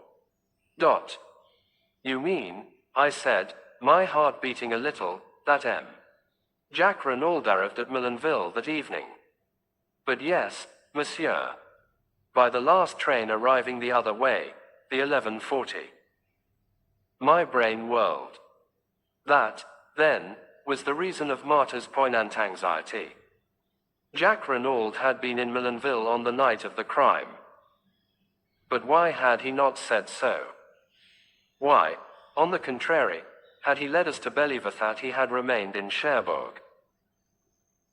You mean, I said, my heart beating a little, that Jack Renaud arrived at Millenville that evening. But yes, monsieur. By the last train arriving the other way, the 11:40. My brain whirled. That, then, was the reason of Martha's poignant anxiety. Jack Renaud had been in Millenville on the night of the crime. But why had he not said so? Why, on the contrary, had he led us to believe that he had remained in Cherbourg?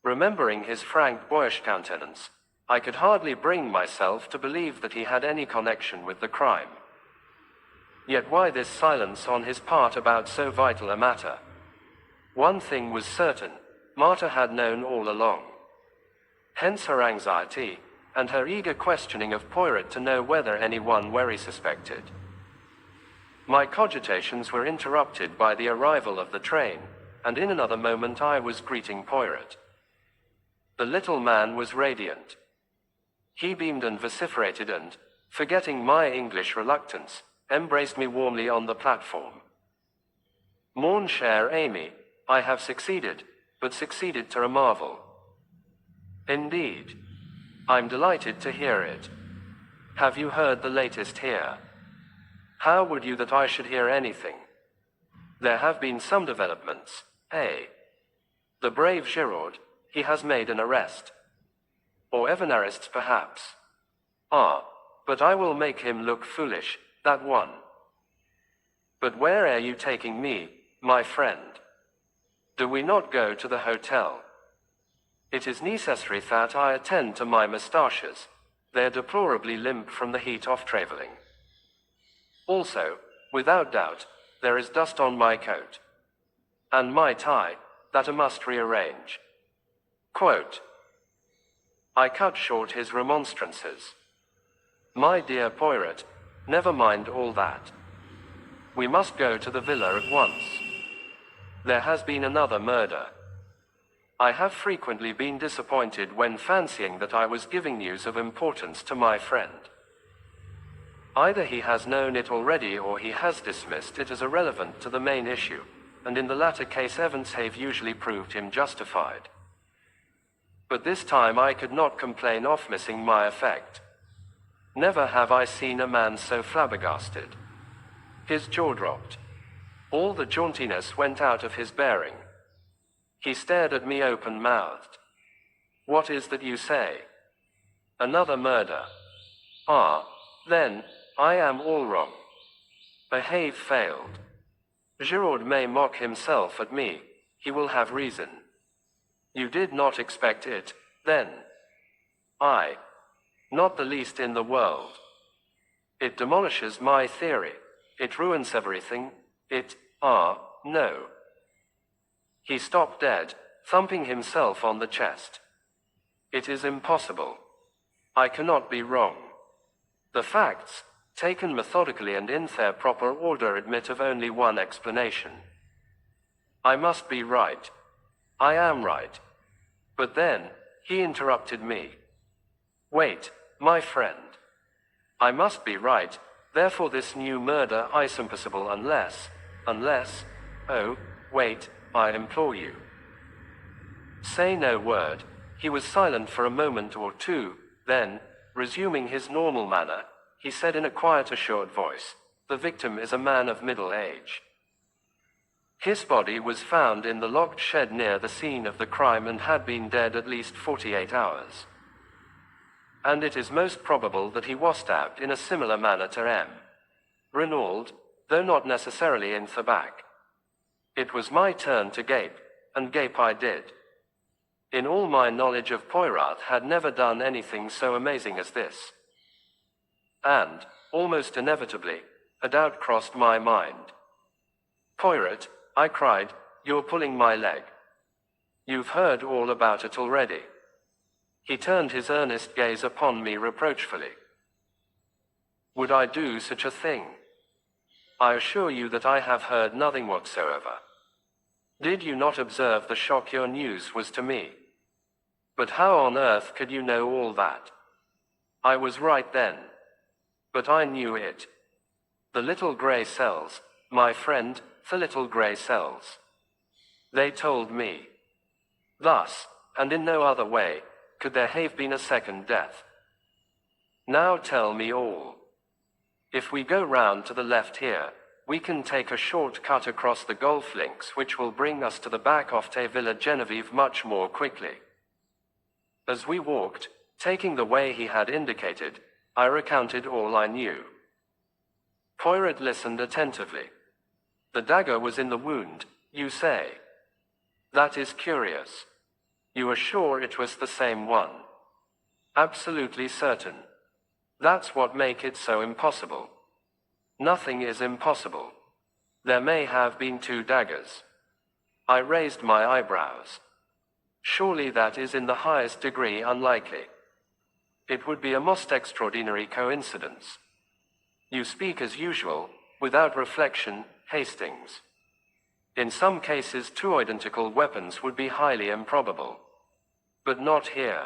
Remembering his frank, boyish countenance, I could hardly bring myself to believe that he had any connection with the crime. Yet why this silence on his part about so vital a matter? One thing was certain, Martha had known all along. Hence her anxiety, and her eager questioning of Poirot to know whether anyone were suspected. My cogitations were interrupted by the arrival of the train, and in another moment I was greeting Poirot. The little man was radiant. He beamed and vociferated and, forgetting my English reluctance, embraced me warmly on the platform. Mon cher ami, I have succeeded, but succeeded to a marvel. Indeed. I'm delighted to hear it. Have you heard the latest here? How would you that I should hear anything? There have been some developments, eh? The brave Giraud, he has made an arrest. Or even arrests perhaps. Ah, but I will make him look foolish, that one. But where are you taking me, my friend? Do we not go to the hotel? It is necessary that I attend to my moustaches. They're deplorably limp from the heat of traveling. Also, without doubt, there is dust on my coat. And my tie, that I must rearrange. Quote. I cut short his remonstrances. My dear Poirot, never mind all that. We must go to the villa at once. There has been another murder. I have frequently been disappointed when fancying that I was giving news of importance to my friend. Either he has known it already or he has dismissed it as irrelevant to the main issue, and in the latter case events have usually proved him justified. But this time I could not complain of missing my effect. Never have I seen a man so flabbergasted. His jaw dropped. All the jauntiness went out of his bearing. He stared at me open-mouthed. What is that you say? Another murder. Ah, then, I am all wrong. Behave failed. Giraud may mock himself at me, he will have reason. You did not expect it, then? I. Not the least in the world. It demolishes my theory. It ruins everything. No. He stopped dead, thumping himself on the chest. It is impossible. I cannot be wrong. The facts, taken methodically and in their proper order, admit of only one explanation. I must be right. I am right. But then, he interrupted me. Wait, my friend. I must be right, therefore this new murder is impossible unless, oh, wait, I implore you. Say no word. He was silent for a moment or two, then, resuming his normal manner, he said in a quiet, assured voice, the victim is a man of middle age. His body was found in the locked shed near the scene of the crime and had been dead at least 48 hours. And it is most probable that he was stabbed in a similar manner to Renaud, though not necessarily in the back. It was my turn to gape, and gape I did. In all my knowledge of Poirot had never done anything so amazing as this. And, almost inevitably, a doubt crossed my mind. Poirot, I cried, you're pulling my leg. You've heard all about it already. He turned his earnest gaze upon me reproachfully. Would I do such a thing? I assure you that I have heard nothing whatsoever. Did you not observe the shock your news was to me? But how on earth could you know all that? I was right then. But I knew it. The little gray cells, my friend, the little gray cells. They told me. Thus, and in no other way, could there have been a second death. Now tell me all. If we go round to the left here, we can take a short cut across the golf links which will bring us to the back of Te Villa Genevieve much more quickly. As we walked, taking the way he had indicated, I recounted all I knew. Poirot listened attentively. The dagger was in the wound, you say? That is curious. You are sure it was the same one? Absolutely certain. That's what makes it so impossible. Nothing is impossible. There may have been two daggers. I raised my eyebrows. Surely that is in the highest degree unlikely. It would be a most extraordinary coincidence. You speak as usual, without reflection, Hastings. In some cases two identical weapons would be highly improbable. But not here.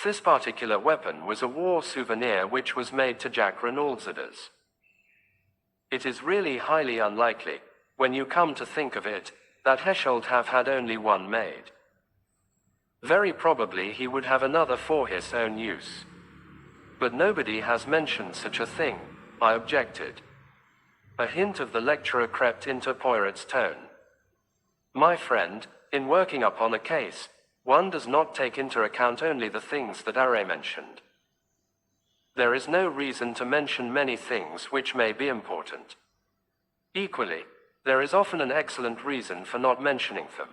This particular weapon was a war souvenir which was made to Jack Reynolds's. It is really highly unlikely, when you come to think of it, that he should have had only one made. Very probably he would have another for his own use. But nobody has mentioned such a thing, I objected. A hint of the lecturer crept into Poirot's tone. My friend, in working upon a case, one does not take into account only the things that are mentioned. There is no reason to mention many things which may be important. Equally, there is often an excellent reason for not mentioning them.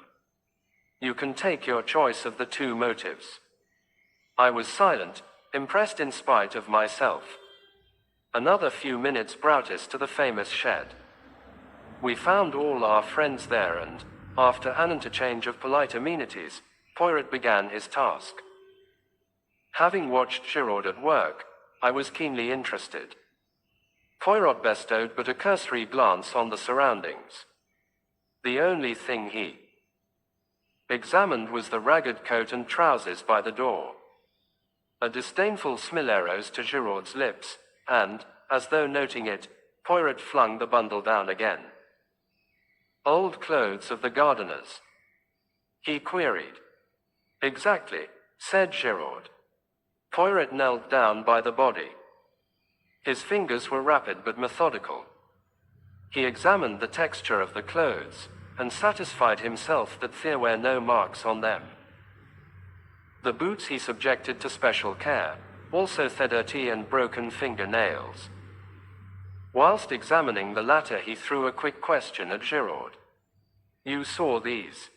You can take your choice of the two motives. I was silent, impressed in spite of myself. Another few minutes brought us to the famous shed. We found all our friends there and, after an interchange of polite amenities, Poirot began his task. Having watched Giraud at work, I was keenly interested. Poirot bestowed but a cursory glance on the surroundings. The only thing he examined was the ragged coat and trousers by the door. A disdainful smile rose to Giraud's lips, and, as though noting it, Poirot flung the bundle down again. Old clothes of the gardeners? He queried. Exactly, said Giraud. Poirot knelt down by the body. His fingers were rapid but methodical. He examined the texture of the clothes, and satisfied himself that there were no marks on them. The boots he subjected to special care, also the dirty and broken fingernails. Whilst examining the latter he threw a quick question at Giraud. You saw these?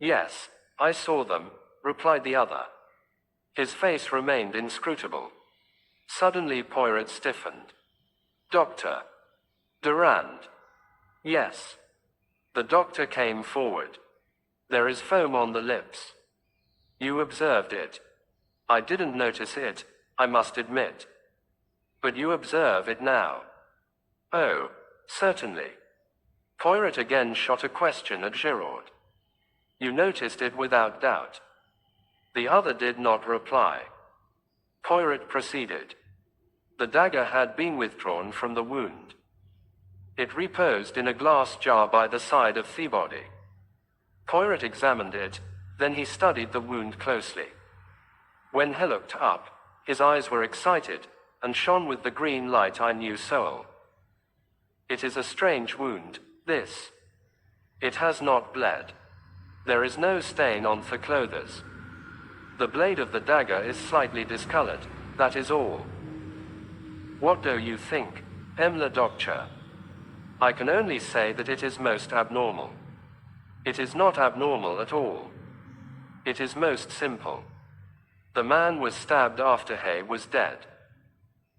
Yes, I saw them, replied the other. His face remained inscrutable. Suddenly Poirot stiffened. Doctor. Durand. Yes. The doctor came forward. There is foam on the lips. You observed it. I didn't notice it, I must admit. But you observe it now. Oh, certainly. Poirot again shot a question at Giraud. You noticed it without doubt. The other did not reply. Poirot proceeded. The dagger had been withdrawn from the wound. It reposed in a glass jar by the side of the body. Poirot examined it, then he studied the wound closely. When he looked up, his eyes were excited, and shone with the green light I knew so. It is a strange wound, this. It has not bled. There is no stain on the clothes. The blade of the dagger is slightly discolored, that is all. What do you think, le doctor? I can only say that it is most abnormal. It is not abnormal at all. It is most simple. The man was stabbed after he was dead.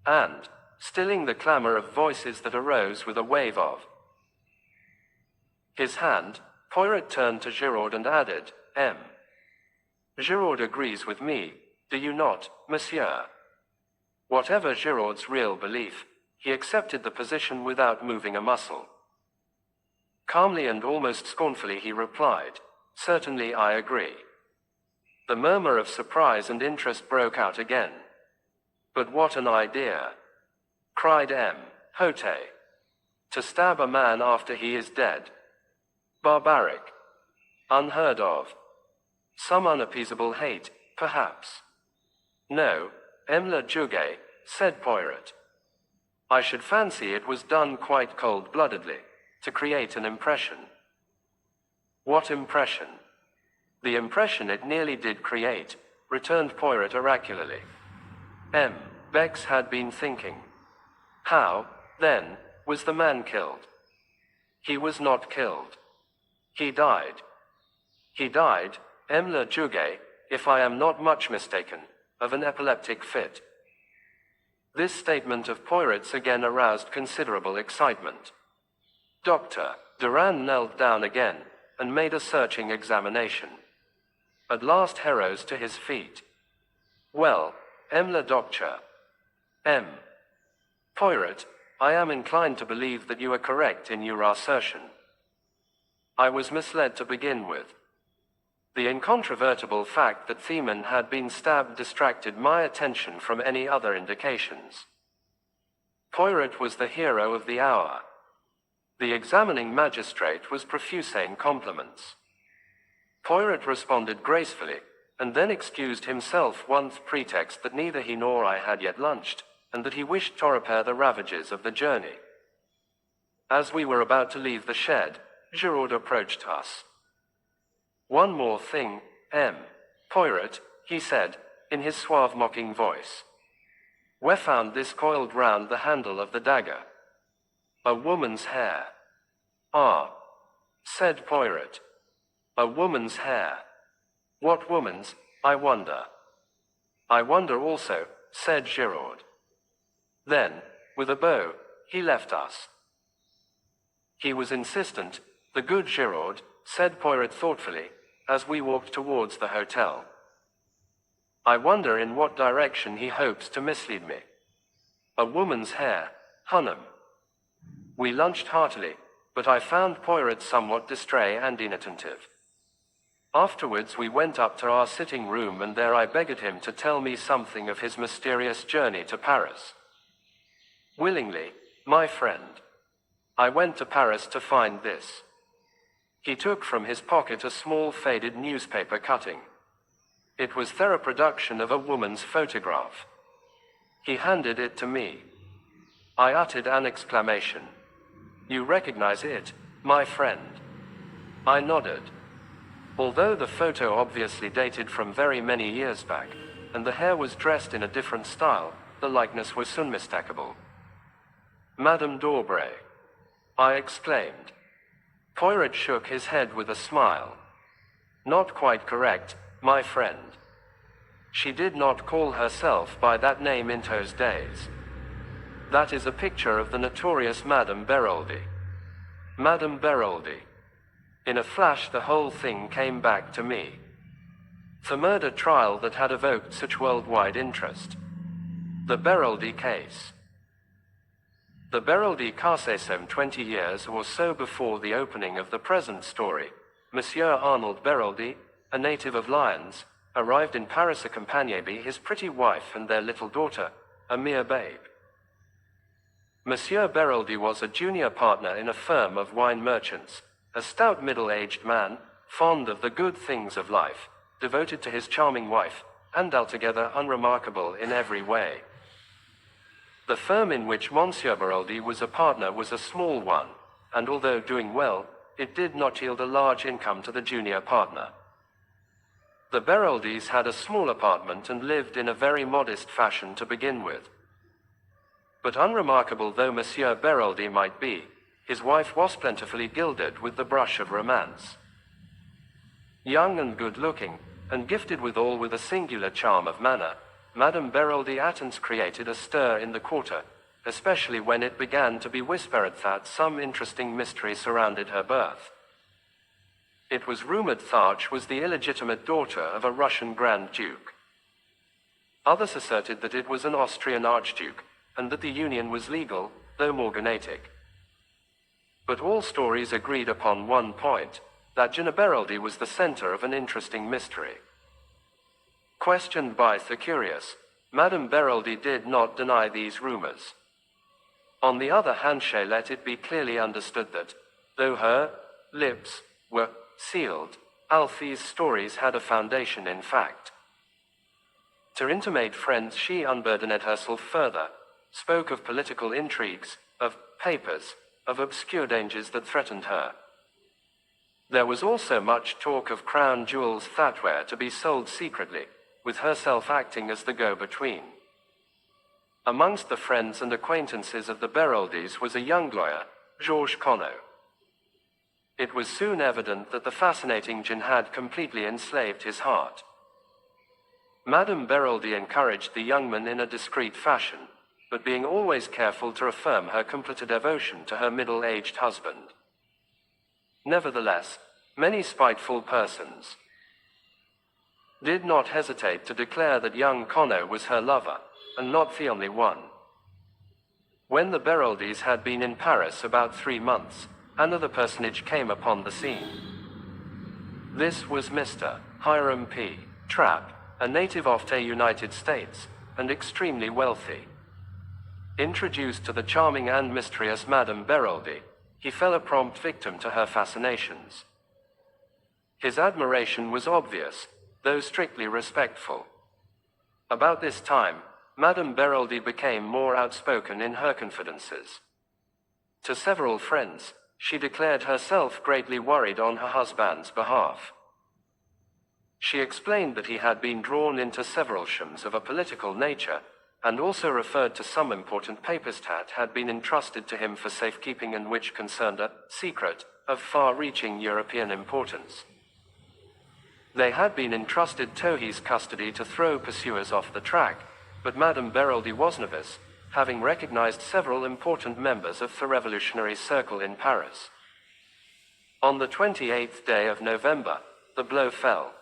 And, stilling the clamor of voices that arose with a wave of his hand, Poirot turned to Giraud and added, Giraud agrees with me, do you not, monsieur? Whatever Giraud's real belief, he accepted the position without moving a muscle. Calmly and almost scornfully he replied, "Certainly I agree." The murmur of surprise and interest broke out again. "But what an idea!" cried Hote. "To stab a man after he is dead. Barbaric. Unheard of. Some unappeasable hate, perhaps." "No, Emla Juge," said Poirot. "I should fancy it was done quite cold-bloodedly, to create an impression." "What impression?" "The impression it nearly did create," returned Poirot oracularly. Bex had been thinking. How, then, was the man killed? He was not killed. He died. He died, Emla Juge, if I am not much mistaken, of an epileptic fit. This statement of Poirot's again aroused considerable excitement. Dr. Durand knelt down again, and made a searching examination. At last he rose to his feet. "Well, Emla Doctor. Poirot, I am inclined to believe that you are correct in your assertion. I was misled to begin with. The incontrovertible fact that Theman had been stabbed distracted my attention from any other indications. Poirot was the hero of the hour. The examining magistrate was profuse in compliments. Poirot responded gracefully, and then excused himself on the pretext that neither he nor I had yet lunched, and that he wished to repair the ravages of the journey. As we were about to leave the shed, Giraud approached us. "One more thing, Poirot," he said, in his suave mocking voice. "We found this coiled round the handle of the dagger. A woman's hair." "Ah," said Poirot. "A woman's hair. What woman's, I wonder?" "I wonder also," said Giraud. Then, with a bow, he left us. "He was insistent, the good Giraud," said Poirot thoughtfully, as we walked towards the hotel. "I wonder in what direction he hopes to mislead me. A woman's hair, Hunnam." We lunched heartily, but I found Poirot somewhat distrait and inattentive. Afterwards we went up to our sitting room, and there I begged him to tell me something of his mysterious journey to Paris. "Willingly, my friend. I went to Paris to find this." He took from his pocket a small faded newspaper cutting. It was the reproduction of a woman's photograph. He handed it to me. I uttered an exclamation. "You recognize it, my friend?" I nodded. Although the photo obviously dated from very many years back, and the hair was dressed in a different style, the likeness was unmistakable. "Madame d'Aubray," I exclaimed. Poirot shook his head with a smile. "Not quite correct, my friend. She did not call herself by that name in those days. That is a picture of the notorious Madame Beroldy. Madame Beroldy." In a flash the whole thing came back to me. The murder trial that had evoked such worldwide interest. The Beroldy case. The Beroldy case. Some 20 years or so before the opening of the present story, Monsieur Arnold Beroldy, a native of Lyons, arrived in Paris accompanied by his pretty wife and their little daughter, a mere babe. Monsieur Beroldy was a junior partner in a firm of wine merchants, a stout middle-aged man, fond of the good things of life, devoted to his charming wife, and altogether unremarkable in every way. The firm in which Monsieur Beroldy was a partner was a small one, and although doing well, it did not yield a large income to the junior partner. The Beroldys had a small apartment and lived in a very modest fashion to begin with. But unremarkable though Monsieur Beroldy might be, his wife was plentifully gilded with the brush of romance. Young and good-looking, and gifted withal with a singular charm of manner, Madame Beroldy Attens created a stir in the quarter, especially when it began to be whispered that some interesting mystery surrounded her birth. It was rumored Tharch was the illegitimate daughter of a Russian Grand Duke. Others asserted that it was an Austrian Archduke, and that the union was legal, though morganatic. But all stories agreed upon one point, that Gina Beraldi was the center of an interesting mystery. Questioned by the curious, Madame Beraldi did not deny these rumors. On the other hand, she let it be clearly understood that, though her lips were sealed, Alfie's stories had a foundation in fact. To intimate friends, she unburdened herself further, spoke of political intrigues, of papers, of obscure dangers that threatened her. There was also much talk of crown jewels that were to be sold secretly, with herself acting as the go-between. Amongst the friends and acquaintances of the Beraldis was a young lawyer, Georges Conneau. It was soon evident that the fascinating Jean had completely enslaved his heart. Madame Beraldi encouraged the young man in a discreet fashion, but being always careful to affirm her complete devotion to her middle-aged husband. Nevertheless, many spiteful persons did not hesitate to declare that young Conneau was her lover, and not the only one. When the Beraldis had been in Paris about 3 months, another personage came upon the scene. This was Mr. Hiram P. Trapp, a native of the United States, and extremely wealthy. Introduced to the charming and mysterious Madame Beraldi, he fell a prompt victim to her fascinations. His admiration was obvious, though strictly respectful. About this time, Madame Beraldi became more outspoken in her confidences. To several friends, she declared herself greatly worried on her husband's behalf. She explained that he had been drawn into several schemes of a political nature, and also referred to some important papers that had been entrusted to him for safekeeping and which concerned a secret of far-reaching European importance. They had been entrusted to his custody to throw pursuers off the track, but Madame Beraldi was nervous, having recognized several important members of the revolutionary circle in Paris. On the 28th day of November, the blow fell.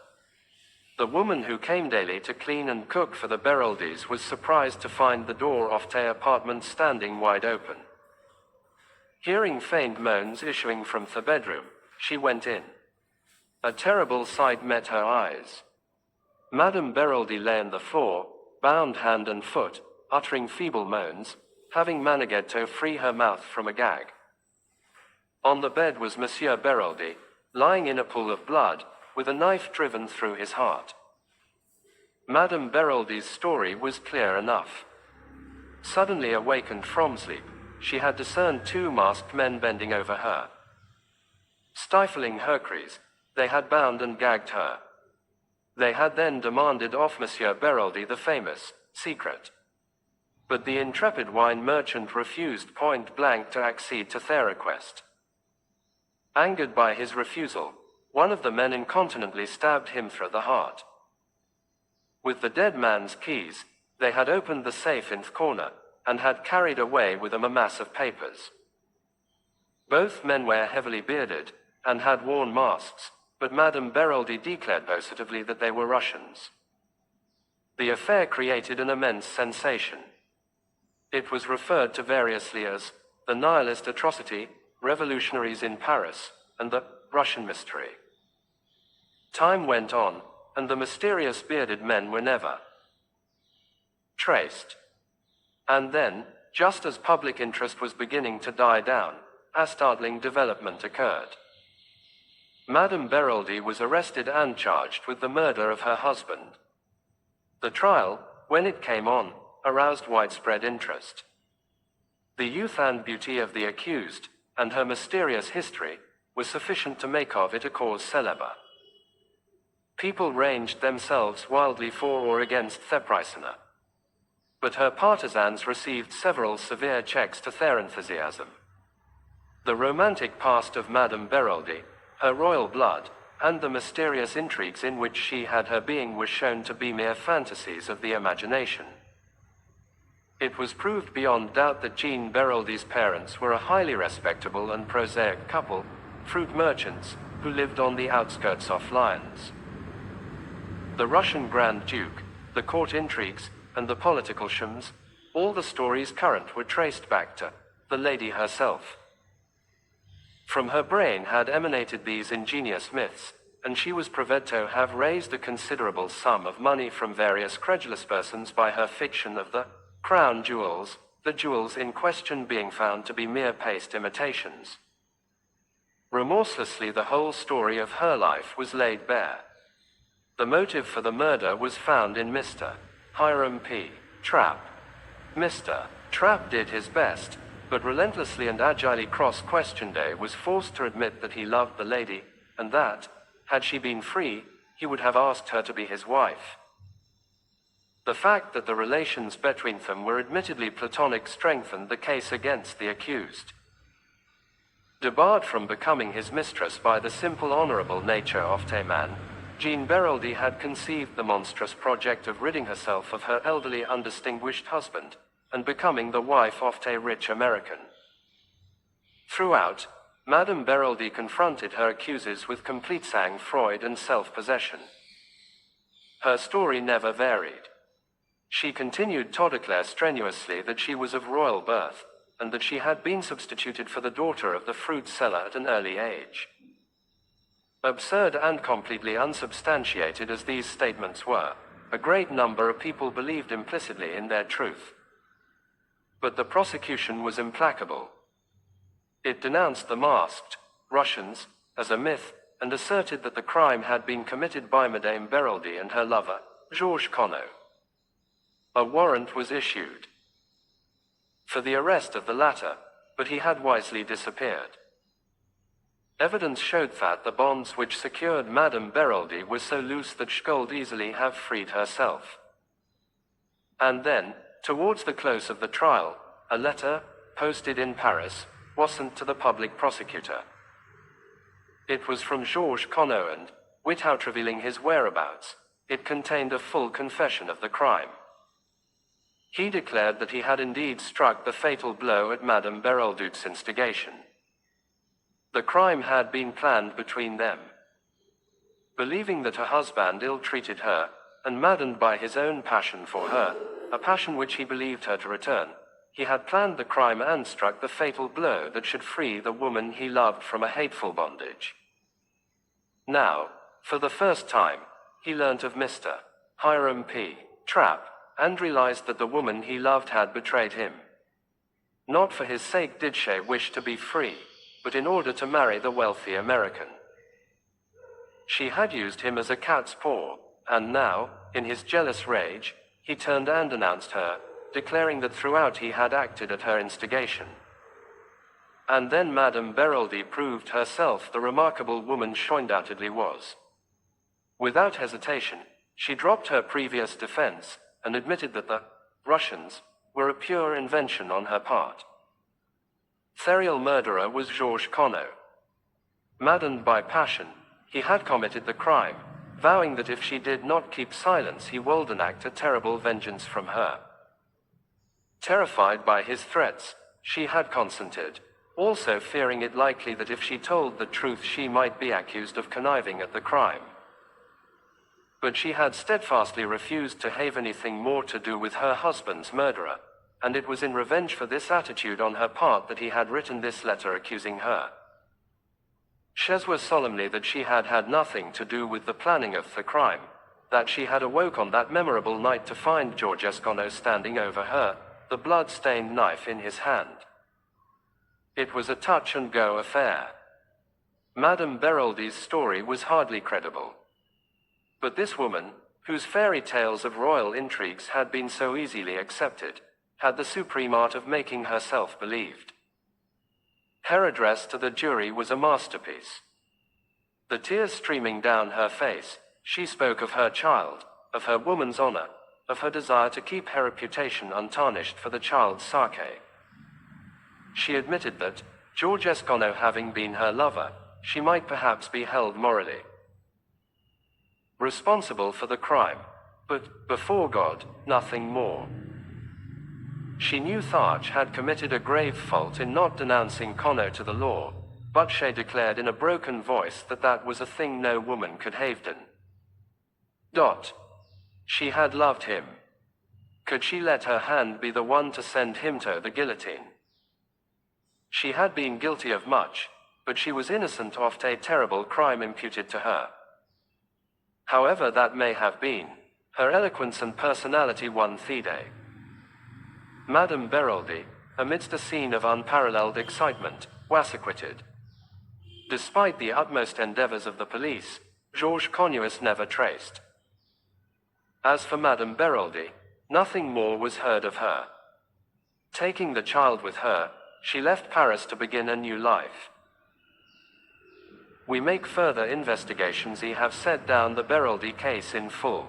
The woman who came daily to clean and cook for the Beraldis was surprised to find the door of their apartment standing wide open. Hearing faint moans issuing from the bedroom, she went in. A terrible sight met her eyes. Madame Beraldi lay on the floor, bound hand and foot, uttering feeble moans, having managed to free her mouth from a gag. On the bed was Monsieur Beraldi, lying in a pool of blood, with a knife driven through his heart. Madame Beraldi's story was clear enough. Suddenly awakened from sleep, she had discerned 2 masked men bending over her. Stifling her cries, they had bound and gagged her. They had then demanded of Monsieur Beraldi the famous secret. But the intrepid wine merchant refused point blank to accede to their request. Angered by his refusal, one of the men incontinently stabbed him through the heart. With the dead man's keys, they had opened the safe in the corner, and had carried away with them a mass of papers. Both men were heavily bearded, and had worn masks, but Madame Beraldi declared positively that they were Russians. The affair created an immense sensation. It was referred to variously as the Nihilist atrocity, revolutionaries in Paris, and the Russian mystery. Time went on, and the mysterious bearded men were never traced. And then, just as public interest was beginning to die down, a startling development occurred. Madame Beraldi was arrested and charged with the murder of her husband. The trial, when it came on, aroused widespread interest. The youth and beauty of the accused, and her mysterious history, was sufficient to make of it a cause célèbre. People ranged themselves wildly for or against the prisoner. But her partisans received several severe checks to their enthusiasm. The romantic past of Madame Beraldi, her royal blood, and the mysterious intrigues in which she had her being were shown to be mere fantasies of the imagination. It was proved beyond doubt that Jean Beraldi's parents were a highly respectable and prosaic couple, fruit merchants, who lived on the outskirts of Lyons. The Russian Grand Duke, the court intrigues, and the political schemes, all the stories current were traced back to the lady herself. From her brain had emanated these ingenious myths, and she was proved to have raised a considerable sum of money from various credulous persons by her fiction of the crown jewels, the jewels in question being found to be mere paste imitations. Remorselessly the whole story of her life was laid bare. The motive for the murder was found in Mr. Hiram P. Trapp. Mr. Trapp did his best, but relentlessly and agilely cross-questioned, was forced to admit that he loved the lady, and that, had she been free, he would have asked her to be his wife. The fact that the relations between them were admittedly platonic strengthened the case against the accused. Debarred from becoming his mistress by the simple honorable nature of the man, Jean Beraldi had conceived the monstrous project of ridding herself of her elderly undistinguished husband, and becoming the wife of a rich American. Throughout, Madame Beraldi confronted her accusers with complete sang-froid and self-possession. Her story never varied. She continued to declare strenuously that she was of royal birth, and that she had been substituted for the daughter of the fruit seller at an early age. Absurd and completely unsubstantiated as these statements were, a great number of people believed implicitly in their truth. But the prosecution was implacable. It denounced the masked Russians as a myth, and asserted that the crime had been committed by Madame Beraldi and her lover, Georges Conneau. A warrant was issued for the arrest of the latter, but he had wisely disappeared. Evidence showed that the bonds which secured Madame Beraldi were so loose that she could easily have freed herself. And then, towards the close of the trial, a letter, posted in Paris, was sent to the public prosecutor. It was from Georges Conneau and, without revealing his whereabouts, it contained a full confession of the crime. He declared that he had indeed struck the fatal blow at Madame Beraldi's instigation. The crime had been planned between them. Believing that her husband ill-treated her, and maddened by his own passion for her, a passion which he believed her to return, he had planned the crime and struck the fatal blow that should free the woman he loved from a hateful bondage. Now, for the first time, he learnt of Mr. Hiram P. Trapp, and realized that the woman he loved had betrayed him. Not for his sake did she wish to be free, but in order to marry the wealthy American. She had used him as a cat's paw, and now, in his jealous rage, he turned and denounced her, declaring that throughout he had acted at her instigation. And then Madame Beraldi proved herself the remarkable woman she undoubtedly was. Without hesitation, she dropped her previous defense, and admitted that the Russians were a pure invention on her part. The real murderer was Georges Conneau. Maddened by passion, he had committed the crime, vowing that if she did not keep silence he would enact a terrible vengeance from her. Terrified by his threats, she had consented, also fearing it likely that if she told the truth she might be accused of conniving at the crime. But she had steadfastly refused to have anything more to do with her husband's murderer, and it was in revenge for this attitude on her part that he had written this letter accusing her. She swore solemnly that she had had nothing to do with the planning of the crime, that she had awoke on that memorable night to find Georges Conneau standing over her, the blood-stained knife in his hand. It was a touch-and-go affair. Madame Beraldi's story was hardly credible. But this woman, whose fairy tales of royal intrigues had been so easily accepted, had the supreme art of making herself believed. Her address to the jury was a masterpiece. The tears streaming down her face, she spoke of her child, of her woman's honor, of her desire to keep her reputation untarnished for the child's sake. She admitted that, Georges Conneau having been her lover, she might perhaps be held morally responsible for the crime, but, before God, nothing more. She knew Tharch had committed a grave fault in not denouncing Conneau to the law, but she declared in a broken voice that that was a thing no woman could have done. She had loved him. Could she let her hand be the one to send him to the guillotine? She had been guilty of much, but she was innocent of a terrible crime imputed to her. However that may have been, her eloquence and personality won the day. Madame Beroldy, amidst a scene of unparalleled excitement, was acquitted. Despite the utmost endeavors of the police, Georges Connuas never traced. As for Madame Beroldy, nothing more was heard of her. Taking the child with her, she left Paris to begin a new life. We make further investigations. I have set down the Beroldy case in full.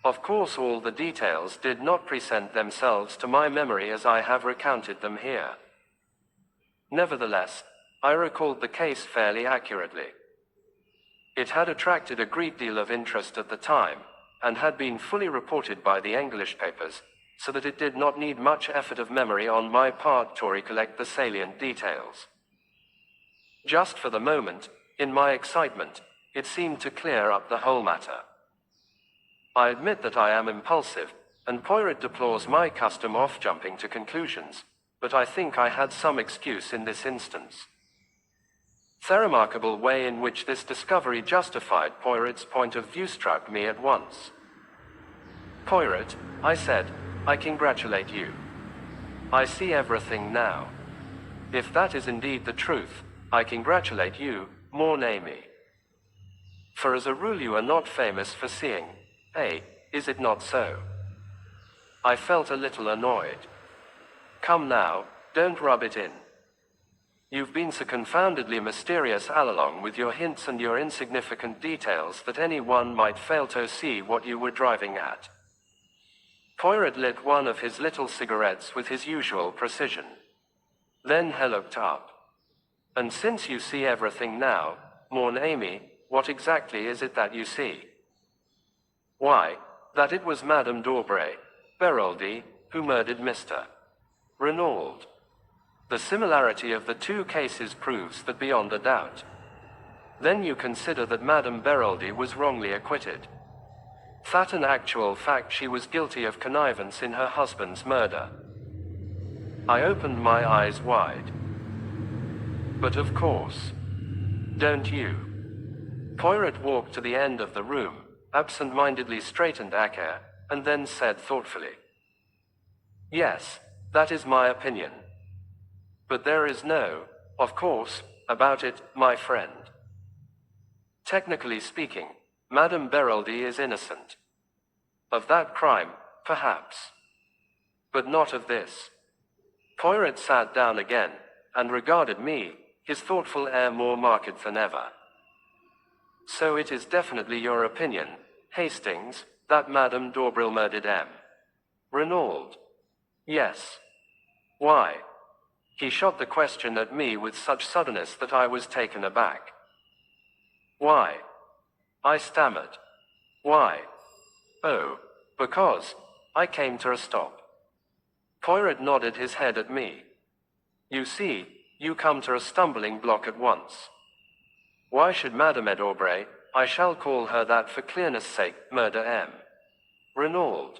Of course all the details did not present themselves to my memory as I have recounted them here. Nevertheless, I recalled the case fairly accurately. It had attracted a great deal of interest at the time, and had been fully reported by the English papers, so that it did not need much effort of memory on my part to recollect the salient details. Just for the moment, in my excitement, it seemed to clear up the whole matter. I admit that I am impulsive, and Poirot deplores my custom of jumping to conclusions, but I think I had some excuse in this instance. The remarkable way in which this discovery justified Poirot's point of view struck me at once. "Poirot," I said, "I congratulate you. I see everything now. If that is indeed the truth, I congratulate you, mon ami. For as a rule you are not famous for seeing, is it not so?" I felt a little annoyed. "Come now, don't rub it in. You've been so confoundedly mysterious all along with your hints and your insignificant details that anyone might fail to see what you were driving at." Poirot lit one of his little cigarettes with his usual precision. Then he looked up. "And since you see everything now, mon ami, what exactly is it that you see?" "Why, that it was Madame d'Aubray, Beroldy, who murdered Mr. Renaud. The similarity of the two cases proves that beyond a doubt. Then you consider that Madame Beroldy was wrongly acquitted. That in actual fact she was guilty of connivance in her husband's murder." I opened my eyes wide. "But of course. Don't you?" Poirot walked to the end of the room, absent-mindedly straightened a chair, and then said thoughtfully, "Yes, that is my opinion. But there is no, of course, about it, my friend. Technically speaking, Madame Beroldy is innocent. Of that crime, perhaps. But not of this." Poirot sat down again, and regarded me, his thoughtful air more marked than ever. "So it is definitely your opinion, Hastings, that Madame d'Aubray murdered M. Renaud?" "Yes." "Why?" He shot the question at me with such suddenness that I was taken aback. "Why?" I stammered. "Why? Oh, because," I came to a stop. Poirot nodded his head at me. "You see, you come to a stumbling block at once. Why should Madame d'Aubray, I shall call her that for clearness' sake, murder M. Renaud?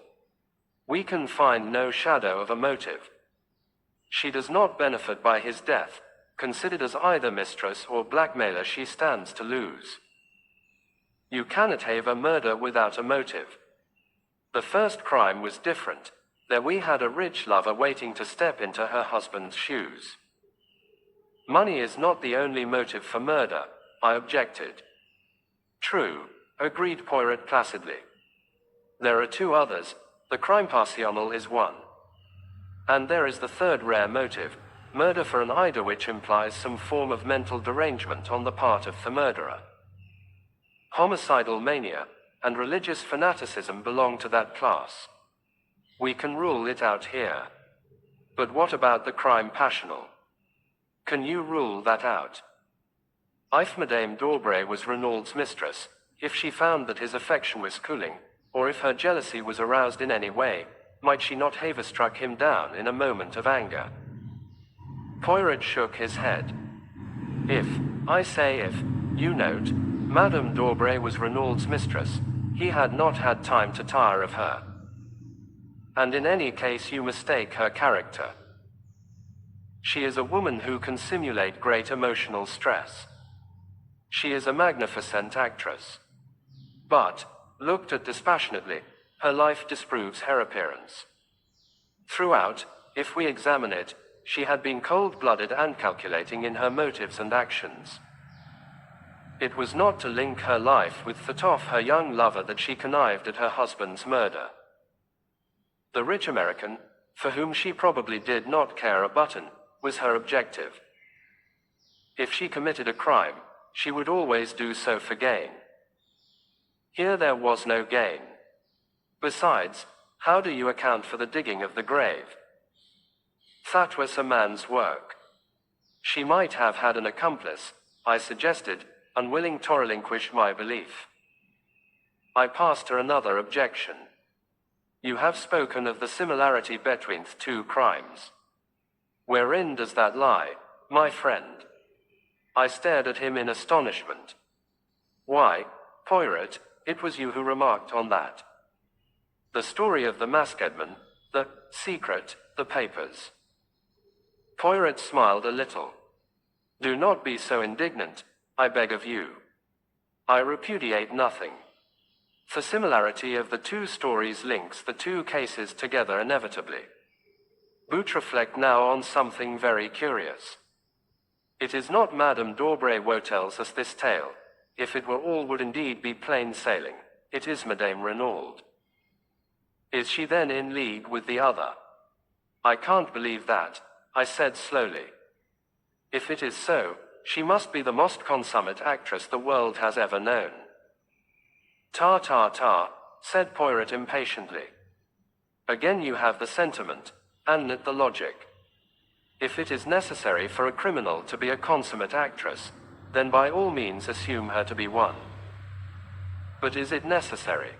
We can find no shadow of a motive. She does not benefit by his death. Considered as either mistress or blackmailer, she stands to lose. You cannot have a murder without a motive. The first crime was different. There we had a rich lover waiting to step into her husband's shoes. Money is not the only motive for murder, I objected. True, agreed Poirot placidly. There are two others. The crime passional is one. And there is the third rare motive, murder for an idea, which implies some form of mental derangement on the part of the murderer. Homicidal mania and religious fanaticism belong to that class. We can rule it out here. But what about the crime passional? Can you rule that out? If Madame d'Aubray was Renaud's mistress, if she found that his affection was cooling, or if her jealousy was aroused in any way, might she not have struck him down in a moment of anger? Poirot shook his head. If, I say if, you note, Madame d'Aubray was Renaud's mistress, he had not had time to tire of her. And in any case you mistake her character. She is a woman who can simulate great emotional stress. She is a magnificent actress. But, looked at dispassionately, her life disproves her appearance. Throughout, if we examine it, she had been cold-blooded and calculating in her motives and actions. It was not to link her life with that of her young lover that she connived at her husband's murder. The rich American, for whom she probably did not care a button, was her objective. If she committed a crime, she would always do so for gain. Here there was no gain. Besides, how do you account for the digging of the grave? That was a man's work. She might have had an accomplice, I suggested, unwilling to relinquish my belief. I passed her another objection. You have spoken of the similarity between the two crimes. Wherein does that lie, my friend? I stared at him in astonishment. Why, Poirot, it was you who remarked on that. The story of the masked man, the secret, the papers. Poirot smiled a little. Do not be so indignant, I beg of you. I repudiate nothing. The similarity of the two stories links the two cases together inevitably. But reflect now on something very curious. It is not Madame d'Aubray who tells us this tale. If it were all would indeed be plain sailing. It is Madame Renaud. Is she then in league with the other? I can't believe that, I said slowly. If it is so, she must be the most consummate actress the world has ever known. Ta ta ta, said Poirot impatiently. Again you have the sentiment, and not the logic. If it is necessary for a criminal to be a consummate actress, then by all means assume her to be one. But is it necessary?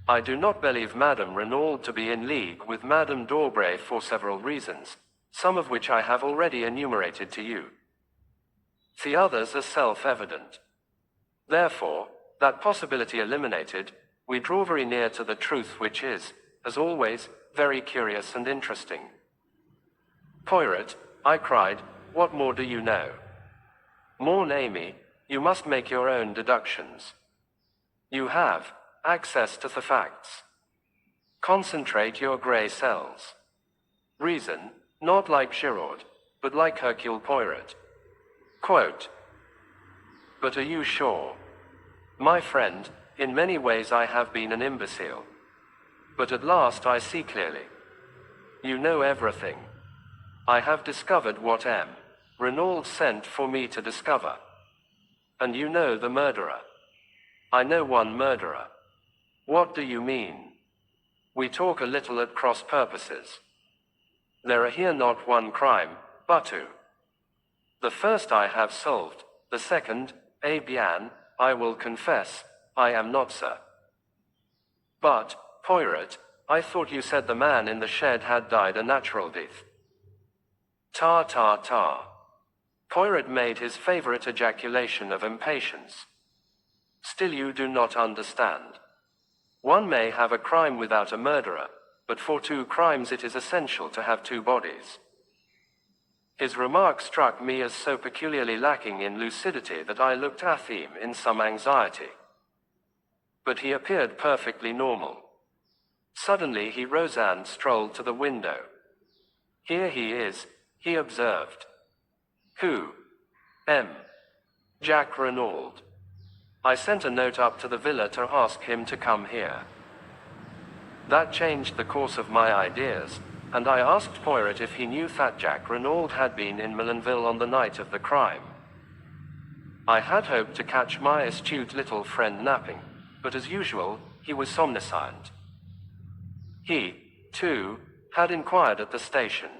I do not believe Madame Renaud to be in league with Madame d'Aubray for several reasons, some of which I have already enumerated to you. The others are self-evident. Therefore, that possibility eliminated, we draw very near to the truth which is, as always, very curious and interesting. Poirot, I cried, what more do you know? More, Amy, you must make your own deductions. You have access to the facts. Concentrate your grey cells. Reason, not like Giraud, but like Hercule Poirot. Quote. But are you sure? My friend, in many ways I have been an imbecile. But at last I see clearly. You know everything. I have discovered what M. Renaud sent for me to discover. And you know the murderer. I know one murderer. What do you mean? We talk a little at cross purposes. There are here not one crime, but two. The first I have solved, the second, eh bien, I will confess, I am not, sir. But, Poirot, I thought you said the man in the shed had died a natural death. Ta ta ta. Poirot made his favorite ejaculation of impatience. Still you do not understand. One may have a crime without a murderer, but for two crimes it is essential to have two bodies. His remark struck me as so peculiarly lacking in lucidity that I looked at him in some anxiety. But he appeared perfectly normal. Suddenly he rose and strolled to the window. Here he is, he observed. Who? M. Jack Renaud. I sent a note up to the villa to ask him to come here. That changed the course of my ideas, and I asked Poirot if he knew that Jack Renaud had been in Millenville on the night of the crime. I had hoped to catch my astute little friend napping, but as usual, he was somniscient. He, too, had inquired at the station.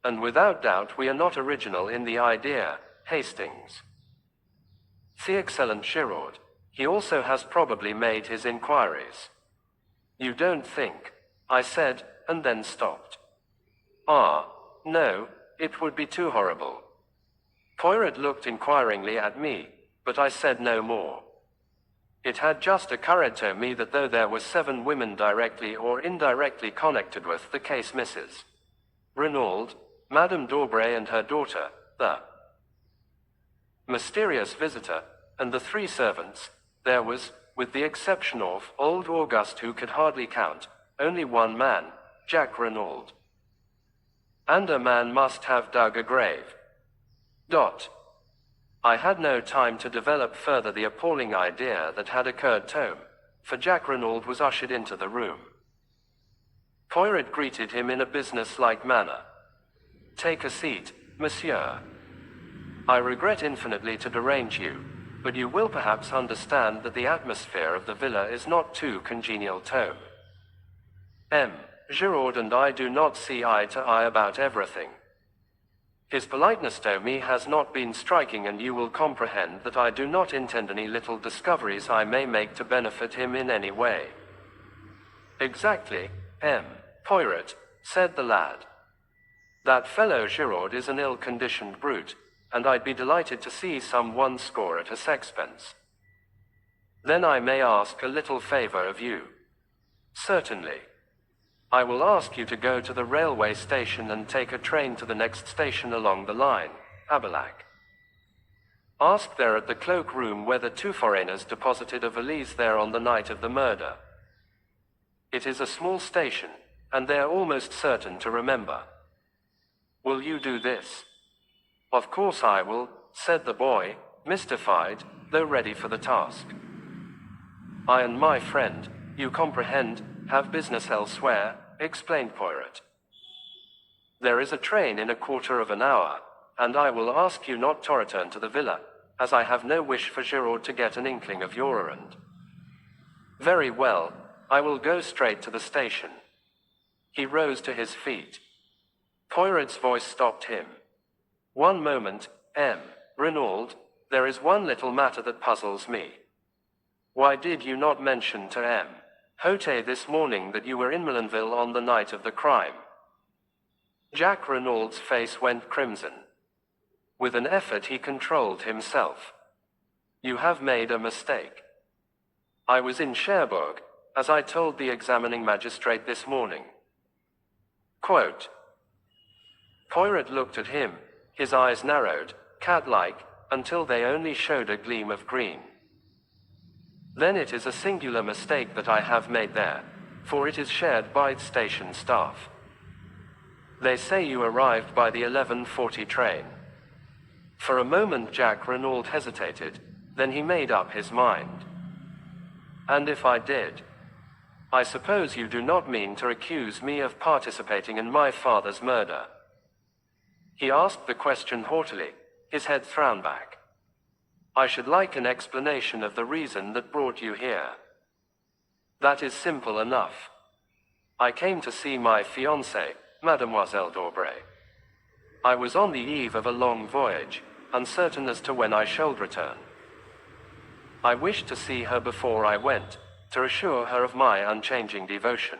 And without doubt we are not original in the idea, Hastings. The excellent Giraud, he also has probably made his inquiries. You don't think, I said, and then stopped. Ah, no, it would be too horrible. Poirot looked inquiringly at me, but I said no more. It had just occurred to me that though there were 7 women directly or indirectly connected with the case, Mrs. Renaud, Madame d'Aubray and her daughter, the mysterious visitor, and the 3 servants. There was, with the exception of old Auguste who could hardly count, only one man, Jack Renaud. And a man must have dug a grave. I had no time to develop further the appalling idea that had occurred to him, for Jack Renaud was ushered into the room. Poirot greeted him in a business-like manner. "Take a seat, monsieur. I regret infinitely to derange you, but you will perhaps understand that the atmosphere of the villa is not too congenial to M. Giraud and I do not see eye to eye about everything. His politeness to me has not been striking, and you will comprehend that I do not intend any little discoveries I may make to benefit him in any way." "Exactly, M. Poirot," said the lad. "That fellow Giraud is an ill-conditioned brute, and I'd be delighted to see someone score at a sexpence." "Then I may ask a little favor of you?" "Certainly. I will ask you to go to the railway station and take a train to the next station along the line, Abilac. Ask there at the cloak-room whether 2 foreigners deposited a valise there on the night of the murder. It is a small station, and they're almost certain to remember. Will you do this?" "Of course I will," said the boy, mystified, though ready for the task. "I and my friend, you comprehend, have business elsewhere," explained Poirot. "There is a train in a quarter of an hour, and I will ask you not to return to the villa, as I have no wish for Giraud to get an inkling of your errand." "Very well, I will go straight to the station." He rose to his feet. Poirot's voice stopped him. "One moment, M. Renaud, there is one little matter that puzzles me. Why did you not mention to M. Hote this morning that you were in Millenville on the night of the crime?" Jack Renaud's face went crimson. With an effort he controlled himself. "You have made a mistake. I was in Cherbourg, as I told the examining magistrate this morning." Quote. Poirot looked at him, his eyes narrowed, cat-like, until they only showed a gleam of green. "Then it is a singular mistake that I have made there, for it is shared by its station staff. They say you arrived by the 11:40 train." For a moment Jack Renaud hesitated, then he made up his mind. "And if I did? I suppose you do not mean to accuse me of participating in my father's murder?" He asked the question haughtily, his head thrown back. "I should like an explanation of the reason that brought you here." "That is simple enough. I came to see my fiancée, Mademoiselle d'Aubray. I was on the eve of a long voyage, uncertain as to when I should return. I wished to see her before I went, to assure her of my unchanging devotion."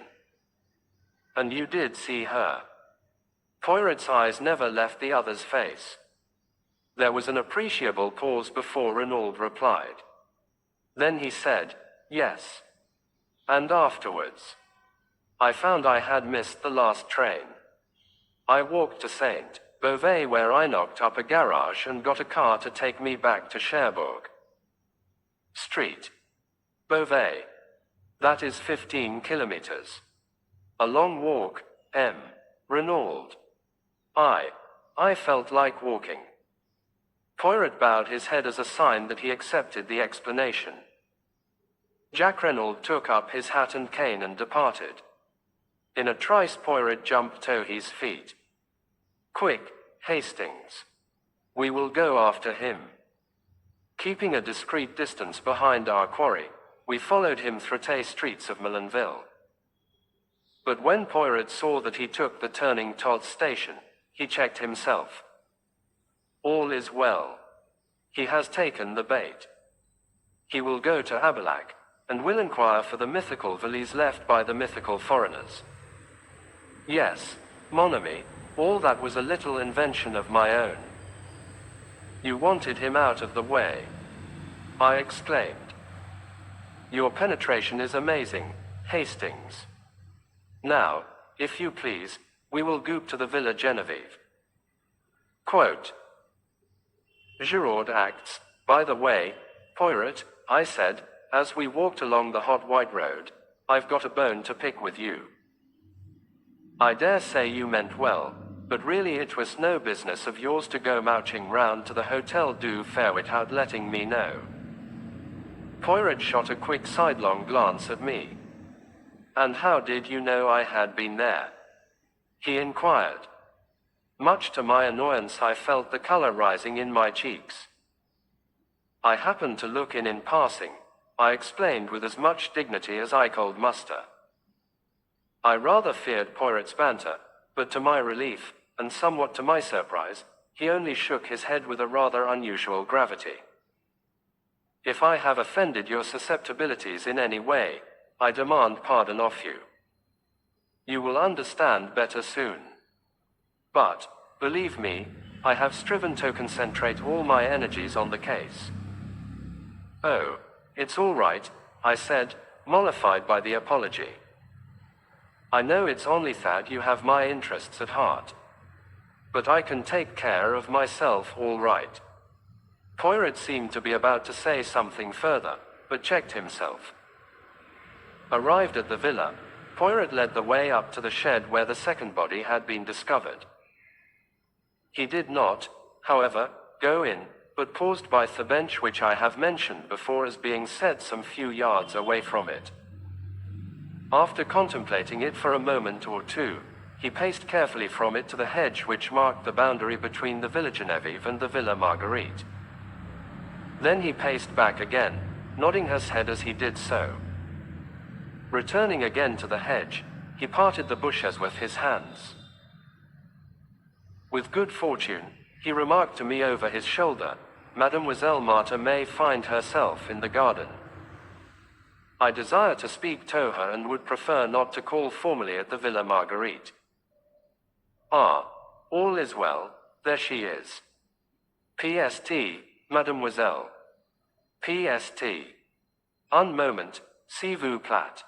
"And you did see her?" Poirot's eyes never left the other's face. There was an appreciable pause before Renaud replied. Then he said, "Yes. And afterwards? I found I had missed the last train. I walked to Saint Beauvais, where I knocked up a garage and got a car to take me back to Cherbourg Street. Beauvais. That is 15 kilometers. A long walk, M. Renaud. I felt like walking." Poirot bowed his head as a sign that he accepted the explanation. Jack Renaud took up his hat and cane and departed. In a trice Poirot jumped to his feet. "Quick, Hastings. We will go after him." Keeping a discreet distance behind our quarry, we followed him through the streets of Millenville. But when Poirot saw that he took the turning toward station, he checked himself. All is well. He has taken the bait. He will go to Abilac, and will inquire for the mythical valise left by the mythical foreigners. Yes, mon ami, all that was a little invention of my own. You wanted him out of the way, I exclaimed. Your penetration is amazing, Hastings. Now, if you please, we will goop to the Villa Genevieve. Quote, Giraud acts, by the way, Poirot, I said, as we walked along the hot white road, I've got a bone to pick with you. I dare say you meant well, but really it was no business of yours to go mouching round to the Hotel du Fair without letting me know. Poirot shot a quick sidelong glance at me. And how did you know I had been there? He inquired. Much to my annoyance, I felt the color rising in my cheeks. I happened to look in passing, I explained with as much dignity as I could muster. I rather feared Poirot's banter, but to my relief, and somewhat to my surprise, he only shook his head with a rather unusual gravity. If I have offended your susceptibilities in any way, I demand pardon of you. You will understand better soon. But, believe me, I have striven to concentrate all my energies on the case. Oh, it's all right, I said, mollified by the apology. I know it's only that you have my interests at heart. But I can take care of myself all right. Poirot seemed to be about to say something further, but checked himself. Arrived at the villa, Poirot led the way up to the shed where the second body had been discovered. He did not, however, go in, but paused by the bench which I have mentioned before as being set some few yards away from it. After contemplating it for a moment or two, he paced carefully from it to the hedge which marked the boundary between the Villa Genevieve and the Villa Marguerite. Then he paced back again, nodding his head as he did so. Returning again to the hedge, he parted the bushes with his hands. With good fortune, he remarked to me over his shoulder, Mademoiselle Marthe may find herself in the garden. I desire to speak to her and would prefer not to call formally at the Villa Marguerite. Ah, all is well, there she is. P.S.T., Mademoiselle. P.S.T. Un moment, s'il vous plaît.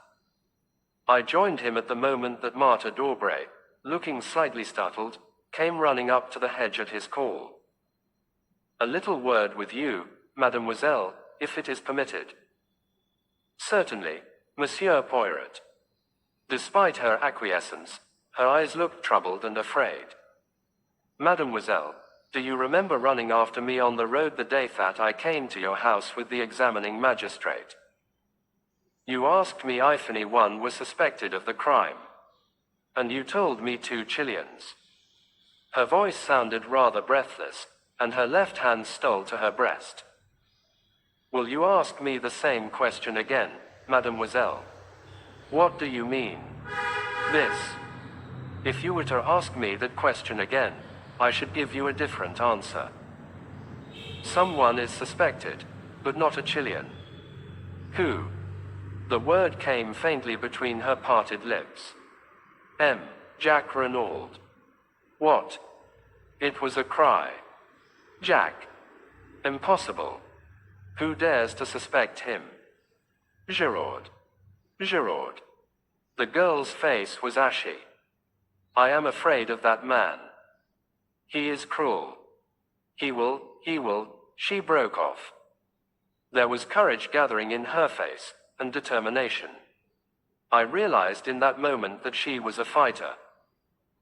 I joined him at the moment that Marthe d'Aubray, looking slightly startled, came running up to the hedge at his call. A little word with you, Mademoiselle, if it is permitted. Certainly, Monsieur Poirot. Despite her acquiescence, her eyes looked troubled and afraid. Mademoiselle, do you remember running after me on the road the day that I came to your house with the examining magistrate? You asked me if anyone was suspected of the crime. And you told me 2 Chileans. Her voice sounded rather breathless, and her left hand stole to her breast. Will you ask me the same question again, Mademoiselle? What do you mean? This. If you were to ask me that question again, I should give you a different answer. Someone is suspected, but not a Chilean. Who? The word came faintly between her parted lips. Jack Renaud. What? It was a cry. Jack. Impossible. Who dares to suspect him? Giraud. Giraud. The girl's face was ashy. I am afraid of that man. He is cruel. He will, she broke off. There was courage gathering in her face, and determination. I realized in that moment that she was a fighter.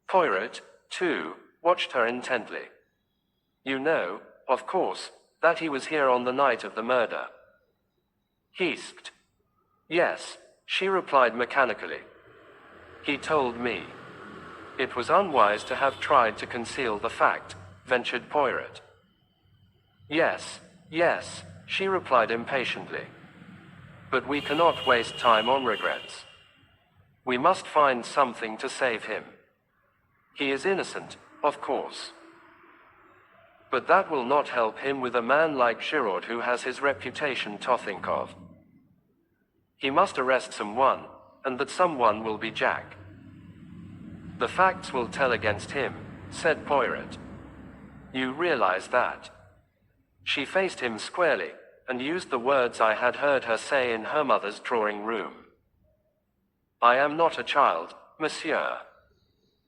Poirot, too, watched her intently. You know, of course, that he was here on the night of the murder. Hissed. Yes, she replied mechanically. He told me. It was unwise to have tried to conceal the fact, ventured Poirot. Yes, she replied impatiently. But we cannot waste time on regrets. We must find something to save him. He is innocent, of course. But that will not help him with a man like Giraud who has his reputation to think of. He must arrest someone, and that someone will be Jack. The facts will tell against him, said Poirot. You realize that? She faced him squarely, and used the words I had heard her say in her mother's drawing room. I am not a child, monsieur.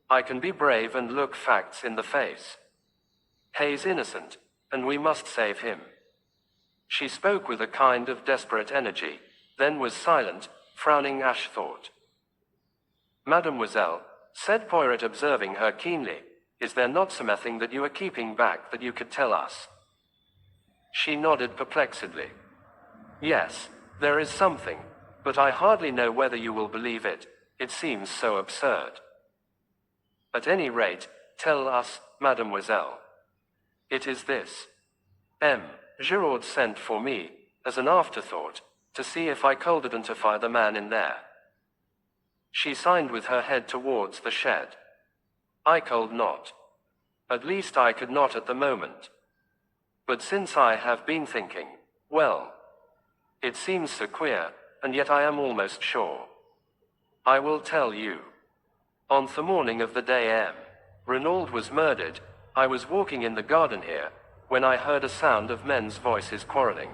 I can be brave and look facts in the face. Hay's innocent, and we must save him. She spoke with a kind of desperate energy, then was silent, frowning Ash thought. Mademoiselle, said Poirot, observing her keenly, is there not something that you are keeping back that you could tell us? She nodded perplexedly. Yes, there is something, but I hardly know whether you will believe it. It seems so absurd. At any rate, tell us, mademoiselle. It is this. Giraud sent for me, as an afterthought, to see if I could identify the man in there. She signed with her head towards the shed. I could not. At least I could not at the moment. But since I have been thinking, well, it seems so queer, and yet I am almost sure. I will tell you. On the morning of the day Renaud was murdered, I was walking in the garden here, when I heard a sound of men's voices quarreling.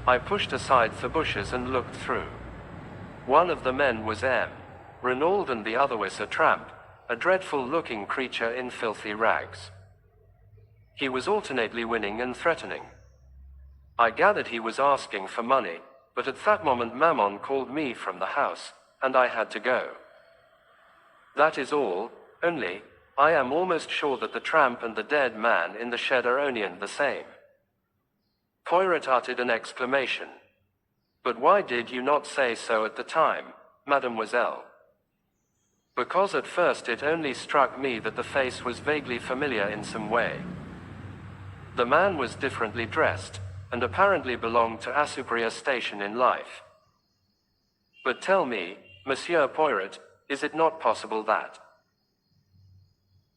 I pushed aside the bushes and looked through. One of the men was Renaud, and the other was a tramp, a dreadful-looking creature in filthy rags. He was alternately winning and threatening. I gathered he was asking for money, but at that moment Mammon called me from the house, and I had to go. That is all, only, I am almost sure that the tramp and the dead man in the shed are only the same. Poirot uttered an exclamation. But why did you not say so at the time, mademoiselle? Because at first it only struck me that the face was vaguely familiar in some way. The man was differently dressed, and apparently belonged to a superior station in life. But tell me, Monsieur Poirot, is it not possible that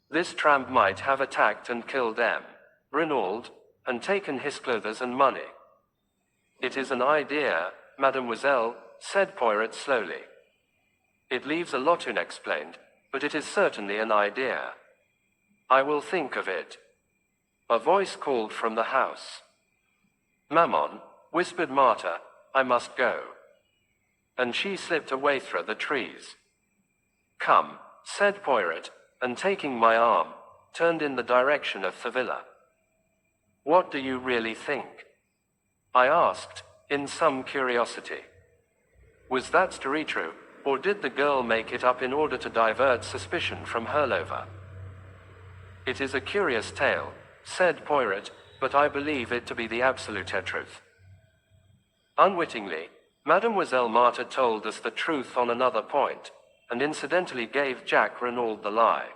this tramp might have attacked and killed Renaud, and taken his clothes and money? It is an idea, mademoiselle, said Poirot slowly. It leaves a lot unexplained, but it is certainly an idea. I will think of it. A voice called from the house. Mammon, whispered Martha, I must go. And she slipped away through the trees. Come, said Poirot, and taking my arm, turned in the direction of the villa. What do you really think? I asked, in some curiosity. Was that story true, or did the girl make it up in order to divert suspicion from her lover? It is a curious tale, said Poirot, but I believe it to be the absolute truth. Unwittingly, Mademoiselle Martha told us the truth on another point, and incidentally gave Jack Renaud the lie.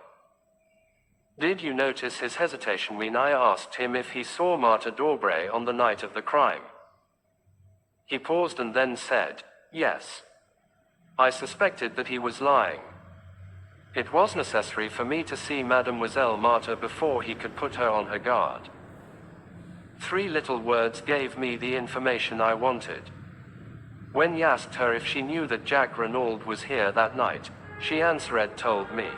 Did you notice his hesitation when I asked him if he saw Martha d'Aubray on the night of the crime? He paused and then said, yes. I suspected that he was lying. It was necessary for me to see Mademoiselle Martha before he could put her on her guard. 3 little words gave me the information I wanted. When he asked her if she knew that Jack Renaud was here that night, she answered, told me.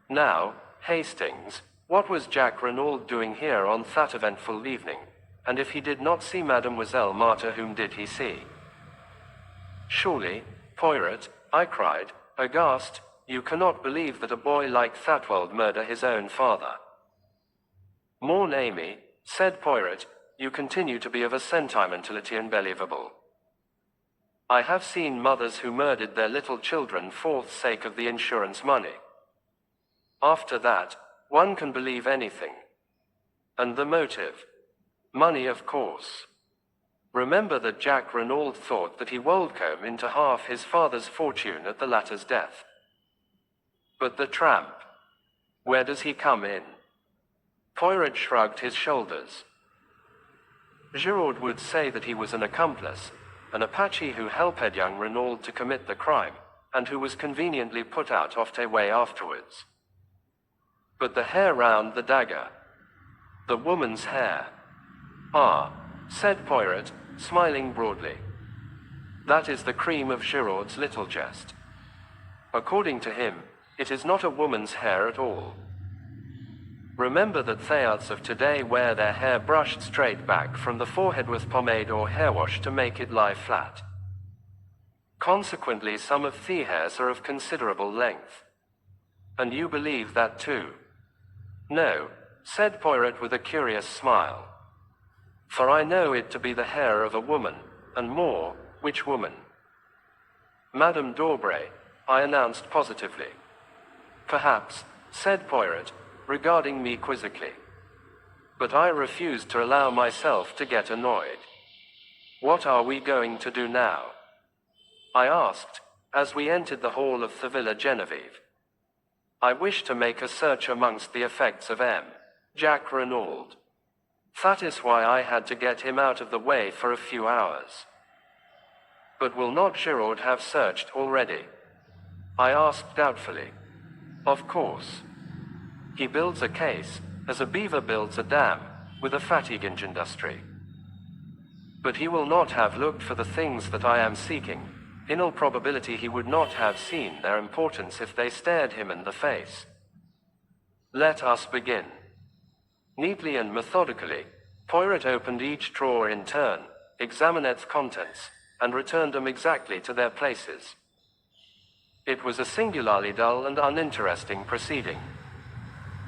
Now, Hastings, what was Jack Renaud doing here on that eventful evening? And if he did not see Mademoiselle Martha, whom did he see? Surely, Poirot, I cried, aghast, you cannot believe that a boy like that would murder his own father. Mon ami, said Poirot, you continue to be of a sentimentality unbelievable. I have seen mothers who murdered their little children for the sake of the insurance money. After that, one can believe anything. And the motive? Money, of course. Remember that Jack Renaud thought that he would come into half his father's fortune at the latter's death. But the tramp, where does he come in? Poirot shrugged his shoulders. Giraud would say that he was an accomplice, an Apache who helped young Renaud to commit the crime, and who was conveniently put out of their way afterwards. But the hair round the dagger, the woman's hair. Ah, said Poirot, smiling broadly. That is the cream of Giraud's little jest. According to him, it is not a woman's hair at all. Remember that theists of today wear their hair brushed straight back from the forehead with pomade or hair wash to make it lie flat. Consequently, some of the hairs are of considerable length. And you believe that too? No, said Poirot with a curious smile. For I know it to be the hair of a woman, and more, which woman? Madame d'Aubray, I announced positively. Perhaps, said Poirot, regarding me quizzically. But I refused to allow myself to get annoyed. What are we going to do now? I asked, as we entered the hall of the Villa Genevieve. I wish to make a search amongst the effects of Jack Renaud. That is why I had to get him out of the way for a few hours. But will not Giraud have searched already? I asked doubtfully. Of course. He builds a case, as a beaver builds a dam, with a fatigue industry. But he will not have looked for the things that I am seeking. In all probability he would not have seen their importance if they stared him in the face. Let us begin. Neatly and methodically, Poirot opened each drawer in turn, examined its contents, and returned them exactly to their places. It was a singularly dull and uninteresting proceeding.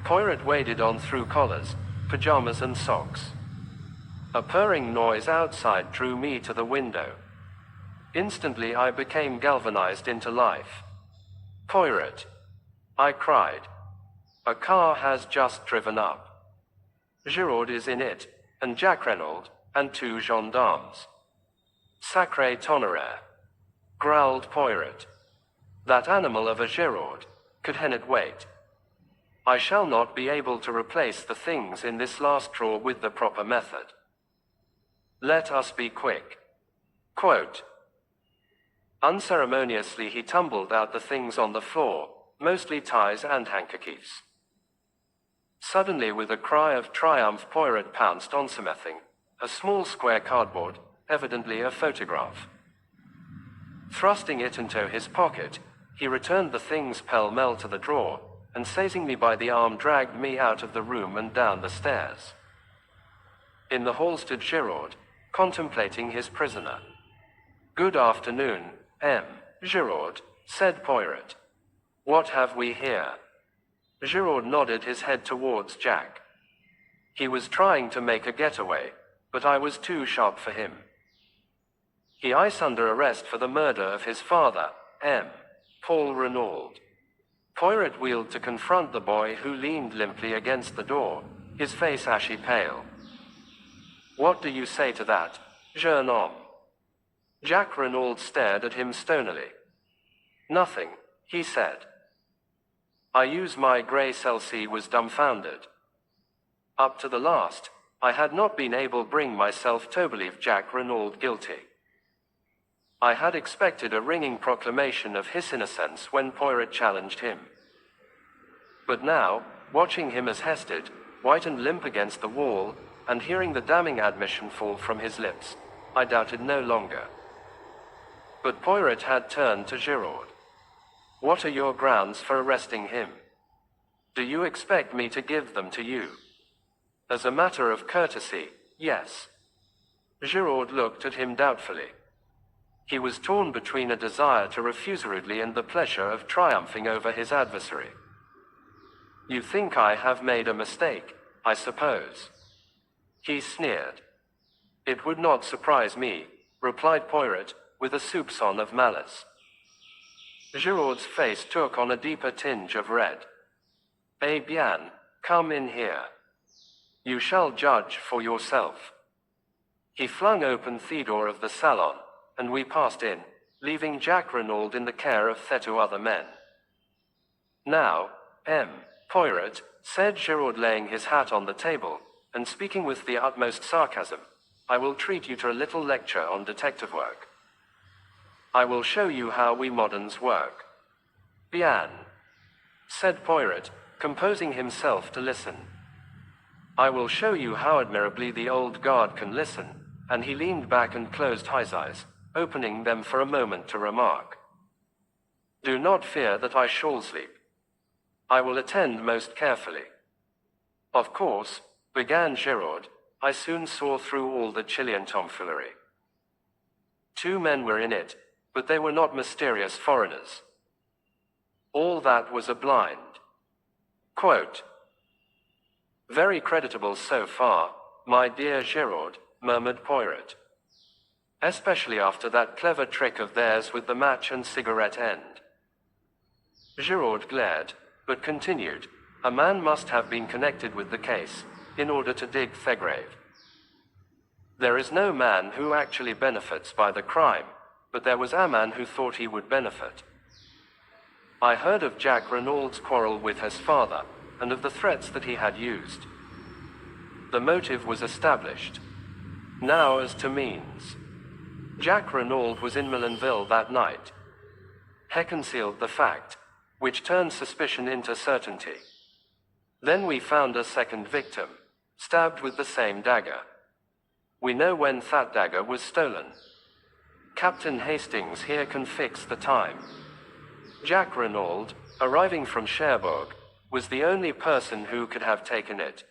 Poirot waded on through collars, pajamas and socks. A purring noise outside drew me to the window. Instantly I became galvanized into life. Poirot, I cried. A car has just driven up. Giraud is in it, and Jack Renaud, and 2 gendarmes. Sacré tonnerre, growled Poirot. That animal of a Giraud, could it wait? I shall not be able to replace the things in this last drawer with the proper method. Let us be quick. Quote. Unceremoniously he tumbled out the things on the floor, mostly ties and handkerchiefs. Suddenly with a cry of triumph Poirot pounced on something, a small square cardboard, evidently a photograph. Thrusting it into his pocket, he returned the things pell-mell to the drawer, and seizing me by the arm dragged me out of the room and down the stairs. In the hall stood Giraud, contemplating his prisoner. Good afternoon, Giraud, said Poirot. What have we here? Giraud nodded his head towards Jack. He was trying to make a getaway, but I was too sharp for him. He is under arrest for the murder of his father, Paul Renaud. Poirot wheeled to confront the boy who leaned limply against the door, his face ashy pale. What do you say to that, jeune homme? Jack Renaud stared at him stonily. Nothing, he said. I use my grace Elsie was dumbfounded. Up to the last, I had not been able bring myself to believe Jack Renaud guilty. I had expected a ringing proclamation of his innocence when Poirot challenged him. But now, watching him as hested, white and limp against the wall, and hearing the damning admission fall from his lips, I doubted no longer. But Poirot had turned to Giraud. What are your grounds for arresting him? Do you expect me to give them to you? As a matter of courtesy, yes. Giraud looked at him doubtfully. He was torn between a desire to refuse rudely and the pleasure of triumphing over his adversary. You think I have made a mistake, I suppose. He sneered. It would not surprise me, replied Poirot, with a soupçon of malice. Giraud's face took on a deeper tinge of red. Eh bien, come in here. You shall judge for yourself. He flung open the door of the salon, and we passed in, leaving Jack Renaud in the care of the 2 other men. Now, Poirot, said Giraud laying his hat on the table, and speaking with the utmost sarcasm, I will treat you to a little lecture on detective work. I will show you how we moderns work. Bien, said Poirot, composing himself to listen. I will show you how admirably the old guard can listen, and he leaned back and closed his eyes, opening them for a moment to remark. Do not fear that I shall sleep. I will attend most carefully. Of course, began Giraud, I soon saw through all the Chilean tomfoolery. 2 men were in it, but they were not mysterious foreigners. All that was a blind. Quote. Very creditable so far, my dear Giraud, murmured Poirot. Especially after that clever trick of theirs with the match and cigarette end. Giraud glared, but continued, a man must have been connected with the case, in order to dig Thegrave. There is no man who actually benefits by the crime, but there was a man who thought he would benefit. I heard of Jack Renaud's quarrel with his father, and of the threats that he had used. The motive was established. Now as to means. Jack Renaud was in Millenville that night. He concealed the fact, which turned suspicion into certainty. Then we found a second victim, stabbed with the same dagger. We know when that dagger was stolen. Captain Hastings here can fix the time. Jack Renaud, arriving from Cherbourg, was the only person who could have taken it.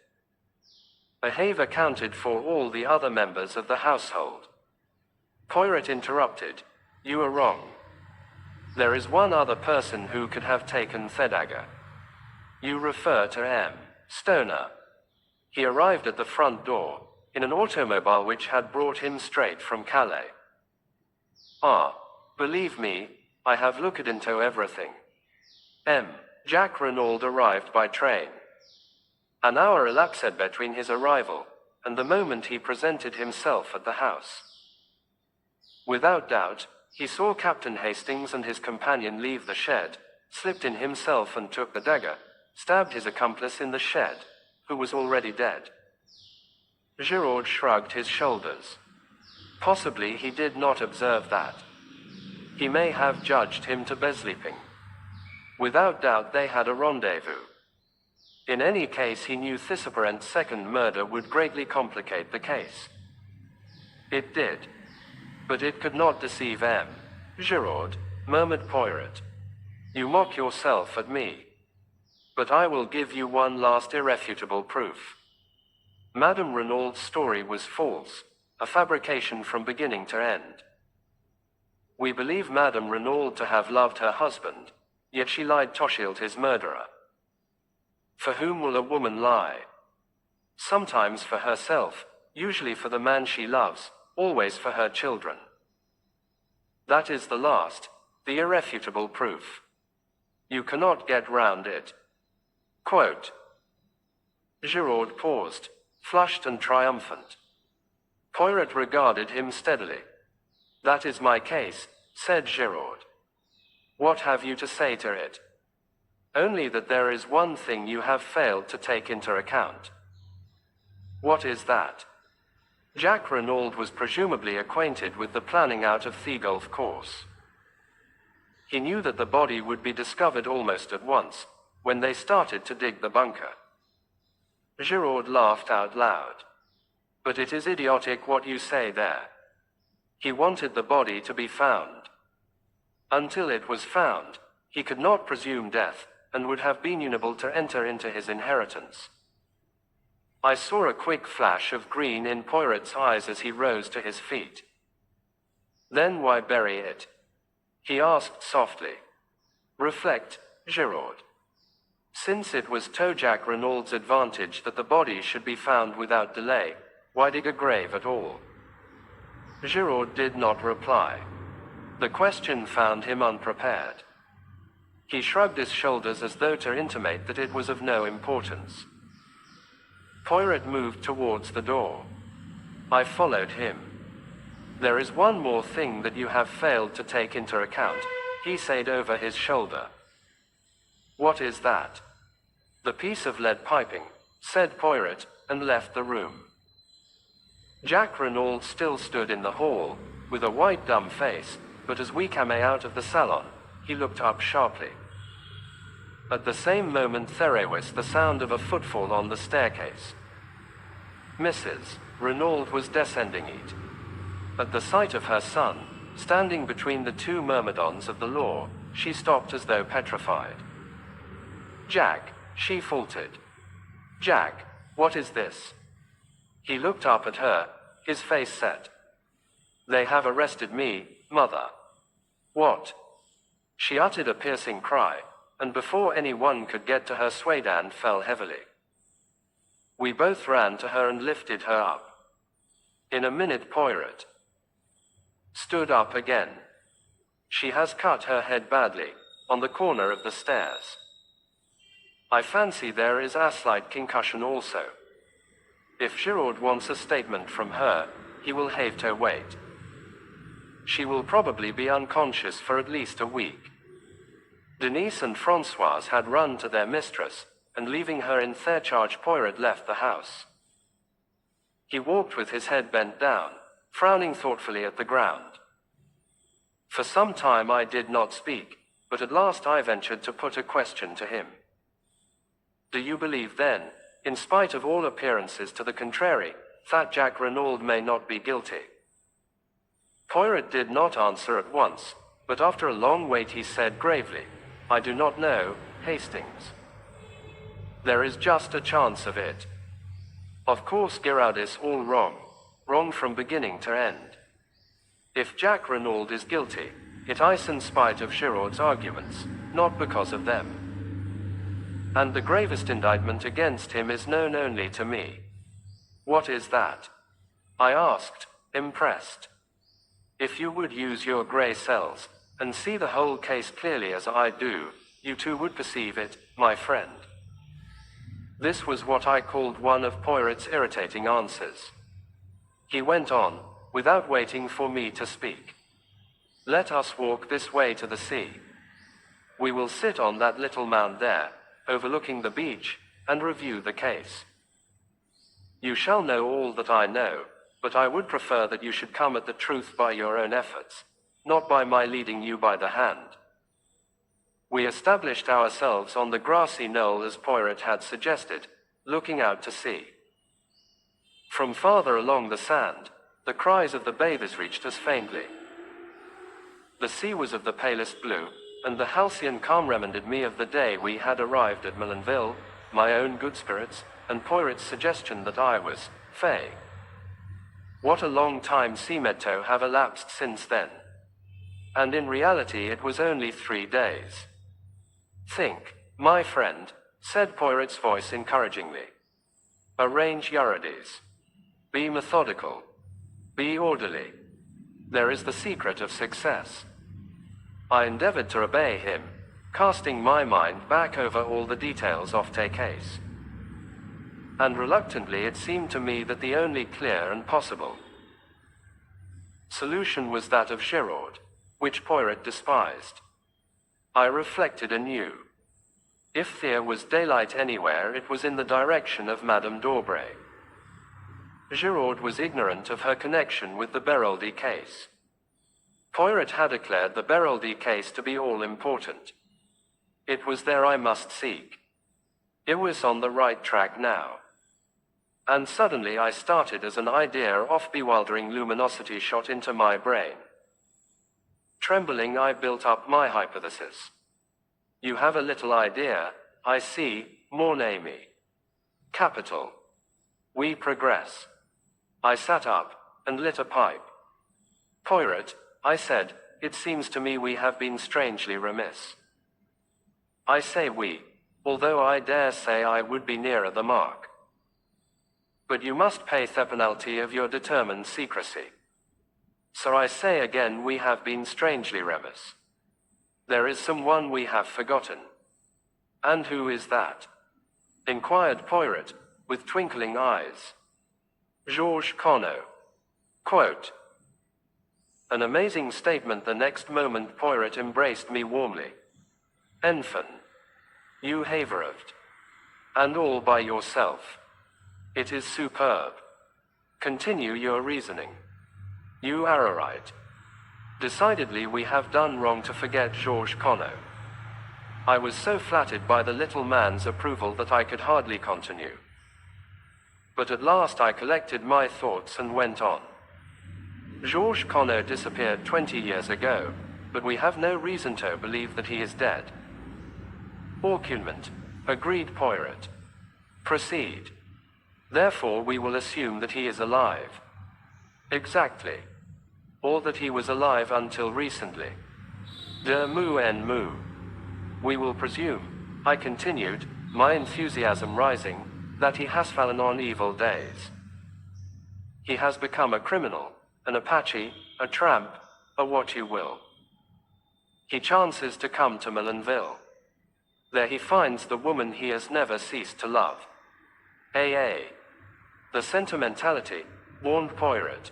Behave accounted for all the other members of the household. Poirot interrupted, you are wrong. There is one other person who could have taken the dagger. You refer to M. Stoner. He arrived at the front door, in an automobile which had brought him straight from Calais. Ah, believe me, I have looked into everything. Jack Renaud arrived by train. An hour elapsed between his arrival and the moment he presented himself at the house. Without doubt, he saw Captain Hastings and his companion leave the shed, slipped in himself and took the dagger, stabbed his accomplice in the shed, who was already dead. Giraud shrugged his shoulders. Possibly he did not observe that. He may have judged him to be sleeping. Without doubt they had a rendezvous. In any case he knew Thistleparent's second murder would greatly complicate the case. It did. But it could not deceive M. Giraud, murmured Poirot. You mock yourself at me. But I will give you one last irrefutable proof. Madame Renaud's story was false, a fabrication from beginning to end. We believe Madame Renaud to have loved her husband, yet she lied to shield his murderer. For whom will a woman lie? Sometimes for herself, usually for the man she loves, always for her children. That is the last, the irrefutable proof. You cannot get round it. Quote. Giraud paused, flushed and triumphant. Poirot regarded him steadily. That is my case, said Giraud. What have you to say to it? Only that there is one thing you have failed to take into account. What is that? Jack Renaud was presumably acquainted with the planning out of the golf course. He knew that the body would be discovered almost at once, when they started to dig the bunker. Giraud laughed out loud. But it is idiotic what you say there. He wanted the body to be found. Until it was found, he could not presume death, and would have been unable to enter into his inheritance. I saw a quick flash of green in Poirot's eyes as he rose to his feet. Then why bury it? He asked softly. Reflect, Giraud. Since it was to Jack Renaud's advantage that the body should be found without delay, why dig a grave at all? Giraud did not reply. The question found him unprepared. He shrugged his shoulders as though to intimate that it was of no importance. Poirot moved towards the door. I followed him. There is one more thing that you have failed to take into account, he said over his shoulder. What is that? The piece of lead piping, said Poirot, and left the room. Jack Renaud still stood in the hall, with a white dumb face, but as we came out of the salon, he looked up sharply. At the same moment there was the sound of a footfall on the staircase. Mrs. Renaud was descending it. At the sight of her son, standing between the two myrmidons of the law, she stopped as though petrified. Jack, she faltered. Jack, what is this? He looked up at her, his face set. They have arrested me, mother. What? She uttered a piercing cry, and before anyone could get to her Suadan fell heavily. We both ran to her and lifted her up. In a minute Poirot stood up again. She has cut her head badly, on the corner of the stairs. I fancy there is a slight concussion also. If Giraud wants a statement from her, he will have to wait. She will probably be unconscious for at least a week. Denise and Françoise had run to their mistress, and leaving her in their charge, Poirot left the house. He walked with his head bent down, frowning thoughtfully at the ground. For some time I did not speak, but at last I ventured to put a question to him. Do you believe then, in spite of all appearances to the contrary, that Jack Renaud may not be guilty? Poirot did not answer at once, but after a long wait he said gravely, I do not know, Hastings. There is just a chance of it. Of course Giraud is all wrong, wrong from beginning to end. If Jack Renaud is guilty, it is in spite of Giraud's arguments, not because of them. And the gravest indictment against him is known only to me. What is that? I asked, impressed. If you would use your grey cells, and see the whole case clearly as I do, you too would perceive it, my friend. This was what I called one of Poirot's irritating answers. He went on, without waiting for me to speak. Let us walk this way to the sea. We will sit on that little mound there, overlooking the beach, and review the case. You shall know all that I know, but I would prefer that you should come at the truth by your own efforts, not by my leading you by the hand. We established ourselves on the grassy knoll as Poirot had suggested, looking out to sea. From farther along the sand, the cries of the bathers reached us faintly. The sea was of the palest blue, and the halcyon calm reminded me of the day we had arrived at Millenville, my own good spirits, and Poirot's suggestion that I was fey. What a long time seemed to have elapsed since then. And in reality it was only 3 days. Think, my friend, said Poirot's voice encouragingly. Arrange your ideas. Be methodical. Be orderly. There is the secret of success. I endeavored to obey him, casting my mind back over all the details of the case. And reluctantly it seemed to me that the only clear and possible solution was that of Giraud, which Poirot despised. I reflected anew. If there was daylight anywhere, it was in the direction of Madame d'Aubray. Giraud was ignorant of her connection with the Beroldy case. Poirot had declared the Beroldy case to be all-important. It was there I must seek. It was on the right track now. And suddenly I started as an idea of bewildering luminosity shot into my brain. Trembling, I built up my hypothesis. You have a little idea, I see, mon ami. Capital. We progress. I sat up, and lit a pipe. Poirot, I said, it seems to me we have been strangely remiss. I say we, although I dare say I would be nearer the mark. But you must pay the penalty of your determined secrecy. So I say again, we have been strangely remiss. There is someone we have forgotten. And who is that? Inquired Poirot, with twinkling eyes. Georges Conneau. Quote. An amazing statement. The next moment Poirot embraced me warmly. Enfin. You have arrived. And all by yourself. It is superb. Continue your reasoning. You are right. Decidedly we have done wrong to forget Georges Conneau. I was so flattered by the little man's approval that I could hardly continue. But at last I collected my thoughts and went on. Georges Conneau disappeared 20 years ago, but we have no reason to believe that he is dead. Aucunement, agreed Poirot. Proceed. Therefore we will assume that he is alive. Exactly. Or that he was alive until recently. De mu en mu. We will presume, I continued, my enthusiasm rising, that he has fallen on evil days. He has become a criminal, an Apache, a tramp, a what you will. He chances to come to Millenville. There he finds the woman he has never ceased to love. A.A. The sentimentality, warned Poirot.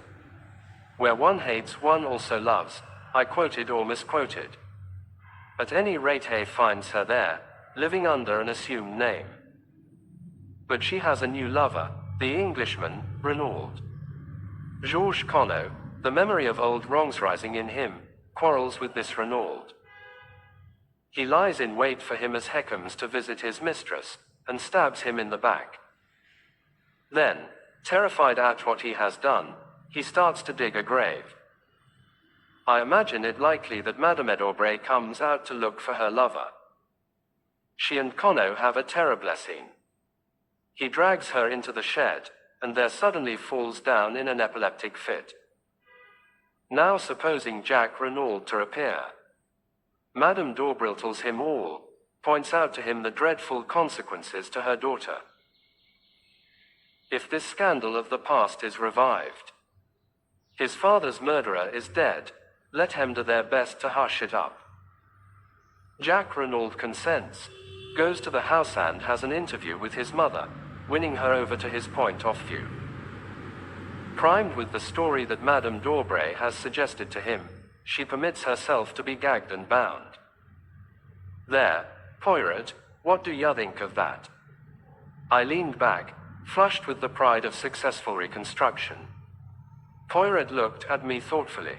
Where one hates one also loves, I quoted or misquoted. At any rate Hay finds her there, living under an assumed name. But she has a new lover, the Englishman, Renaud. Georges Conneau, the memory of old wrongs rising in him, quarrels with this Renaud. He lies in wait for him as he comes to visit his mistress, and stabs him in the back. Then, terrified at what he has done, he starts to dig a grave. I imagine it likely that Madame Edaubrey comes out to look for her lover. She and Conneau have a terrible scene. He drags her into the shed, and there suddenly falls down in an epileptic fit. Now supposing Jack Renaud to appear. Madame d'Aubrey tells him all, points out to him the dreadful consequences to her daughter. If this scandal of the past is revived, his father's murderer is dead, let him do their best to hush it up. Jack Renaud consents, goes to the house and has an interview with his mother, winning her over to his point of view. Primed with the story that Madame d'Aubrey has suggested to him, she permits herself to be gagged and bound. There, Poirot, what do you think of that? I leaned back, flushed with the pride of successful reconstruction. Poirot looked at me thoughtfully.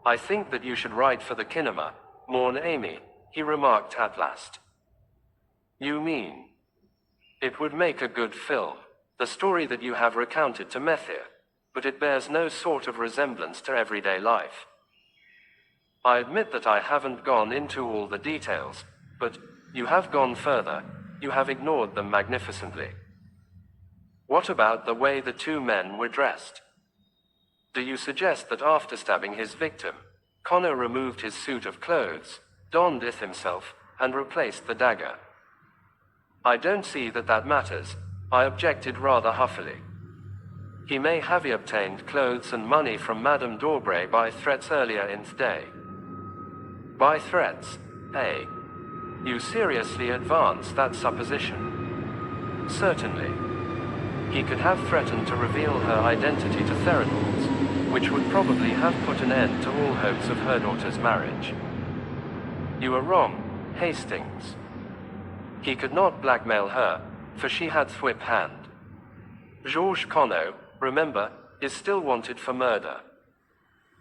I think that you should write for the cinema, mon ami, he remarked at last. You mean? It would make a good film, the story that you have recounted to Methir, but it bears no sort of resemblance to everyday life. I admit that I haven't gone into all the details, but you have gone further, you have ignored them magnificently. What about the way the two men were dressed? Do you suggest that after stabbing his victim, Conneau removed his suit of clothes, donned it himself, and replaced the dagger? I don't see that that matters, I objected rather huffily. He may have obtained clothes and money from Madame d'Aubrey by threats earlier in the day. By threats, eh? You seriously advance that supposition? Certainly. He could have threatened to reveal her identity to Theranors, which would probably have put an end to all hopes of her daughter's marriage. You are wrong, Hastings. He could not blackmail her, for she had the whip hand. Georges Conneau, remember, is still wanted for murder.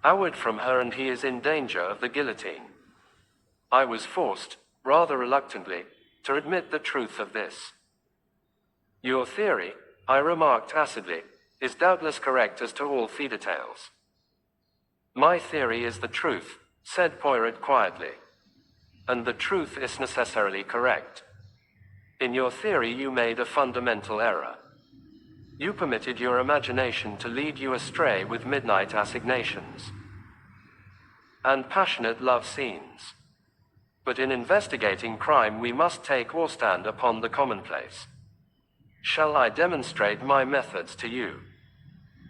Outward from her and he is in danger of the guillotine. I was forced, rather reluctantly, to admit the truth of this. Your theory, I remarked acidly, is doubtless correct as to all the details. My theory is the truth, said Poirot quietly. And the truth is necessarily correct. In your theory you made a fundamental error. You permitted your imagination to lead you astray with midnight assignations and passionate love scenes. But in investigating crime we must take or stand upon the commonplace. Shall I demonstrate my methods to you?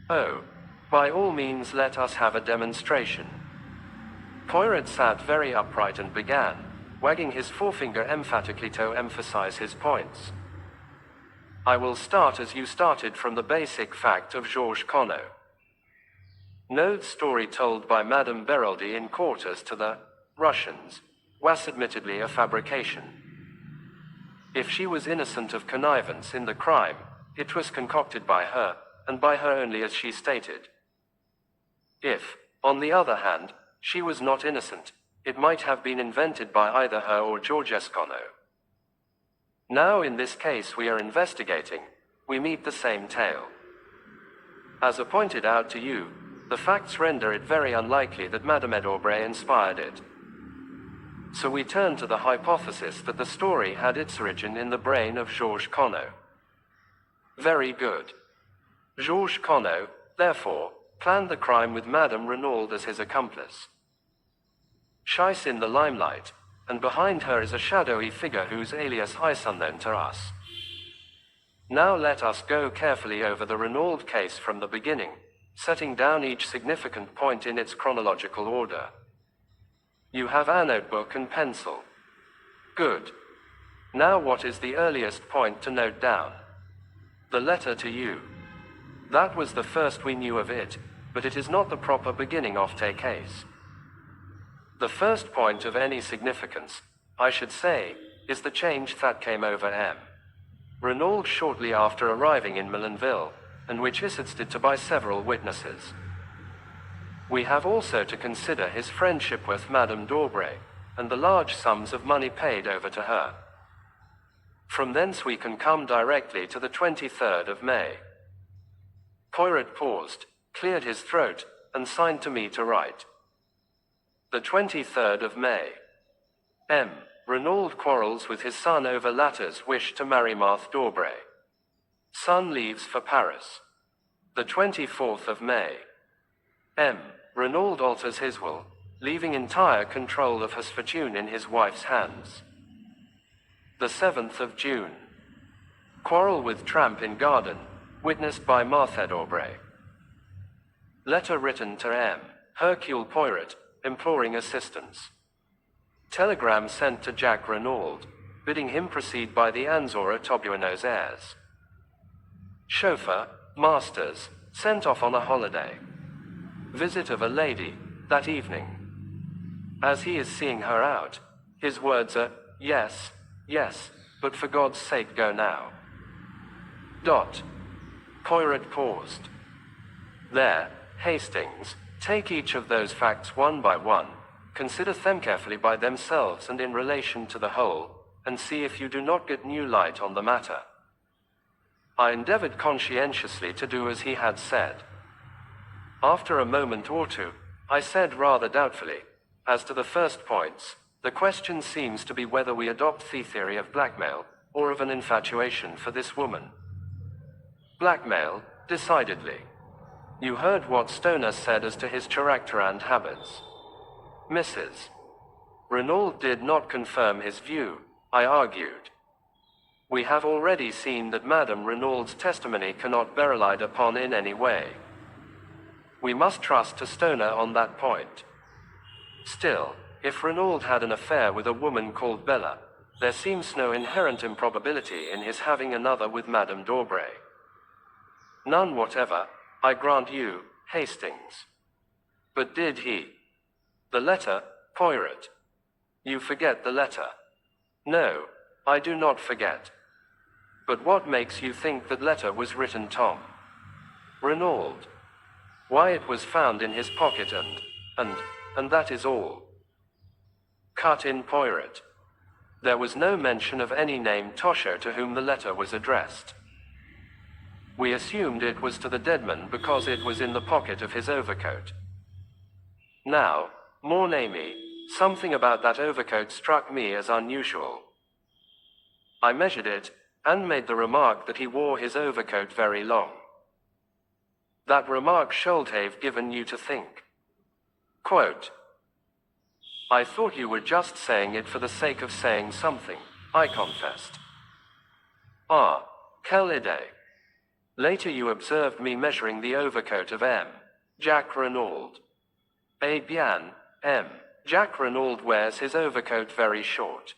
Oh, by all means let us have a demonstration. Poirot sat very upright and began, wagging his forefinger emphatically to emphasize his points. I will start as you started from the basic fact of Georges Conneau. No story told by Madame Beraldi in quarters to the Russians was admittedly a fabrication. If she was innocent of connivance in the crime, it was concocted by her, and by her only as she stated. If, on the other hand, she was not innocent, it might have been invented by either her or Georges Conneau. Now in this case we are investigating, we meet the same tale. As I pointed out to you, the facts render it very unlikely that Madame Edaubrey inspired it. So we turn to the hypothesis that the story had its origin in the brain of Georges Conneau. Very good. Georges Conneau, therefore, planned the crime with Madame Renaud as his accomplice. She's in the limelight, and behind her is a shadowy figure whose alias is unknown to us. Now let us go carefully over the Renaud case from the beginning, setting down each significant point in its chronological order. You have a notebook and pencil. Good. Now what is the earliest point to note down? The letter to you. That was the first we knew of it, but it is not the proper beginning of a case. The first point of any significance, I should say, is the change that came over M. Renaud shortly after arriving in Millenville, and which assisted to by several witnesses. We have also to consider his friendship with Madame d'Aubray, and the large sums of money paid over to her. From thence we can come directly to the 23rd of May. Poirot paused, cleared his throat, and signed to me to write. The 23rd of May. M. Renaud quarrels with his son over latter's wish to marry Marthe d'Aubray. Son leaves for Paris. The 24th of May. M. Renaud alters his will, leaving entire control of his fortune in his wife's hands. The 7th of June. Quarrel with tramp in garden, witnessed by Marthe d'Aubray. Letter written to M. Hercule Poirot, imploring assistance. Telegram sent to Jack Renaud, bidding him proceed by the Anzora to Buenos Aires. Chauffeur, Masters, sent off on a holiday. Visit of a lady, that evening. As he is seeing her out, his words are, yes, yes, but for God's sake go now. Poirot paused. There, Hastings, take each of those facts one by one, consider them carefully by themselves and in relation to the whole, and see if you do not get new light on the matter. I endeavored conscientiously to do as he had said. After a moment or two, I said rather doubtfully, as to the first points, the question seems to be whether we adopt the theory of blackmail, or of an infatuation for this woman. Blackmail, decidedly. You heard what Stoner said as to his character and habits. Mrs. Renaud did not confirm his view, I argued. We have already seen that Madame Renaud's testimony cannot be relied upon in any way. We must trust to Stoner on that point. Still, if Renaud had an affair with a woman called Bella, there seems no inherent improbability in his having another with Madame d'Aubray. None whatever, I grant you, Hastings. But did he? The letter, Poirot. You forget the letter. No, I do not forget. But what makes you think that letter was written, Tom? Renaud. Why, it was found in his pocket and that is all. Cut in Poirot. There was no mention of any name Tosho to whom the letter was addressed. We assumed it was to the dead man because it was in the pocket of his overcoat. Now, more namely, something about that overcoat struck me as unusual. I measured it, and made the remark that he wore his overcoat very long. That remark should have given you to think. Quote, I thought you were just saying it for the sake of saying something, I confessed. Ah, quelle idée. Later you observed me measuring the overcoat of M. Jack Renaud. Eh bien, M. Jack Renaud wears his overcoat very short.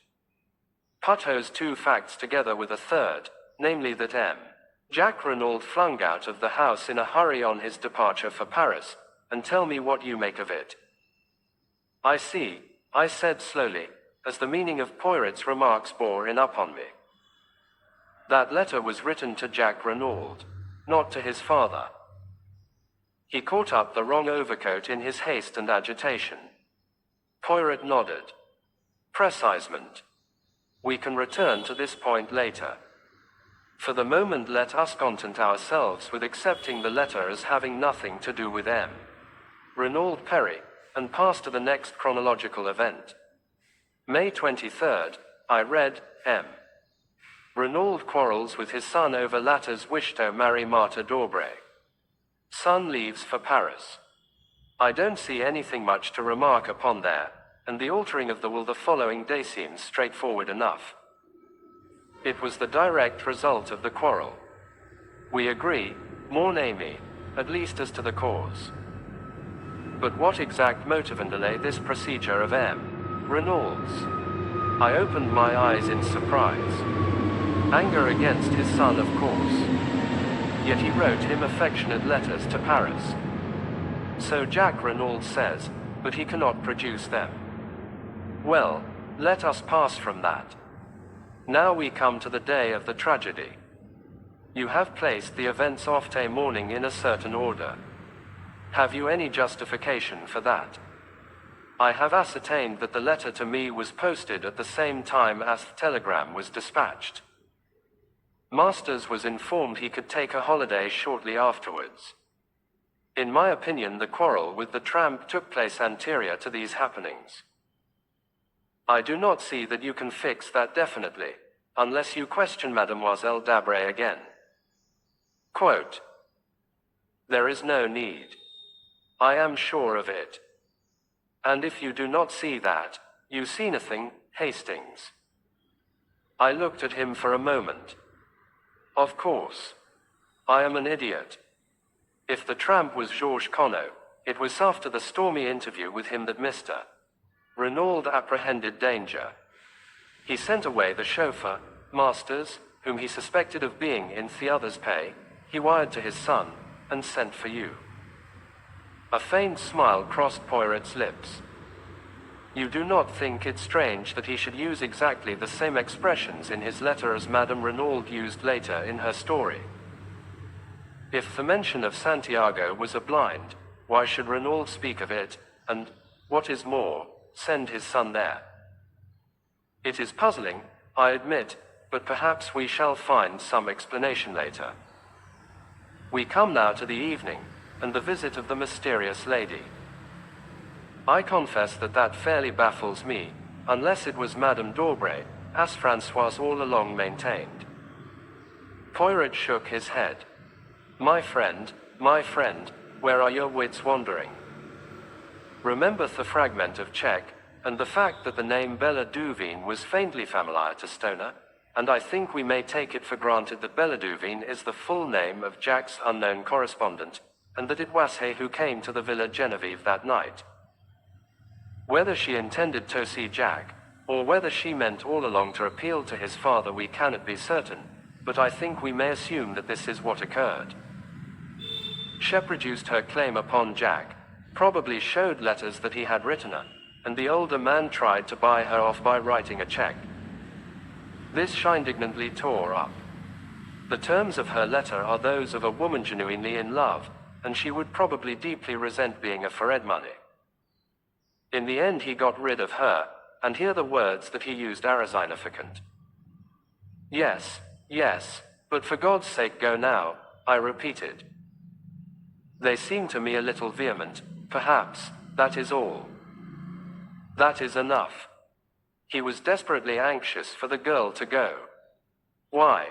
Put those two facts together with a third, namely that M. Jack Renaud flung out of the house in a hurry on his departure for Paris, and tell me what you make of it. I see, I said slowly, as the meaning of Poirot's remarks bore in upon me. That letter was written to Jack Renaud, not to his father. He caught up the wrong overcoat in his haste and agitation. Poirot nodded. Precisement. We can return to this point later. For the moment let us content ourselves with accepting the letter as having nothing to do with M. Renaud Perry, and pass to the next chronological event. May 23rd, I read, M. Renaud quarrels with his son over latter's wish to marry Marthe d'Aubray. Son leaves for Paris. I don't see anything much to remark upon there, and the altering of the will the following day seems straightforward enough. It was the direct result of the quarrel. We agree, mourn Amy, at least as to the cause. But what exact motive underlay this procedure of M. Reynolds? I opened my eyes in surprise. Anger against his son, of course. Yet he wrote him affectionate letters to Paris. So Jack Reynolds says, but he cannot produce them. Well, let us pass from that. Now we come to the day of the tragedy. You have placed the events of the morning in a certain order. Have you any justification for that? I have ascertained that the letter to me was posted at the same time as the telegram was dispatched. Masters was informed he could take a holiday shortly afterwards. In my opinion, the quarrel with the tramp took place anterior to these happenings. I do not see that you can fix that definitely, unless you question Mademoiselle Dabré again. Quote, there is no need. I am sure of it. And if you do not see that, you see nothing, Hastings. I looked at him for a moment. Of course. I am an idiot. If the tramp was Georges Conneau, it was after the stormy interview with him that Mr. Renaud apprehended danger. He sent away the chauffeur, Masters, whom he suspected of being in the other's pay. He wired to his son, and sent for you. A faint smile crossed Poirot's lips. You do not think it strange that he should use exactly the same expressions in his letter as Madame Renaud used later in her story? If the mention of Santiago was a blind, why should Renaud speak of it, and, what is more, send his son there? It is puzzling, I admit, but perhaps we shall find some explanation later. We come now to the evening, and the visit of the mysterious lady. I confess that fairly baffles me, unless it was Madame d'Aubray, as Françoise all along maintained. Poirot shook his head. My friend, where are your wits wandering? Remember the fragment of check, and the fact that the name Bella Duveen was faintly familiar to Stoner, and I think we may take it for granted that Bella Duveen is the full name of Jack's unknown correspondent, and that it was he who came to the Villa Genevieve that night. Whether she intended to see Jack, or whether she meant all along to appeal to his father, we cannot be certain, but I think we may assume that this is what occurred. She produced her claim upon Jack, probably showed letters that he had written her, and the older man tried to buy her off by writing a check. This she indignantly tore up. The terms of her letter are those of a woman genuinely in love, and she would probably deeply resent being offered money. In the end he got rid of her, and here the words that he used are significant. Yes, but for God's sake go now, I repeated. They seem to me a little vehement, perhaps, that is all. That is enough. He was desperately anxious for the girl to go. Why?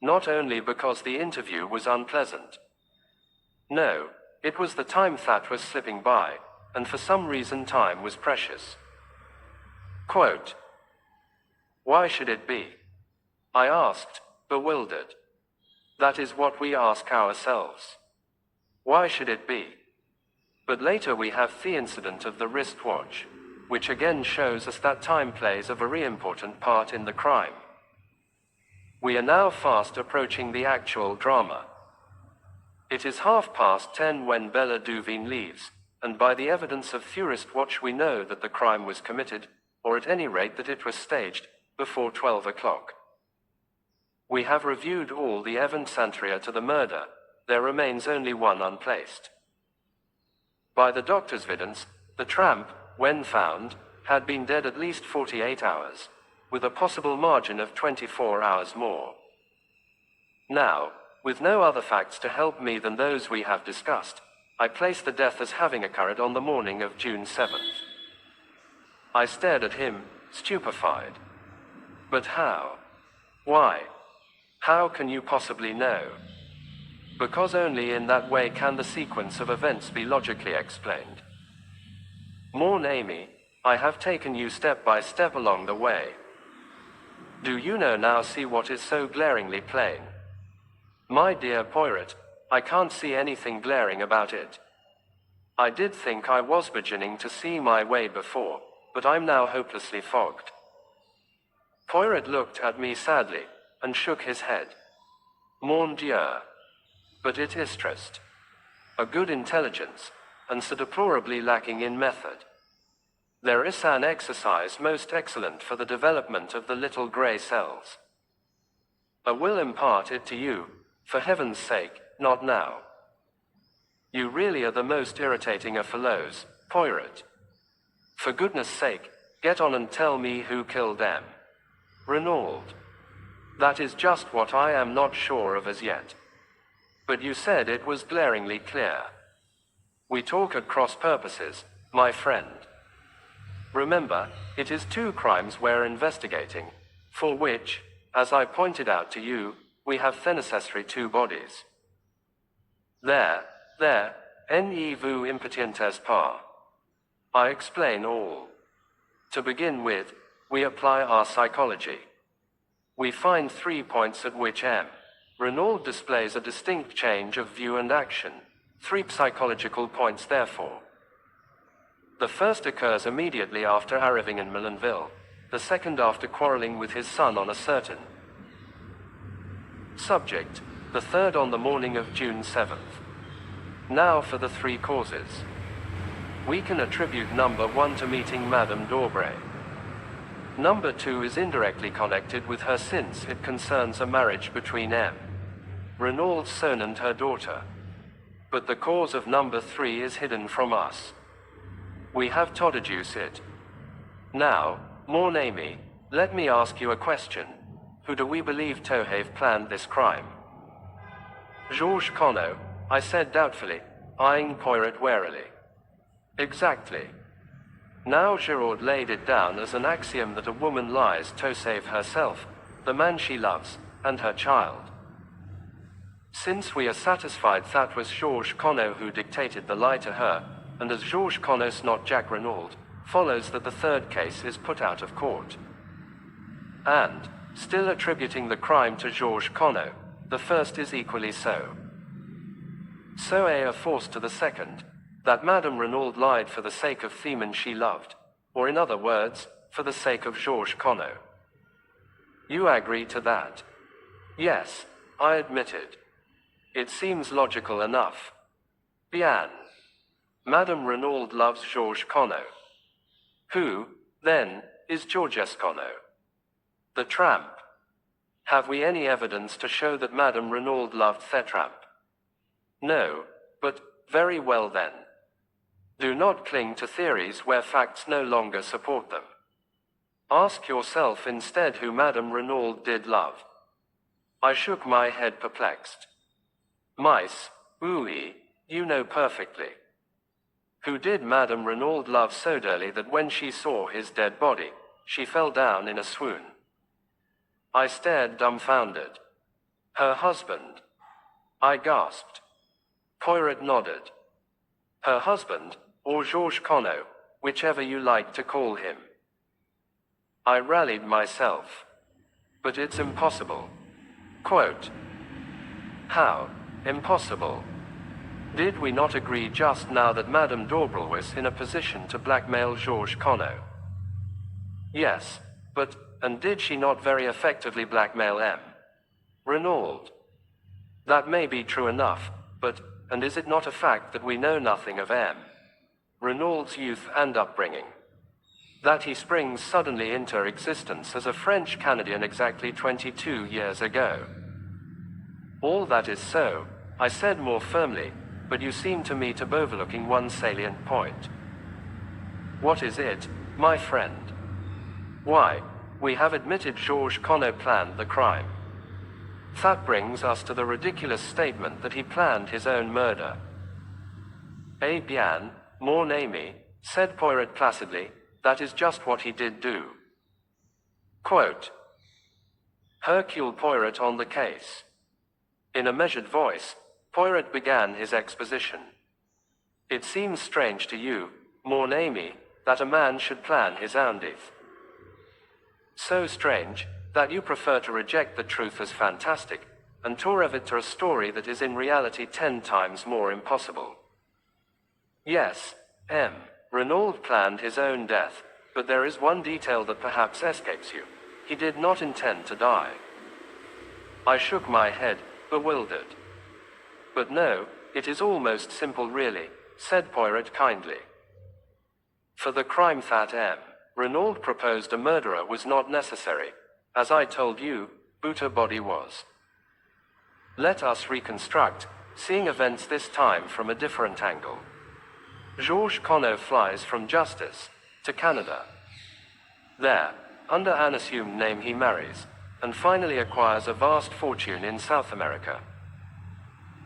Not only because the interview was unpleasant. No, it was the time that was slipping by, and for some reason time was precious. Quote, why should it be? I asked, bewildered. That is what we ask ourselves. Why should it be? But later we have the incident of the wristwatch, which again shows us that time plays a very important part in the crime. We are now fast approaching the actual drama. It is 10:30 when Bella Duveen leaves, and by the evidence of the wristwatch we know that the crime was committed, or at any rate that it was staged, before 12 o'clock. We have reviewed all the events anterior to the murder. There remains only one unplaced. By the doctor's evidence, the tramp, when found, had been dead at least 48 hours, with a possible margin of 24 hours more. Now, with no other facts to help me than those we have discussed, I place the death as having occurred on the morning of June 7th. I stared at him, stupefied. But how? Why? How can you possibly know? Because only in that way can the sequence of events be logically explained. Mourn Amy, I have taken you step by step along the way. Do you now see what is so glaringly plain? My dear Poirot, I can't see anything glaring about it. I did think I was beginning to see my way before, but I'm now hopelessly fogged. Poirot looked at me sadly, and shook his head. Mon Dieu. But it is trist. A good intelligence, and so deplorably lacking in method. There is an exercise most excellent for the development of the little grey cells. I will impart it to you, for heaven's sake, not now. You really are the most irritating of fellows, Poirot. For goodness sake, get on and tell me who killed M. Renaud. That is just what I am not sure of as yet. But you said it was glaringly clear. We talk at cross purposes, my friend. Remember, it is 2 crimes we're investigating, for which, as I pointed out to you, we have the necessary 2 bodies. There, ne vous impatientes pas. I explain all. To begin with, we apply our psychology. We find 3 points at which M. Renaud displays a distinct change of view and action, 3 psychological points therefore. The first occurs immediately after arriving in Millenville, the second after quarreling with his son on a certain subject, the third on the morning of June 7th. Now for the 3 causes. We can attribute number 1 to meeting Madame d'Aubray. Number 2 is indirectly connected with her since it concerns a marriage between M. Renaud's son and her daughter. But the cause of number 3 is hidden from us. We have to deduce it. Now, mon ami, let me ask you a question. Who do we believe to have planned this crime? Georges Conneau, I said doubtfully, eyeing Poirot warily. Exactly. Now Giraud laid it down as an axiom that a woman lies to save herself, the man she loves, and her child. Since we are satisfied that was Georges Conneau who dictated the lie to her, and as Georges Conneau's not Jacques Renaud, follows that the 3rd case is put out of court. And, still attributing the crime to Georges Conneau, the 1st is equally so. So a force to the 2nd, that Madame Renaud lied for the sake of the man she loved, or in other words, for the sake of Georges Conneau. You agree to that? Yes, I admit it. It seems logical enough. Bien. Madame Renaud loves Georges Conneau. Who, then, is Georges Conneau? The tramp. Have we any evidence to show that Madame Renaud loved the tramp? No, but, very well then. Do not cling to theories where facts no longer support them. Ask yourself instead who Madame Renaud did love. I shook my head perplexed. Mice, oui, you know perfectly. Who did Madame Renaud love so dearly that when she saw his dead body, she fell down in a swoon? I stared dumbfounded. Her husband. I gasped. Poirot nodded. Her husband, or Georges Conneau, whichever you like to call him. I rallied myself. But it's impossible. Quote. How? Impossible? Did we not agree just now that Madame d'Aubray was in a position to blackmail Georges Conneau? Yes, but, and did she not very effectively blackmail M. Renaud? That may be true enough, but, and is it not a fact that we know nothing of M. Renaud's youth and upbringing? That he springs suddenly into existence as a French Canadian exactly 22 years ago? All that is so, I said more firmly, but you seem to me to be overlooking one salient point. What is it, my friend? Why, we have admitted Georges Conneau planned the crime. That brings us to the ridiculous statement that he planned his own murder. Eh bien, mon ami, said Poirot placidly, that is just what he did do. Quote. Hercule Poirot on the case. In a measured voice, Poirot began his exposition. It seems strange to you, mon ami, that a man should plan his own death. So strange, that you prefer to reject the truth as fantastic, and to revert a story that is in reality 10 times more impossible. Yes, M. Renaud planned his own death, but there is one detail that perhaps escapes you. He did not intend to die. I shook my head, bewildered. But no, it is almost simple really, said Poirot kindly. For the crime that M. Renaud proposed a murderer was not necessary. As I told you, but a body was. Let us reconstruct, seeing events this time from a different angle. Georges Conneau flies from justice to Canada. There, under an assumed name he marries, and finally acquires a vast fortune in South America.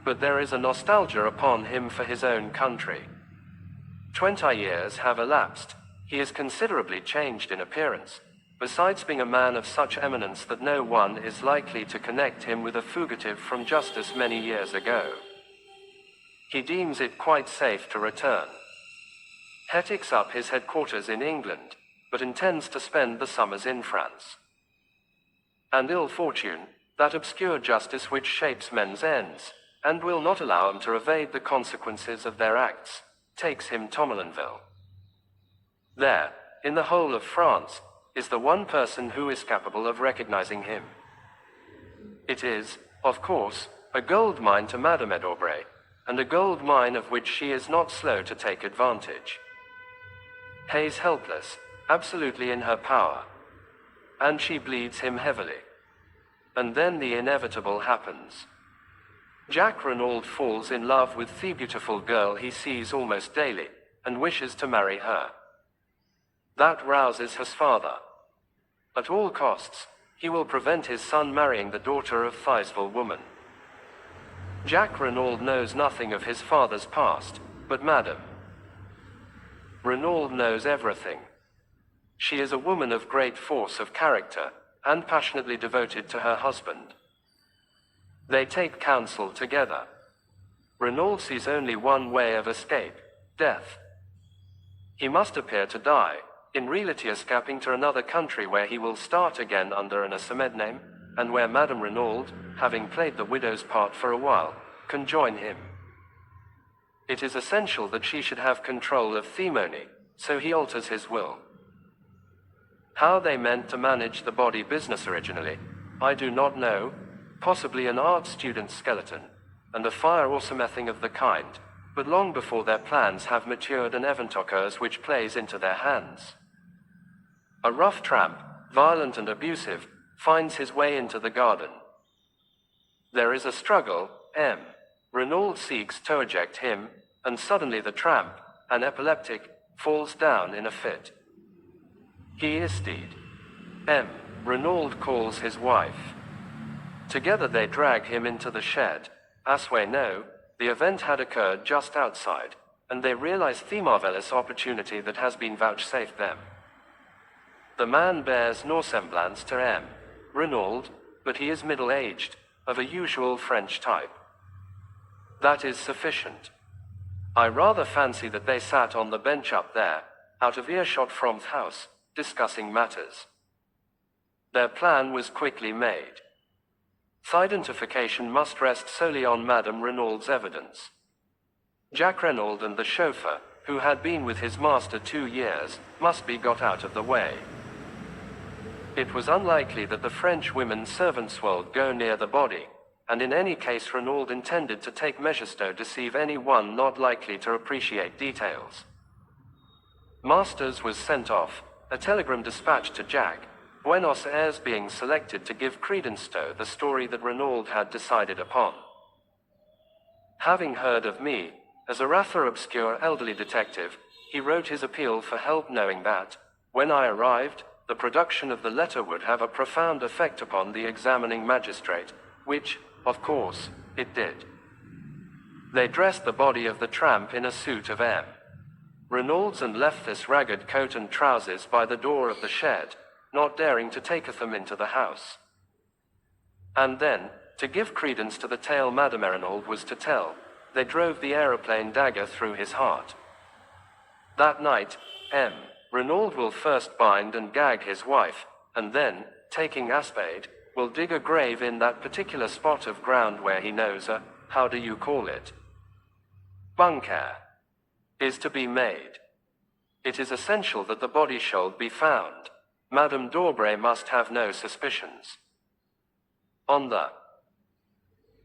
But there is a nostalgia upon him for his own country. 20 years have elapsed. He is considerably changed in appearance, besides being a man of such eminence that no one is likely to connect him with a fugitive from justice many years ago. He deems it quite safe to return. He takes up his headquarters in England, but intends to spend the summers in France. And ill fortune, that obscure justice which shapes men's ends, and will not allow them to evade the consequences of their acts, takes him to Tourmalinville. There, in the whole of France, is the one person who is capable of recognizing him. It is, of course, a gold mine to Madame d'Aubray, and a gold mine of which she is not slow to take advantage. He is helpless, absolutely in her power. And she bleeds him heavily. And then the inevitable happens. Jack Renaud falls in love with the beautiful girl he sees almost daily, and wishes to marry her. That rouses his father. At all costs, he will prevent his son marrying the daughter of Thysville woman. Jack Renaud knows nothing of his father's past, but Madame Renaud knows everything. She is a woman of great force of character, and passionately devoted to her husband. They take counsel together. Renaud sees only one way of escape, death. He must appear to die, in reality escaping to another country where he will start again under an assumed name, and where Madame Renaud, having played the widow's part for a while, can join him. It is essential that she should have control of Themony, so he alters his will. How they meant to manage the body business originally, I do not know, possibly an art student's skeleton, and a fire or something of the kind, but long before their plans have matured an event occurs which plays into their hands. A rough tramp, violent and abusive, finds his way into the garden. There is a struggle, M. Renaud seeks to eject him, and suddenly the tramp, an epileptic, falls down in a fit. He is dead. M. Renaud calls his wife. Together they drag him into the shed. As we know, the event had occurred just outside, and they realize the marvelous opportunity that has been vouchsafed them. The man bears no semblance to M. Renaud, but he is middle-aged, of a usual French type. That is sufficient. I rather fancy that they sat on the bench up there, out of earshot from the house, discussing matters. Their plan was quickly made. The identification must rest solely on Madame Renaud's evidence. Jack Renaud and the chauffeur, who had been with his master 2 years, must be got out of the way. It was unlikely that the French women servants would go near the body, and in any case Renaud intended to take measures to deceive anyone not likely to appreciate details. Masters was sent off, a telegram dispatched to Jack, Buenos Aires being selected to give credence to the story that Renaud had decided upon. Having heard of me, as a rather obscure elderly detective, he wrote his appeal for help knowing that, when I arrived, the production of the letter would have a profound effect upon the examining magistrate, which, of course, it did. They dressed the body of the tramp in a suit of M. Renaud's and left this ragged coat and trousers by the door of the shed, not daring to take them into the house. And then, to give credence to the tale Madame Renaud was to tell, they drove the aeroplane dagger through his heart. That night, M. Renaud will first bind and gag his wife, and then, taking a spade, will dig a grave in that particular spot of ground where he knows how do you call it? Bunker is to be made. It is essential that the body should be found. Madame d'Aubray must have no suspicions. On the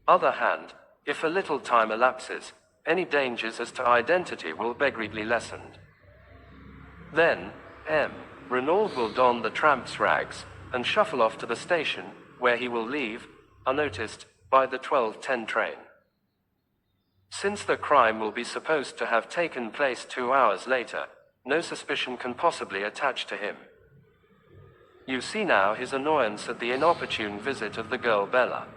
other hand, if a little time elapses, any dangers as to identity will be greatly lessened. Then, M. Renaud will don the tramp's rags, and shuffle off to the station, where he will leave, unnoticed, by the 12:10 train. Since the crime will be supposed to have taken place 2 hours later, no suspicion can possibly attach to him. You see now his annoyance at the inopportune visit of the girl Bella.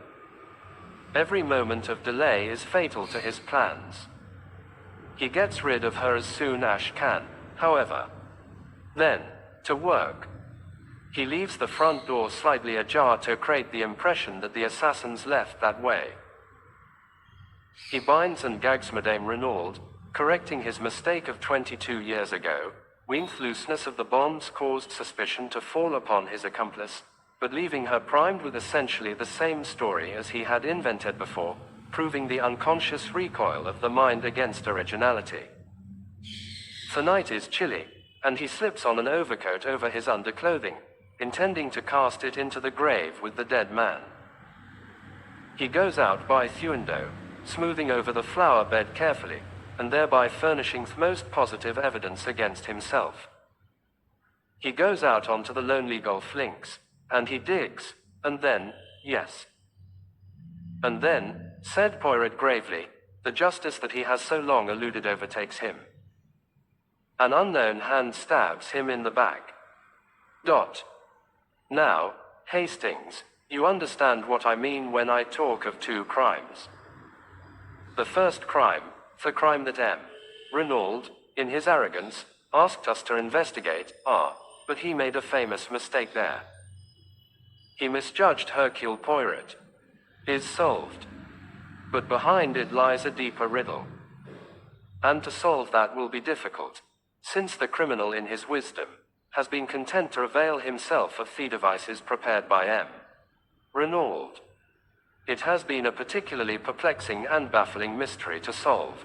Every moment of delay is fatal to his plans. He gets rid of her as soon as can, however. Then, to work. He leaves the front door slightly ajar to create the impression that the assassins left that way. He binds and gags Madame Renaud, correcting his mistake of 22 years ago. Winged looseness of the bonds caused suspicion to fall upon his accomplice, but leaving her primed with essentially the same story as he had invented before, proving the unconscious recoil of the mind against originality. The night is chilly, and he slips on an overcoat over his underclothing, intending to cast it into the grave with the dead man. He goes out by the window, smoothing over the flower bed carefully, and thereby furnishing the most positive evidence against himself. He goes out onto the lonely golf links, and he digs, and then, yes. And then, said Poirot gravely, the justice that he has so long eluded overtakes him. An unknown hand stabs him in the back. Now, Hastings, you understand what I mean when I talk of two crimes. The first crime, the crime that M. Renaud, in his arrogance, asked us to investigate, but he made a famous mistake there. He misjudged Hercule Poirot. Is solved. But behind it lies a deeper riddle. And to solve that will be difficult, since the criminal in his wisdom has been content to avail himself of the devices prepared by M. Renaud. It has been a particularly perplexing and baffling mystery to solve.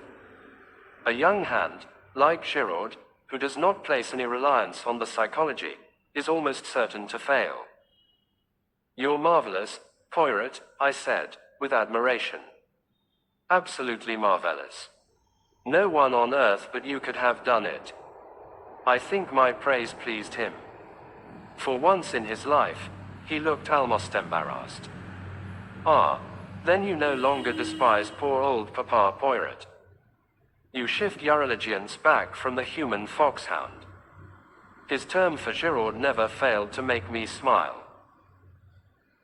A young hand, like Giraud, who does not place any reliance on the psychology, is almost certain to fail. You're marvelous, Poirot, I said, with admiration. Absolutely marvelous. No one on earth but you could have done it. I think my praise pleased him. For once in his life, he looked almost embarrassed. Then you no longer despise poor old Papa Poirot. You shift your allegiance back from the human foxhound. His term for Giraud never failed to make me smile.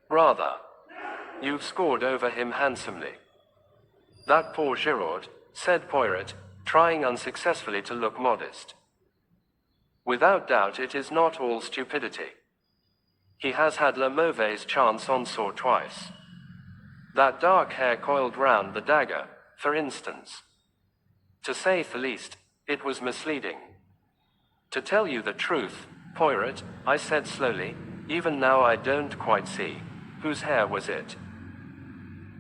Rather, you've scored over him handsomely. That poor Giraud, said Poirot, trying unsuccessfully to look modest. Without doubt it is not all stupidity. He has had la mauvaise chance on saw twice. That dark hair coiled round the dagger, for instance. To say the least, it was misleading. To tell you the truth, Poirot, I said slowly, even now I don't quite see. Whose hair was it?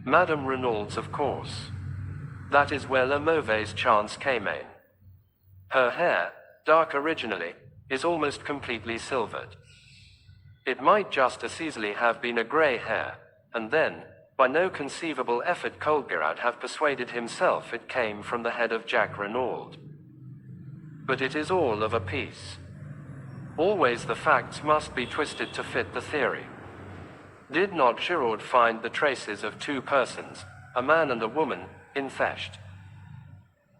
Madame Renaud's, of course. That is where la mauvaise chance came in. Her hair, dark originally, is almost completely silvered. It might just as easily have been a grey hair, and then, by no conceivable effort Colbert have persuaded himself it came from the head of Jacques Renaud. But it is all of a piece. Always the facts must be twisted to fit the theory. Did not Giraud find the traces of two persons, a man and a woman, in theft?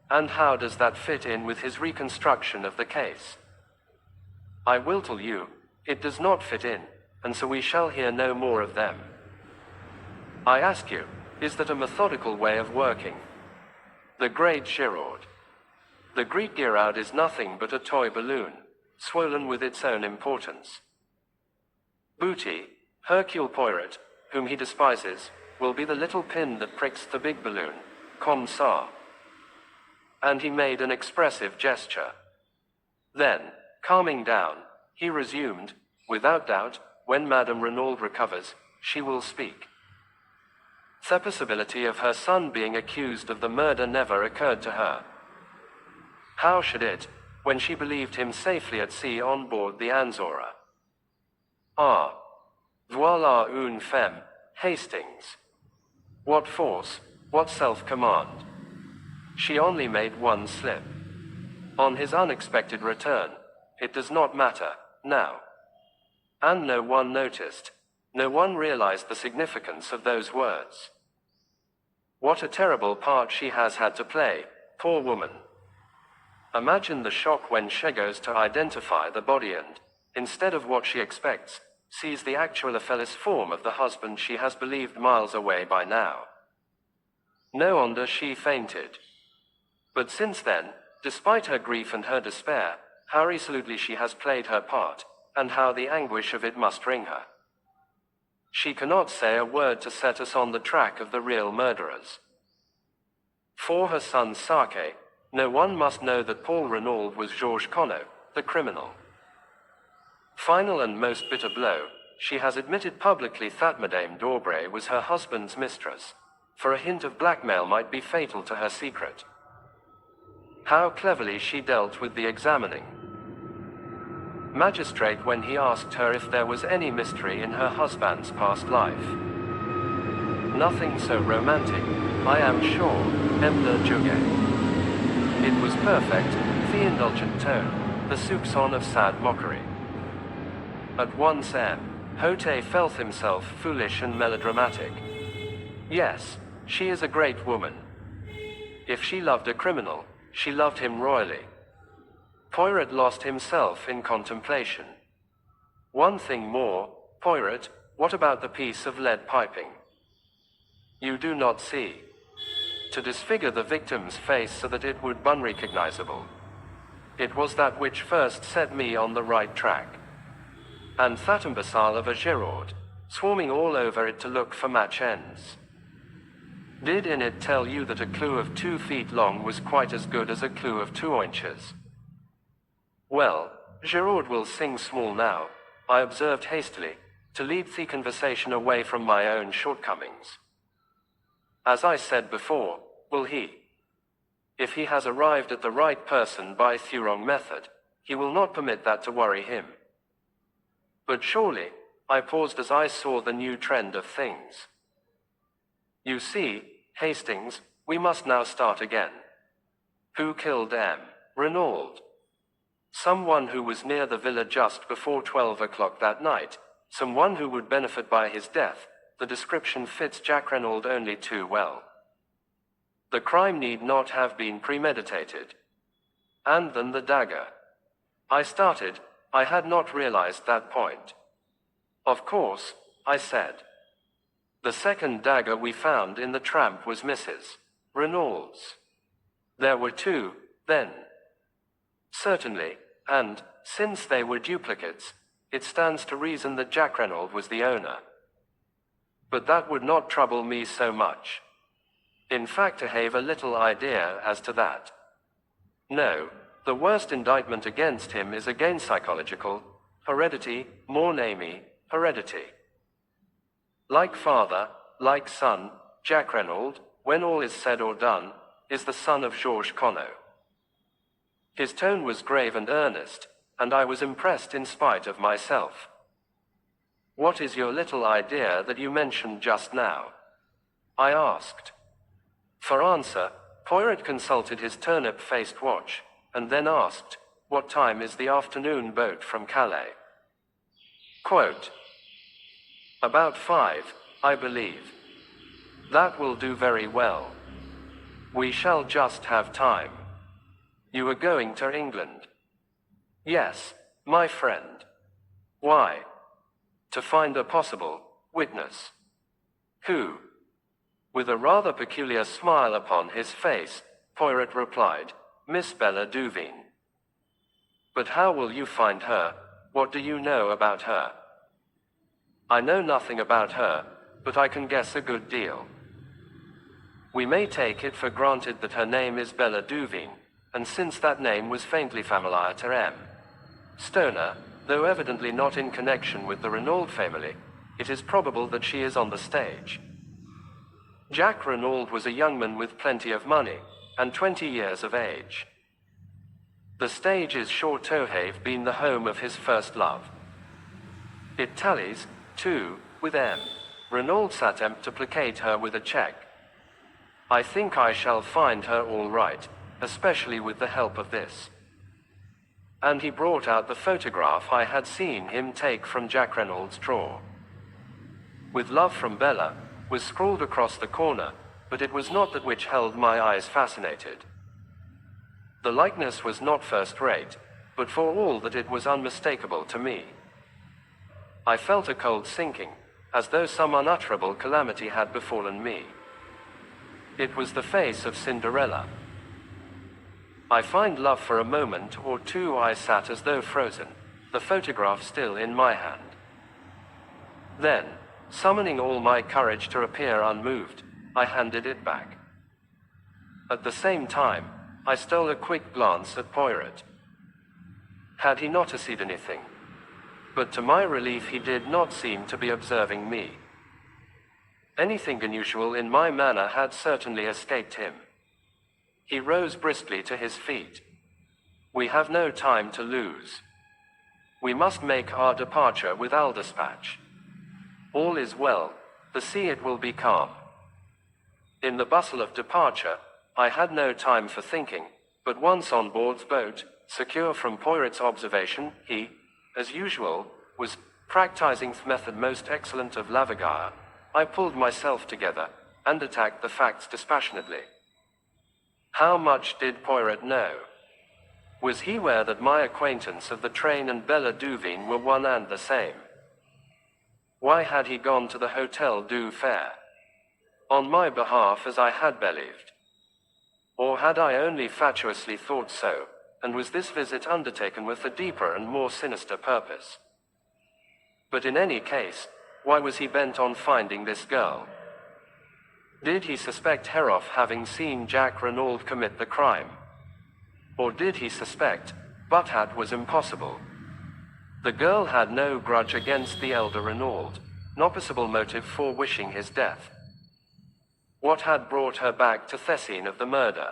And how does that fit in with his reconstruction of the case? I will tell you, it does not fit in, and so we shall hear no more of them. I ask you, is that a methodical way of working? The great Giraud. The Greek Giraud is nothing but a toy balloon, swollen with its own importance. Booty, Hercule Poirot, whom he despises, will be the little pin that pricks the big balloon, comme ça. And he made an expressive gesture. Then, calming down, he resumed, without doubt, when Madame Renaud recovers, she will speak. The possibility of her son being accused of the murder never occurred to her. How should it, when she believed him safely at sea on board the Anzora? Ah, voilà une femme, Hastings. What force, what self-command. She only made one slip. On his unexpected return, it does not matter, now. And no one noticed, no one realized the significance of those words. What a terrible part she has had to play, poor woman. Imagine the shock when she goes to identify the body and, instead of what she expects, sees the actual effilous form of the husband she has believed miles away by now. No wonder she fainted. But since then, despite her grief and her despair, how resolutely she has played her part, and how the anguish of it must wring her. She cannot say a word to set us on the track of the real murderers. For her son's sake, no one must know that Paul Renaud was Georges Conneau, the criminal. Final and most bitter blow, she has admitted publicly that Madame d'Aubray was her husband's mistress, for a hint of blackmail might be fatal to her secret. How cleverly she dealt with the examining magistrate when he asked her if there was any mystery in her husband's past life. Nothing so romantic, I am sure, M. le Juge. It was perfect, the indulgent tone, the soupçon of sad mockery. At once M. Hote felt himself foolish and melodramatic. Yes, she is a great woman. If she loved a criminal, she loved him royally. Poirot lost himself in contemplation. One thing more, Poirot, what about the piece of lead piping? You do not see. To disfigure the victim's face so that it would be unrecognizable. It was that which first set me on the right track. And that imbecile of a Giraud, swarming all over it to look for match ends. Did it tell you that a clue of 2 feet long was quite as good as a clue of 2 inches? Well, Giraud will sing small now, I observed hastily, to lead the conversation away from my own shortcomings. As I said before, will he? If he has arrived at the right person by the wrong method, he will not permit that to worry him. But surely, I paused as I saw the new trend of things. You see, Hastings, we must now start again. Who killed M. Renaud? Someone who was near the villa just before 12 o'clock that night, someone who would benefit by his death. The description fits Jack Renaud only too well. The crime need not have been premeditated. And then the dagger. I started, I had not realized that point. Of course, I said. The second dagger we found in the tramp was Mrs. Renaud's. There were 2, then. Certainly, and, since they were duplicates, it stands to reason that Jack Renaud was the owner. But that would not trouble me so much. In fact, I have a little idea as to that. No, the worst indictment against him is again psychological, heredity, more namely, heredity. Like father, like son, Jack Renaud, when all is said or done, is the son of Georges Conneau. His tone was grave and earnest, and I was impressed in spite of myself. What is your little idea that you mentioned just now? I asked. For answer, Poirot consulted his turnip-faced watch, and then asked, what time is the afternoon boat from Calais? Quote, about 5, I believe. That will do very well. We shall just have time. You are going to England? Yes, my friend. Why? To find a possible witness. Who? With a rather peculiar smile upon his face, Poirot replied, Miss Bella Duveen. But how will you find her? What do you know about her? I know nothing about her, but I can guess a good deal. We may take it for granted that her name is Bella Duveen, and since that name was faintly familiar to M. Stoner, though evidently not in connection with the Renaud family, it is probable that she is on the stage. Jack Renaud was a young man with plenty of money, and 20 years of age. The stage is sure to have been the home of his first love. It tallies, too, with M. Renaud's attempt to placate her with a check. I think I shall find her all right, especially with the help of this. And he brought out the photograph I had seen him take from Jack Renaud's drawer. With love from Bella, was scrawled across the corner, but it was not that which held my eyes fascinated. The likeness was not first-rate, but for all that it was unmistakable to me. I felt a cold sinking, as though some unutterable calamity had befallen me. It was the face of Cinderella. I find love for a moment or two I sat as though frozen, the photograph still in my hand. Then, summoning all my courage to appear unmoved, I handed it back. At the same time, I stole a quick glance at Poirot. Had he noticed anything? But to my relief he did not seem to be observing me. Anything unusual in my manner had certainly escaped him. He rose briskly to his feet. We have no time to lose. We must make our departure with all dispatch. All is well, the sea it will be calm. In the bustle of departure, I had no time for thinking, but once on board's boat, secure from Poirot's observation, he, as usual, was practicing the method most excellent of Lavagard. I pulled myself together, and attacked the facts dispassionately. How much did Poirot know? Was he aware that my acquaintance of the train and Bella Duveen were one and the same? Why had he gone to the Hotel du Fair? On my behalf as I had believed? Or had I only fatuously thought so, and was this visit undertaken with a deeper and more sinister purpose? But in any case, why was he bent on finding this girl? Did he suspect her of having seen Jack Renaud commit the crime? Or did he suspect, but that was impossible? The girl had no grudge against the elder Renaud, no possible motive for wishing his death. What had brought her back to the scene of the murder?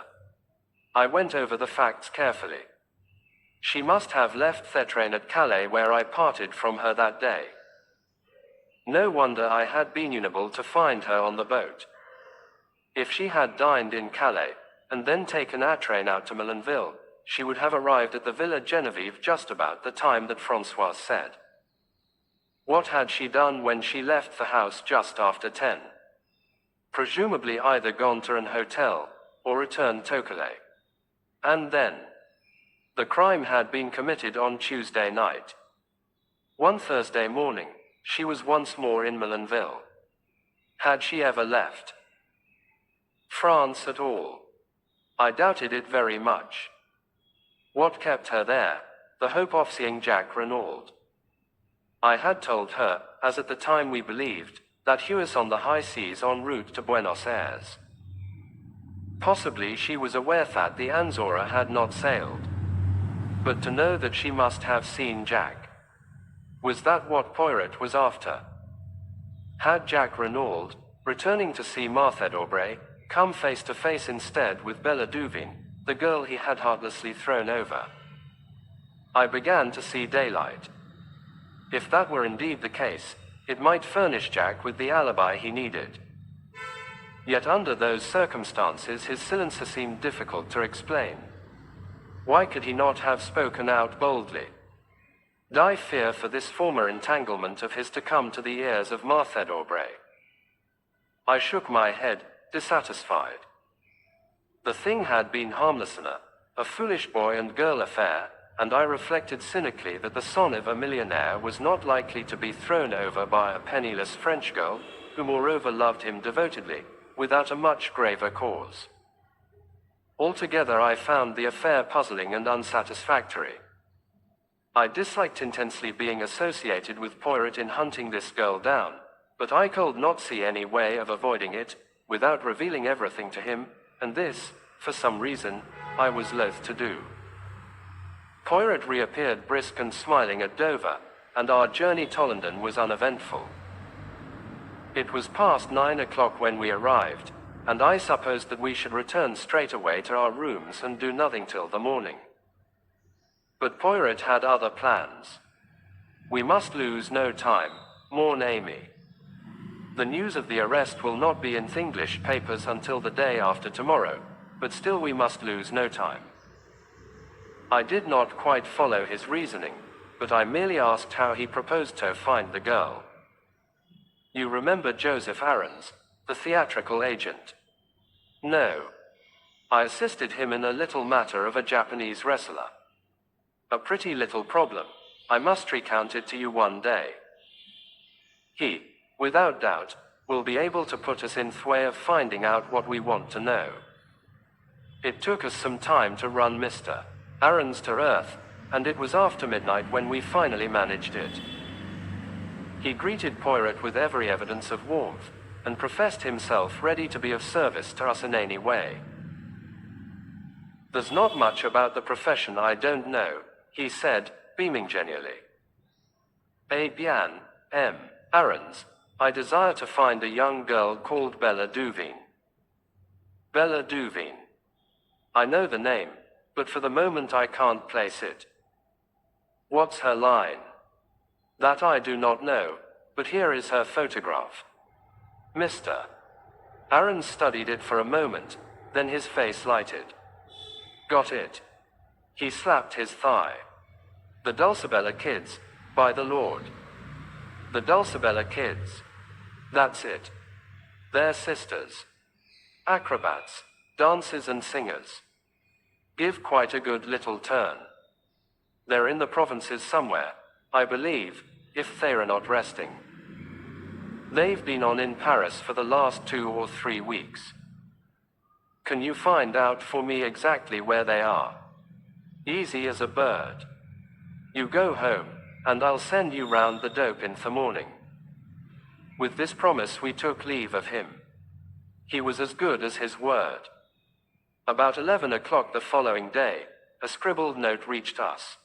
I went over the facts carefully. She must have left the train at Calais where I parted from her that day. No wonder I had been unable to find her on the boat. If she had dined in Calais, and then taken a train out to Milanville, she would have arrived at the Villa Genevieve just about the time that Francois said. What had she done when she left the house just after 10? Presumably either gone to an hotel, or returned to Calais. And then, the crime had been committed on Tuesday night. One Thursday morning, she was once more in Milanville. Had she ever left France at all? I doubted it very much. What kept her there? The hope of seeing Jack Renaud. I had told her, as at the time we believed, that he was on the high seas en route to Buenos Aires. Possibly she was aware that the Anzora had not sailed. But to know that she must have seen Jack. Was that what Poirot was after? Had Jack Renaud, returning to see Martha d'Aubray, come face to face instead with Bella Duveen, the girl he had heartlessly thrown over? I began to see daylight. If that were indeed the case, it might furnish Jack with the alibi he needed. Yet under those circumstances his silence seemed difficult to explain. Why could he not have spoken out boldly? Did I fear for this former entanglement of his to come to the ears of Martha d'Aubray? I shook my head, dissatisfied. The thing had been harmless enough, a foolish boy and girl affair, and I reflected cynically that the son of a millionaire was not likely to be thrown over by a penniless French girl, who moreover loved him devotedly, without a much graver cause. Altogether I found the affair puzzling and unsatisfactory. I disliked intensely being associated with Poirot in hunting this girl down, but I could not see any way of avoiding it, without revealing everything to him, and this, for some reason, I was loath to do. Poirot reappeared brisk and smiling at Dover, and our journey to London was uneventful. It was past 9 o'clock when we arrived, and I supposed that we should return straight away to our rooms and do nothing till the morning. But Poirot had other plans. We must lose no time, mon ami. The news of the arrest will not be in the English papers until the day after tomorrow, but still we must lose no time. I did not quite follow his reasoning, but I merely asked how he proposed to find the girl. You remember Joseph Aarons, the theatrical agent? No. I assisted him in a little matter of a Japanese wrestler. A pretty little problem. I must recount it to you one day. He, without doubt, will be able to put us in the way of finding out what we want to know. It took us some time to run Mr. Aarons to earth, and it was after midnight when we finally managed it. He greeted Poirot with every evidence of warmth, and professed himself ready to be of service to us in any way. There's not much about the profession I don't know, he said, beaming genially. Eh bien, M. Aarons, I desire to find a young girl called Bella Duveen. Bella Duveen. I know the name, but for the moment I can't place it. What's her line? That I do not know, but here is her photograph. Mr. Aarons studied it for a moment, then his face lighted. Got it. He slapped his thigh. The Dulcibella Kids, by the Lord. The Dulcibella Kids. That's it. They're sisters. Acrobats, dancers and singers. Give quite a good little turn. They're in the provinces somewhere, I believe, if they're not resting. They've been on in Paris for the last 2 or 3 weeks. Can you find out for me exactly where they are? Easy as a bird. You go home, and I'll send you round the dope in the morning. With this promise we took leave of him. He was as good as his word. About 11 o'clock the following day, a scribbled note reached us.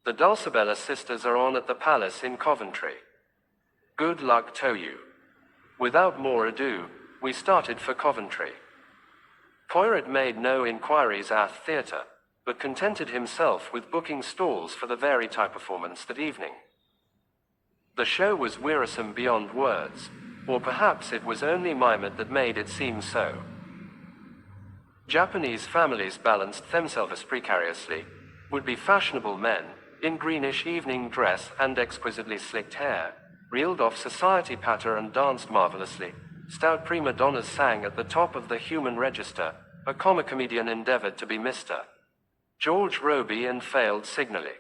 The Dulcibella sisters are on at the palace in Coventry. Good luck to you. Without more ado, we started for Coventry. Poirot made no inquiries at the theatre, but contented himself with booking stalls for the very type performance that evening. The show was wearisome beyond words, or perhaps it was only miming that made it seem so. Japanese families balanced themselves precariously, would-be fashionable men, in greenish evening dress and exquisitely slicked hair, reeled off society patter and danced marvelously. Stout prima donnas sang at the top of the human register. A comic comedian endeavored to be Mr. George Robey and failed signally.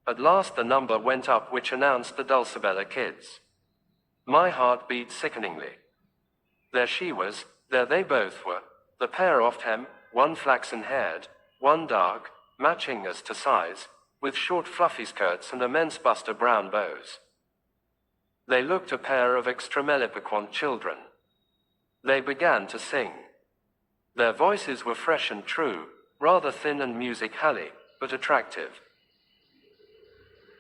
At last the number went up which announced the Dulcibella Kids. My heart beat sickeningly. There she was, there they both were, the pair of them, one flaxen-haired, one dark, matching as to size, with short fluffy skirts and immense buster brown bows. They looked a pair of extramellipiquant children. They began to sing. Their voices were fresh and true, rather thin and music-hally, but attractive.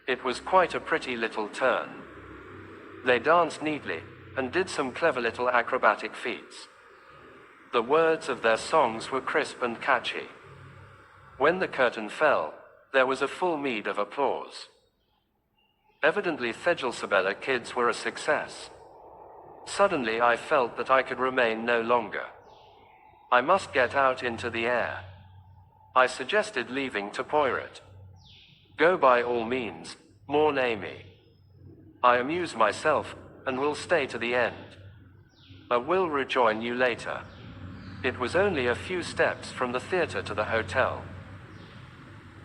It was quite a pretty little turn. They danced neatly, and did some clever little acrobatic feats. The words of their songs were crisp and catchy. When the curtain fell, there was a full meed of applause. Evidently the Dulcibella Kids were a success. Suddenly I felt that I could remain no longer. I must get out into the air. I suggested leaving to Poirot. Go by all means, mon ami. I amuse myself, and will stay to the end. I will rejoin you later. It was only a few steps from the theatre to the hotel.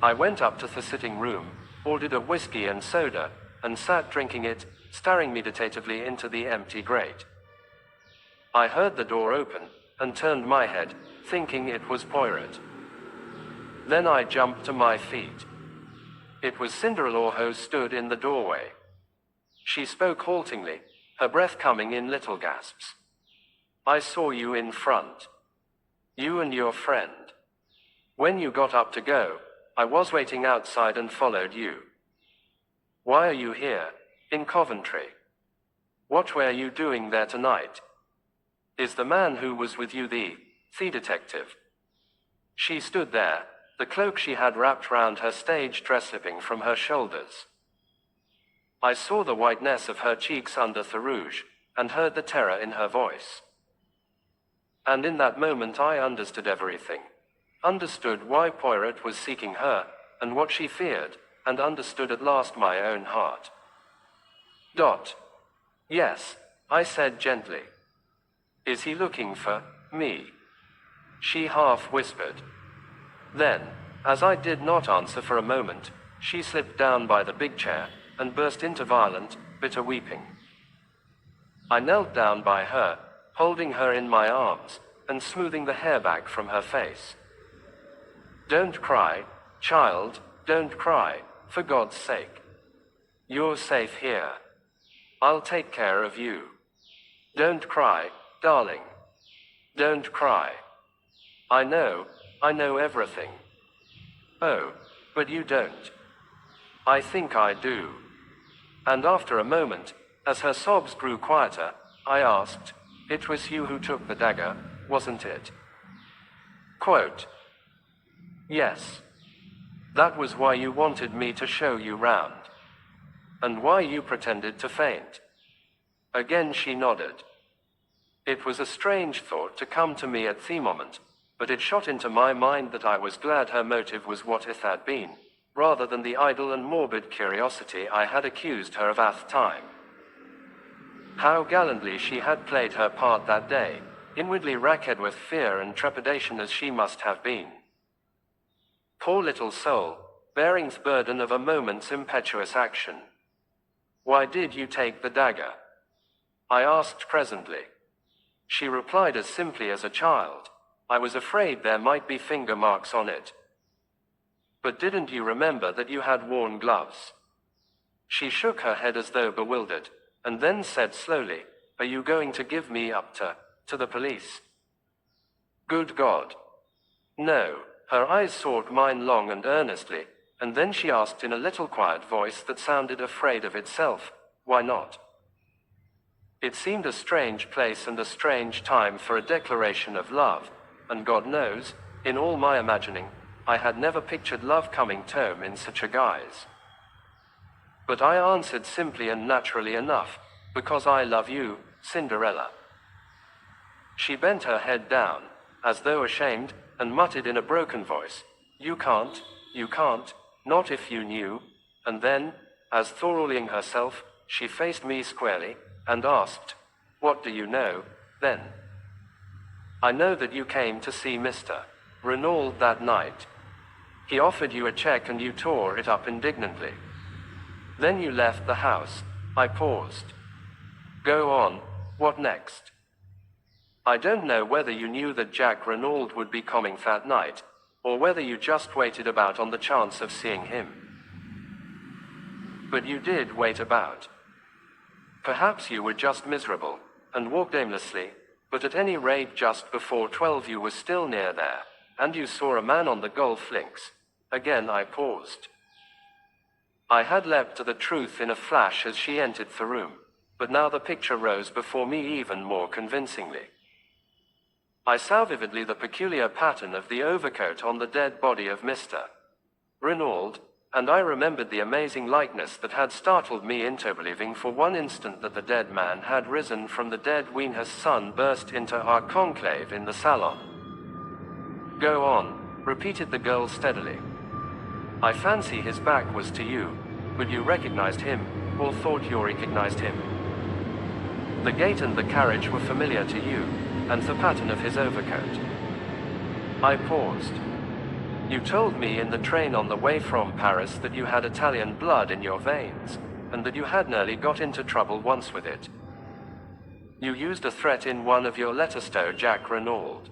I went up to the sitting room, ordered a whiskey and soda, and sat drinking it, staring meditatively into the empty grate. I heard the door open, and turned my head, thinking it was Poirot. Then I jumped to my feet. It was Cinderella who stood in the doorway. She spoke haltingly, her breath coming in little gasps. I saw you in front. You and your friend. When you got up to go, I was waiting outside and followed you. Why are you here, in Coventry? What were you doing there tonight? Is the man who was with you the detective? She stood there, the cloak she had wrapped round her stage dress slipping from her shoulders. I saw the whiteness of her cheeks under the rouge, and heard the terror in her voice. And in that moment I understood everything. Understood why Poirot was seeking her, and what she feared, and understood at last my own heart. Yes, I said gently. Is he looking for me? She half whispered. Then, as I did not answer for a moment, she slipped down by the big chair, and burst into violent, bitter weeping. I knelt down by her, holding her in my arms, and smoothing the hair back from her face. Don't cry, child, don't cry, for God's sake. You're safe here. I'll take care of you. Don't cry, darling. Don't cry. I know everything. Oh, but you don't. I think I do. And after a moment, as her sobs grew quieter, I asked, it was you who took the dagger, wasn't it? Quote, yes. That was why you wanted me to show you round. And why you pretended to faint. Again she nodded. It was a strange thought to come to me at the moment, but it shot into my mind that I was glad her motive was what it had been, rather than the idle and morbid curiosity I had accused her of at the time. How gallantly she had played her part that day, inwardly racked with fear and trepidation as she must have been. Poor little soul, bearing the burden of a moment's impetuous action. Why did you take the dagger? I asked presently. She replied as simply as a child, I was afraid there might be finger marks on it. But didn't you remember that you had worn gloves? She shook her head as though bewildered, and then said slowly, are you going to give me up to the police? Good God. No. Her eyes sought mine long and earnestly, and then she asked in a little quiet voice that sounded afraid of itself, why not? It seemed a strange place and a strange time for a declaration of love, and God knows, in all my imagining, I had never pictured love coming to him in such a guise. But I answered simply and naturally enough, because I love you, Cinderella. She bent her head down, as though ashamed, and muttered in a broken voice, you can't, not if you knew, and then, as thoroughlying herself, she faced me squarely, and asked, what do you know, then? I know that you came to see Mr. Renaud that night. He offered you a check and you tore it up indignantly. Then you left the house. I paused. Go on, what next? I don't know whether you knew that Jack Renaud would be coming that night, or whether you just waited about on the chance of seeing him. But you did wait about. Perhaps you were just miserable, and walked aimlessly, but at any rate just before 12 you were still near there, and you saw a man on the golf links. Again I paused. I had leapt to the truth in a flash as she entered the room, but now the picture rose before me even more convincingly. I saw vividly the peculiar pattern of the overcoat on the dead body of Mr. Renaud, and I remembered the amazing likeness that had startled me into believing for one instant that the dead man had risen from the dead when her son burst into our conclave in the salon. Go on, repeated the girl steadily. I fancy his back was to you, but you recognized him, or thought you recognized him. The gait and the carriage were familiar to you, and the pattern of his overcoat. I paused. You told me in the train on the way from Paris that you had Italian blood in your veins, and that you had nearly got into trouble once with it. You used a threat in one of your letters to Jack Renaud.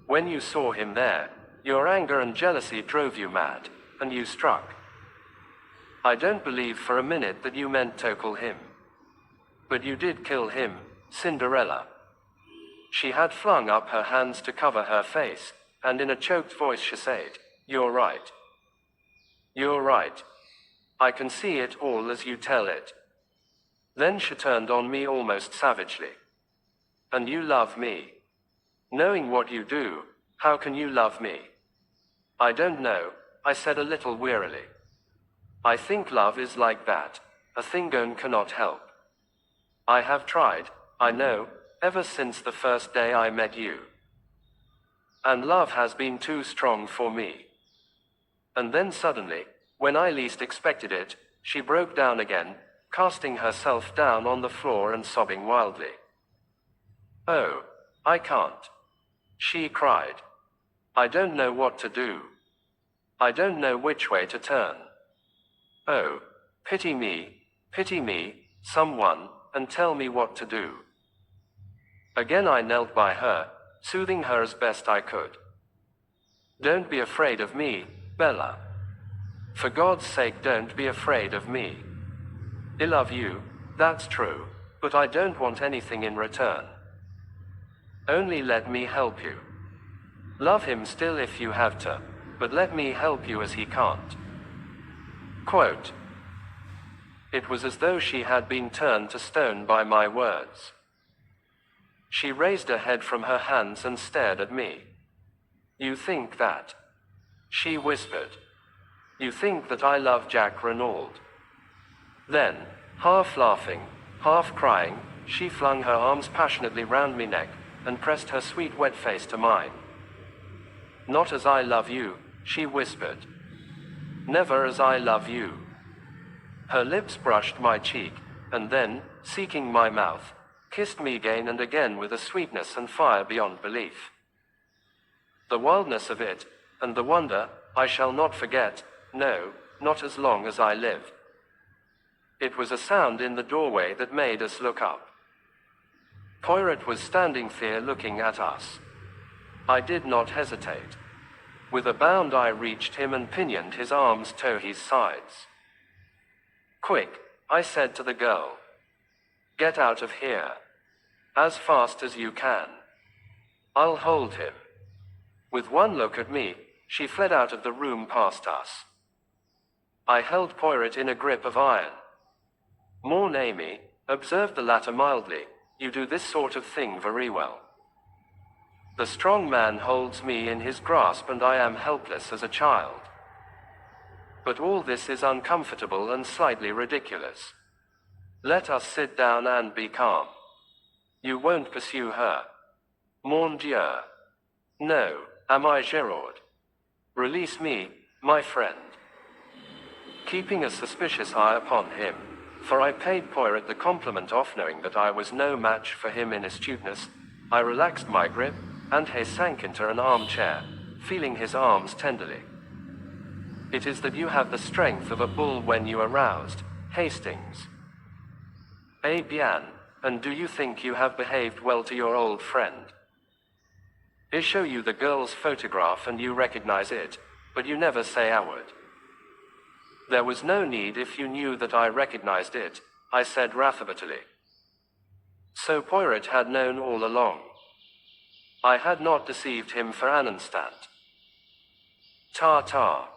When you saw him there, your anger and jealousy drove you mad, and you struck. I don't believe for a minute that you meant to kill him. But you did kill him, Cinderella. She had flung up her hands to cover her face, and in a choked voice she said, you're right. You're right. I can see it all as you tell it. Then she turned on me almost savagely. And you love me. Knowing what you do, how can you love me? I don't know, I said a little wearily. I think love is like that, a thing one cannot help. I have tried, I know, ever since the first day I met you. And love has been too strong for me. And then suddenly, when I least expected it, she broke down again, casting herself down on the floor and sobbing wildly. Oh, I can't. She cried. I don't know what to do. I don't know which way to turn. Oh, pity me, someone, and tell me what to do. Again I knelt by her, soothing her as best I could. Don't be afraid of me, Bella. For God's sake, don't be afraid of me. I love you, that's true, but I don't want anything in return. Only let me help you. Love him still if you have to, but let me help you as he can't. Quote. It was as though she had been turned to stone by my words. She raised her head from her hands and stared at me. You think that? She whispered. You think that I love Jack Renaud? Then, half laughing, half crying, she flung her arms passionately round me neck, and pressed her sweet wet face to mine. Not as I love you, she whispered. Never as I love you. Her lips brushed my cheek, and then, seeking my mouth, kissed me again and again with a sweetness and fire beyond belief. The wildness of it, and the wonder, I shall not forget, no, not as long as I live. It was a sound in the doorway that made us look up. Poirot was standing there looking at us. I did not hesitate. With a bound I reached him and pinioned his arms to his sides. Quick, I said to the girl. Get out of here. As fast as you can. I'll hold him. With one look at me, she fled out of the room past us. I held Poirot in a grip of iron. Mon ami, observed the latter mildly, you do this sort of thing very well. The strong man holds me in his grasp and I am helpless as a child. But all this is uncomfortable and slightly ridiculous. Let us sit down and be calm. You won't pursue her. Mon Dieu. No, am I Gerard? Release me, my friend. Keeping a suspicious eye upon him, for I paid Poirot the compliment of knowing that I was no match for him in astuteness, I relaxed my grip, and he sank into an armchair, feeling his arms tenderly. It is that you have the strength of a bull when you are roused, Hastings. Eh bien, and do you think you have behaved well to your old friend? I show you the girl's photograph and you recognize it, but you never say a word. There was no need if you knew that I recognized it, I said wrathfully. So Poirot had known all along. I had not deceived him for an instant. Ta.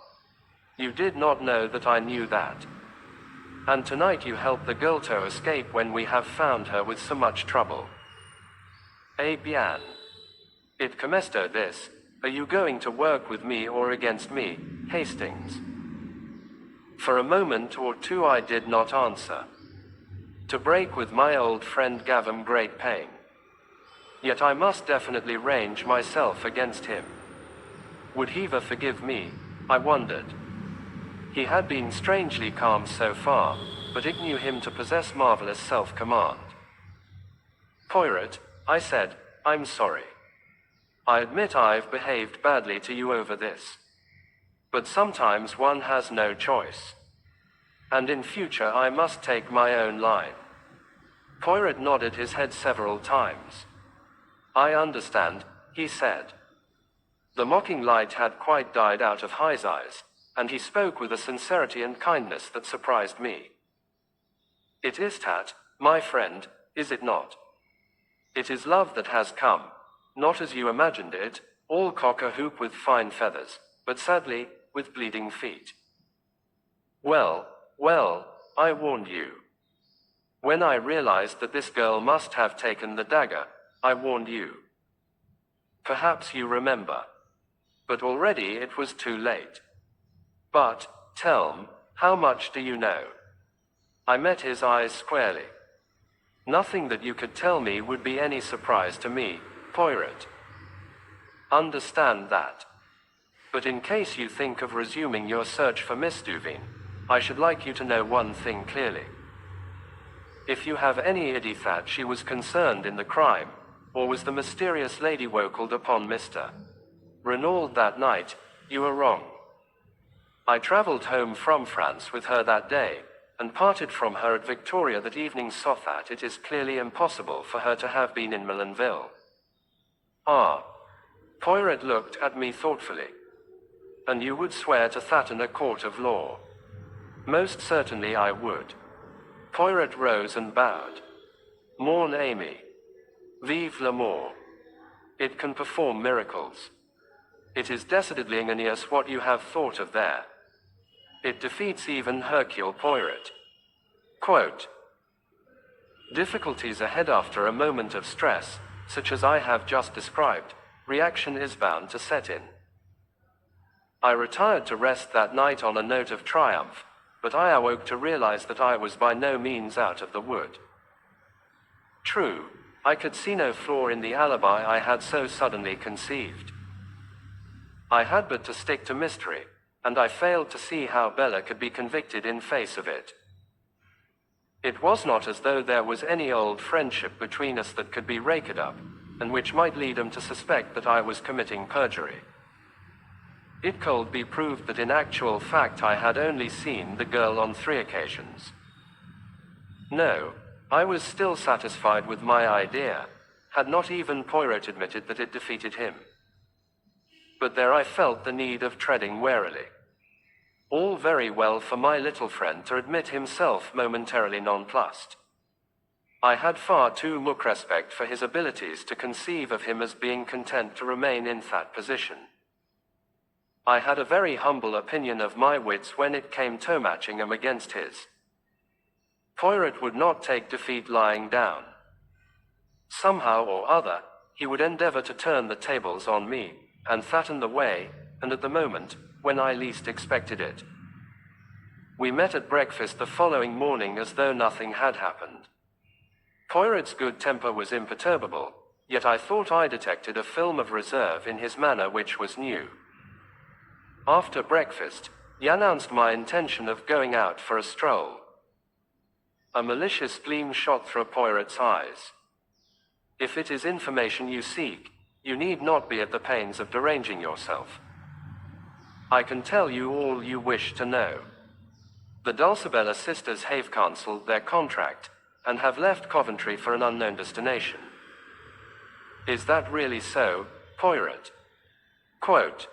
You did not know that I knew that. And tonight you helped the girl to escape when we have found her with so much trouble. Eh bien. It comesto this, are you going to work with me or against me, Hastings? For a moment or two I did not answer. To break with my old friend gave him great pain. Yet I must definitely range myself against him. Would he ever forgive me? I wondered. He had been strangely calm so far, but it knew him to possess marvelous self-command. Poirot, I said, I'm sorry. I admit I've behaved badly to you over this. But sometimes one has no choice. And in future I must take my own line. Poirot nodded his head several times. I understand, he said. The mocking light had quite died out of his eyes, and he spoke with a sincerity and kindness that surprised me. It is that, my friend, is it not? It is love that has come, not as you imagined it, all cock-a-hoop with fine feathers, but sadly, with bleeding feet. Well, I warned you. When I realized that this girl must have taken the dagger, I warned you. Perhaps you remember. But already it was too late. But, Telm, how much do you know? I met his eyes squarely. Nothing that you could tell me would be any surprise to me, Poirot. Understand that. But in case you think of resuming your search for Miss Duveen, I should like you to know one thing clearly. If you have any idea that she was concerned in the crime, or was the mysterious lady who called upon Mr. Renaud that night, you are wrong. I travelled home from France with her that day, and parted from her at Victoria that evening, so that it is clearly impossible for her to have been in Millenville. Ah. Poirot looked at me thoughtfully. And you would swear to that in a court of law? Most certainly I would. Poirot rose and bowed. Mon ami. Vive l'amour. It can perform miracles. It is decidedly ingenious what you have thought of there. It defeats even Hercule Poirot. Quote, difficulties ahead after a moment of stress, such as I have just described, reaction is bound to set in. I retired to rest that night on a note of triumph, but I awoke to realize that I was by no means out of the wood. True, I could see no flaw in the alibi I had so suddenly conceived. I had but to stick to mystery, and I failed to see how Bella could be convicted in face of it. It was not as though there was any old friendship between us that could be raked up, and which might lead him to suspect that I was committing perjury. It could be proved that in actual fact I had only seen the girl on 3 occasions. No, I was still satisfied with my idea, had not even Poirot admitted that it defeated him. But there I felt the need of treading warily. All very well for my little friend to admit himself momentarily nonplussed. I had far too much respect for his abilities to conceive of him as being content to remain in that position. I had a very humble opinion of my wits when it came to matching him against his. Poirot would not take defeat lying down. Somehow or other, he would endeavor to turn the tables on me, and that in the way, and at the moment, when I least expected it. We met at breakfast the following morning as though nothing had happened. Poirot's good temper was imperturbable, yet I thought I detected a film of reserve in his manner which was new. After breakfast, he announced my intention of going out for a stroll. A malicious gleam shot through Poirot's eyes. If it is information you seek, you need not be at the pains of deranging yourself. I can tell you all you wish to know. The Dulcibella sisters have cancelled their contract, and have left Coventry for an unknown destination. Is that really so, Poirot? Quote,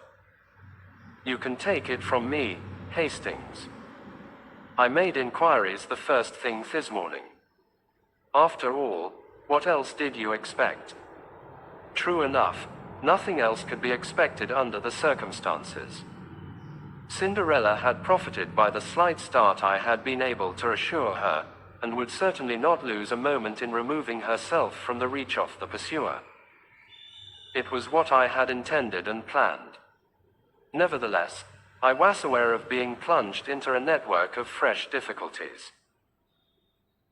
you can take it from me, Hastings. I made inquiries the first thing this morning. After all, what else did you expect? True enough, nothing else could be expected under the circumstances. Cinderella had profited by the slight start I had been able to assure her, and would certainly not lose a moment in removing herself from the reach of the pursuer. It was what I had intended and planned. Nevertheless, I was aware of being plunged into a network of fresh difficulties.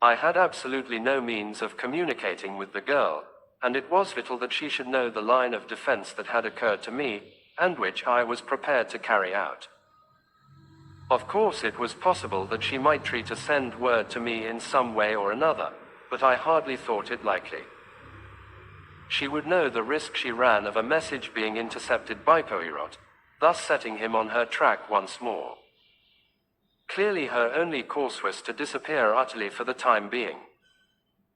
I had absolutely no means of communicating with the girl, and it was vital that she should know the line of defense that had occurred to me, and which I was prepared to carry out. Of course it was possible that she might try to send word to me in some way or another, but I hardly thought it likely. She would know the risk she ran of a message being intercepted by Poirot, thus setting him on her track once more. Clearly her only course was to disappear utterly for the time being.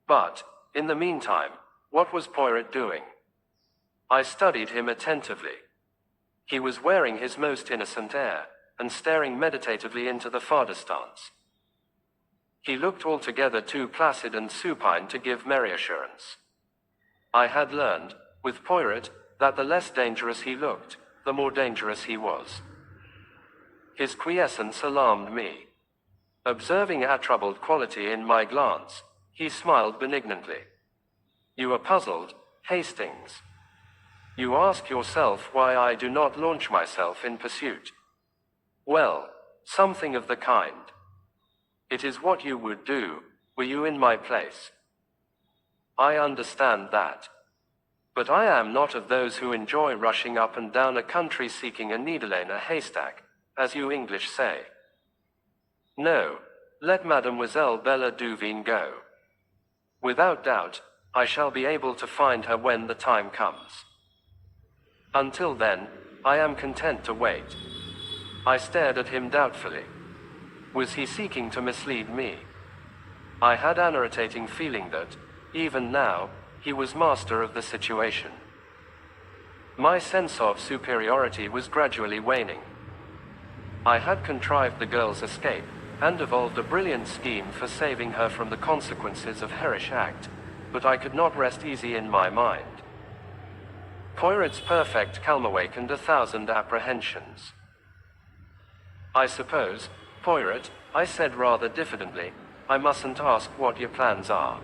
But, in the meantime, what was Poirot doing? I studied him attentively. He was wearing his most innocent air, and staring meditatively into the far distance. He looked altogether too placid and supine to give me assurance. I had learned, with Poirot, that the less dangerous he looked, the more dangerous he was. His quiescence alarmed me. Observing a troubled quality in my glance, he smiled benignantly. You are puzzled, Hastings. You ask yourself why I do not launch myself in pursuit. Well, something of the kind. It is what you would do, were you in my place. I understand that. But I am not of those who enjoy rushing up and down a country seeking a needle in a haystack, as you English say. No, let Mademoiselle Bella Duveen go. Without doubt, I shall be able to find her when the time comes. Until then, I am content to wait. I stared at him doubtfully. Was he seeking to mislead me? I had an irritating feeling that, even now, he was master of the situation. My sense of superiority was gradually waning. I had contrived the girl's escape, and evolved a brilliant scheme for saving her from the consequences of hellish act, but I could not rest easy in my mind. Poirot's perfect calm awakened 1,000 apprehensions. I suppose, Poirot, I said rather diffidently, I mustn't ask what your plans are.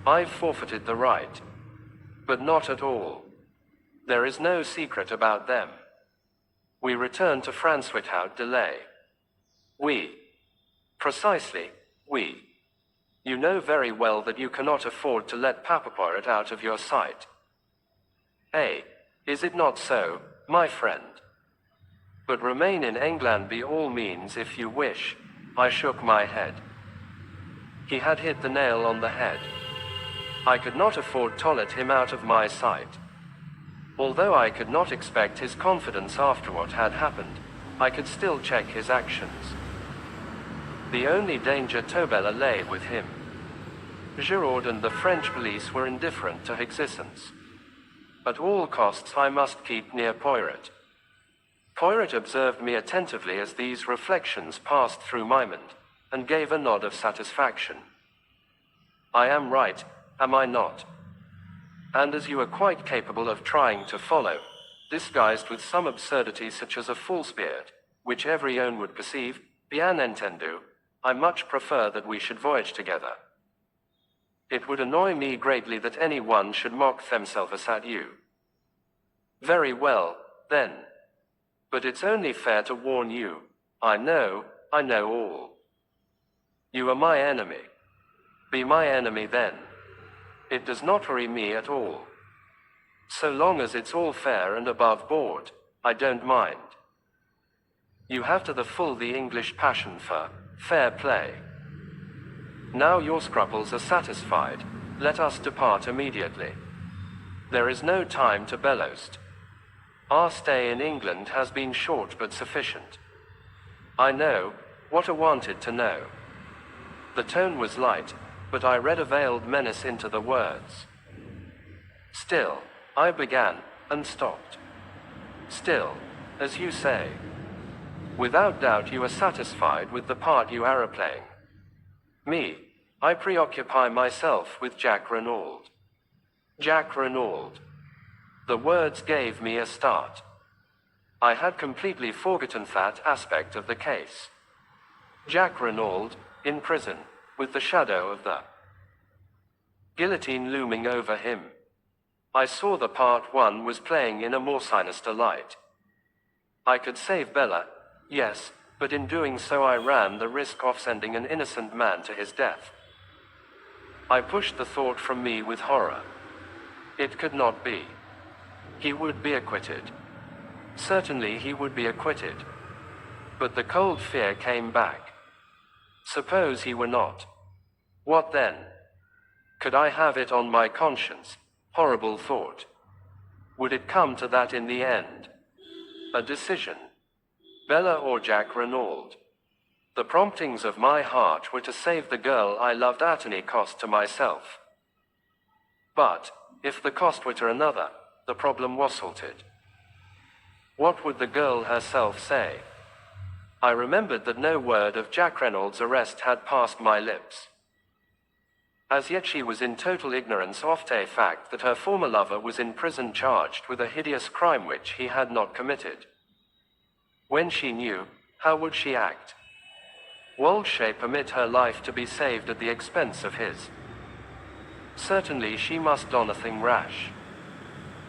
I've forfeited the right. But not at all. There is no secret about them. We return to France without delay. We. Precisely, we. You know very well that you cannot afford to let Papa Poirot out of your sight. Eh, is it not so, my friend? But remain in England by all means if you wish. I shook my head. He had hit the nail on the head. I could not afford to let him out of my sight. Although I could not expect his confidence after what had happened, I could still check his actions. The only danger to Bella lay with him. Giraud and the French police were indifferent to existence. At all costs I must keep near Poirot. Poirot observed me attentively as these reflections passed through my mind, and gave a nod of satisfaction. I am right, am I not? And as you are quite capable of trying to follow, disguised with some absurdity such as a false beard, which every one would perceive, bien entendu, I much prefer that we should voyage together. It would annoy me greatly that any one should mock themselves at you. Very well, then. But it's only fair to warn you. I know all. You are my enemy. Be my enemy then. It does not worry me at all. So long as it's all fair and above board, I don't mind. You have to the full the English passion for fair play. Now your scruples are satisfied, let us depart immediately. There is no time to boast. Our stay in England has been short but sufficient. I know what I wanted to know. The tone was light, but I read a veiled menace into the words. Still, I began, and stopped. Still, as you say. Without doubt you are satisfied with the part you are playing. Me, I preoccupy myself with Jack Renaud. Jack Renaud. The words gave me a start. I had completely forgotten that aspect of the case. Jack Renaud, in prison, with the shadow of the guillotine looming over him. I saw the part one was playing in a more sinister light. I could save Bella, yes, but in doing so I ran the risk of sending an innocent man to his death. I pushed the thought from me with horror. It could not be. He would be acquitted. Certainly he would be acquitted. But the cold fear came back. Suppose he were not. What then? Could I have it on my conscience? Horrible thought. Would it come to that in the end? A decision. Bella or Jack Renaud? The promptings of my heart were to save the girl I loved at any cost to myself. But, if the cost were to another, the problem was sorted. What would the girl herself say? I remembered that no word of Jack Renaud's arrest had passed my lips. As yet she was in total ignorance of the fact that her former lover was in prison charged with a hideous crime which he had not committed. When she knew, how would she act? Wold she permit her life to be saved at the expense of his? Certainly she must do nothing rash.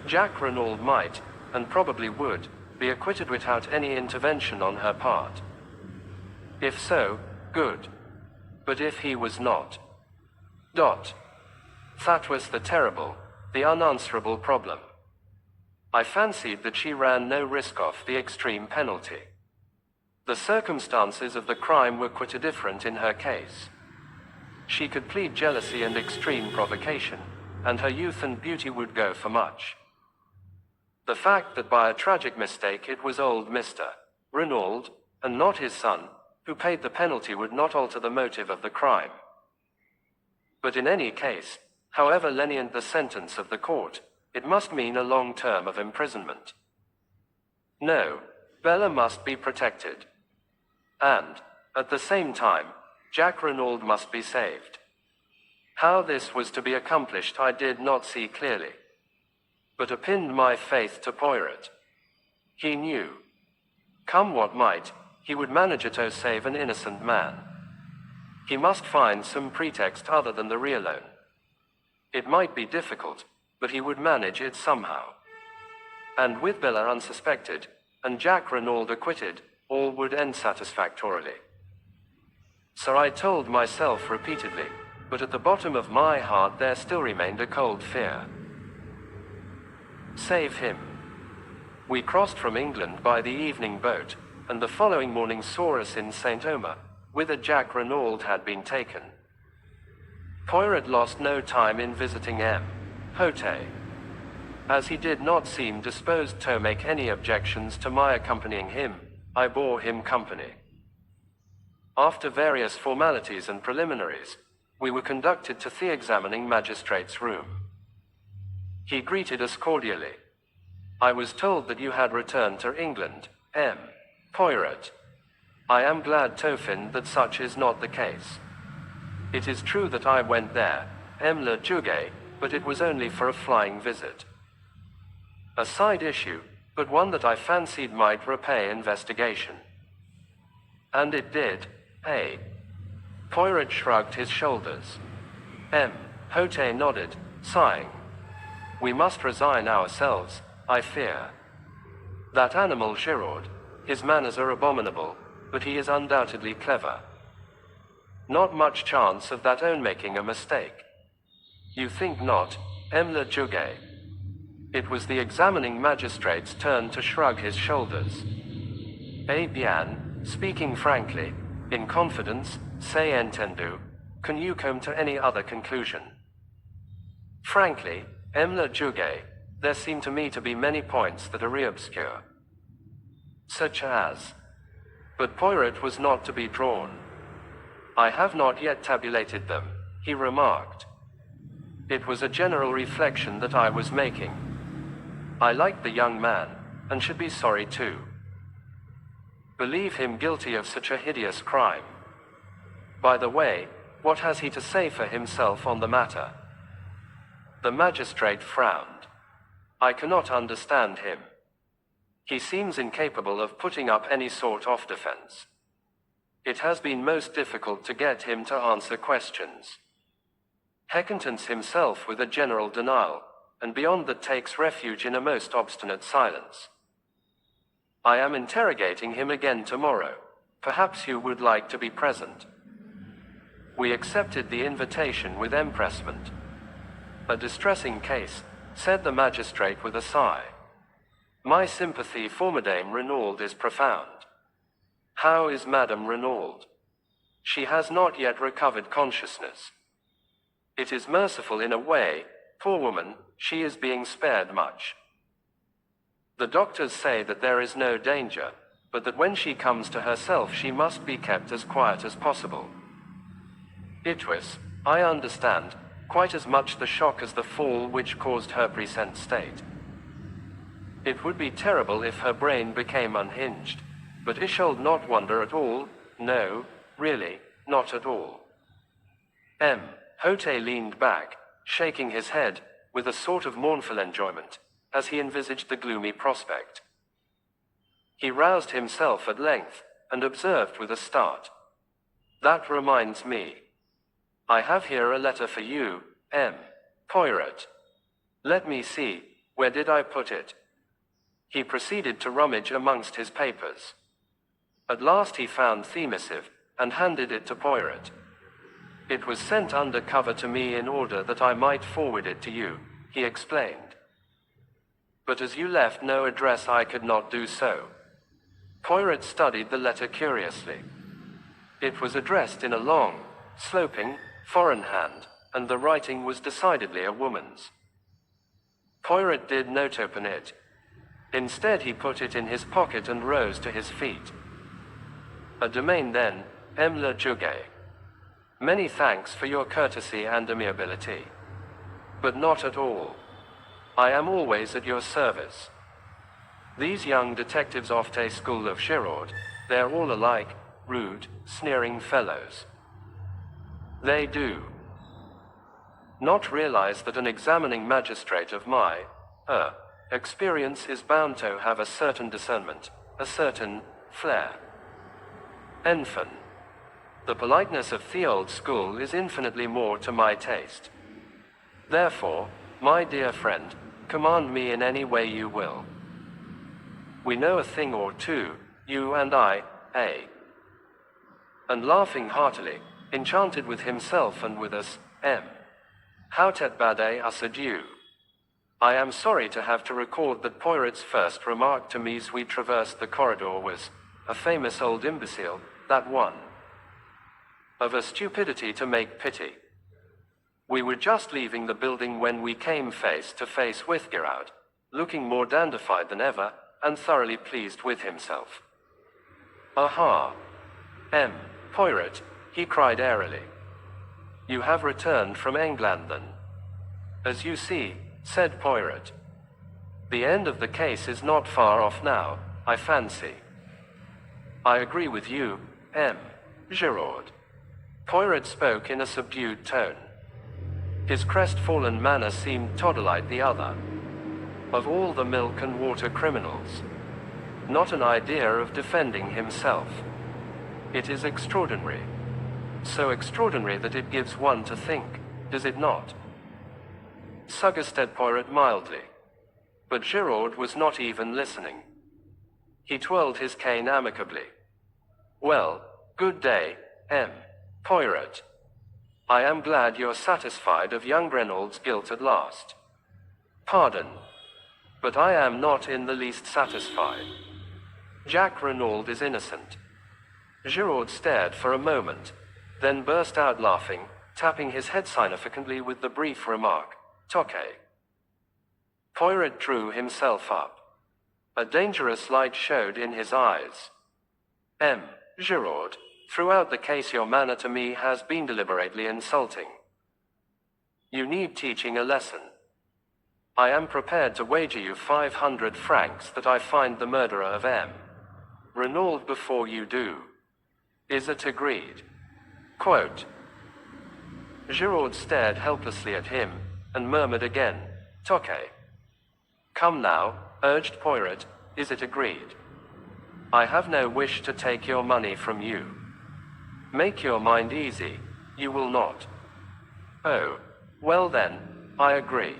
Jack Renauld might, and probably would, be acquitted without any intervention on her part. If so, good. But if he was not? That was the terrible, the unanswerable problem. I fancied that she ran no risk of the extreme penalty. The circumstances of the crime were quite different in her case. She could plead jealousy and extreme provocation, and her youth and beauty would go for much. The fact that by a tragic mistake it was old Mr. Renauld, and not his son, who paid the penalty would not alter the motive of the crime. But in any case, however lenient the sentence of the court, it must mean a long term of imprisonment. No, Bella must be protected. And, at the same time, Jack Renauld must be saved. How this was to be accomplished I did not see clearly. But I pinned my faith to Poirot. He knew. Come what might, he would manage it to save an innocent man. He must find some pretext other than the real loan. It might be difficult, but he would manage it somehow. And with Bella unsuspected, and Jack Renauld acquitted, all would end satisfactorily. So I told myself repeatedly, but at the bottom of my heart there still remained a cold fear. Save him. We crossed from England by the evening boat, and the following morning saw us in St. Omer, whither Jack Renauld had been taken. Poirot lost no time in visiting M. Hote. As he did not seem disposed to make any objections to my accompanying him, I bore him company. After various formalities and preliminaries, we were conducted to the examining magistrate's room. He greeted us cordially. I was told that you had returned to England, M. Poirot. I am glad to find that such is not the case. It is true that I went there, M. Le Juge, but it was only for a flying visit. A side issue, but one that I fancied might repay investigation. And it did, eh? Poirot shrugged his shoulders. M. Hote nodded, sighing. We must resign ourselves, I fear. That animal Giraud, his manners are abominable, but he is undoubtedly clever. Not much chance of that own making a mistake. You think not, M. Le Juge? It was the examining magistrate's turn to shrug his shoulders. Eh bien, speaking frankly, in confidence, say entendu, can you come to any other conclusion? Frankly, M. Le Juge, there seem to me to be many points that are obscure. Such as. But Poirot was not to be drawn. I have not yet tabulated them, he remarked. It was a general reflection that I was making. I liked the young man, and should be sorry too. Believe him guilty of such a hideous crime. By the way, what has he to say for himself on the matter? The magistrate frowned. I cannot understand him. He seems incapable of putting up any sort of defense. It has been most difficult to get him to answer questions. He contents himself with a general denial, and beyond that takes refuge in a most obstinate silence. I am interrogating him again tomorrow. Perhaps you would like to be present. We accepted the invitation with empressement. A distressing case, said the magistrate with a sigh. My sympathy for Madame Renauld is profound. How is Madame Renauld? She has not yet recovered consciousness. It is merciful in a way, poor woman, she is being spared much. The doctors say that there is no danger, but that when she comes to herself she must be kept as quiet as possible. It was, I understand, quite as much the shock as the fall which caused her present state. It would be terrible if her brain became unhinged, but I shall not wonder at all, no, really, not at all. M. Hote leaned back, shaking his head, with a sort of mournful enjoyment, as he envisaged the gloomy prospect. He roused himself at length, and observed with a start. That reminds me. I have here a letter for you, M. Poirot. Let me see, where did I put it? He proceeded to rummage amongst his papers. At last he found the missive, and handed it to Poirot. It was sent under cover to me in order that I might forward it to you, he explained. But as you left no address, I could not do so. Poirot studied the letter curiously. It was addressed in a long, sloping, foreign hand, and the writing was decidedly a woman's. Poirot did not open it. Instead, he put it in his pocket and rose to his feet. A domain then, M. Le Juge. Many thanks for your courtesy and amiability. But not at all. I am always at your service. These young detectives oft a school of Giraud, they're all alike, rude, sneering fellows. They do not realize that an examining magistrate of my experience is bound to have a certain discernment, a certain flair. Enfin, the politeness of the old school is infinitely more to my taste. Therefore, my dear friend, command me in any way you will. We know a thing or two, you and I, And laughing heartily, enchanted with himself and with us, M. Houtet bade us adieu. I am sorry to have to record that Poirot's first remark to me as we traversed the corridor was, a famous old imbecile, that one. Of a stupidity to make pity. We were just leaving the building when we came face to face with Giraud, looking more dandified than ever, and thoroughly pleased with himself. Aha! M. Poirot, he cried airily. You have returned from England then? As you see, said Poirot. The end of the case is not far off now, I fancy. I agree with you, M. Giraud. Poirot spoke in a subdued tone. His crestfallen manner seemed to like the other. Of all the milk and water criminals, not an idea of defending himself. It is extraordinary. So extraordinary that it gives one to think, does it not? Suggested Poirot mildly. But Giraud was not even listening. He twirled his cane amicably. Well, good day, M. Poirot. I am glad you're satisfied of young Reynolds' guilt at last. Pardon. But I am not in the least satisfied. Jack Renaud is innocent. Giraud stared for a moment, then burst out laughing, tapping his head significantly with the brief remark, Toque. Poirot drew himself up. A dangerous light showed in his eyes. M. Giraud, throughout the case your manner to me has been deliberately insulting. You need teaching a lesson. I am prepared to wager you 500 francs that I find the murderer of M. Renaud before you do. Is it agreed? Quote. Giraud stared helplessly at him, and murmured again, Toque. Come now, urged Poirot, is it agreed? I have no wish to take your money from you. Make your mind easy, you will not. Oh, well then, I agree.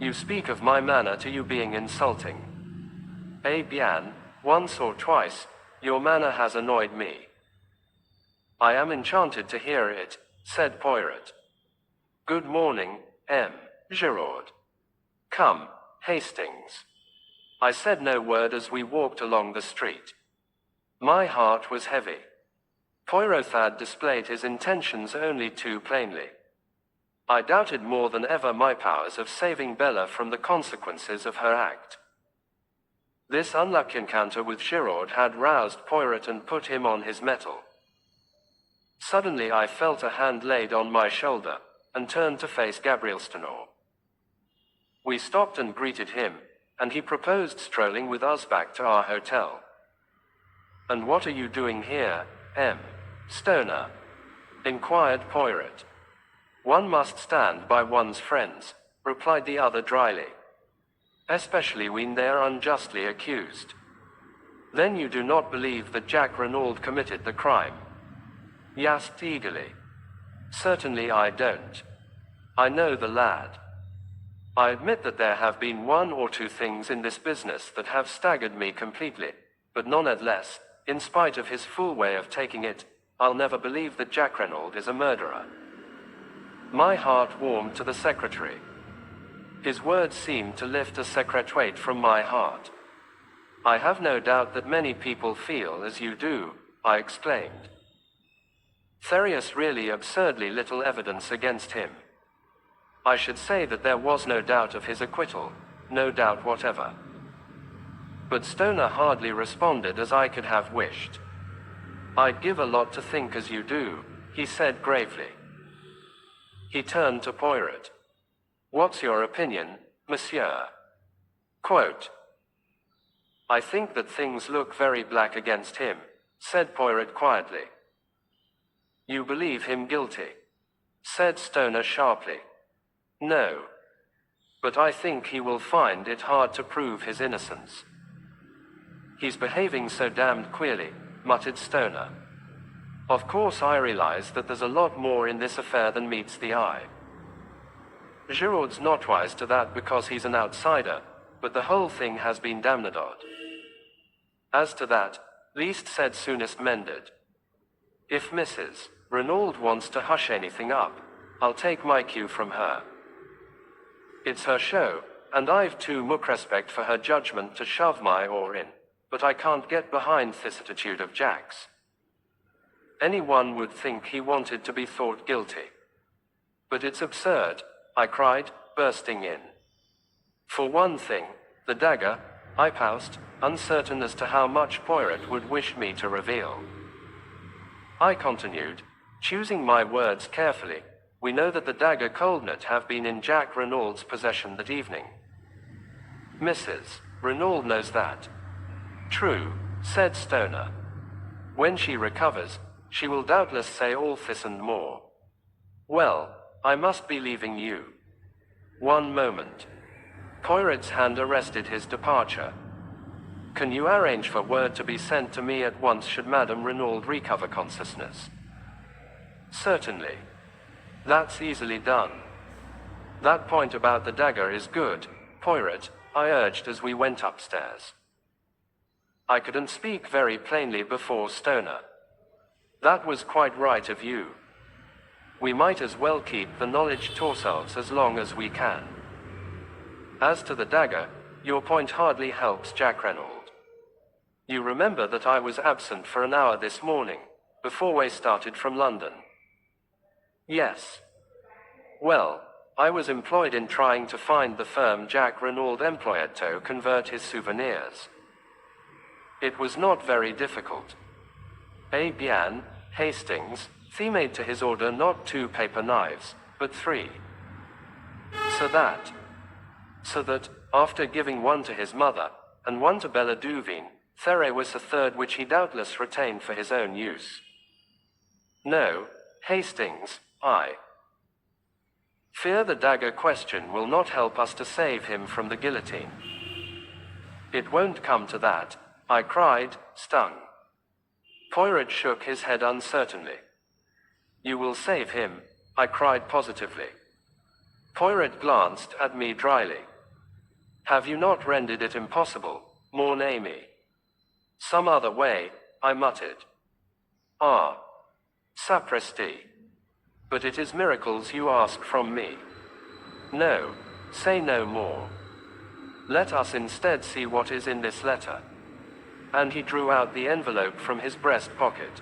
You speak of my manner to you being insulting. Eh bien, once or twice, your manner has annoyed me. I am enchanted to hear it, said Poirot. Good morning, M. Giraud. Come, Hastings. I said no word as we walked along the street. My heart was heavy. Poirot had displayed his intentions only too plainly. I doubted more than ever my powers of saving Bella from the consequences of her act. This unlucky encounter with Giraud had roused Poirot and put him on his mettle. Suddenly I felt a hand laid on my shoulder, and turned to face Gabriel Stenor. We stopped and greeted him, and he proposed strolling with us back to our hotel. And what are you doing here, M. Stoner? Inquired Poirot. One must stand by one's friends, replied the other dryly. Especially when they are unjustly accused. Then you do not believe that Jack Renaud committed the crime? he asked eagerly. Certainly I don't. I know the lad. I admit that there have been one or two things in this business that have staggered me completely, but nonetheless, in spite of his fool way of taking it, I'll never believe that Jack Reynolds is a murderer. My heart warmed to the secretary. His words seemed to lift a secret weight from my heart. I have no doubt that many people feel as you do, I exclaimed. Therious really absurdly little evidence against him. I should say that there was no doubt of his acquittal, no doubt whatever. But Stoner hardly responded as I could have wished. I'd give a lot to think as you do, he said gravely. He turned to Poirot. What's your opinion, monsieur? Quote, I think that things look very black against him, said Poirot quietly. You believe him guilty? Said Stoner sharply. No. But I think he will find it hard to prove his innocence. He's behaving so damned queerly, muttered Stoner. Of course I realize that there's a lot more in this affair than meets the eye. Giraud's not wise to that because he's an outsider, but the whole thing has been damned odd. As to that, least said soonest mended. If Mrs. Reynolds wants to hush anything up, I'll take my cue from her. It's her show, and I've too much respect for her judgment to shove my oar in, but I can't get behind this attitude of Jack's. Anyone would think he wanted to be thought guilty. But it's absurd, I cried, bursting in. For one thing, the dagger, I paused, uncertain as to how much Poirot would wish me to reveal. I continued, choosing my words carefully, we know that the dagger coldnet have been in Jack Reynolds' possession that evening. Mrs. Reynolds knows that. True, said Stoner. When she recovers, she will doubtless say all this and more. Well, I must be leaving you. One moment. Poirot's hand arrested his departure. Can you arrange for word to be sent to me at once should Madame Reynolds recover consciousness? Certainly. That's easily done. That point about the dagger is good, Poirot, I urged as we went upstairs. I couldn't speak very plainly before Stoner. That was quite right of you. We might as well keep the knowledge to ourselves as long as we can. As to the dagger, your point hardly helps Jack Reynolds. You remember that I was absent for an hour this morning, before we started from London. Yes. Well, I was employed in trying to find the firm Jack Reynolds employed to convert his souvenirs. It was not very difficult. A bien, Hastings, he made to his order not 2 paper knives, but 3. So that, after giving one to his mother, and one to Bella Duveen, there was a third which he doubtless retained for his own use. No, Hastings, I fear the dagger question will not help us to save him from the guillotine. It won't come to that, I cried, stung. Poirot shook his head uncertainly. You will save him, I cried positively. Poirot glanced at me dryly. Have you not rendered it impossible, mon ami? Some other way, I muttered. Ah, sapristi. But it is miracles you ask from me. No, say no more. Let us instead see what is in this letter. And he drew out the envelope from his breast pocket.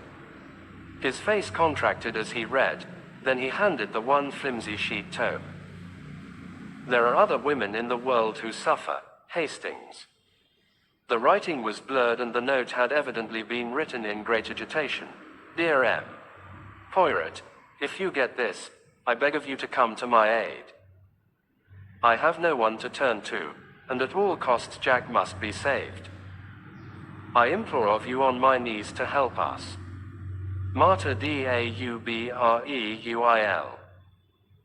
His face contracted as he read, then he handed the one flimsy sheet tome. There are other women in the world who suffer, Hastings. The writing was blurred and the note had evidently been written in great agitation. Dear M. Poirot, if you get this, I beg of you to come to my aid. I have no one to turn to, and at all costs Jack must be saved. I implore of you on my knees to help us. Marta Daubreuil.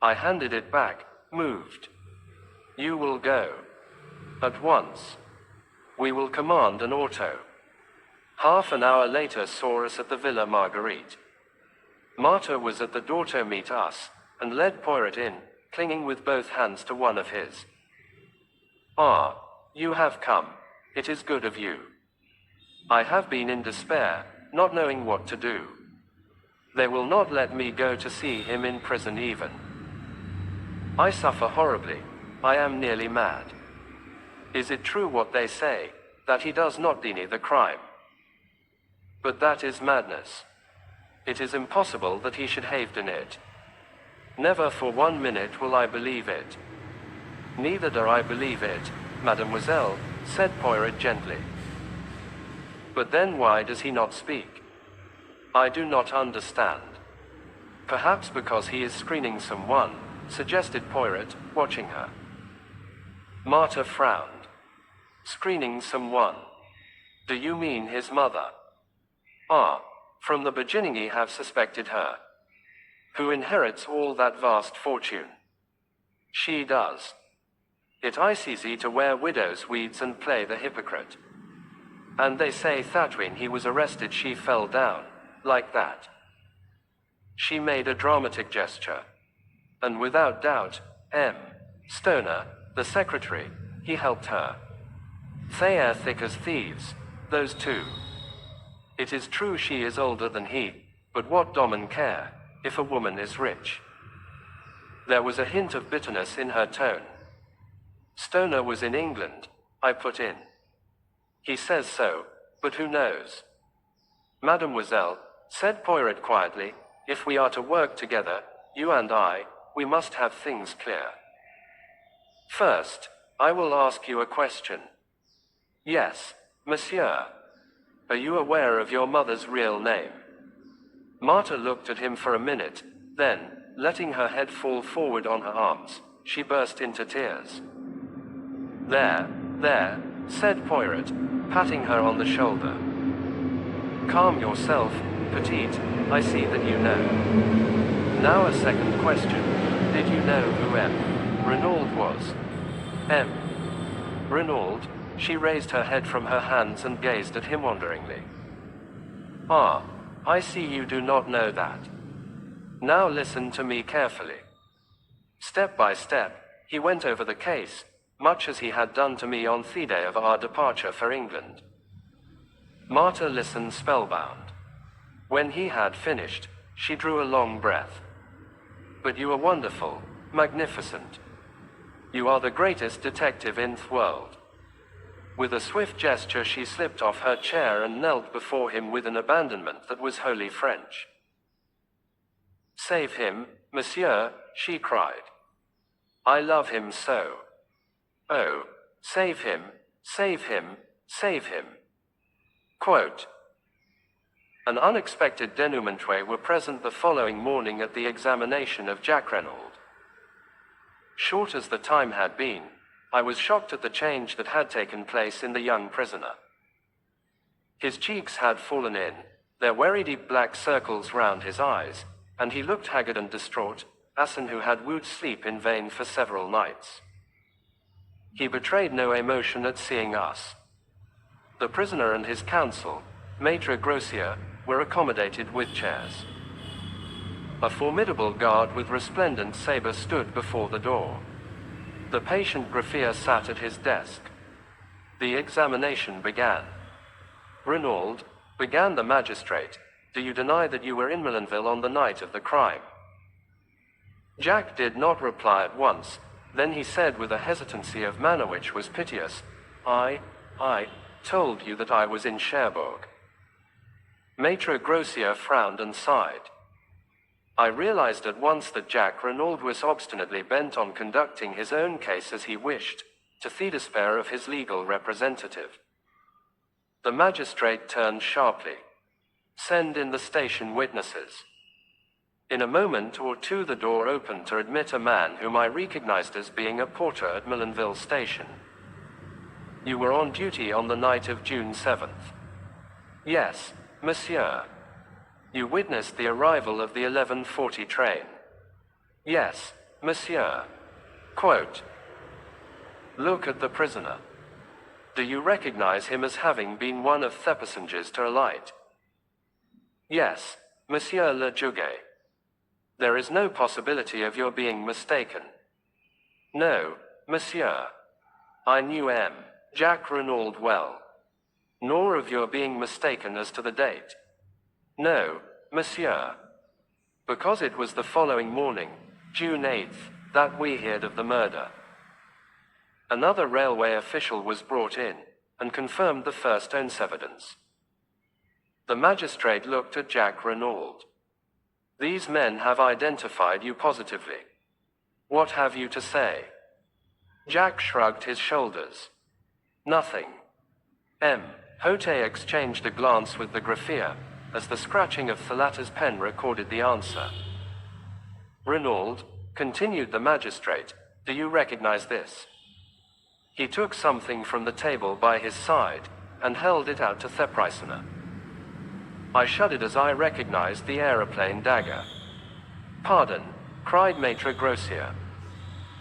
I handed it back, moved. You will go. At once. We will command an auto. Half an hour later saw us at the Villa Marguerite. Marta was at the door to meet us, and led Poirot in, clinging with both hands to one of his. "Ah, you have come. It is good of you. I have been in despair, not knowing what to do. They will not let me go to see him in prison even. I suffer horribly. I am nearly mad. Is it true what they say, that he does not deny the crime? But that is madness. It is impossible that he should have done it. Never for 1 minute will I believe it." "Neither do I believe it, mademoiselle," said Poirot gently. "But then why does he not speak? I do not understand." "Perhaps because he is screening someone," suggested Poirot, watching her. Marta frowned. "Screening someone? Do you mean his mother?" "Ah, from the beginning I have suspected her. Who inherits all that vast fortune?" "She does. It is easy to wear widow's weeds and play the hypocrite. And they say that when he was arrested she fell down, like that." She made a dramatic gesture. "And without doubt, M. Stoner, the secretary, he helped her. They are thick as thieves, those two. It is true she is older than he, but what do men care, if a woman is rich?" There was a hint of bitterness in her tone. "Stoner was in England," I put in. "He says so, but who knows?" "Mademoiselle," said Poirot quietly, "if we are to work together, you and I, we must have things clear. First, I will ask you a question." "Yes, monsieur. Are you aware of your mother's real name?" Marta looked at him for a minute, then, letting her head fall forward on her arms, she burst into tears. There, said Poirot, patting her on the shoulder. "Calm yourself, petite, I see that you know. Now a second question. Did you know who M. Renaud was?" "M. Renaud?" She raised her head from her hands and gazed at him wonderingly. "Ah, I see you do not know that. Now listen to me carefully." Step by step, he went over the case, much as he had done to me on the day of our departure for England. Marta listened spellbound. When he had finished, she drew a long breath. "But you are wonderful, magnificent. You are the greatest detective in the world." With a swift gesture she slipped off her chair and knelt before him with an abandonment that was wholly French. "Save him, monsieur," she cried. "I love him so. Oh, save him, save him, save him." Quote. An unexpected denouement were present the following morning at the examination of Jack Renaud. Short as the time had been, I was shocked at the change that had taken place in the young prisoner. His cheeks had fallen in, there were deep black circles round his eyes, and he looked haggard and distraught, as one who had wooed sleep in vain for several nights. He betrayed no emotion at seeing us. The prisoner and his counsel, Maître Grossier, were accommodated with chairs. A formidable guard with resplendent saber stood before the door. The patient greffier sat at his desk. The examination began. "Renaud," began the magistrate, "do you deny that you were in Millenville on the night of the crime?" Jack did not reply at once. Then he said with a hesitancy of manner which was piteous, I told you that I was in Cherbourg." Maître Grossier frowned and sighed. I realized at once that Jack Renaud was obstinately bent on conducting his own case as he wished, to the despair of his legal representative. The magistrate turned sharply. "Send in the station witnesses." In a moment or two the door opened to admit a man whom I recognized as being a porter at Millenville Station. "You were on duty on the night of June 7th. "Yes, monsieur." "You witnessed the arrival of the 11:40 train." "Yes, monsieur." Quote. Look at the prisoner. Do you recognize him as having been one of the passengers to alight? "Yes, Monsieur le Juge. There is no possibility of your being mistaken. No, monsieur. I knew M. Jack Renaud well. Nor of your being mistaken as to the date. No, monsieur. Because it was the following morning, June 8th, that we heard of the murder. Another railway official was brought in, and confirmed the first own's evidence. The magistrate looked at Jack Renaud. These men have identified you positively. What have you to say? Jack shrugged his shoulders. Nothing. M. Hote exchanged a glance with the graffier, as the scratching of Thalata's pen recorded the answer. Renaud, continued the magistrate, do you recognize this? He took something from the table by his side, and held it out to Theprisoner. I shuddered as I recognized the aeroplane dagger. Pardon, cried Maitre Grossier.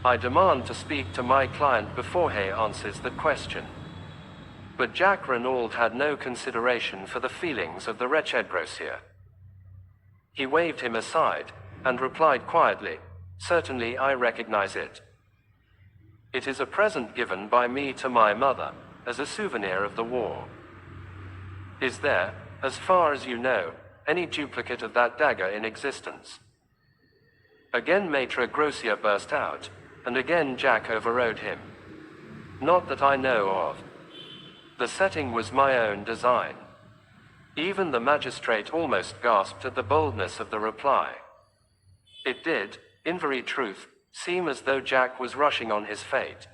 I demand to speak to my client before he answers the question. But Jack Renaud had no consideration for the feelings of the wretched Grossier. He waved him aside, and replied quietly, certainly I recognize it. It is a present given by me to my mother, as a souvenir of the war. Is there, as far as you know, any duplicate of that dagger in existence? Again Maitre Grossier burst out, and again Jack overrode him. Not that I know of. The setting was my own design. Even the magistrate almost gasped at the boldness of the reply. It did, in very truth, seem as though Jack was rushing on his fate.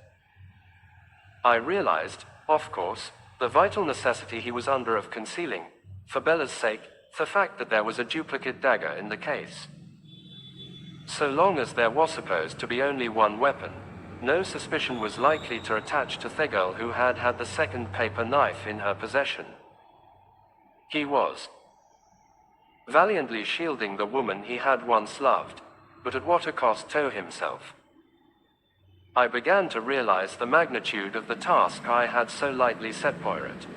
I realized, of course, the vital necessity he was under of concealing, for Bella's sake, the fact that there was a duplicate dagger in the case. So long as there was supposed to be only one weapon, no suspicion was likely to attach to the girl who had had the second paper knife in her possession. He was valiantly shielding the woman he had once loved, but at what a cost to himself. I began to realize the magnitude of the task I had so lightly set for it.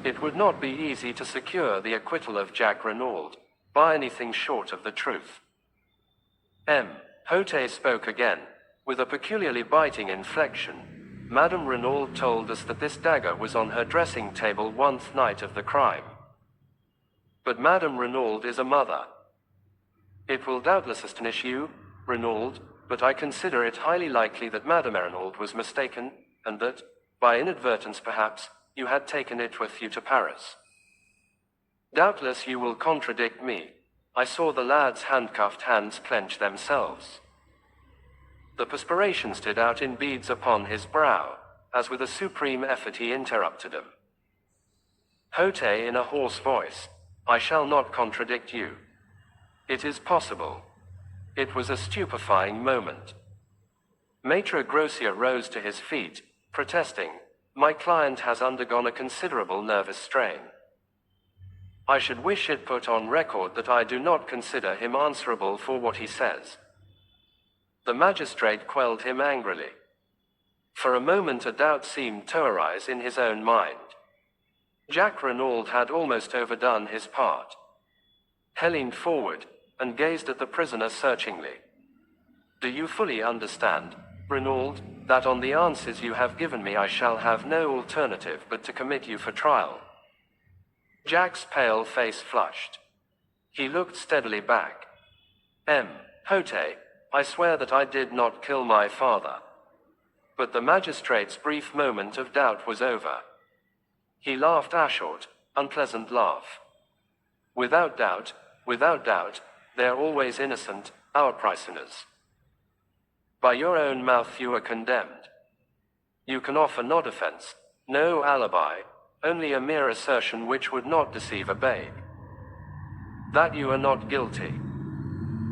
It would not be easy to secure the acquittal of Jack Renaud, by anything short of the truth. M. Hote spoke again, with a peculiarly biting inflection. Madame Renaud told us that this dagger was on her dressing table one night of the crime. But Madame Renaud is a mother. It will doubtless astonish you, Renaud, but I consider it highly likely that Madame Renaud was mistaken, and that, by inadvertence perhaps, you had taken it with you to Paris. Doubtless you will contradict me. I saw the lad's handcuffed hands clench themselves. The perspiration stood out in beads upon his brow, as with a supreme effort he interrupted him. Hote in a hoarse voice, I shall not contradict you. It is possible. It was a stupefying moment. Maitre Grossier rose to his feet, protesting, my client has undergone a considerable nervous strain. I should wish it put on record that I do not consider him answerable for what he says. The magistrate quelled him angrily. For a moment a doubt seemed to arise in his own mind. Jack Renaud had almost overdone his part. He leaned forward, and gazed at the prisoner searchingly. Do you fully understand, Renaud, that on the answers you have given me I shall have no alternative but to commit you for trial? Jack's pale face flushed. He looked steadily back. M. Hote, I swear that I did not kill my father. But the magistrate's brief moment of doubt was over. He laughed a short, unpleasant laugh. Without doubt, they're always innocent, our prisoners. By your own mouth you are condemned. You can offer no defense, no alibi, only a mere assertion which would not deceive a babe. That you are not guilty.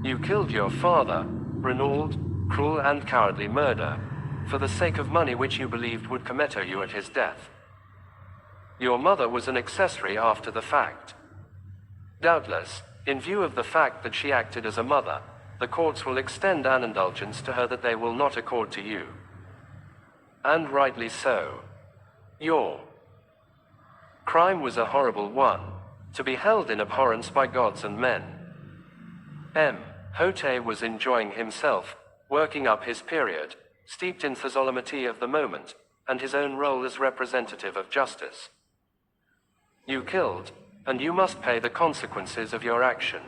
You killed your father, Renaud, cruel and cowardly murder, for the sake of money which you believed would commit you at his death. Your mother was an accessory after the fact. Doubtless, in view of the fact that she acted as a mother, the courts will extend an indulgence to her that they will not accord to you. And rightly so. Your crime was a horrible one, to be held in abhorrence by gods and men. M. Hote was enjoying himself, working up his period, steeped in the solemnity of the moment, and his own role as representative of justice. You killed, and you must pay the consequences of your action.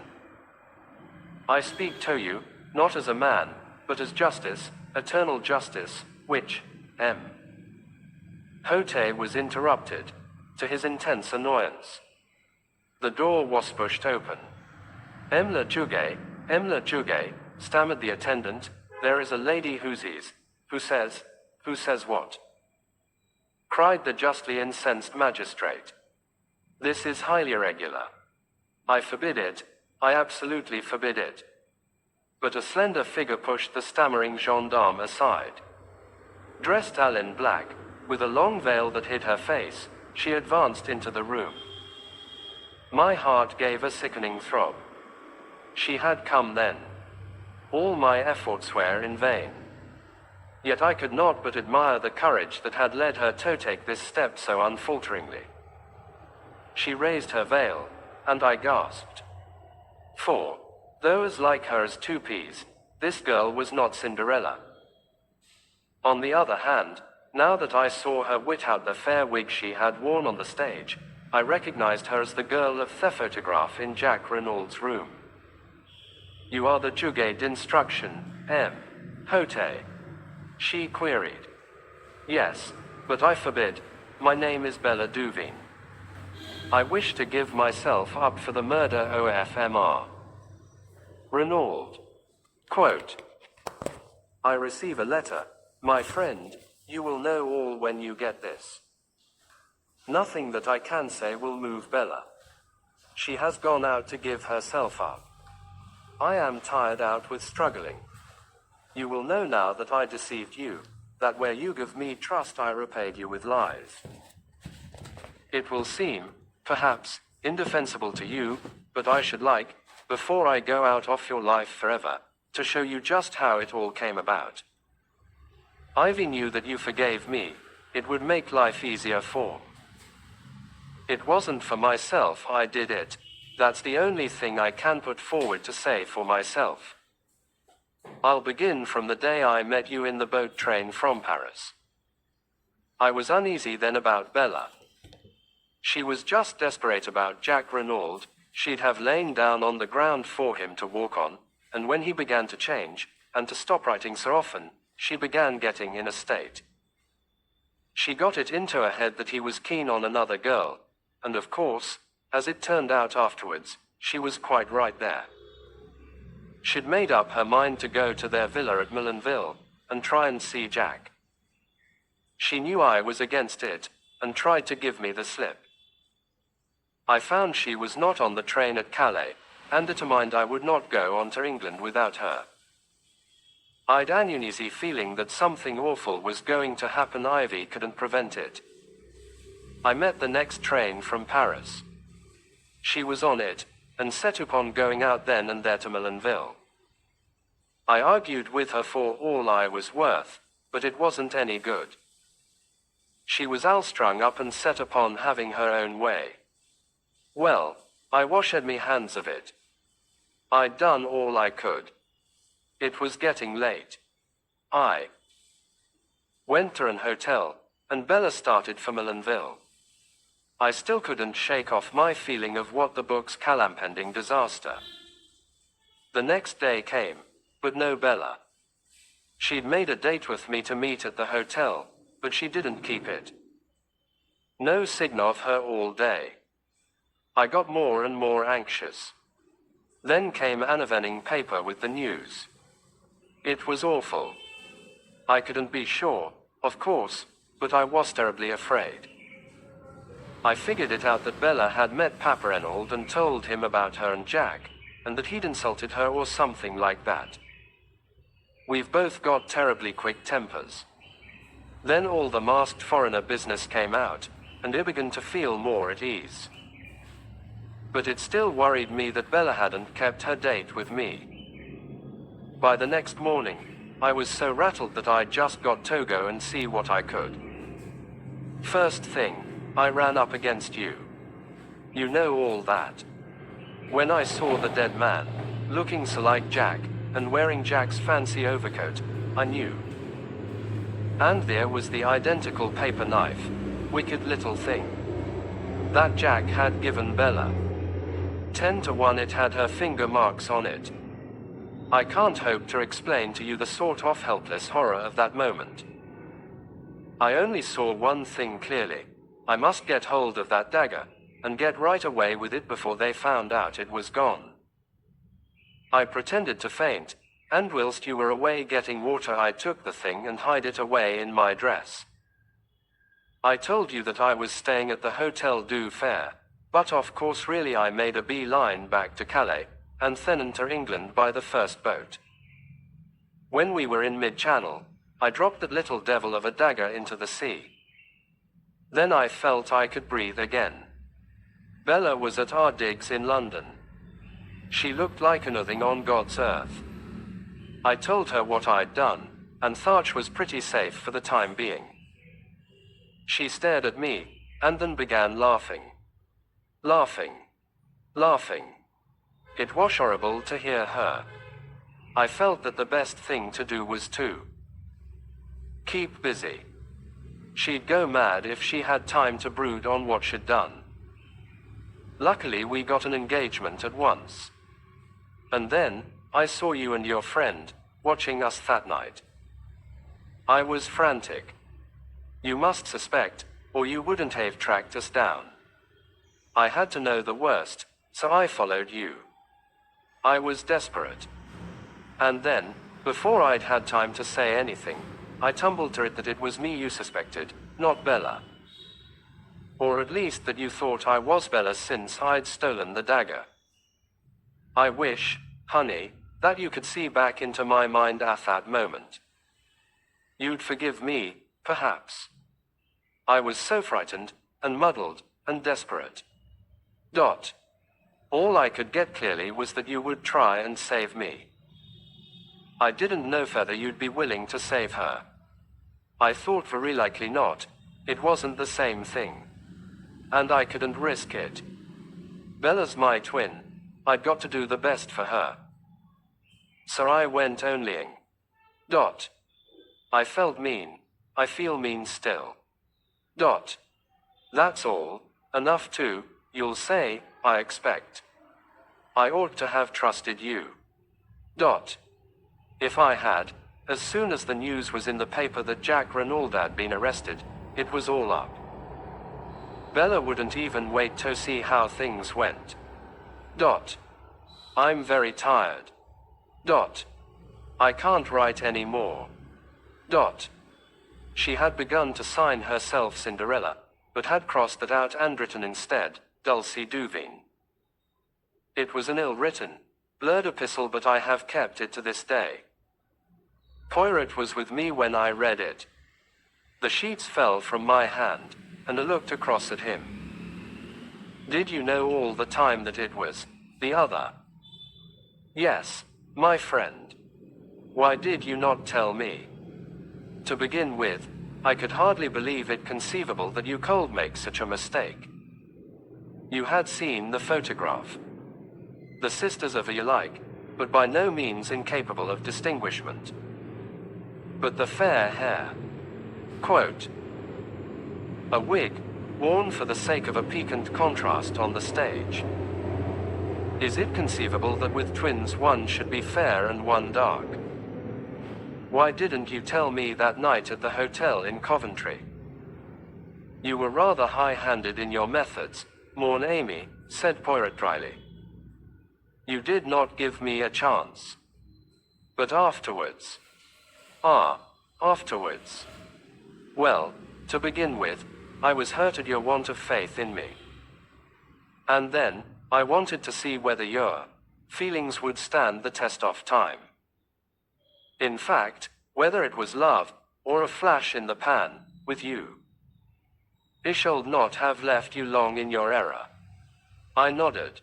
I speak to you, not as a man, but as justice, eternal justice, which, M. Hote was interrupted, to his intense annoyance. The door was pushed open. Emla Juge, stammered the attendant, there is a lady who says what? Cried the justly incensed magistrate. This is highly irregular. I forbid it, I absolutely forbid it. But a slender figure pushed the stammering gendarme aside. Dressed all in black, with a long veil that hid her face, she advanced into the room. My heart gave a sickening throb. She had come then. All my efforts were in vain. Yet I could not but admire the courage that had led her to take this step so unfalteringly. She raised her veil, and I gasped. For, though as like her as two peas, this girl was not Cinderella. On the other hand, now that I saw her without the fair wig she had worn on the stage, I recognized her as the girl of the photograph in Jack Renaud's room. You are the Juge d'instruction, M. Hote? She queried. Yes, but I forbid. My name is Bella Duveen. I wish to give myself up for the murder OFMR. Renaud. Quote. I receive a letter. My friend, you will know all when you get this. Nothing that I can say will move Bella. She has gone out to give herself up. I am tired out with struggling. You will know now that I deceived you, that where you gave me trust I repaid you with lies. It will seem, perhaps, indefensible to you, but I should like, before I go out of your life forever, to show you just how it all came about. Ivy knew that you forgave me, it would make life easier for. It wasn't for myself I did it, that's the only thing I can put forward to say for myself. I'll begin from the day I met you in the boat train from Paris. I was uneasy then about Bella. She was just desperate about Jack Renaud, she'd have lain down on the ground for him to walk on, and when he began to change, and to stop writing so often, she began getting in a state. She got it into her head that he was keen on another girl, and of course, as it turned out afterwards, she was quite right there. She'd made up her mind to go to their villa at Millenville, and try and see Jack. She knew I was against it, and tried to give me the slip. I found she was not on the train at Calais, and determined I would not go on to England without her. I'd an uneasy feeling that something awful was going to happen. Ivy couldn't prevent it. I met the next train from Paris. She was on it, and set upon going out then and there to Millenville. I argued with her for all I was worth, but it wasn't any good. She was all strung up and set upon having her own way. Well, I washed me hands of it. I'd done all I could. It was getting late. I went to an hotel, and Bella started for Millenville. I still couldn't shake off my feeling of what the book's impending disaster. The next day came, but no Bella. She'd made a date with me to meet at the hotel, but she didn't keep it. No sign of her all day. I got more and more anxious. Then came an evening paper with the news. It was awful. I couldn't be sure, of course, but I was terribly afraid. I figured it out that Bella had met Papa Renaud and told him about her and Jack, and that he'd insulted her or something like that. We've both got terribly quick tempers. Then all the masked foreigner business came out, and I began to feel more at ease. But it still worried me that Bella hadn't kept her date with me. By the next morning, I was so rattled that I just got to go and see what I could. First thing, I ran up against you. You know all that. When I saw the dead man, looking so like Jack, and wearing Jack's fancy overcoat, I knew. And there was the identical paper knife, wicked little thing, that Jack had given Bella. 10 to 1 it had her finger marks on it. I can't hope to explain to you the sort of helpless horror of that moment. I only saw one thing clearly. I must get hold of that dagger, and get right away with it before they found out it was gone. I pretended to faint, and whilst you were away getting water I took the thing and hid it away in my dress. I told you that I was staying at the Hotel du Fair, but of course really I made a beeline back to Calais, and then into England by the first boat. When we were in mid-channel, I dropped that little devil of a dagger into the sea. Then I felt I could breathe again. Bella was at our digs in London. She looked like nothing on God's earth. I told her what I'd done, and thought she was pretty safe for the time being. She stared at me, and then began laughing. Laughing. Laughing. It was horrible to hear her. I felt that the best thing to do was to keep busy. She'd go mad if she had time to brood on what she'd done. Luckily we got an engagement at once. And then, I saw you and your friend, watching us that night. I was frantic. You must suspect, or you wouldn't have tracked us down. I had to know the worst, so I followed you. I was desperate. And then, before I'd had time to say anything, I tumbled to it that it was me you suspected, not Bella. Or at least that you thought I was Bella since I'd stolen the dagger. I wish, honey, that you could see back into my mind at that moment. You'd forgive me, perhaps. I was so frightened, and muddled, and desperate. All I could get clearly was that you would try and save me. I didn't know further you'd be willing to save her. I thought very likely not. It wasn't the same thing. And I couldn't risk it. Bella's my twin. I'd got to do the best for her. So I went onlying. I felt mean. I feel mean still. That's all. Enough to, you'll say, I expect. I ought to have trusted you. If I had, as soon as the news was in the paper that Jack Renauld had been arrested, it was all up. Bella wouldn't even wait to see how things went. I'm very tired. I can't write any more. She had begun to sign herself Cinderella, but had crossed that out and written instead, Dulcie Duveen. It was an ill-written, blurred epistle, but I have kept it to this day. Poirot was with me when I read it. The sheets fell from my hand, and I looked across at him. Did you know all the time that it was the other? Yes, my friend. Why did you not tell me? To begin with, I could hardly believe it conceivable that you could make such a mistake. You had seen the photograph. The sisters of you like, but by no means incapable of distinguishment. But the fair hair. Quote, a wig, worn for the sake of a piquant contrast on the stage. Is it conceivable that with twins one should be fair and one dark? Why didn't you tell me that night at the hotel in Coventry? You were rather high-handed in your methods, mon ami, said Poirot dryly. You did not give me a chance. But afterwards. Afterwards. Well, to begin with, I was hurt at your want of faith in me. And then, I wanted to see whether your feelings would stand the test of time. In fact, whether it was love, or a flash in the pan, with you. I shall not have left you long in your error. I nodded.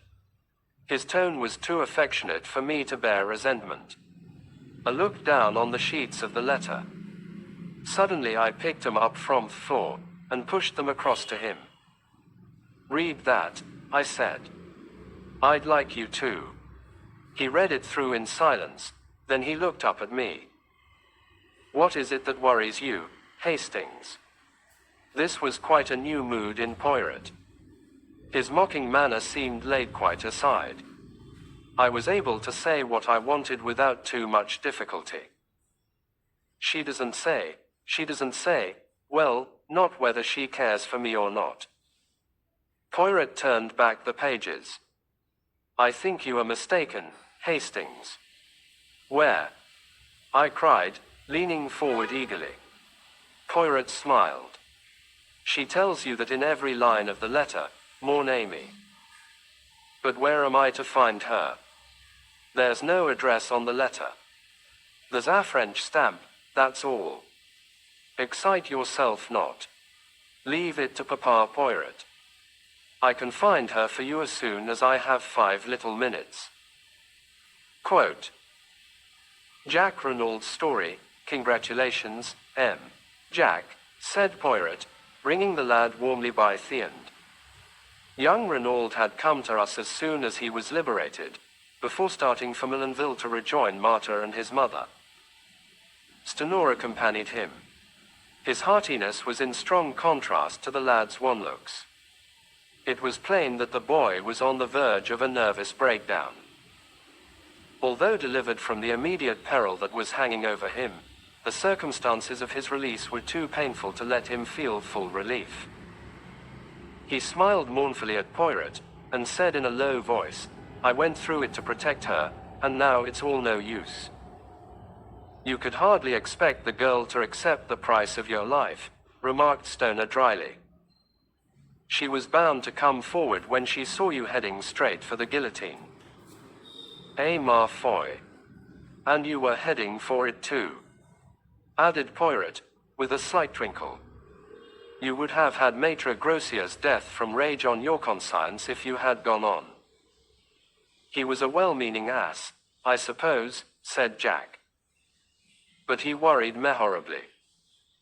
His tone was too affectionate for me to bear resentment. I looked down on the sheets of the letter. Suddenly I picked them up from the floor, and pushed them across to him. Read that, I said. I'd like you to. He read it through in silence, then he looked up at me. What is it that worries you, Hastings? This was quite a new mood in Poirot. His mocking manner seemed laid quite aside. I was able to say what I wanted without too much difficulty. She doesn't say, well, not whether she cares for me or not. Poirot turned back the pages. I think you are mistaken, Hastings. Where? I cried, leaning forward eagerly. Poirot smiled. She tells you that in every line of the letter, mourn Amy. But where am I to find her? There's no address on the letter. There's a French stamp, that's all. Excite yourself not. Leave it to Papa Poirot. I can find her for you as soon as I have 5 little minutes. Quote. Jack Renaud's story, congratulations, M. Jack, said Poirot, bringing the lad warmly by the end. Young Renaud had come to us as soon as he was liberated, before starting for Millenville to rejoin Marta and his mother. Stenor accompanied him. His heartiness was in strong contrast to the lad's wan looks. It was plain that the boy was on the verge of a nervous breakdown. Although delivered from the immediate peril that was hanging over him, the circumstances of his release were too painful to let him feel full relief. He smiled mournfully at Poirot, and said in a low voice, I went through it to protect her, and now it's all no use. You could hardly expect the girl to accept the price of your life, remarked Stoner dryly. She was bound to come forward when she saw you heading straight for the guillotine. Ma foi. And you were heading for it too, added Poirot, with a slight twinkle. You would have had Maitre Grossier's death from rage on your conscience if you had gone on. He was a well-meaning ass, I suppose, said Jack. But he worried me horribly.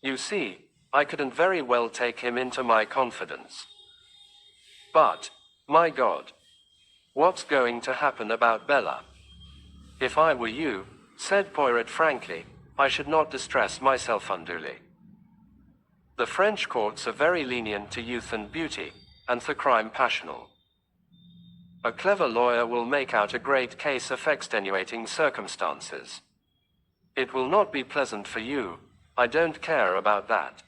You see, I couldn't very well take him into my confidence. But, my God, what's going to happen about Bella? If I were you, said Poirot frankly, I should not distress myself unduly. The French courts are very lenient to youth and beauty, and the crime passional. A clever lawyer will make out a great case of extenuating circumstances. It will not be pleasant for you, I don't care about that.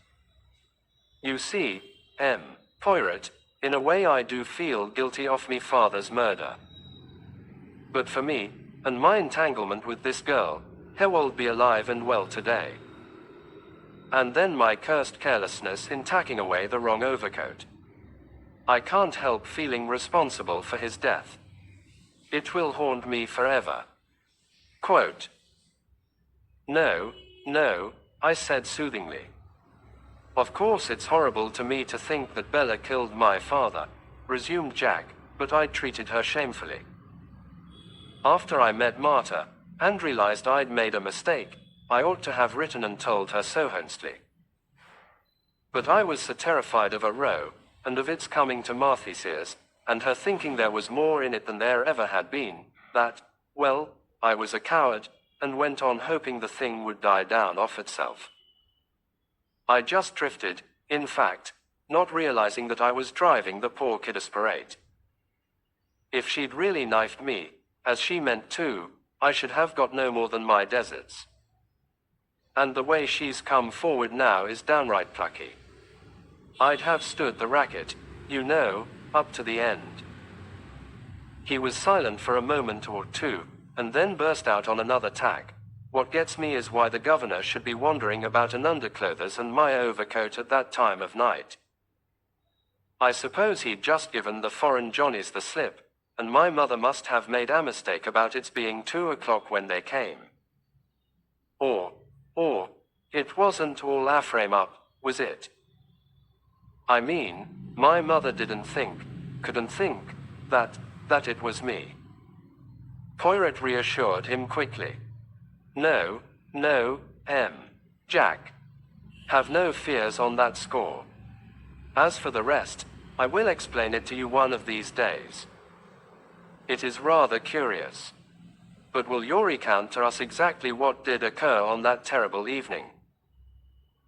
You see, M. Poirot, in a way I do feel guilty of me father's murder. But for me, and my entanglement with this girl, he will be alive and well today. And then my cursed carelessness in tacking away the wrong overcoat. I can't help feeling responsible for his death. It will haunt me forever. Quote. No, I said soothingly. Of course it's horrible to me to think that Bella killed my father, resumed Jack, but I treated her shamefully. After I met Marta, and realized I'd made a mistake, I ought to have written and told her so honestly. But I was so terrified of a row, and of its coming to Martha's ears, and her thinking there was more in it than there ever had been, that, well, I was a coward, and went on hoping the thing would die down of itself. I just drifted, in fact, not realizing that I was driving the poor kid desperate. If she'd really knifed me, as she meant to, I should have got no more than my deserts. And the way she's come forward now is downright plucky. I'd have stood the racket, you know, up to the end. He was silent for a moment or two, and then burst out on another tack. What gets me is why the governor should be wandering about in underclothes and my overcoat at that time of night. I suppose he'd just given the foreign Johnnies the slip, and my mother must have made a mistake about its being 2 o'clock when they came. Or, it wasn't all a frame-up, was it? I mean, my mother couldn't think, that it was me. Poirot reassured him quickly. No, Jack. Have no fears on that score. As for the rest, I will explain it to you one of these days. It is rather curious. But will you recount to us exactly what did occur on that terrible evening?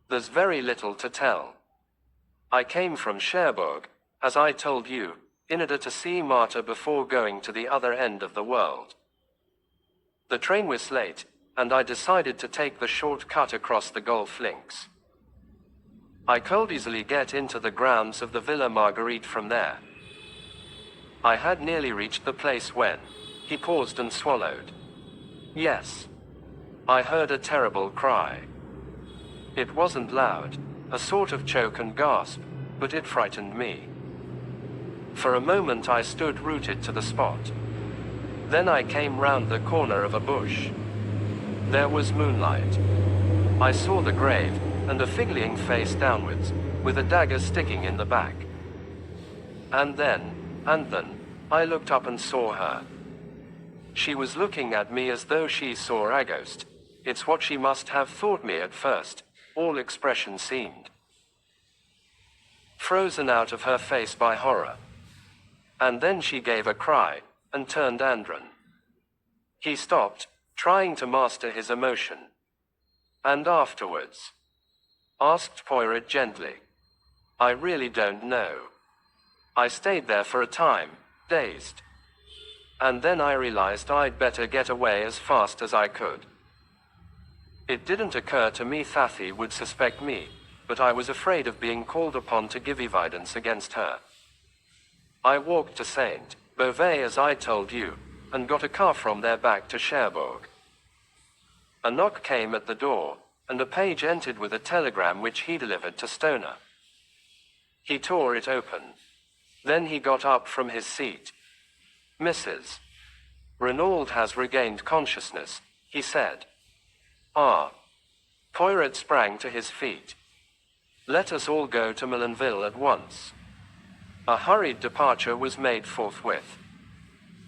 There's very little to tell. I came from Cherbourg, as I told you, in order to see Marta before going to the other end of the world. The train was late, and I decided to take the short cut across the golf links. I could easily get into the grounds of the Villa Marguerite from there. I had nearly reached the place when he paused and swallowed. Yes. I heard a terrible cry. It wasn't loud, a sort of choke and gasp, but it frightened me. For a moment I stood rooted to the spot. Then I came round the corner of a bush. There was moonlight. I saw the grave, and a figure lying face downwards, with a dagger sticking in the back. And then, I looked up and saw her. She was looking at me as though she saw a ghost. It's what she must have thought me at first. All expression seemed frozen out of her face by horror. And then she gave a cry, and turned Andron. He stopped, trying to master his emotion. And afterwards? Asked Poirot gently. I really don't know. I stayed there for a time, dazed. And then I realized I'd better get away as fast as I could. It didn't occur to me Thathy would suspect me, but I was afraid of being called upon to give evidence against her. I walked to Saint Beauvais as I told you, and got a car from there back to Cherbourg. A knock came at the door, and a page entered with a telegram which he delivered to Stoner. He tore it open. Then he got up from his seat. Mrs. Renaud has regained consciousness, he said. Ah. Poirot sprang to his feet. Let us all go to Millenville at once. A hurried departure was made forthwith.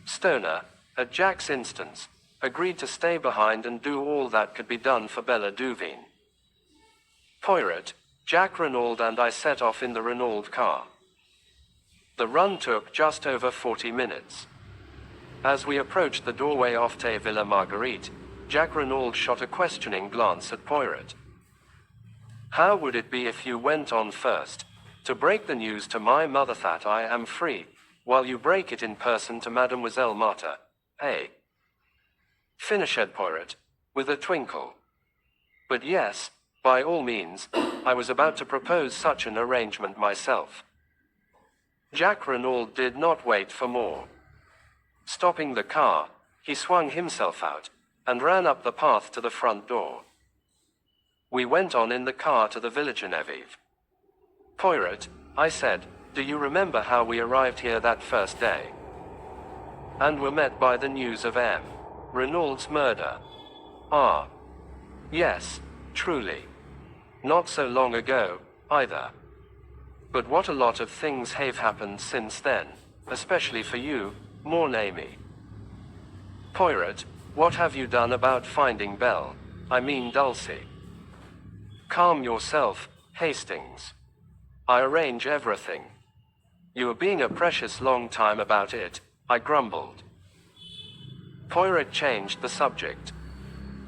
Stoner, at Jack's instance, agreed to stay behind and do all that could be done for Bella Duveen. Poirot, Jack Renaud and I set off in the Renaud car. The run took just over 40 minutes. As we approached the doorway of the Villa Marguerite, Jack Renaud shot a questioning glance at Poirot. How would it be if you went on first, to break the news to my mother that I am free, while you break it in person to Mademoiselle Marta, eh? Finished Poirot, with a twinkle. But yes, by all means, I was about to propose such an arrangement myself. Jack Renaud did not wait for more. Stopping the car, he swung himself out, and ran up the path to the front door. We went on in the car to the Villa Genevieve. Poirot, I said, do you remember how we arrived here that first day? And were met by the news of M. Renaud's murder. Ah. Yes, truly. Not so long ago, either. But what a lot of things have happened since then, especially for you, mon ami. Poirot, what have you done about finding Belle, I mean Dulcie? Calm yourself, Hastings. I arrange everything. You are being a precious long time about it, I grumbled. Poirot changed the subject.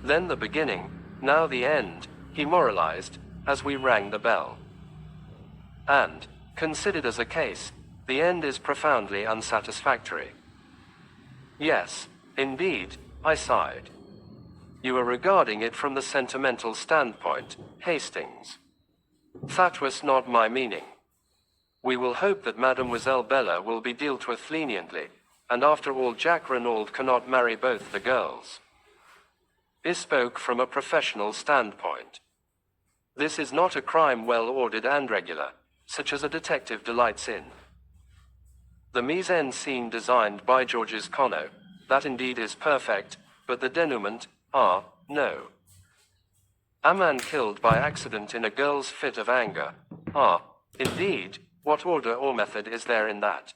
Then the beginning, now the end, he moralized, as we rang the bell. And, considered as a case, the end is profoundly unsatisfactory. Yes, indeed, I sighed. You are regarding it from the sentimental standpoint, Hastings. That was not my meaning. We will hope that Mademoiselle Bella will be dealt with leniently, and after all Jack Renaud cannot marry both the girls. He spoke from a professional standpoint. This is not a crime well ordered and regular, such as a detective delights in. The mise-en-scene designed by Georges Conneau, that indeed is perfect, but the denouement, no. A man killed by accident in a girl's fit of anger, indeed, what order or method is there in that?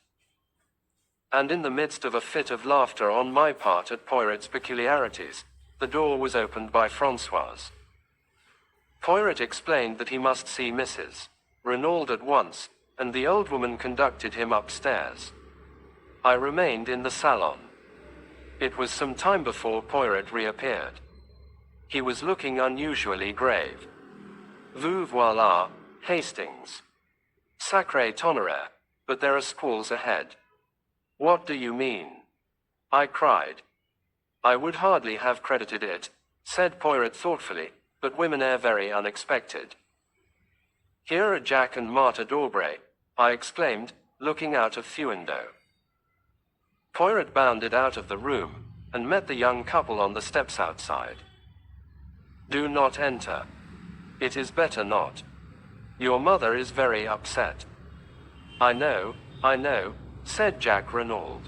And in the midst of a fit of laughter on my part at Poirot's peculiarities, the door was opened by Françoise. Poirot explained that he must see Mrs. Renaud at once, and the old woman conducted him upstairs. I remained in the salon. It was some time before Poirot reappeared. He was looking unusually grave. Vous voilà, Hastings. Sacré tonnerre, but there are squalls ahead. What do you mean? I cried. I would hardly have credited it, said Poirot thoughtfully, but women are very unexpected. Here are Jack and Martha Daubrey, I exclaimed, looking out of the window. Poirot bounded out of the room, and met the young couple on the steps outside. Do not enter. It is better not. Your mother is very upset. I know, said Jack Renaud.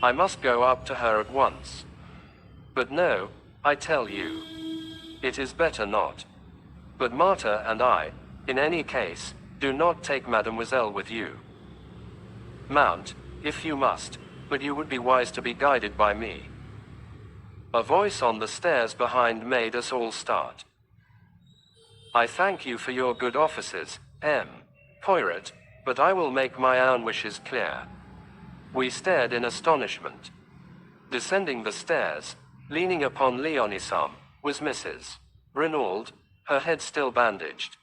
I must go up to her at once. But no, I tell you. It is better not. But Martha and I, in any case, do not take Mademoiselle with you. Mount, if you must, but you would be wise to be guided by me. A voice on the stairs behind made us all start. I thank you for your good offices, M. Poirot, but I will make my own wishes clear. We stared in astonishment. Descending the stairs, leaning upon Leonisson, was Mrs. Renaud, her head still bandaged.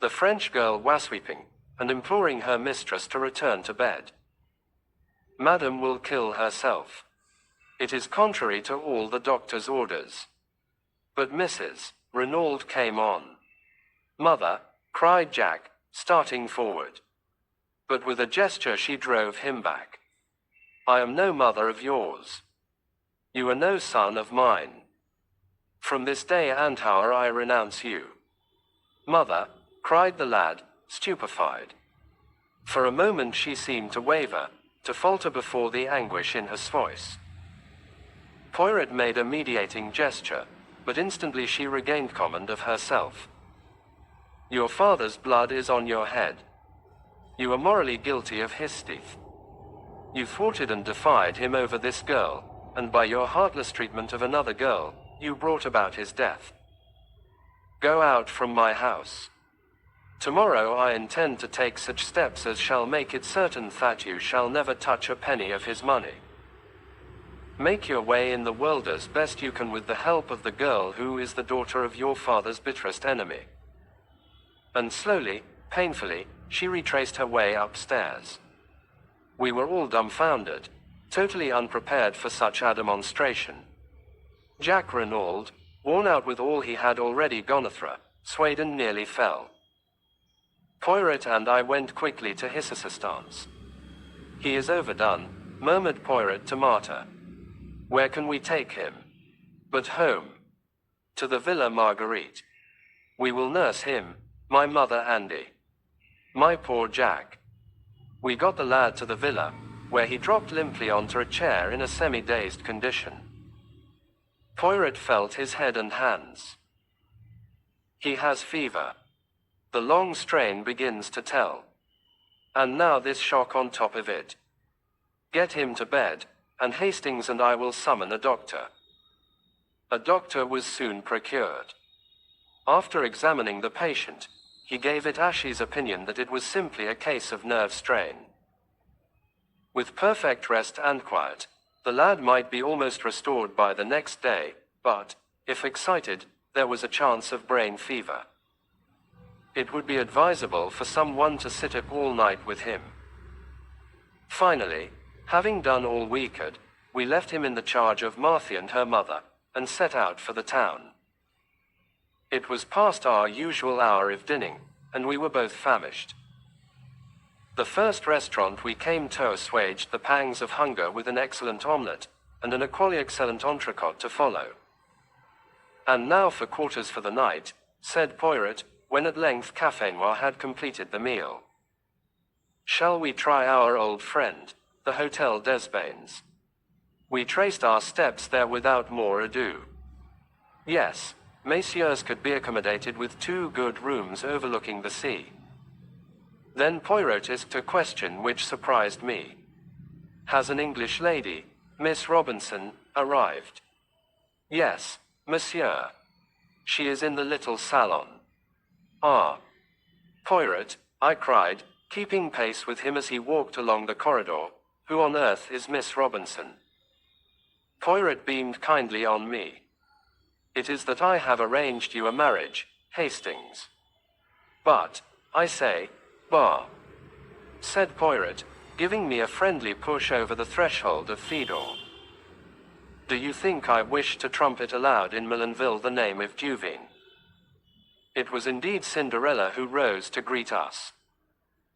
The French girl was weeping, and imploring her mistress to return to bed. Madame will kill herself. It is contrary to all the doctor's orders. But Mrs. Renaud came on. Mother, cried Jack, starting forward. But with a gesture she drove him back. I am no mother of yours. You are no son of mine. From this day and hour I renounce you. Mother, cried the lad, stupefied. For a moment she seemed to waver, to falter before the anguish in her voice. Poirot made a mediating gesture, but instantly she regained command of herself. Your father's blood is on your head. You are morally guilty of his thief. You thwarted and defied him over this girl, and by your heartless treatment of another girl, you brought about his death. Go out from my house. Tomorrow I intend to take such steps as shall make it certain that you shall never touch a penny of his money. Make your way in the world as best you can with the help of the girl who is the daughter of your father's bitterest enemy. And slowly, painfully, she retraced her way upstairs. We were all dumbfounded, totally unprepared for such a demonstration. Jack Renaud, worn out with all he had already gone through, swayed and nearly fell. Poirot and I went quickly to his assistance. He is overdone, murmured Poirot to Martha. Where can we take him? But home. To the Villa Marguerite. We will nurse him, my mother Andy. My poor Jack. We got the lad to the villa, where he dropped limply onto a chair in a semi-dazed condition. Poirot felt his head and hands. He has fever. The long strain begins to tell. And now this shock on top of it. Get him to bed, and Hastings and I will summon a doctor. A doctor was soon procured. After examining the patient, he gave it Ashy's opinion that it was simply a case of nerve strain. With perfect rest and quiet, the lad might be almost restored by the next day, but, if excited, there was a chance of brain fever. It would be advisable for someone to sit up all night with him. Finally, having done all we could, we left him in the charge of Martha and her mother, and set out for the town. It was past our usual hour of dinning, and we were both famished. The first restaurant we came to assuaged the pangs of hunger with an excellent omelette, and an equally excellent entrecôte to follow. And now for quarters for the night, said Poirot, when at length Café Noir had completed the meal. Shall we try our old friend, the Hotel Desbaines? We traced our steps there without more ado. Yes, messieurs could be accommodated with 2 good rooms overlooking the sea. Then Poirot asked a question which surprised me. Has an English lady, Miss Robinson, arrived? Yes, monsieur. She is in the little salon. Ah. Poirot, I cried, keeping pace with him as he walked along the corridor. Who on earth is Miss Robinson? Poirot beamed kindly on me. It is that I have arranged you a marriage, Hastings. But, I say, said Poirot, giving me a friendly push over the threshold of Theodore. Do you think I wish to trumpet aloud in Millenville the name of Duveen? It was indeed Cinderella who rose to greet us.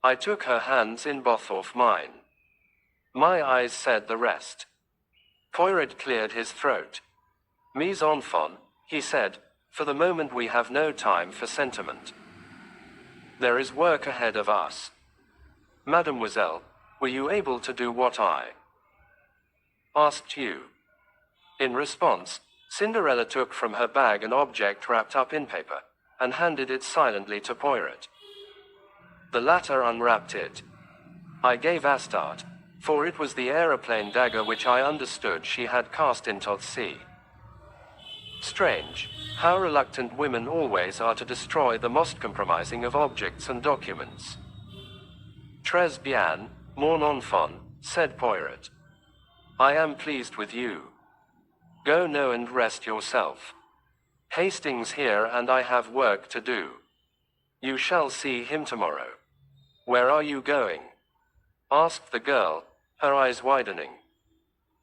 I took her hands in both of mine. My eyes said the rest. Poirot cleared his throat. Mes enfants, he said, for the moment we have no time for sentiment. There is work ahead of us. Mademoiselle, were you able to do what I asked you? In response, Cinderella took from her bag an object wrapped up in paper, and handed it silently to Poirot. The latter unwrapped it. I gave a start, for it was the aeroplane dagger which I understood she had cast into the sea. Strange, how reluctant women always are to destroy the most compromising of objects and documents. Très bien, mon enfant, said Poirot. I am pleased with you. Go now and rest yourself. Hastings here and I have work to do. You shall see him tomorrow. Where are you going? Asked the girl, her eyes widening.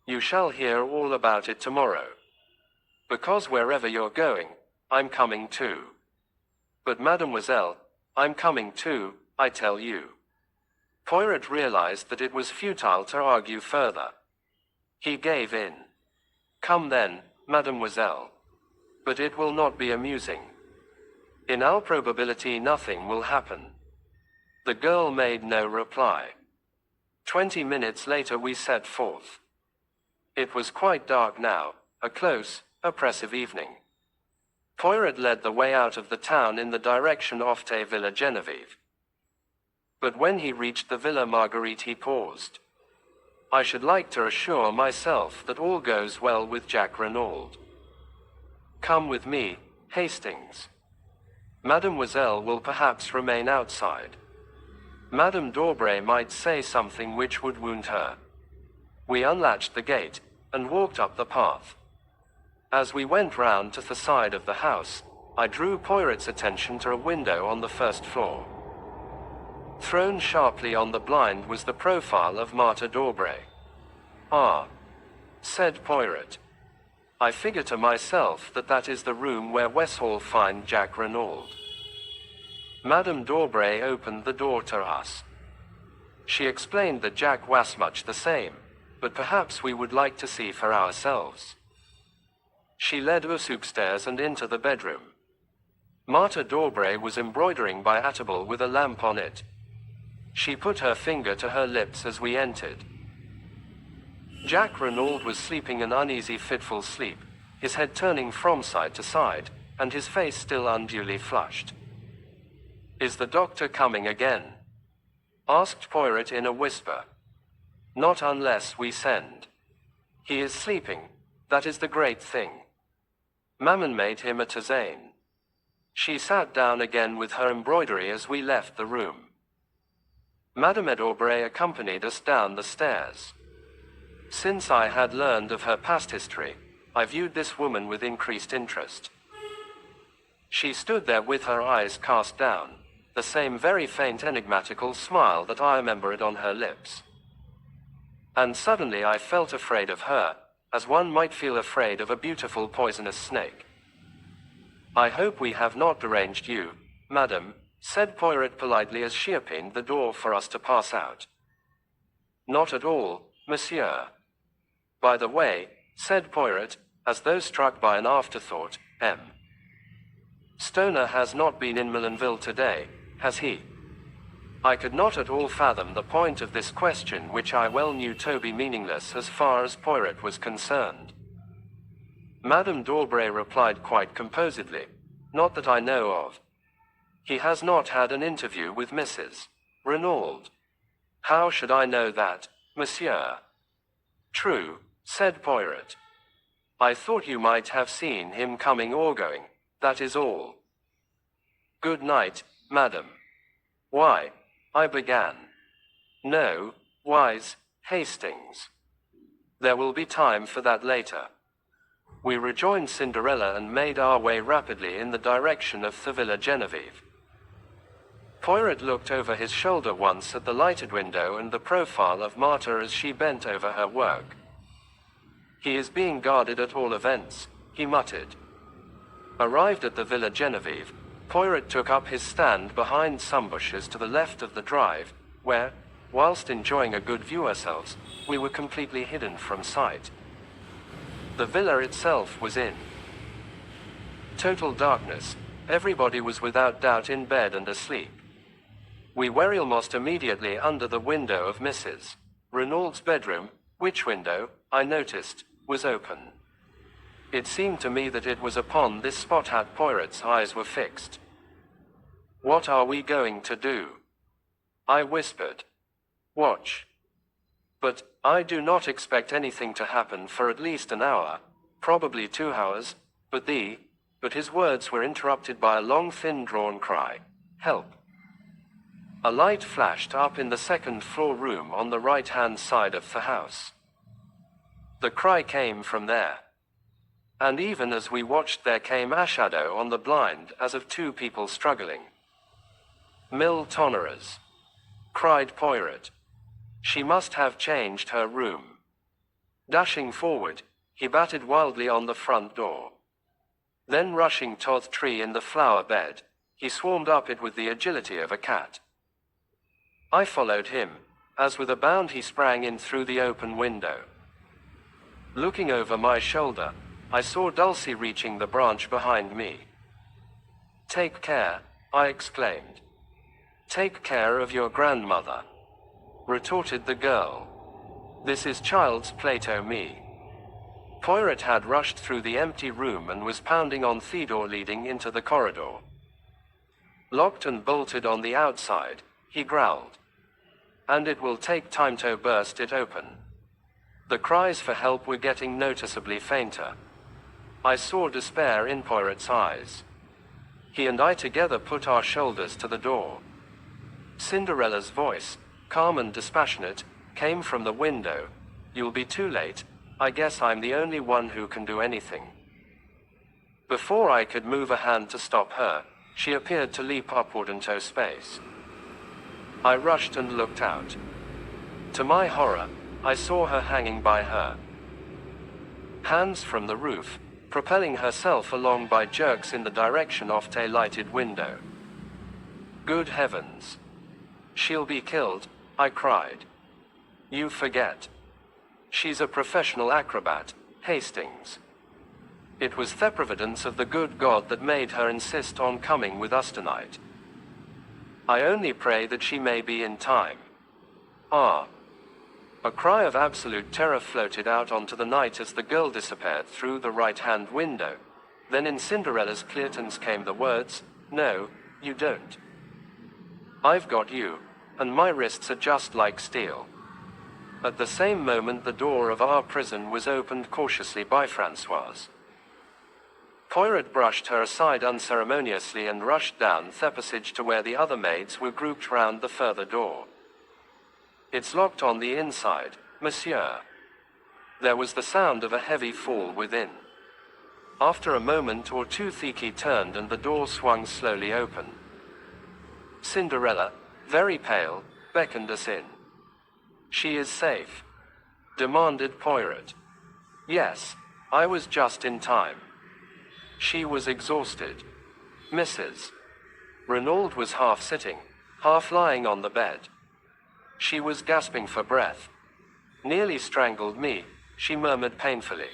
You shall hear all about it tomorrow. Because wherever you're going, I'm coming too. But mademoiselle, I'm coming too, I tell you. Poirot realized that it was futile to argue further. He gave in. Come then, mademoiselle. But it will not be amusing. In all probability nothing will happen. The girl made no reply. 20 minutes later we set forth. It was quite dark now, a close, oppressive evening. Poirot led the way out of the town in the direction of the Villa Genevieve. But when he reached the Villa Marguerite he paused. I should like to assure myself that all goes well with Jack Renaud. Come with me, Hastings. Mademoiselle will perhaps remain outside. Madame d'Aubray might say something which would wound her. We unlatched the gate, and walked up the path. As we went round to the side of the house, I drew Poirot's attention to a window on the first floor. Thrown sharply on the blind was the profile of Marthe d'Aubray. Ah, said Poirot. I figure to myself that that is the room where Westall find Jack Renaud. Madame d'Aubray opened the door to us. She explained that Jack was much the same, but perhaps we would like to see for ourselves. She led us upstairs and into the bedroom. Marthe d'Aubray was embroidering by a table with a lamp on it. She put her finger to her lips as we entered. Jack Renaud was sleeping an uneasy fitful sleep, his head turning from side to side, and his face still unduly flushed. Is the doctor coming again? Asked Poirot in a whisper. Not unless we send. He is sleeping, that is the great thing. Maman made him a tisane. She sat down again with her embroidery as we left the room. Madame d'Aubray accompanied us down the stairs. Since I had learned of her past history, I viewed this woman with increased interest. She stood there with her eyes cast down, the same very faint enigmatical smile that I remembered on her lips. And suddenly I felt afraid of her, as one might feel afraid of a beautiful poisonous snake. I hope we have not deranged you, madam, said Poirot politely as she opened the door for us to pass out. Not at all, monsieur. By the way, said Poirot, as though struck by an afterthought, M. Stoner has not been in Millenville today, has he? I could not at all fathom the point of this question, which I well knew to be meaningless as far as Poirot was concerned. Madame d'Aubray replied quite composedly, not that I know of. He has not had an interview with Mrs. Renaud. How should I know that, monsieur? True, said Poirot. I thought you might have seen him coming or going, that is all. Good night, madam. Why? I began. No, wise, Hastings. There will be time for that later. We rejoined Cinderella and made our way rapidly in the direction of the Villa Genevieve. Poirot looked over his shoulder once at the lighted window and the profile of Marta as she bent over her work. He is being guarded at all events, he muttered. Arrived at the Villa Genevieve, Poirot took up his stand behind some bushes to the left of the drive, where, whilst enjoying a good view ourselves, we were completely hidden from sight. The villa itself was in total darkness. Everybody was without doubt in bed and asleep. We were almost immediately under the window of Mrs. Renaud's bedroom, which window, I noticed, was open. It seemed to me that it was upon this spot that Poirot's eyes were fixed. "What are we going to do?" I whispered. "Watch. But I do not expect anything to happen for at least an hour, probably 2 hours, but his words were interrupted by a long thin-drawn cry. Help. A light flashed up in the second-floor room on the right-hand side of the house. The cry came from there. And even as we watched there came a shadow on the blind as of 2 people struggling. "Mill Tonnerers," cried Poirot. "She must have changed her room." Dashing forward, he battered wildly on the front door. Then rushing to the tree in the flower bed, he swarmed up it with the agility of a cat. I followed him, as with a bound he sprang in through the open window. Looking over my shoulder, I saw Dulcie reaching the branch behind me. "Take care," I exclaimed. "Take care of your grandmother," retorted the girl. "This is child's play to me." Poirot had rushed through the empty room and was pounding on the door leading into the corridor. "Locked and bolted on the outside," he growled. "And it will take time to burst it open." The cries for help were getting noticeably fainter. I saw despair in Poirot's eyes. He and I together put our shoulders to the door. Cinderella's voice, calm and dispassionate, came from the window. "You'll be too late. I guess I'm the only one who can do anything." Before I could move a hand to stop her, she appeared to leap upward into space. I rushed and looked out. To my horror, I saw her hanging by her hands from the roof, propelling herself along by jerks in the direction of a lighted window. "Good heavens! She'll be killed," I cried. "You forget. She's a professional acrobat, Hastings. It was the providence of the good God that made her insist on coming with us tonight. I only pray that she may be in time." Ah! A cry of absolute terror floated out onto the night as the girl disappeared through the right-hand window. Then in Cinderella's clear tones came the words, "No, you don't. I've got you, and my wrists are just like steel." At the same moment the door of our prison was opened cautiously by Françoise. Poirot brushed her aside unceremoniously and rushed down the passage to where the other maids were grouped round the further door. "It's locked on the inside, monsieur." There was the sound of a heavy fall within. After a moment or two the key turned and the door swung slowly open. Cinderella, very pale, beckoned us in. "She is safe?" demanded Poirot. "Yes, I was just in time." She was exhausted. Mrs. Renaud was half sitting, half lying on the bed. She was gasping for breath. "Nearly strangled me," she murmured painfully.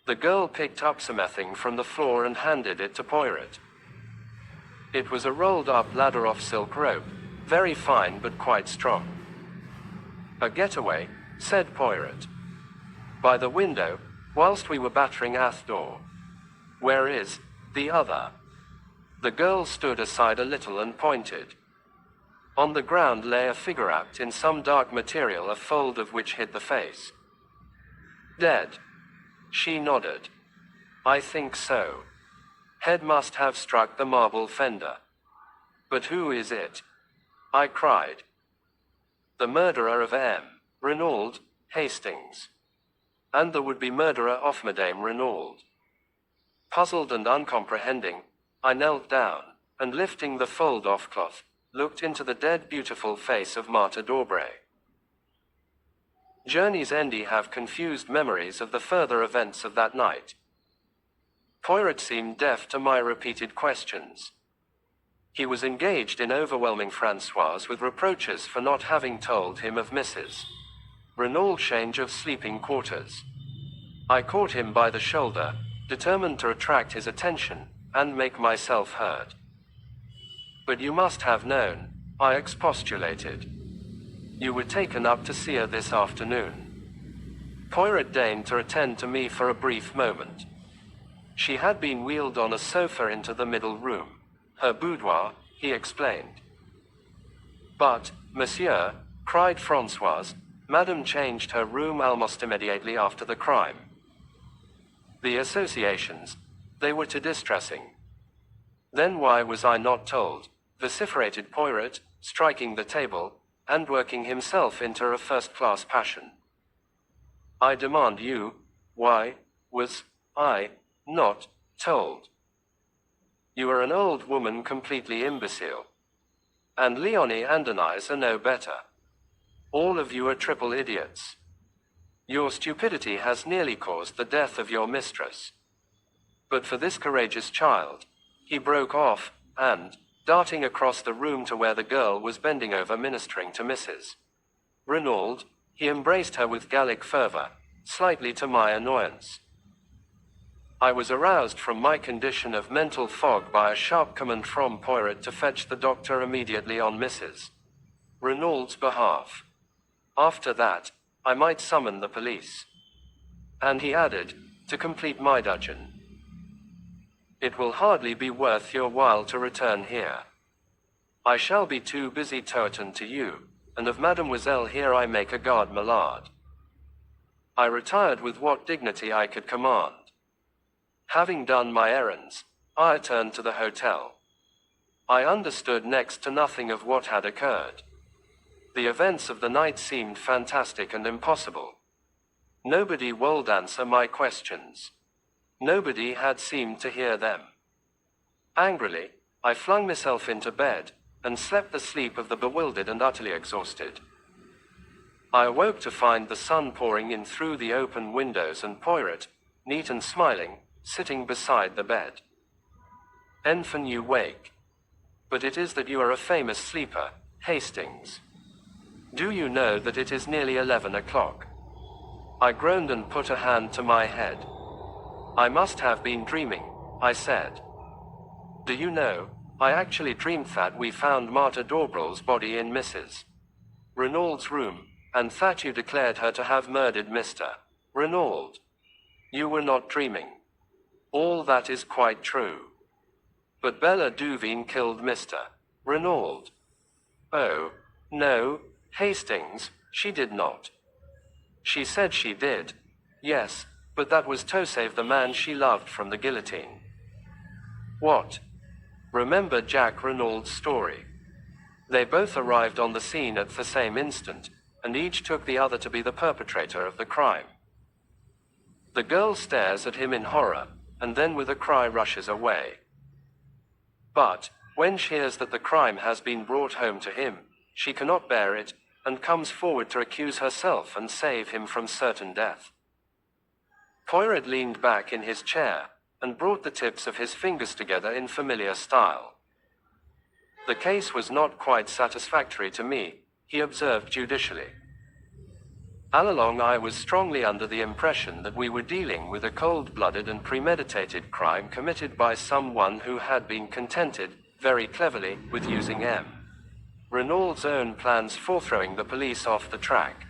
The girl picked up something from the floor and handed it to Poirot. It was a rolled-up ladder of silk rope, very fine but quite strong. "A getaway," said Poirot. "By the window, whilst we were battering at the door." "Where is the other?" The girl stood aside a little and pointed. On the ground lay a figure wrapped in some dark material, a fold of which hid the face. "Dead?" She nodded. "I think so. Head must have struck the marble fender. But who is it?" I cried. The murderer of M. Renaud Hastings. And the would-be murderer of Madame Renaud. Puzzled and uncomprehending, I knelt down, and lifting the fold-off cloth, looked into the dead beautiful face of Martha d'Aubray. Journey's Endy have confused memories of the further events of that night. Poirot seemed deaf to my repeated questions. He was engaged in overwhelming Françoise with reproaches for not having told him of Mrs. Renaud's change of sleeping quarters. I caught him by the shoulder, determined to attract his attention, and make myself heard. But you must have known, I expostulated. You were taken up to see her this afternoon. Poirot deigned to attend to me for a brief moment. She had been wheeled on a sofa into the middle room, her boudoir, he explained. But, monsieur, cried Françoise, Madame changed her room almost immediately after the crime. The associations, they were too distressing. Then why was I not told? Vociferated Poirot, striking the table, and working himself into a first-class passion. I demand you, why was I not told? You are an old woman completely imbecile. And Leonie and Anais are no better. All of you are triple idiots. Your stupidity has nearly caused the death of your mistress. But for this courageous child, he broke off, and, darting across the room to where the girl was bending over ministering to Mrs. Renaud, he embraced her with Gallic fervor, slightly to my annoyance. I was aroused from my condition of mental fog by a sharp command from Poirot to fetch the doctor immediately on Mrs. Renaud's behalf. After that, I might summon the police. And he added, to complete my dudgeon, it will hardly be worth your while to return here. I shall be too busy to attend to you, and of Mademoiselle here I make a garde malade. I retired with what dignity I could command. Having done my errands, I returned to the hotel. I understood next to nothing of what had occurred. The events of the night seemed fantastic and impossible. Nobody would answer my questions. Nobody had seemed to hear them. Angrily, I flung myself into bed, and slept the sleep of the bewildered and utterly exhausted. I awoke to find the sun pouring in through the open windows and Poirot, neat and smiling, sitting beside the bed. Enfin you wake. But it is that you are a famous sleeper, Hastings. Do you know that it is nearly 11 o'clock? I groaned and put a hand to my head. I must have been dreaming, I said. Do you know, I actually dreamed that we found Martha d'Aubray's body in Mrs. Renaud's room, and that you declared her to have murdered Mr. Renaud. You were not dreaming. All that is quite true. But Bella Duveen killed Mr. Renaud. Oh, no, Hastings, she did not. She said she did. Yes, but that was to save the man she loved from the guillotine. What? Remember Jack Renaud's story. They both arrived on the scene at the same instant, and each took the other to be the perpetrator of the crime. The girl stares at him in horror, and then with a cry rushes away. But, when she hears that the crime has been brought home to him, she cannot bear it, and comes forward to accuse herself and save him from certain death. Poirot leaned back in his chair, and brought the tips of his fingers together in familiar style. The case was not quite satisfactory to me, he observed judicially. All along I was strongly under the impression that we were dealing with a cold-blooded and premeditated crime committed by someone who had been contented, very cleverly, with using M. Renaud's own plans for throwing the police off the track.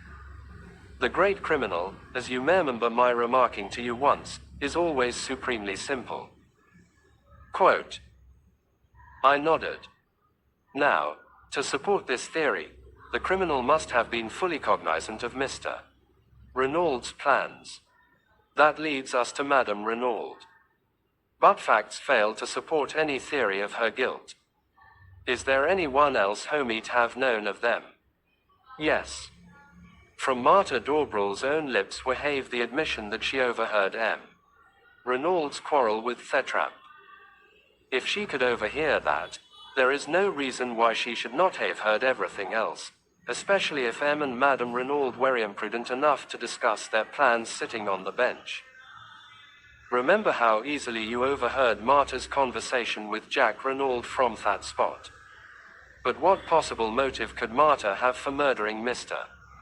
The great criminal, as you may remember my remarking to you once, is always supremely simple. Quote. I nodded. Now, to support this theory, the criminal must have been fully cognizant of Mr. Renaud's plans. That leads us to Madame Renaud. But facts fail to support any theory of her guilt. Is there anyone else Home'd have known of them? Yes. From Marta Dorbrell's own lips waved the admission that she overheard M. Renaud's quarrel with Thetramp. If she could overhear that, there is no reason why she should not have heard everything else, especially if M and Madame Renaud were imprudent enough to discuss their plans sitting on the bench. Remember how easily you overheard Marta's conversation with Jack Renaud from that spot. But what possible motive could Marta have for murdering Mr.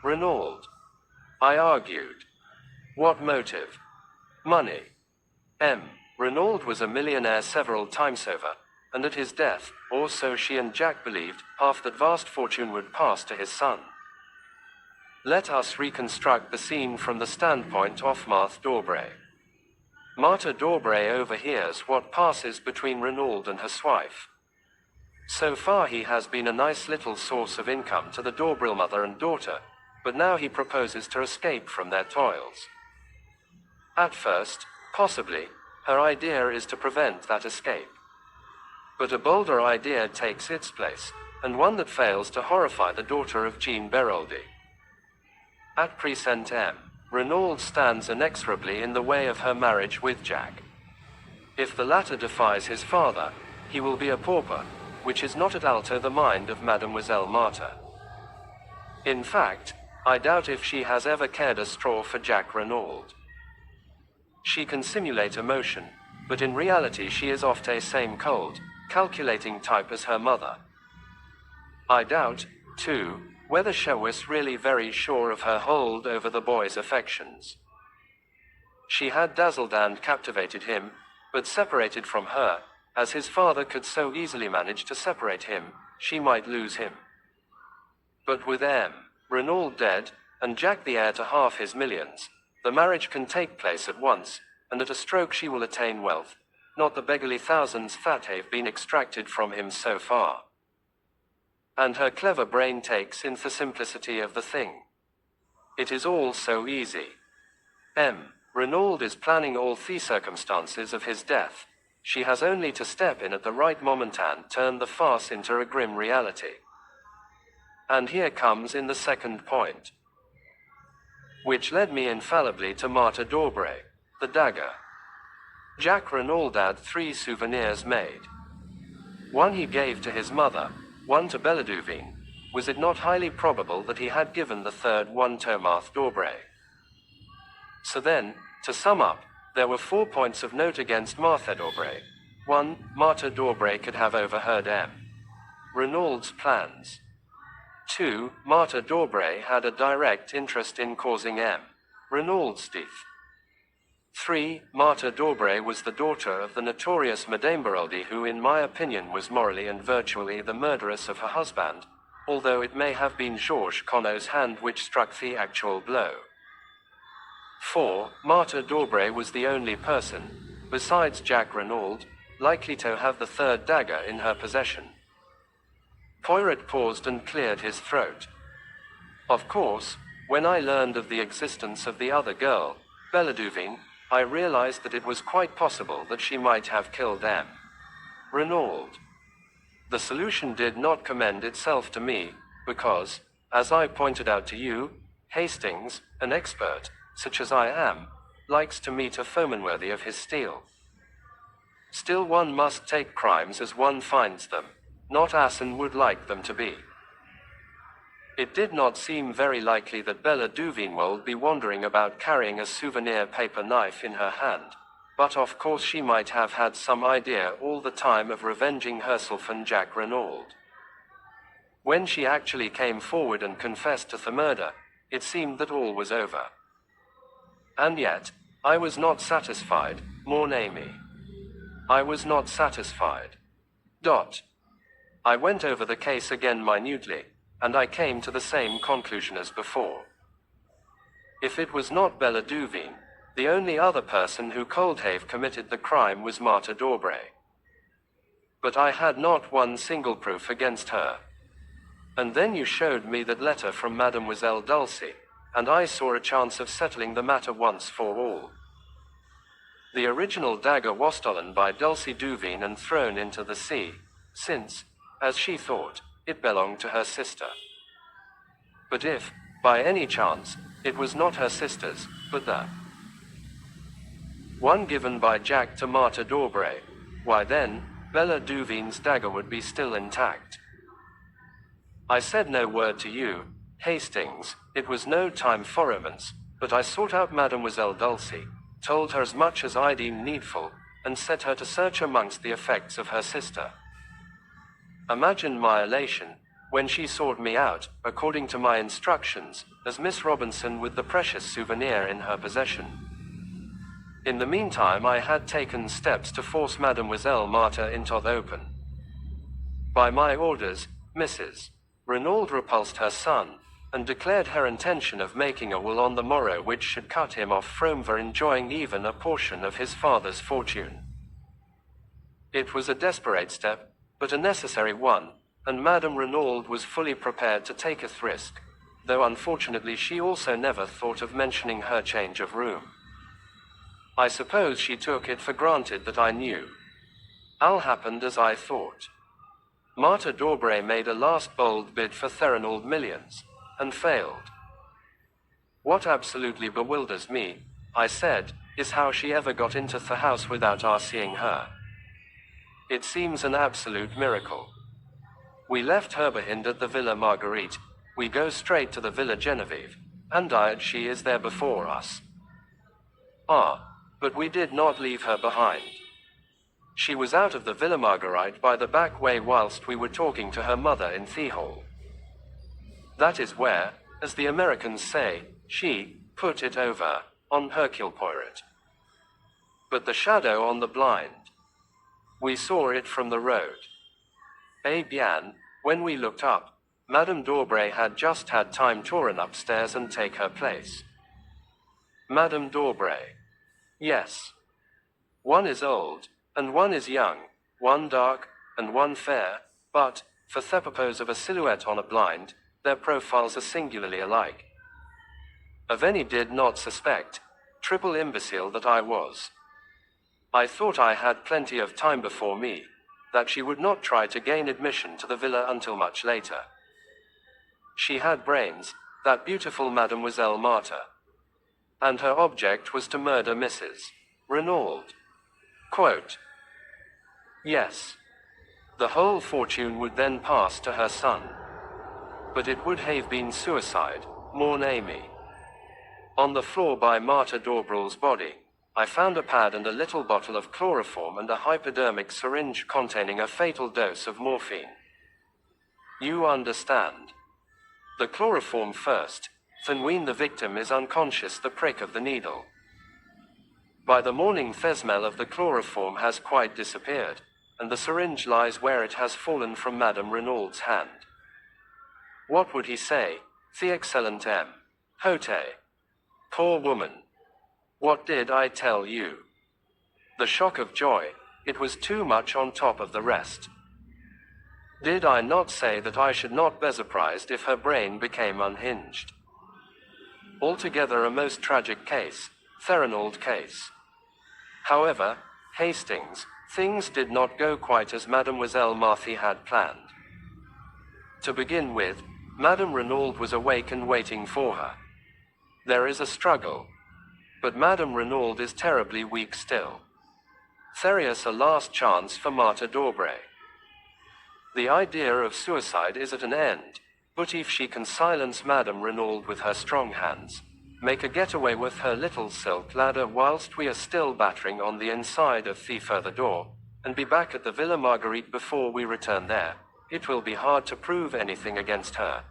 Renaud? I argued. What motive? Money. M. Renaud was a millionaire several times over, and at his death, or so she and Jack believed, half that vast fortune would pass to his son. Let us reconstruct the scene from the standpoint of Martha Dorbray. Marta Dorbray overhears what passes between Renaud and his wife. So far he has been a nice little source of income to the Dorbrell mother and daughter, but now he proposes to escape from their toils. At first, possibly, her idea is to prevent that escape. But a bolder idea takes its place, and one that fails to horrify the daughter of Jean Beroldy. At present M. Renaud stands inexorably in the way of her marriage with Jack. If the latter defies his father, he will be a pauper, which is not at all the mind of Mademoiselle Marta. In fact, I doubt if she has ever cared a straw for Jack Renaud. She can simulate emotion, but in reality she is oft a same cold, calculating type as her mother. I doubt, too, whether she was really very sure of her hold over the boy's affections. She had dazzled and captivated him, but separated from her, as his father could so easily manage to separate him, she might lose him. But with M. Renaud dead, and Jack the heir to half his millions, the marriage can take place at once, and at a stroke she will attain wealth, not the beggarly thousands that have been extracted from him so far. And her clever brain takes in the simplicity of the thing. It is all so easy. M. Renaud is planning all the circumstances of his death. She has only to step in at the right moment and turn the farce into a grim reality. And here comes in the second point, which led me infallibly to Marta Dorbray, the dagger. Jack Renaud had 3 souvenirs made. One he gave to his mother, one to Belladuvine. Was it not highly probable that he had given the third one to Martha Dorbray? So then, to sum up, there were 4 points of note against Martha Dorbray. 1. Marta Dorbray could have overheard M. Renaud's plans. 2. Marta Dorbray had a direct interest in causing M. Renaud's death. 3. Marta Dorbray was the daughter of the notorious Madame Beroldy, who in my opinion was morally and virtually the murderess of her husband, although it may have been Georges Conneau's hand which struck the actual blow. 4. Marta Dorbray was the only person, besides Jack Renaud, likely to have the third dagger in her possession. Poirot paused and cleared his throat. Of course, when I learned of the existence of the other girl, Belladuvine, I realized that it was quite possible that she might have killed M. Renaud. The solution did not commend itself to me, because, as I pointed out to you, Hastings, an expert, such as I am, likes to meet a foeman worthy of his steel. Still, one must take crimes as one finds them, not as one would like them to be. It did not seem very likely that Belladuvine would be wandering about carrying a souvenir paper knife in her hand, but of course she might have had some idea all the time of revenging herself and Jack Renaud. When she actually came forward and confessed to the murder, it seemed that all was over. And yet, I was not satisfied, mon ami. I was not satisfied. I went over the case again minutely, and I came to the same conclusion as before. If it was not Belladuvine, the only other person who could have committed the crime was Marta Dorbray. But I had not one single proof against her. And then you showed me that letter from Mademoiselle Dulcie, and I saw a chance of settling the matter once for all. The original dagger was stolen by Dulcie Duvine and thrown into the sea, since, as she thought, it belonged to her sister. But if, by any chance, it was not her sister's, but the one given by Jack to Marta Dorbray, why then, Bella Duvine's dagger would be still intact. I said no word to you, Hastings, it was no time for romance, but I sought out Mademoiselle Dulcie, told her as much as I deemed needful, and set her to search amongst the effects of her sister. Imagine my elation, when she sought me out, according to my instructions, as Miss Robinson with the precious souvenir in her possession. In the meantime I had taken steps to force Mademoiselle Marta into the open. By my orders, Mrs. Renaud repulsed her son, and declared her intention of making a will on the morrow which should cut him off from enjoying even a portion of his father's fortune. It was a desperate step, but a necessary one, and Madame Renaud was fully prepared to take a risk, though unfortunately she also never thought of mentioning her change of room. I suppose she took it for granted that I knew. All happened as I thought. Marta Dorbray made a last bold bid for Therinald millions, and failed. What absolutely bewilders me, I said, is how she ever got into the house without our seeing her. It seems an absolute miracle. We left Herbehind at the Villa Marguerite, we go straight to the Villa Genevieve, and she is there before us. But we did not leave her behind. She was out of the Villa Marguerite by the back way whilst we were talking to her mother in the hall. That is where, as the Americans say, she put it over on Hercule Poirot. But the shadow on the blind. We saw it from the road. Eh bien, when we looked up, Madame Dorbray had just had time to run upstairs and take her place. Madame Dorbray. Yes. One is old, and one is young, one dark, and one fair, but, for the purpose of a silhouette on a blind, their profiles are singularly alike. Of any did not suspect, triple imbecile that I was. I thought I had plenty of time before me, that she would not try to gain admission to the villa until much later. She had brains, that beautiful Mademoiselle Marta. And her object was to murder Mrs. Renaud. Quote. Yes. The whole fortune would then pass to her son. But it would have been suicide, mon ami. On the floor by Marta Dorbray's body, I found a pad and a little bottle of chloroform and a hypodermic syringe containing a fatal dose of morphine. You understand. The chloroform first, then when the victim is unconscious the prick of the needle. By the morning the smell of the chloroform has quite disappeared, and the syringe lies where it has fallen from Madame Renaud's hand. What would he say, the excellent M. Hote? Poor woman. What did I tell you? The shock of joy, it was too much on top of the rest. Did I not say that I should not be surprised if her brain became unhinged? Altogether a most tragic case, Therinald case. However, Hastings, things did not go quite as Mademoiselle Martha had planned. To begin with, Madame Renaud was awake and waiting for her. There is a struggle. But Madame Renaud is terribly weak still. There is a last chance for Marta Dorbray. The idea of suicide is at an end, but if she can silence Madame Renaud with her strong hands, make a getaway with her little silk ladder whilst we are still battering on the inside of the further door, and be back at the Villa Marguerite before we return there, it will be hard to prove anything against her.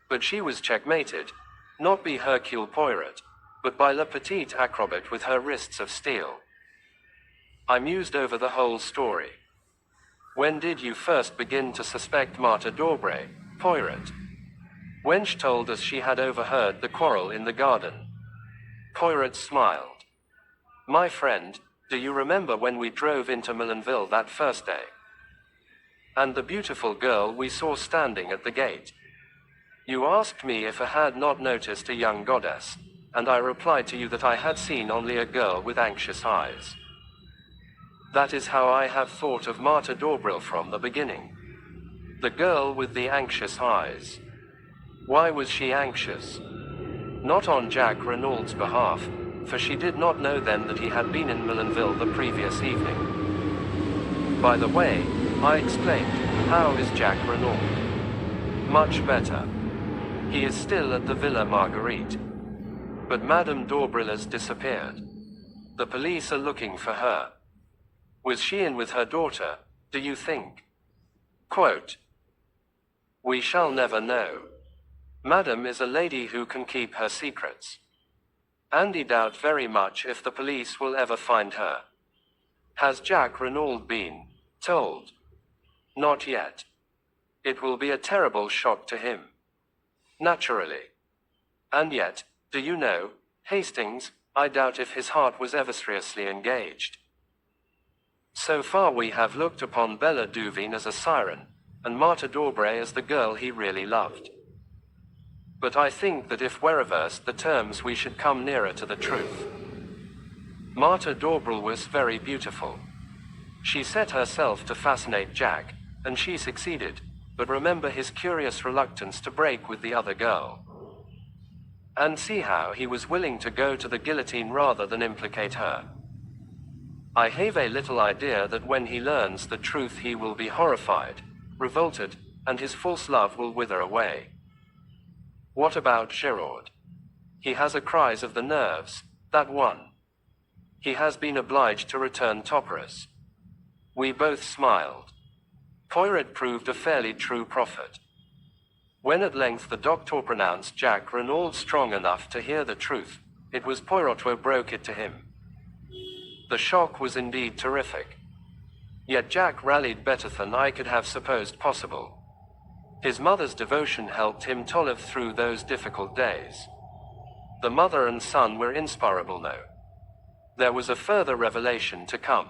But she was checkmated, not by Hercule Poirot, but by la petite acrobat with her wrists of steel. I mused over the whole story. When did you first begin to suspect Marta Dorbray, Poirot? Wench told us she had overheard the quarrel in the garden. Poirot smiled. My friend, do you remember when we drove into Millenville that first day? And the beautiful girl we saw standing at the gate? You asked me if I had not noticed a young goddess, and I replied to you that I had seen only a girl with anxious eyes. That is how I have thought of Marta Dorbrill from the beginning. The girl with the anxious eyes. Why was she anxious? Not on Jack Renaud's behalf, for she did not know then that he had been in Millenville the previous evening. By the way, I exclaimed, how is Jack Renaud? Much better. He is still at the Villa Marguerite. But Madame Dorbrill has disappeared. The police are looking for her. Was she in with her daughter, do you think? Quote, we shall never know. Madame is a lady who can keep her secrets. Andy doubt very much if the police will ever find her. Has Jack Renaud been told? Not yet. It will be a terrible shock to him. Naturally. And yet, do you know, Hastings, I doubt if his heart was ever seriously engaged. So far we have looked upon Bella Duveen as a siren, and Marta Dorbrill as the girl he really loved. But I think that if we reversed the terms we should come nearer to the truth. Marta Dorbrill was very beautiful. She set herself to fascinate Jack, and she succeeded, but remember his curious reluctance to break with the other girl. And see how he was willing to go to the guillotine rather than implicate her. I have a little idea that when he learns the truth he will be horrified, revolted, and his false love will wither away. What about Giraud? He has a crise of the nerves, that one. He has been obliged to return toperous. We both smiled. Poirot proved a fairly true prophet. When at length the doctor pronounced Jack Renaud strong enough to hear the truth, it was Poirot who broke it to him. The shock was indeed terrific. Yet Jack rallied better than I could have supposed possible. His mother's devotion helped him to live through those difficult days. The mother and son were inseparable now. There was a further revelation to come.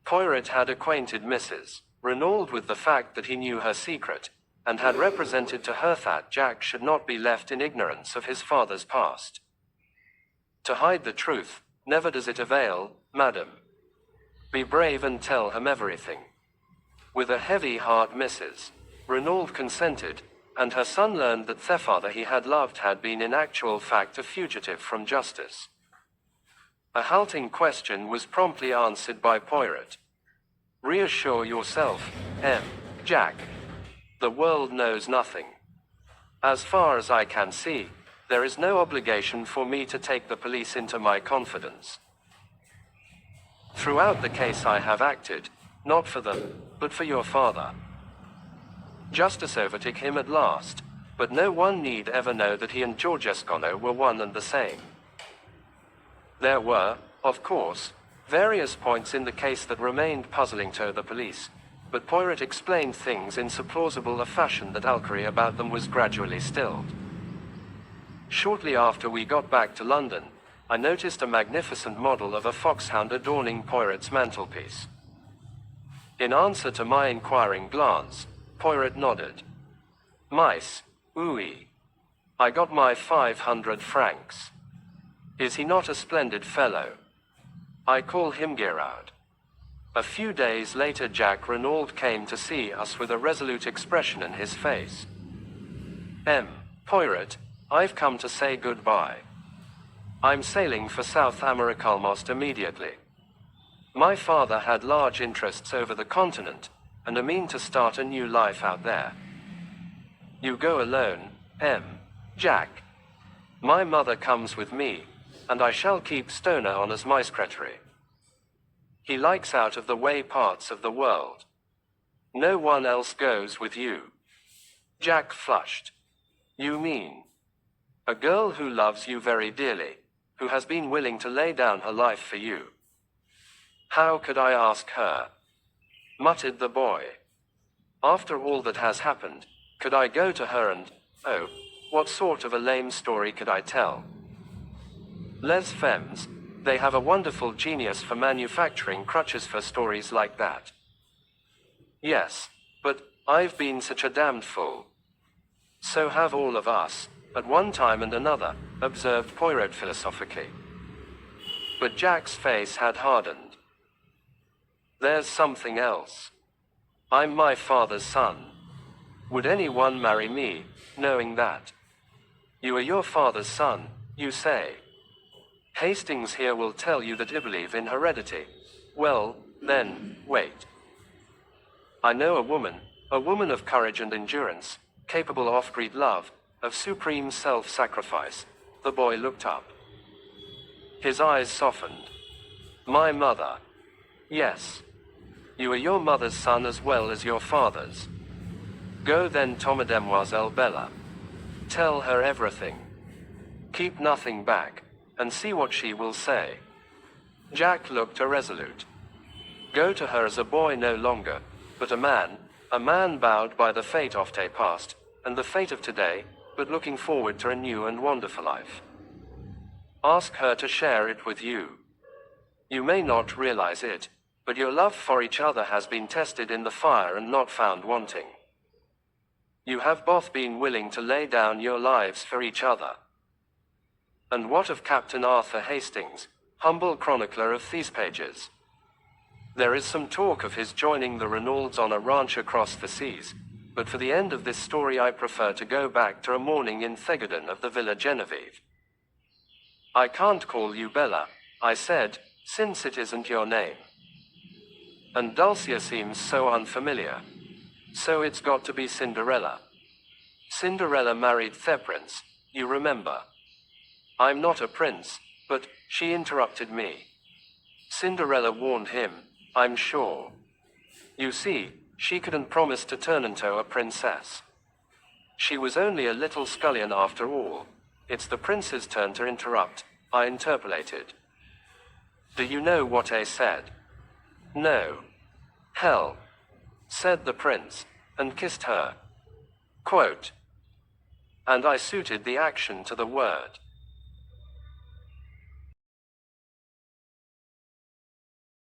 Poirot had acquainted Mrs. Renaud with the fact that he knew her secret, and had represented to her that Jack should not be left in ignorance of his father's past. To hide the truth, never does it avail, madam. Be brave and tell him everything. With a heavy heart Mrs. Renaud consented, and her son learned that the father he had loved had been in actual fact a fugitive from justice. A halting question was promptly answered by Poirot. Reassure yourself, Jack. The world knows nothing. As far as I can see, there is no obligation for me to take the police into my confidence. Throughout the case I have acted, not for them, but for your father. Justice overtook him at last, but no one need ever know that he and George Escono were one and the same. There were, of course, various points in the case that remained puzzling to the police, but Poirot explained things in so plausible a fashion that inquiry about them was gradually stilled. Shortly after we got back to London, I noticed a magnificent model of a foxhound adorning Poirot's mantelpiece. In answer to my inquiring glance, Poirot nodded. Mice, oui. I got my 500 francs. Is he not a splendid fellow? I call him Giraud. A few days later Jack Renaud came to see us with a resolute expression in his face. Poirot, I've come to say goodbye. I'm sailing for South America almost immediately. My father had large interests over the continent, and I mean to start a new life out there. You go alone, Jack. My mother comes with me, and I shall keep Stoner on as my secretary. He likes out-of-the-way parts of the world. No one else goes with you. Jack flushed. You mean? A girl who loves you very dearly, who has been willing to lay down her life for you. How could I ask her? Muttered the boy. After all that has happened, could I go to her and, oh, what sort of a lame story could I tell? Les femmes, they have a wonderful genius for manufacturing crutches for stories like that. Yes, but I've been such a damned fool. So have all of us, at one time and another, observed Poirot philosophically. But Jack's face had hardened. There's something else. I'm my father's son. Would anyone marry me, knowing that? You are your father's son, you say. Hastings here will tell you that I believe in heredity. Well, then, wait. I know a woman of courage and endurance, capable of great love, of supreme self-sacrifice. The boy looked up. His eyes softened. My mother. Yes. You are your mother's son as well as your father's. Go then to Mademoiselle Bella. Tell her everything. Keep nothing back, and see what she will say. Jack looked irresolute. Go to her as a boy no longer, but a man bowed by the fate of the past, and the fate of today, but looking forward to a new and wonderful life. Ask her to share it with you. You may not realize it, but your love for each other has been tested in the fire and not found wanting. You have both been willing to lay down your lives for each other. And what of Captain Arthur Hastings, humble chronicler of these pages? There is some talk of his joining the Reynolds on a ranch across the seas, but for the end of this story I prefer to go back to a morning in Thegarden of the Villa Genevieve. I can't call you Bella, I said, since it isn't your name. And Dulcia seems so unfamiliar. So it's got to be Cinderella. Cinderella married the prince, you remember. I'm not a prince, but, she interrupted me. Cinderella warned him, I'm sure. You see, she couldn't promise to turn into a princess. She was only a little scullion after all. It's the prince's turn to interrupt, I interpolated. Do you know what I said? No. Hell, said the prince, and kissed her. Quote. And I suited the action to the word.